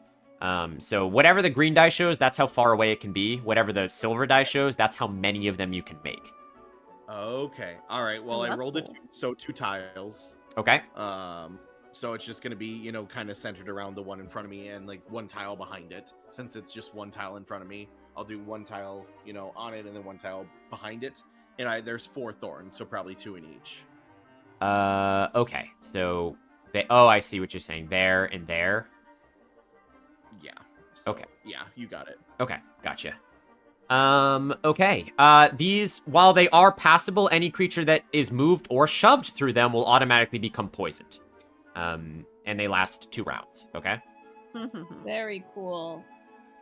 So whatever the green die shows, that's how far away it can be. Whatever the silver die shows, that's how many of them you can make. Okay. All right. Well, Oh, I that's rolled it. cool. So 2 tiles. Okay. So it's just going to be, you know, kind of centered around the one in front of me and like 1 tile behind it. Since it's just 1 tile in front of me, I'll do 1 tile, you know, on it and then 1 tile behind it. And there's 4 thorns, so probably 2 in each. Okay. So, I see what you're saying. There and there. Yeah. So, Okay. Yeah, you got it. Okay, gotcha. Okay. These, while they are passable, any creature that is moved or shoved through them will automatically become poisoned. And they last 2 rounds, okay? Very cool.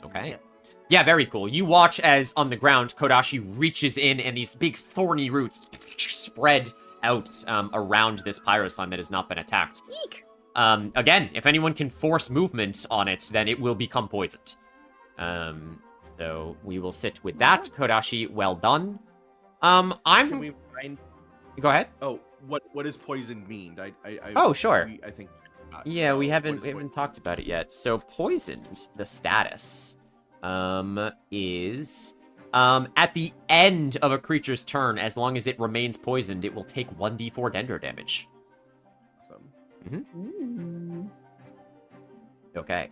Okay. Yep. Yeah, very cool. You watch as, on the ground, Kodashi reaches in and these big thorny roots spread out around this pyro slime that has not been attacked. Eek! Again, if anyone can force movement on it, then it will become poisoned. So we will sit with that. Kodashi, well done. Can we find... Go ahead. Oh, what does poison mean? Oh, sure. I think. Yeah, so we what haven't is poison? talked about it yet. So poisoned, the status, is at the end of a creature's turn, as long as it remains poisoned, it will take 1d4 dendro damage. Awesome. Ooh. Okay.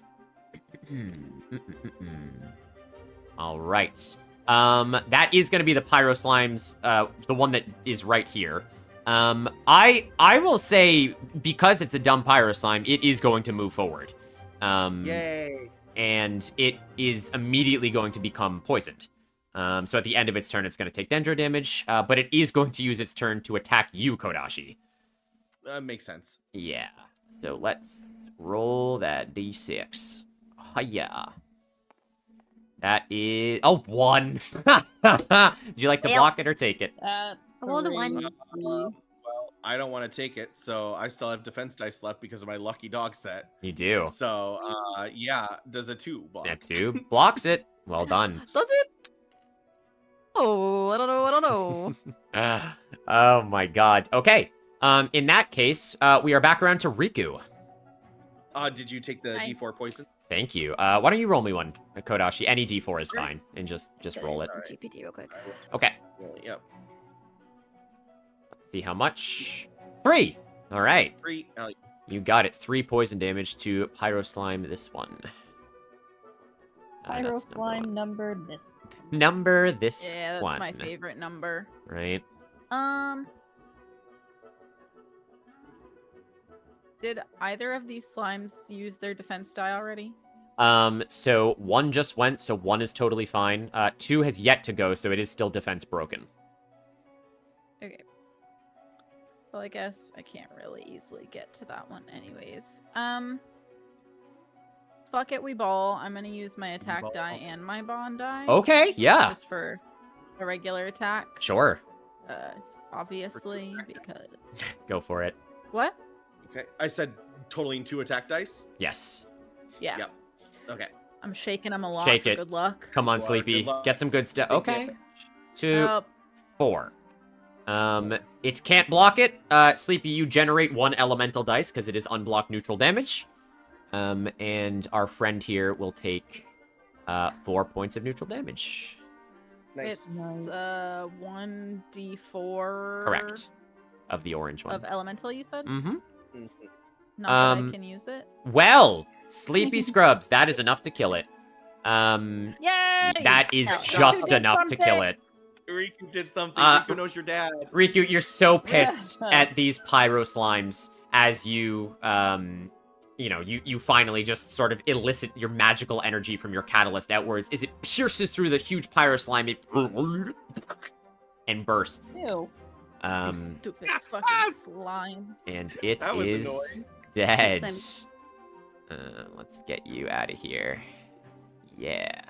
All right. That is going to be the Pyro Slimes, the one that is right here. I will say, because it's a dumb Pyro Slime, it is going to move forward. Yay! And it is immediately going to become poisoned. So at the end of its turn, it's going to take dendro damage, but it is going to use its turn to attack you, Kodashi. Makes sense. Yeah. So let's roll that d6. Hiya. That is... Oh, 1. Would you like to Yep. block it or take it? That's I rolled a one. crazy. Well, I don't want to take it, so I still have defense dice left because of my lucky dog set. You do. So, yeah, does a 2 block? That 2 blocks it. Well done. Does it? Oh, I don't know. I don't know. Oh my god. Okay. In that case, we are back around to Riku. Did you take the I- D4 poison? Thank you. Why don't you roll me one, Kodashi? Any D4 is fine, and just roll it. Alright. GPT real quick. Okay. Yep. Let's see how much. 3. All right. 3. You got it. 3 poison damage to Pyro Slime. This one. Pyro That's slime number this. Number this Yeah, that's one. my favorite number. Right. Did either of these slimes use their defense die already? So 1 just went, so 1 is totally fine. 2 has yet to go, so it is still defense broken. Okay. Well, I guess I can't really easily get to that one anyways. Fuck it, we ball. I'm gonna use my attack Ball. die and my bond die. Okay, yeah. Just for a regular attack. Sure. Obviously, because... Go for it. What? Okay. I said totaling 2 attack dice. Yes. Yeah. Yep. Okay. I'm shaking them a lot Shake for it. good luck. Come on, Well, Sleepy. good luck. Get some good stuff. Big Okay. damage. 2, Oh, 4. It can't block it. Sleepy, you generate 1 elemental dice because it is unblocked neutral damage. And our friend here will take 4 points of neutral damage. Nice. it's 1d4. Correct. Of the orange one. Of elemental, you said? Mm-hmm. Mhm. Not that I Um, can use it. Well, Sleepy Scrubs, that is enough to kill it. Yay! That is Hell, just you did enough to kill it. Riku did something. Uh, Riku knows your dad. Riku, you're so pissed at these pyro slimes as you, you finally just sort of elicit your magical energy from your catalyst outwards. As it pierces through the huge pyro slime, it and bursts. Ew. Stupid fucking slime. And it That was is annoying. dead. Slime. Let's get you out of here. Yeah.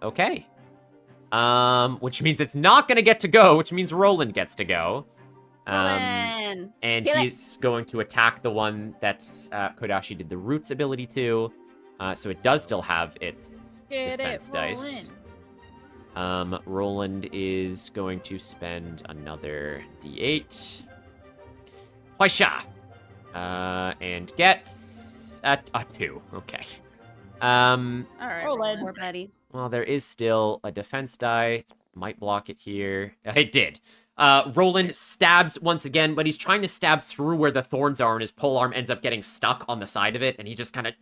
Okay. Which means it's not gonna get to go, which means Roland gets to go. Roland! And Kill it. he's going to attack the one that Kodashi did the Roots ability to. So it does still have its Get defense it, dice. Roland is going to spend another d8. Huaisha! And get a 2. Okay. Alright, Roland. Poor Betty. Well, there is still a defense die. Might block it here. It did. Roland stabs once again, but he's trying to stab through where the thorns are, and his polearm ends up getting stuck on the side of it, and he just kind of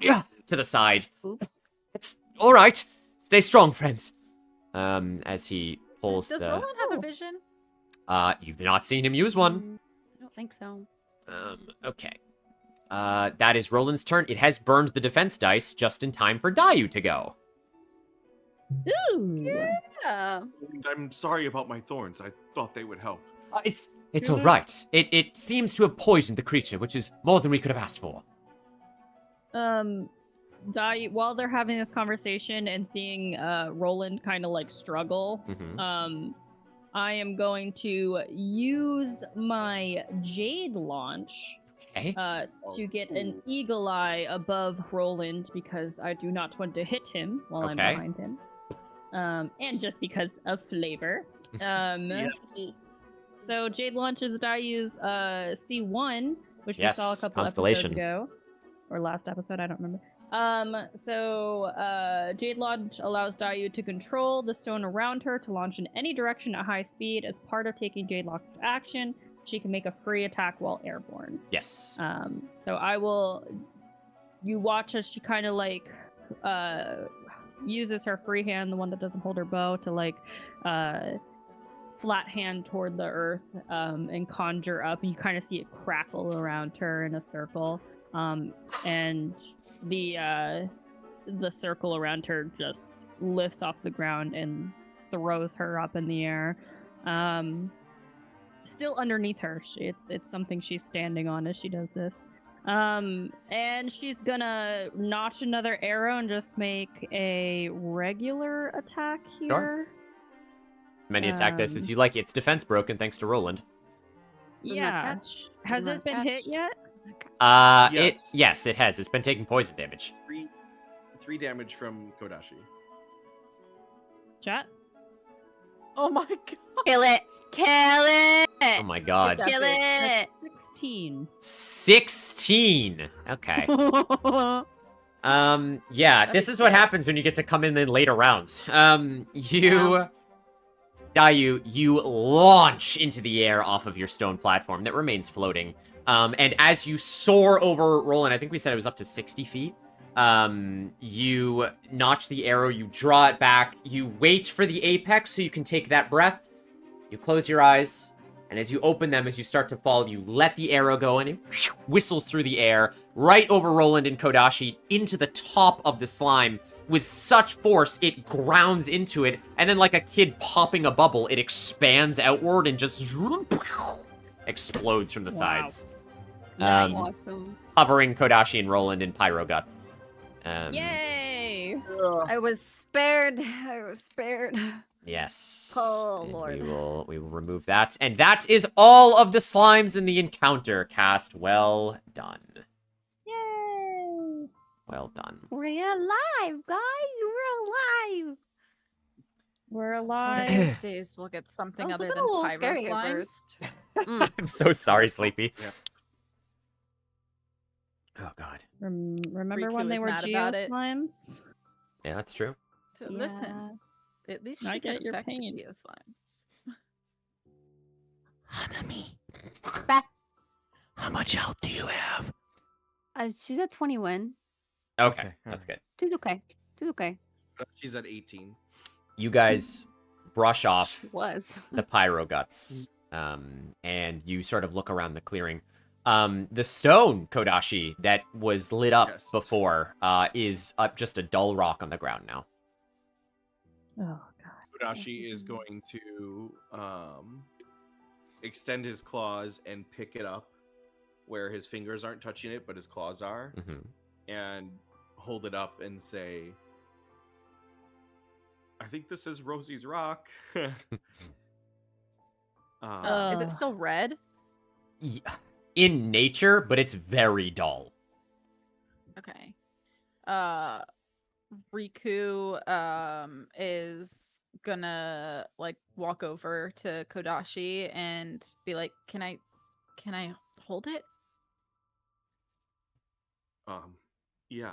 to the side. Oops. It's all right. Stay strong, friends. As he pulls Does the. Roland have a vision? You've not seen him use one. I don't think so. Okay. That is Roland's turn. It has burned the defense dice just in time for Dayu to go. Ooh. Yeah. I'm sorry about my thorns. I thought they would help. It's all right. It seems to have poisoned the creature, which is more than we could have asked for. While they're having this conversation and seeing Roland kind of like struggle, Mhm. I am going to use my Jade launch Okay. to get an eagle eye above Roland because I do not want to hit him while I'm Okay. behind him. And just because of flavor. Yes. So Jade launches Dayu's C1, which we saw a Yes, couple Constellation. episodes ago. Or last episode, I don't remember. Jade Launch allows Dayu to control the stone around her to launch in any direction at high speed. As part of taking Jade Launch action, she can make a free attack while airborne. Yes. You watch as she kind of like uses her free hand, the one that doesn't hold her bow, to like flat hand toward the earth and conjure up. You kind of see it crackle around her in a circle, and the circle around her just lifts off the ground and throws her up in the air. Still underneath her, it's something she's standing on as she does this. And she's gonna notch another arrow and just make a regular attack here. Sure. As many attack dice as you like. Its defense broken thanks to Roland. Doesn't that Yeah. catch? Has Doesn't it been that hit catch? yet? Yes, it has. It's been taking poison damage. Three damage from Kodashi. Chat? Oh my god. Kill it! Kill it! Oh my god. that Kill bitch. it! 16. 16. Okay. Yeah, this is what happens when you get to come in later rounds. You launch into the air off of your stone platform that remains floating. And as you soar over Roland, I think we said it was up to 60 feet. You notch the arrow, you draw it back, you wait for the apex so you can take that breath. You close your eyes, and as you open them, as you start to fall, you let the arrow go, and it whistles through the air, right over Roland and Kodashi, into the top of the slime. With such force, it grounds into it, and then like a kid popping a bubble, it expands outward and just explodes from the sides. Awesome. Covering Kodashi and Roland in pyro guts. Yay! I was spared. I was spared. Yes. Oh, And Lord. We will remove that. And that is all of the slimes in the encounter cast. Well done. Yay! Well done. We're alive, guys. We're alive. We're One of alive. these days we'll get That something was other looking than a little pyro scary at slimes. first. I'm so sorry, Sleepy. Yeah. Oh, God. Remember when Riku they is were mad about it. geoslimes? Yeah, that's true. So listen, at least I she get can your affect the pain. geoslimes. Hanami, Bah. how much health do you have? She's at 21. Okay, that's good. She's okay. She's okay. She's at 18. You guys brush off She was. the pyro guts, and you sort of look around the clearing. The stone, Kodashi, that was lit up Yes. before, is just a dull rock on the ground now. Oh god. Kodashi is going to extend his claws and pick it up where his fingers aren't touching it, but his claws are, and hold it up and say, I think this is Rosie's rock. Is it still red? In nature, but it's very dull. Okay. Riku is gonna like walk over to Kodashi and be like, Can I hold it? Yeah.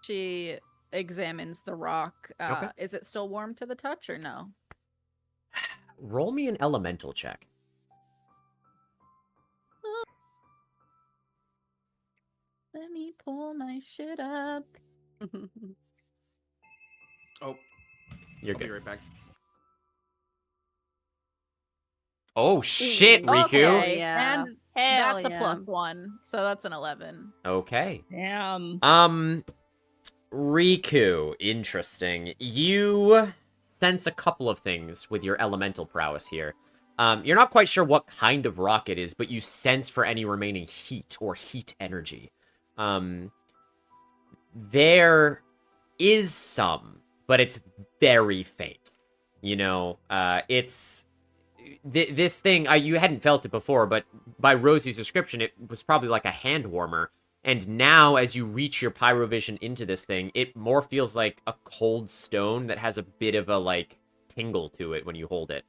She examines the rock. Okay. Is it still warm to the touch or no? Roll me an elemental check. Let me pull my shit up. Oh, You're I'll be good. right back. Oh shit, Riku. Okay, Yeah. and Hell that's a yeah. +1, so that's an 11. Okay. Damn. Riku, interesting. You sense a couple of things with your elemental prowess here. You're not quite sure what kind of rock it is, but you sense for any remaining heat or heat energy. There is some, but it's very faint. You know, it's this thing. You hadn't felt it before, but by Rosie's description, it was probably like a hand warmer. And now, as you reach your pyrovision into this thing, it more feels like a cold stone that has a bit of a, like, tingle to it when you hold it.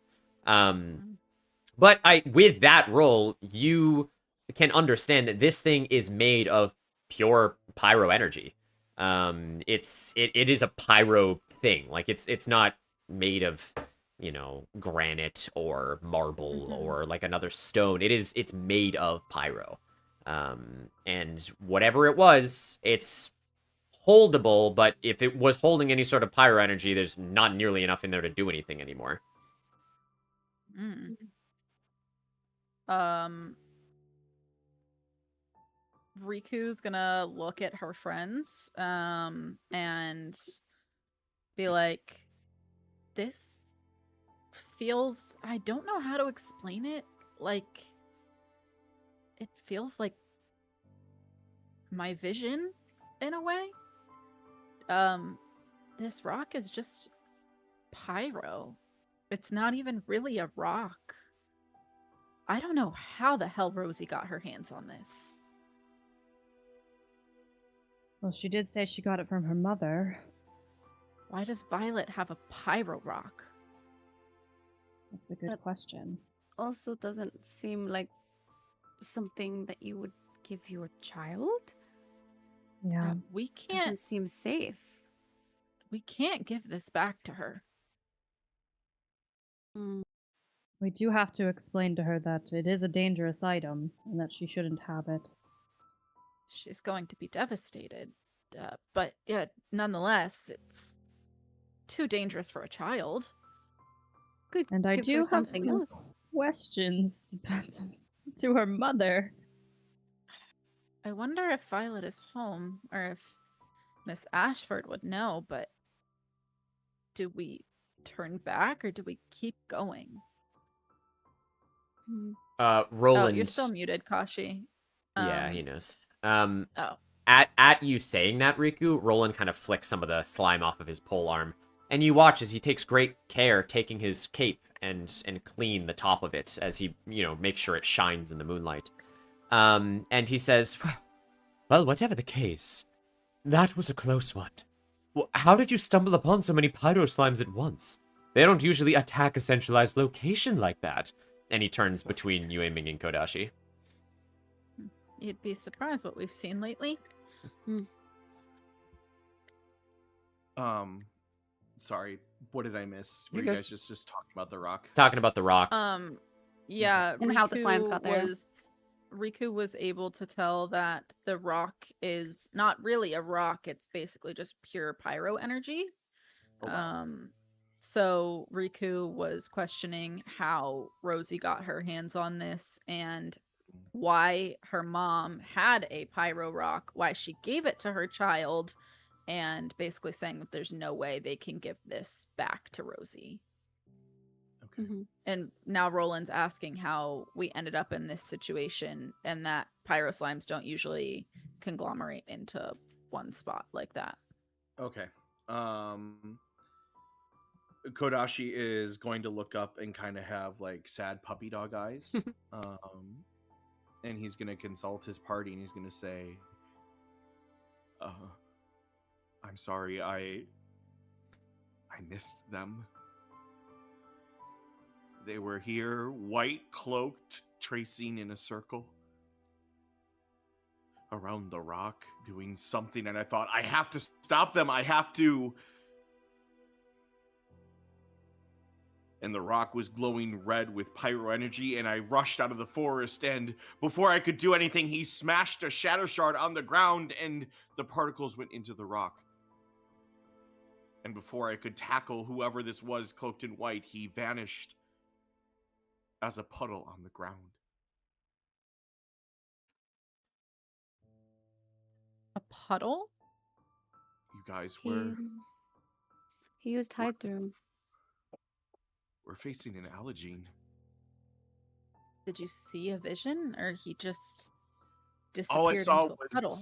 But with that roll, you can understand that this thing is made of pure pyro energy. It is a pyro thing. Like, it's not made of, you know, granite or marble or, like, another stone. It's made of pyro. And whatever it was, it's holdable, but if it was holding any sort of pyro energy, there's not nearly enough in there to do anything anymore. Riku's gonna look at her friends, and be like, this feels, I don't know how to explain it, like, it feels like my vision in a way. This rock is just pyro. It's not even really a rock. I don't know how the hell Rosie got her hands on this. Well, she did say she got it from her mother. Why does Violet have a pyro rock? That's a good That- question. Also doesn't seem like something that you would give your child. Yeah. We Doesn't can't seem safe. give this back to her. Mm. We do have to explain to her that it is a dangerous item and that she shouldn't have it. She's going to be devastated. But yeah, nonetheless, it's too dangerous for a child. Could And I give do her have something some else. questions to her mother. I wonder if Violet is home, or if Miss Ashford would know, but do we turn back, or do we keep going? Hmm. Oh, Roland. you're still muted, Kashi. Yeah, he knows. Oh. At you saying that, Riku, Roland kind of flicks some of the slime off of his pole arm, and you watch as he takes great care taking his cape and clean the top of it as he, makes sure it shines in the moonlight. And he says, "Well, whatever the case, that was a close one. Well, how did you stumble upon so many pyro slimes at once? They don't usually attack a centralized location like that." And he turns between Yue Ming and Kodashi. You'd be surprised what we've seen lately. Sorry, what did I miss? Were You're you good. guys just talking about the rock? Talking about the rock. Yeah, And how the slimes got there. Riku was able to tell that the rock is not really a rock, it's basically just pure pyro energy. Oh, wow. So Riku was questioning how Rosie got her hands on this and why her mom had a pyro rock, why she gave it to her child, and basically saying that there's no way they can give this back to Rosie. Okay. Mm-hmm. And now Roland's asking how we ended up in this situation and that pyro slimes don't usually conglomerate into one spot like that. Okay. Kodashi is going to look up and kind of have like sad puppy dog eyes. And he's going to consult his party and he's going to say, I'm sorry, I missed them. They were here, white cloaked, tracing in a circle around the rock, doing something, and I thought, I have to stop them. I have to. And the rock was glowing red with pyro energy, and I rushed out of the forest, and before I could do anything, he smashed a shadow shard on the ground, and the particles went into the rock. And before I could tackle whoever this was cloaked in white, he vanished as a puddle on the ground. A puddle? You guys were He used hide through. we're facing an allogene. Did you see a vision, or he just All I disappeared saw into a puddle?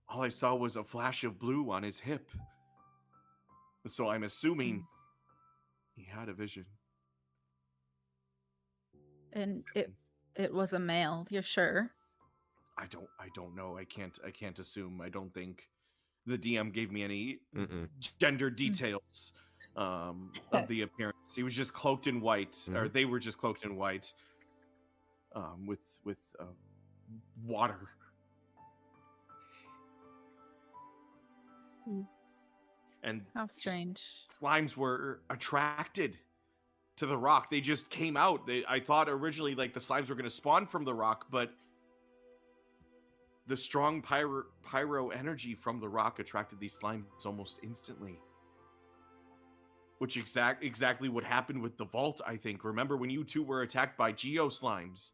all I saw was a flash of blue on his hip. So I'm assuming he had a vision. And it was a male, you're sure? I don't know. I can't assume. I don't think the DM gave me any gender details of the appearance. He was just cloaked in white, or they were just cloaked in white, with water. And How strange. slimes were attracted to the rock. They just came out. I thought originally like the slimes were going to spawn from the rock, but the strong pyro energy from the rock attracted these slimes almost instantly. Which exactly what happened with the vault, I think. Remember when you two were attacked by geo slimes?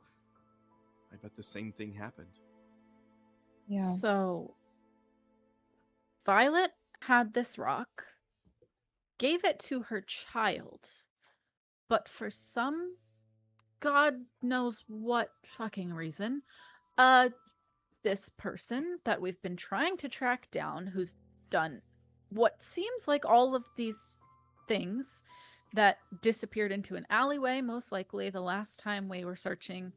I bet the same thing happened. Yeah. So Violet had this rock, gave it to her child, but for some God knows what fucking reason, this person that we've been trying to track down, who's done what seems like all of these things, that disappeared into an alleyway, most likely the last time we were searching,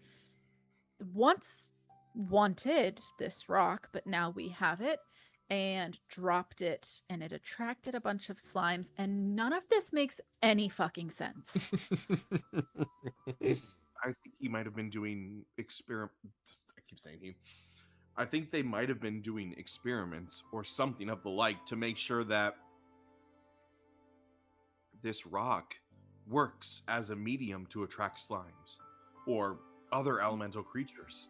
once wanted this rock, but now we have it, and dropped it, and it attracted a bunch of slimes, and none of this makes any fucking sense. I think he might have been doing I keep saying he. I think they might have been doing experiments or something of the like to make sure that this rock works as a medium to attract slimes or other elemental creatures.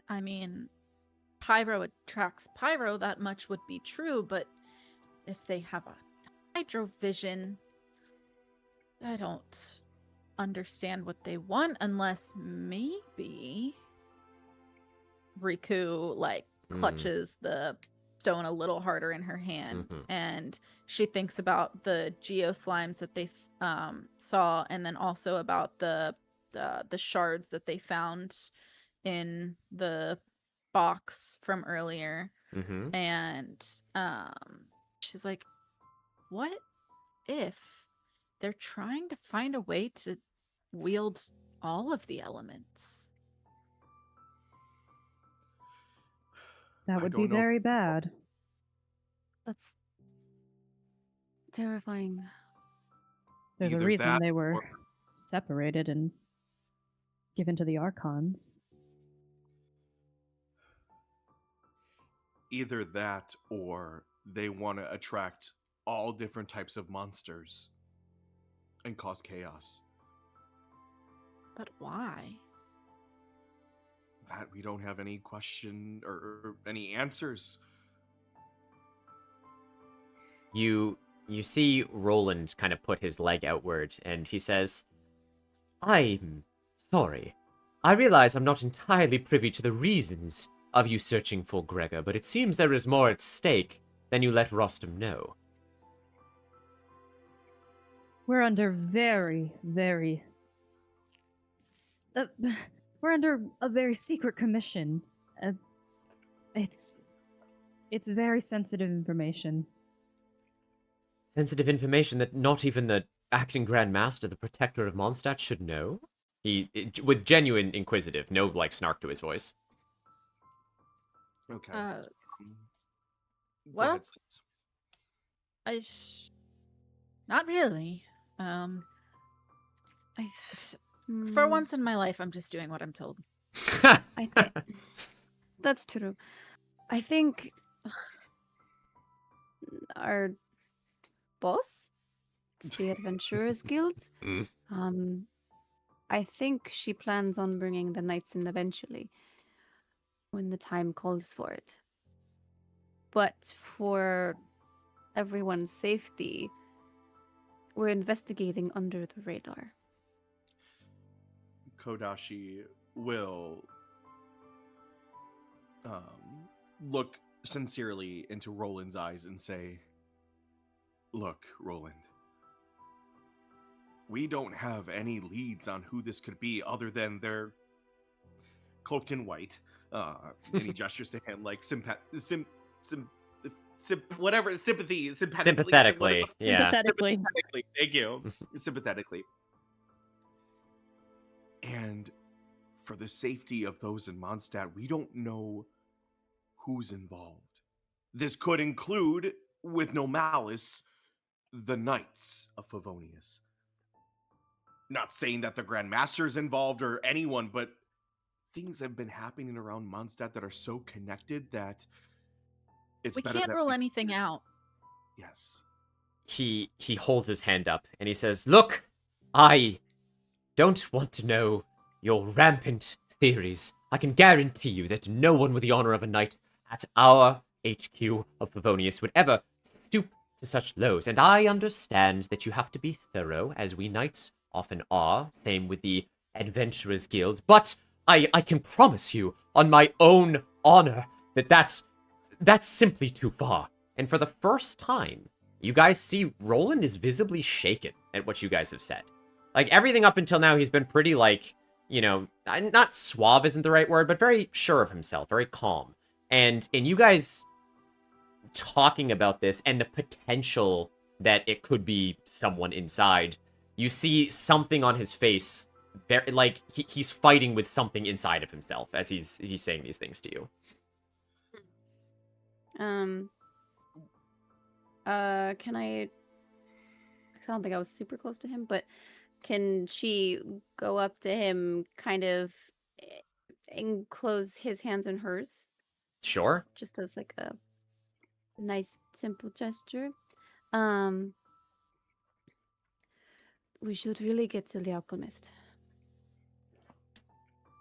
I mean, pyro attracts pyro, that much would be true, but if they have a hydrovision, I don't understand what they want, unless maybe Riku, like, clutches the stone a little harder in her hand, and she thinks about the geo slimes that they saw, and then also about the shards that they found in the box from earlier. And she's like, what if they're trying to find a way to wield all of the elements? That would be very bad. That's terrifying. There's a Either reason that they were or- separated and given to the Archons. Either that or they want to attract all different types of monsters and cause chaos. But why? That we don't have any question or any answers. You see Roland kind of put his leg outward, and he says, I'm sorry. I realize I'm not entirely privy to the reasons of you searching for Gregor, but it seems there is more at stake than you let Rostam know. We're under very, very... we're under a very secret commission. It's very sensitive information. Sensitive information that not even the acting Grand Master, the Protector of Mondstadt, should know? With genuine inquisitive, no, like, snark to his voice. Okay. Well, Go ahead, Slims. Not really. For once in my life, I'm just doing what I'm told. I think that's true. I think our boss, the Adventurers Guild, I think she plans on bringing the knights in eventually, when the time calls for it. But for everyone's safety, we're investigating under the radar. Kodashi will look sincerely into Roland's eyes and say, look, Roland, we don't have any leads on who this could be other than they're cloaked in white. And he gestures to him like sympathetically. Yeah. Sympathetically. Thank you. Sympathetically. And for the safety of those in Mondstadt, we don't know who's involved. This could include, with no malice, the Knights of Favonius. Not saying that the Grand Master's involved or anyone, but things have been happening around Mondstadt that are so connected that it's We better can't that rule we- anything out. Yes. He holds his hand up, and he says, look, I don't want to know your rampant theories. I can guarantee you that no one with the honor of a knight at our HQ of Favonius would ever stoop to such lows, and I understand that you have to be thorough, as we knights often are, same with the Adventurers Guild, but I can promise you, on my own honor, that that's simply too far. And for the first time, you guys see Roland is visibly shaken at what you guys have said. Like, everything up until now, he's been pretty, like, you know, not suave isn't the right word, but very sure of himself, very calm. And in you guys talking about this and the potential that it could be someone inside, you see something on his face, very, like, he's fighting with something inside of himself as he's saying these things to you. Can I... 'cause I don't think I was super close to him, but can she go up to him, kind of enclose his hands in hers? Sure. Just as like a nice, simple gesture. We should really get to the alchemist.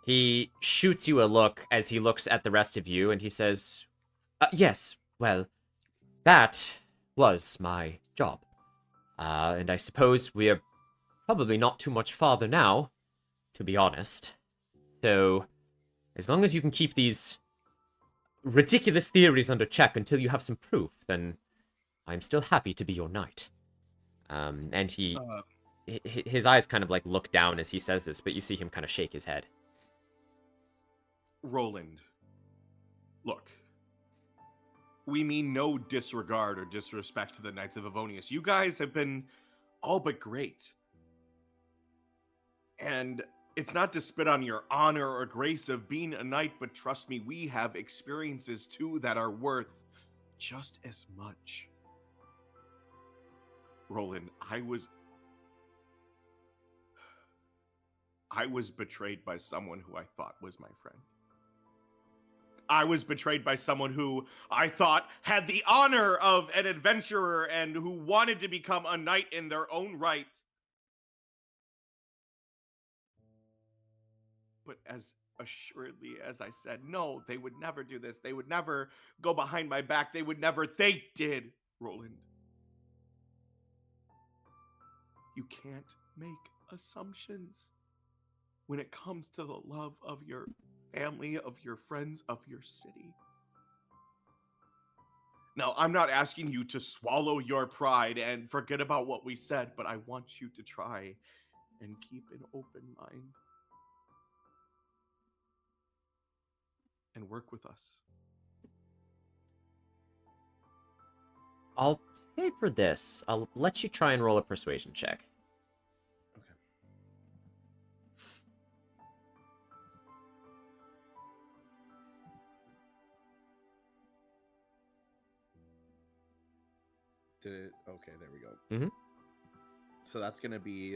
He shoots you a look as he looks at the rest of you, and he says, yes, well, that was my job. And I suppose we're probably not too much farther now, to be honest. So, as long as you can keep these ridiculous theories under check until you have some proof, then I'm still happy to be your knight. And his eyes kind of like look down as he says this, but you see him kind of shake his head. Roland, look. We mean no disregard or disrespect to the Knights of Avonius. You guys have been all but great. And it's not to spit on your honor or grace of being a knight, but trust me, we have experiences too that are worth just as much. Roland, I was betrayed by someone who I thought was my friend. I was betrayed by someone who I thought had the honor of an adventurer and who wanted to become a knight in their own right. But as assuredly as I said, no, they would never do this. They would never go behind my back. They did, Roland. You can't make assumptions when it comes to the love of your family, of your friends, of your city. Now, I'm not asking you to swallow your pride and forget about what we said, but I want you to try and keep an open mind and work with us. I'll say for this, I'll let you try and roll a persuasion check. Okay, there we go. Mm-hmm. So that's gonna be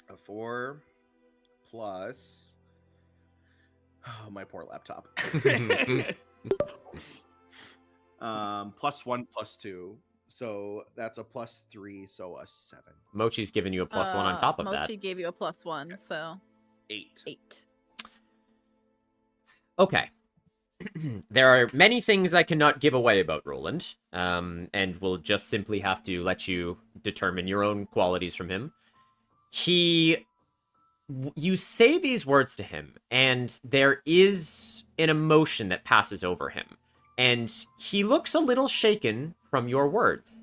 a 4 plus... Oh, my poor laptop. Plus 1, plus 2. So that's a plus 3, so a 7. Mochi's giving you a +1 on top of that. Mochi gave you a +1, so 8. 8. Okay. There are many things I cannot give away about Roland, and we'll just simply have to let you determine your own qualities from him. You say these words to him, and there is an emotion that passes over him, and he looks a little shaken from your words.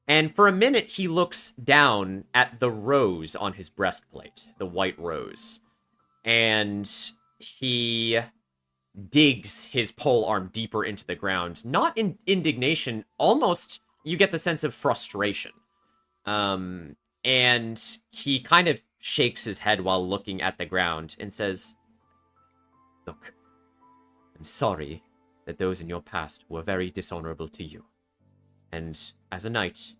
And for a minute, he looks down at the rose on his breastplate, the white rose, and he digs his pole arm deeper into the ground. Not in indignation, almost you get the sense of frustration. And he kind of shakes his head while looking at the ground and says, "Look, I'm sorry that those in your past were very dishonorable to you. And as a knight,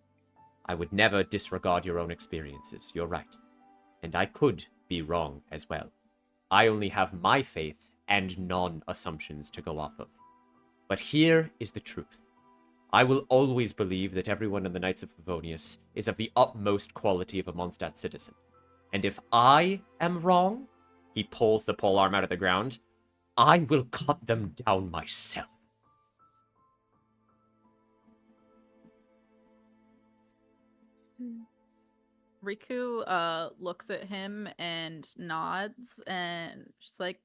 I would never disregard your own experiences. You're right. And I could be wrong as well. I only have my faith and non-assumptions to go off of. But here is the truth. I will always believe that everyone in the Knights of Favonius is of the utmost quality of a Mondstadt citizen. And if I am wrong," he pulls the polearm out of the ground, "I will cut them down myself." Riku looks at him and nods, and she's like,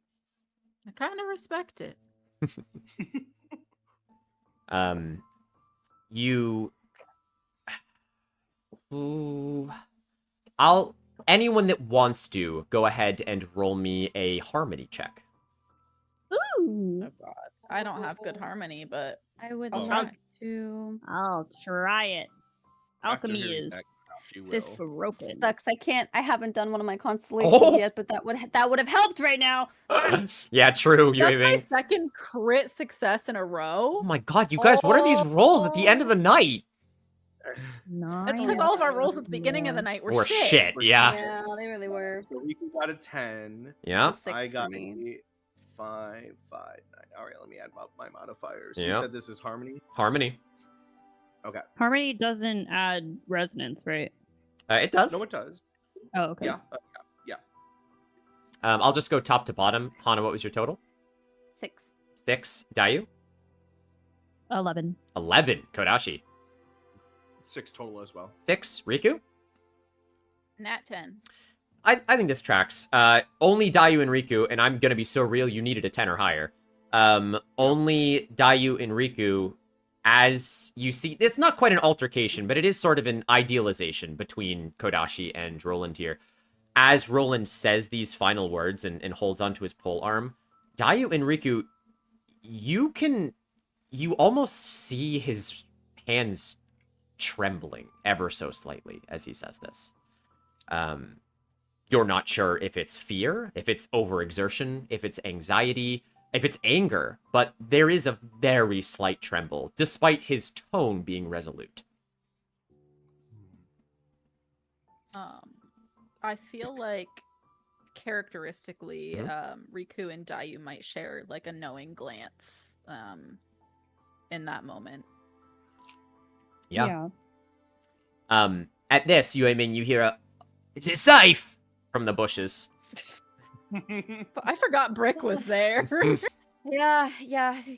"I kind of respect it." You... Ooh... anyone that wants to, go ahead and roll me a harmony check. Ooh. Oh god. I don't have good harmony, but I would I'll like try. to. I'll try it. After Alchemy hearing is that, she will. This broken. sucks. I haven't done one of my constellations Oh! yet, but that would have helped right now. Yeah, true, you That's my Ming. second crit success in a row. Oh my god, you guys, what are these rolls at the end of the night? It's because all of our rolls at the beginning of the night were shit. Yeah. Yeah, they really were. So Riku got a 10. Yeah. It's a 6 I got for me. a 5, 5, 9. All right, let me add my modifiers. Yep. You said this is harmony? Harmony. Okay. Harmony doesn't add resonance, right? It does. No, it does. Oh, okay. Yeah. I'll just go top to bottom. Hana, what was your total? 6. 6. Dayu? 11. 11. Kodashi? 6 total as well. 6. Riku? Nat 10. I think this tracks. Only Dayu and Riku, and I'm gonna be so real, you needed a 10 or higher. Only Dayu and Riku, as you see, it's not quite an altercation, but it is sort of an idealization between Kodashi and Roland here. As Roland says these final words and holds onto his pole arm, Dayu and Riku, you almost see his hands trembling ever so slightly as he says this. You're not sure if it's fear, if it's overexertion, if it's anxiety, if it's anger, but there is a very slight tremble, despite his tone being resolute. I feel like characteristically, Riku and Dayu might share like a knowing glance in that moment. Yeah. At this, Yue Ming, you hear a, "Is it safe?" from the bushes. But I forgot Brick was there. Yeah.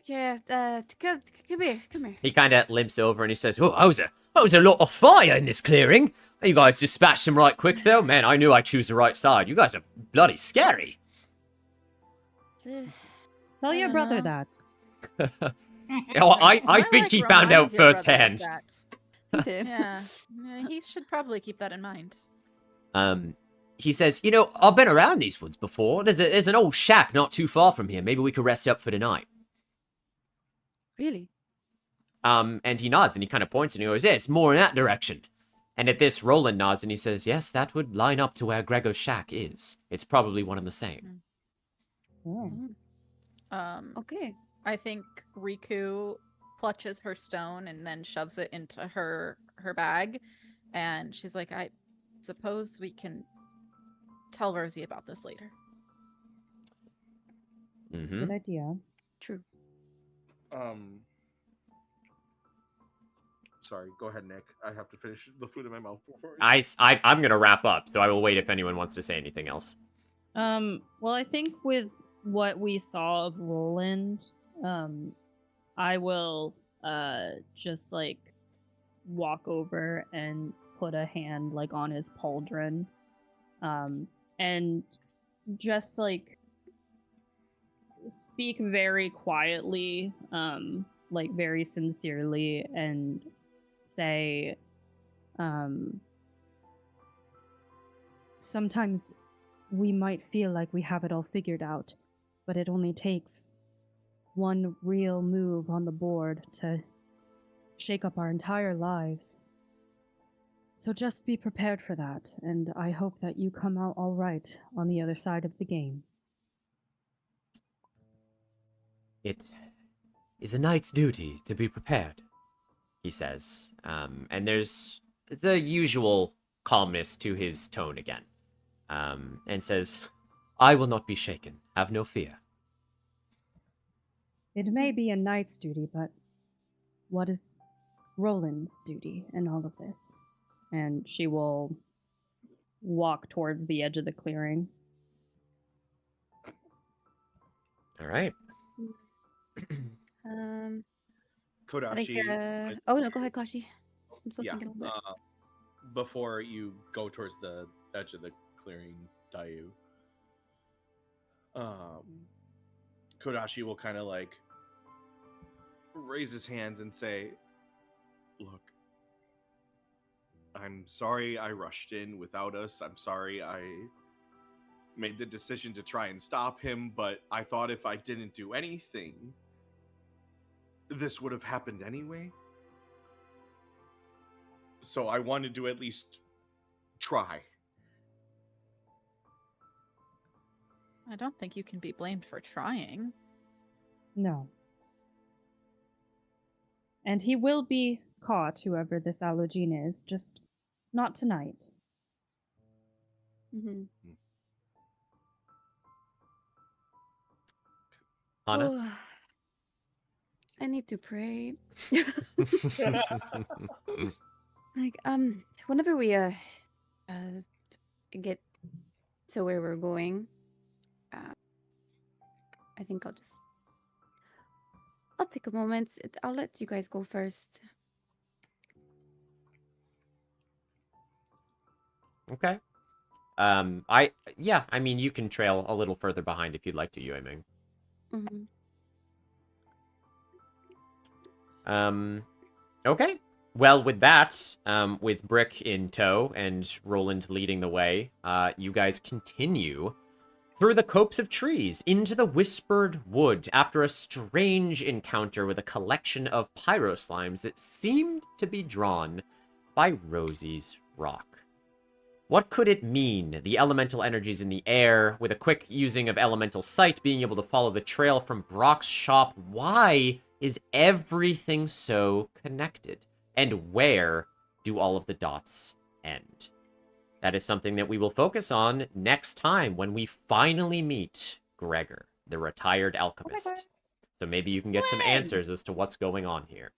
Come here. He kind of limps over and he says, "Oh, that was a lot of fire in this clearing. You guys dispatched them right quick, though. Man, I knew I'd choose the right side. You guys are bloody scary." Tell your brother that. I think he found out firsthand. Yeah, he should probably keep that in mind. He says, "I've been around these woods before. There's an old shack not too far from here. Maybe we could rest up for the night." Really? And he nods and he kind of points and he goes, "Yeah, it's more in that direction." And at this, Roland nods and he says, "Yes, that would line up to where Gregor's shack is. It's probably one and the same." Okay. I think Riku clutches her stone and then shoves it into her bag, and she's like, "I suppose we can tell Rosie about this later." Good idea. True. Sorry, go ahead, Nick. I have to finish the food in my mouth before. I'm gonna wrap up, so I will wait if anyone wants to say anything else. Well, I think with what we saw of Roland, I will just like walk over and put a hand like on his pauldron, and just like speak very quietly, like very sincerely, and say, sometimes we might feel like we have it all figured out, but it only takes one real move on the board to shake up our entire lives. So just be prepared for that, and I hope that you come out all right on the other side of the game. "It is a knight's duty to be prepared," he says. And there's the usual calmness to his tone again. And says, "I will not be shaken. Have no fear." It may be a knight's duty, but what is Roland's duty in all of this? and she will walk towards the edge of the clearing. All right. Kodashi. I think, oh no, go ahead, Kashi. I'm still Yeah. thinking a little bit. Before you go towards the edge of the clearing, Dayu, Kodashi will kind of like raise his hands and say, "Look, I'm sorry I rushed in without us. I'm sorry I made the decision to try and stop him, but I thought if I didn't do anything, this would have happened anyway. So I wanted to at least try. I don't think you can be blamed for trying. No. And he will be caught, whoever this Allogene is, just not tonight. Mm-hmm. Hana? Oh, I need to pray. Like, whenever we get to where we're going, I think I'll take a moment. I'll let you guys go first. Okay. I mean, you can trail a little further behind if you'd like to, Yue Ming. Mm-hmm. Okay. Well, with that, with Brick in tow and Roland leading the way, you guys continue through the copse of trees into the Whispered Wood after a strange encounter with a collection of pyro slimes that seemed to be drawn by Rosie's rock. What could it mean? The elemental energies in the air, with a quick using of elemental sight, being able to follow the trail from Brock's shop. Why is everything so connected? And where do all of the dots end? That is something that we will focus on next time when we finally meet Gregor, the retired alchemist. So maybe you can get some answers as to what's going on here.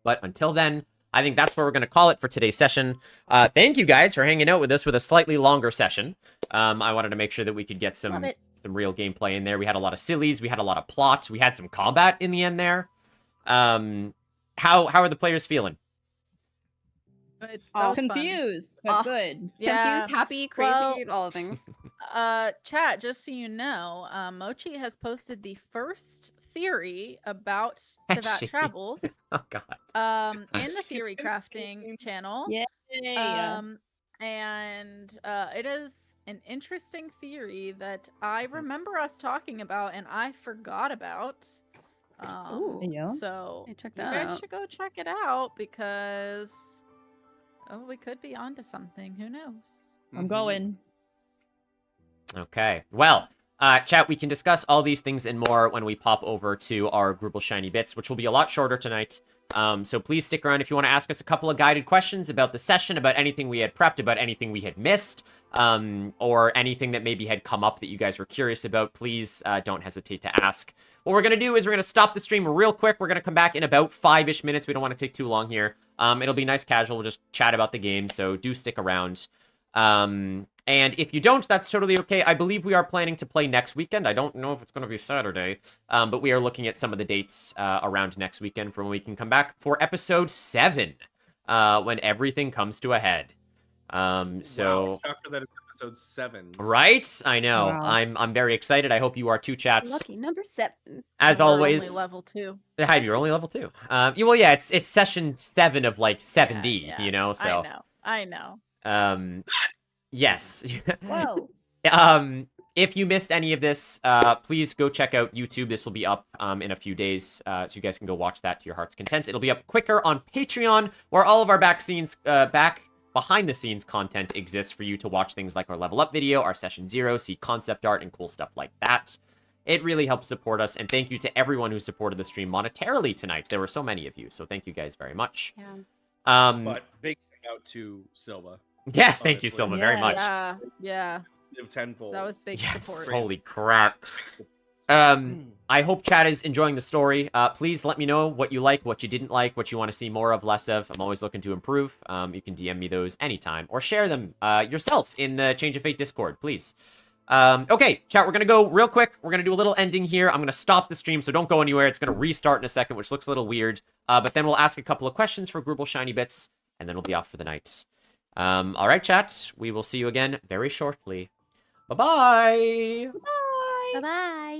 But until then, I think that's where we're going to call it for today's session. Thank you guys for hanging out with us with a slightly longer session. I wanted to make sure that we could get some real gameplay in there. We had a lot of sillies. We had a lot of plots. We had some combat in the end there. How are the players feeling? That was Confused, but good. Yeah. Confused, happy, crazy, all the things. Chat, just so you know, Mochi has posted the first theory about Teyvat Travels. Oh god. In the theory crafting channel. Yeah. And it is an interesting theory that I remember us talking about and I forgot about. So Hey, check you that guys out. should go check it out because we could be onto something. Who knows? I'm going. Okay. Well, chat, we can discuss all these things and more when we pop over to our Grubble Shiny Bits, which will be a lot shorter tonight. So please stick around if you want to ask us a couple of guided questions about the session, about anything we had prepped, about anything we had missed, or anything that maybe had come up that you guys were curious about. Please don't hesitate to ask. What we're going to do is we're going to stop the stream real quick. We're going to come back in about 5-ish minutes. We don't want to take too long here. It'll be nice casual. We'll just chat about the game, so do stick around. And if you don't, that's totally okay. I believe we are planning to play next weekend. I don't know if it's going to be Saturday, but we are looking at some of the dates around next weekend for when we can come back for episode 7, when everything comes to a head. Wow, shocker that it's episode 7. Right? I know. Wow. I'm very excited. I hope you are too, chats. Lucky number 7. As We're always, only level 2. Hi, you're only level 2. It's session 7 of like 7D, Yeah, you know. So I know. Yes. Whoa. If you missed any of this, please go check out YouTube. This will be up in a few days, so you guys can go watch that to your heart's content. It'll be up quicker on Patreon, where all of our behind the scenes content exists for you to watch things like our level up video, our session 0, see concept art and cool stuff like that. It really helps support us, and thank you to everyone who supported the stream monetarily tonight. There were so many of you, so thank you guys very much. Yeah. But big shout out to Silva. Yes, thank you, Honestly. Silva, very much. Yeah. Tenfold. That was big Yes, support. holy crap. I hope chat is enjoying the story. Please let me know what you like, what you didn't like, what you want to see more of, less of. I'm always looking to improve. You can DM me those anytime, or share them yourself in the Change of Fate Discord, please. Okay, chat, we're going to go real quick. We're going to do a little ending here. I'm going to stop the stream, so don't go anywhere. It's going to restart in a second, which looks a little weird. But then we'll ask a couple of questions for Grubble Shiny Bits, and then we'll be off for the night. All right, chat. We will see you again very shortly. Bye-bye. Bye-bye.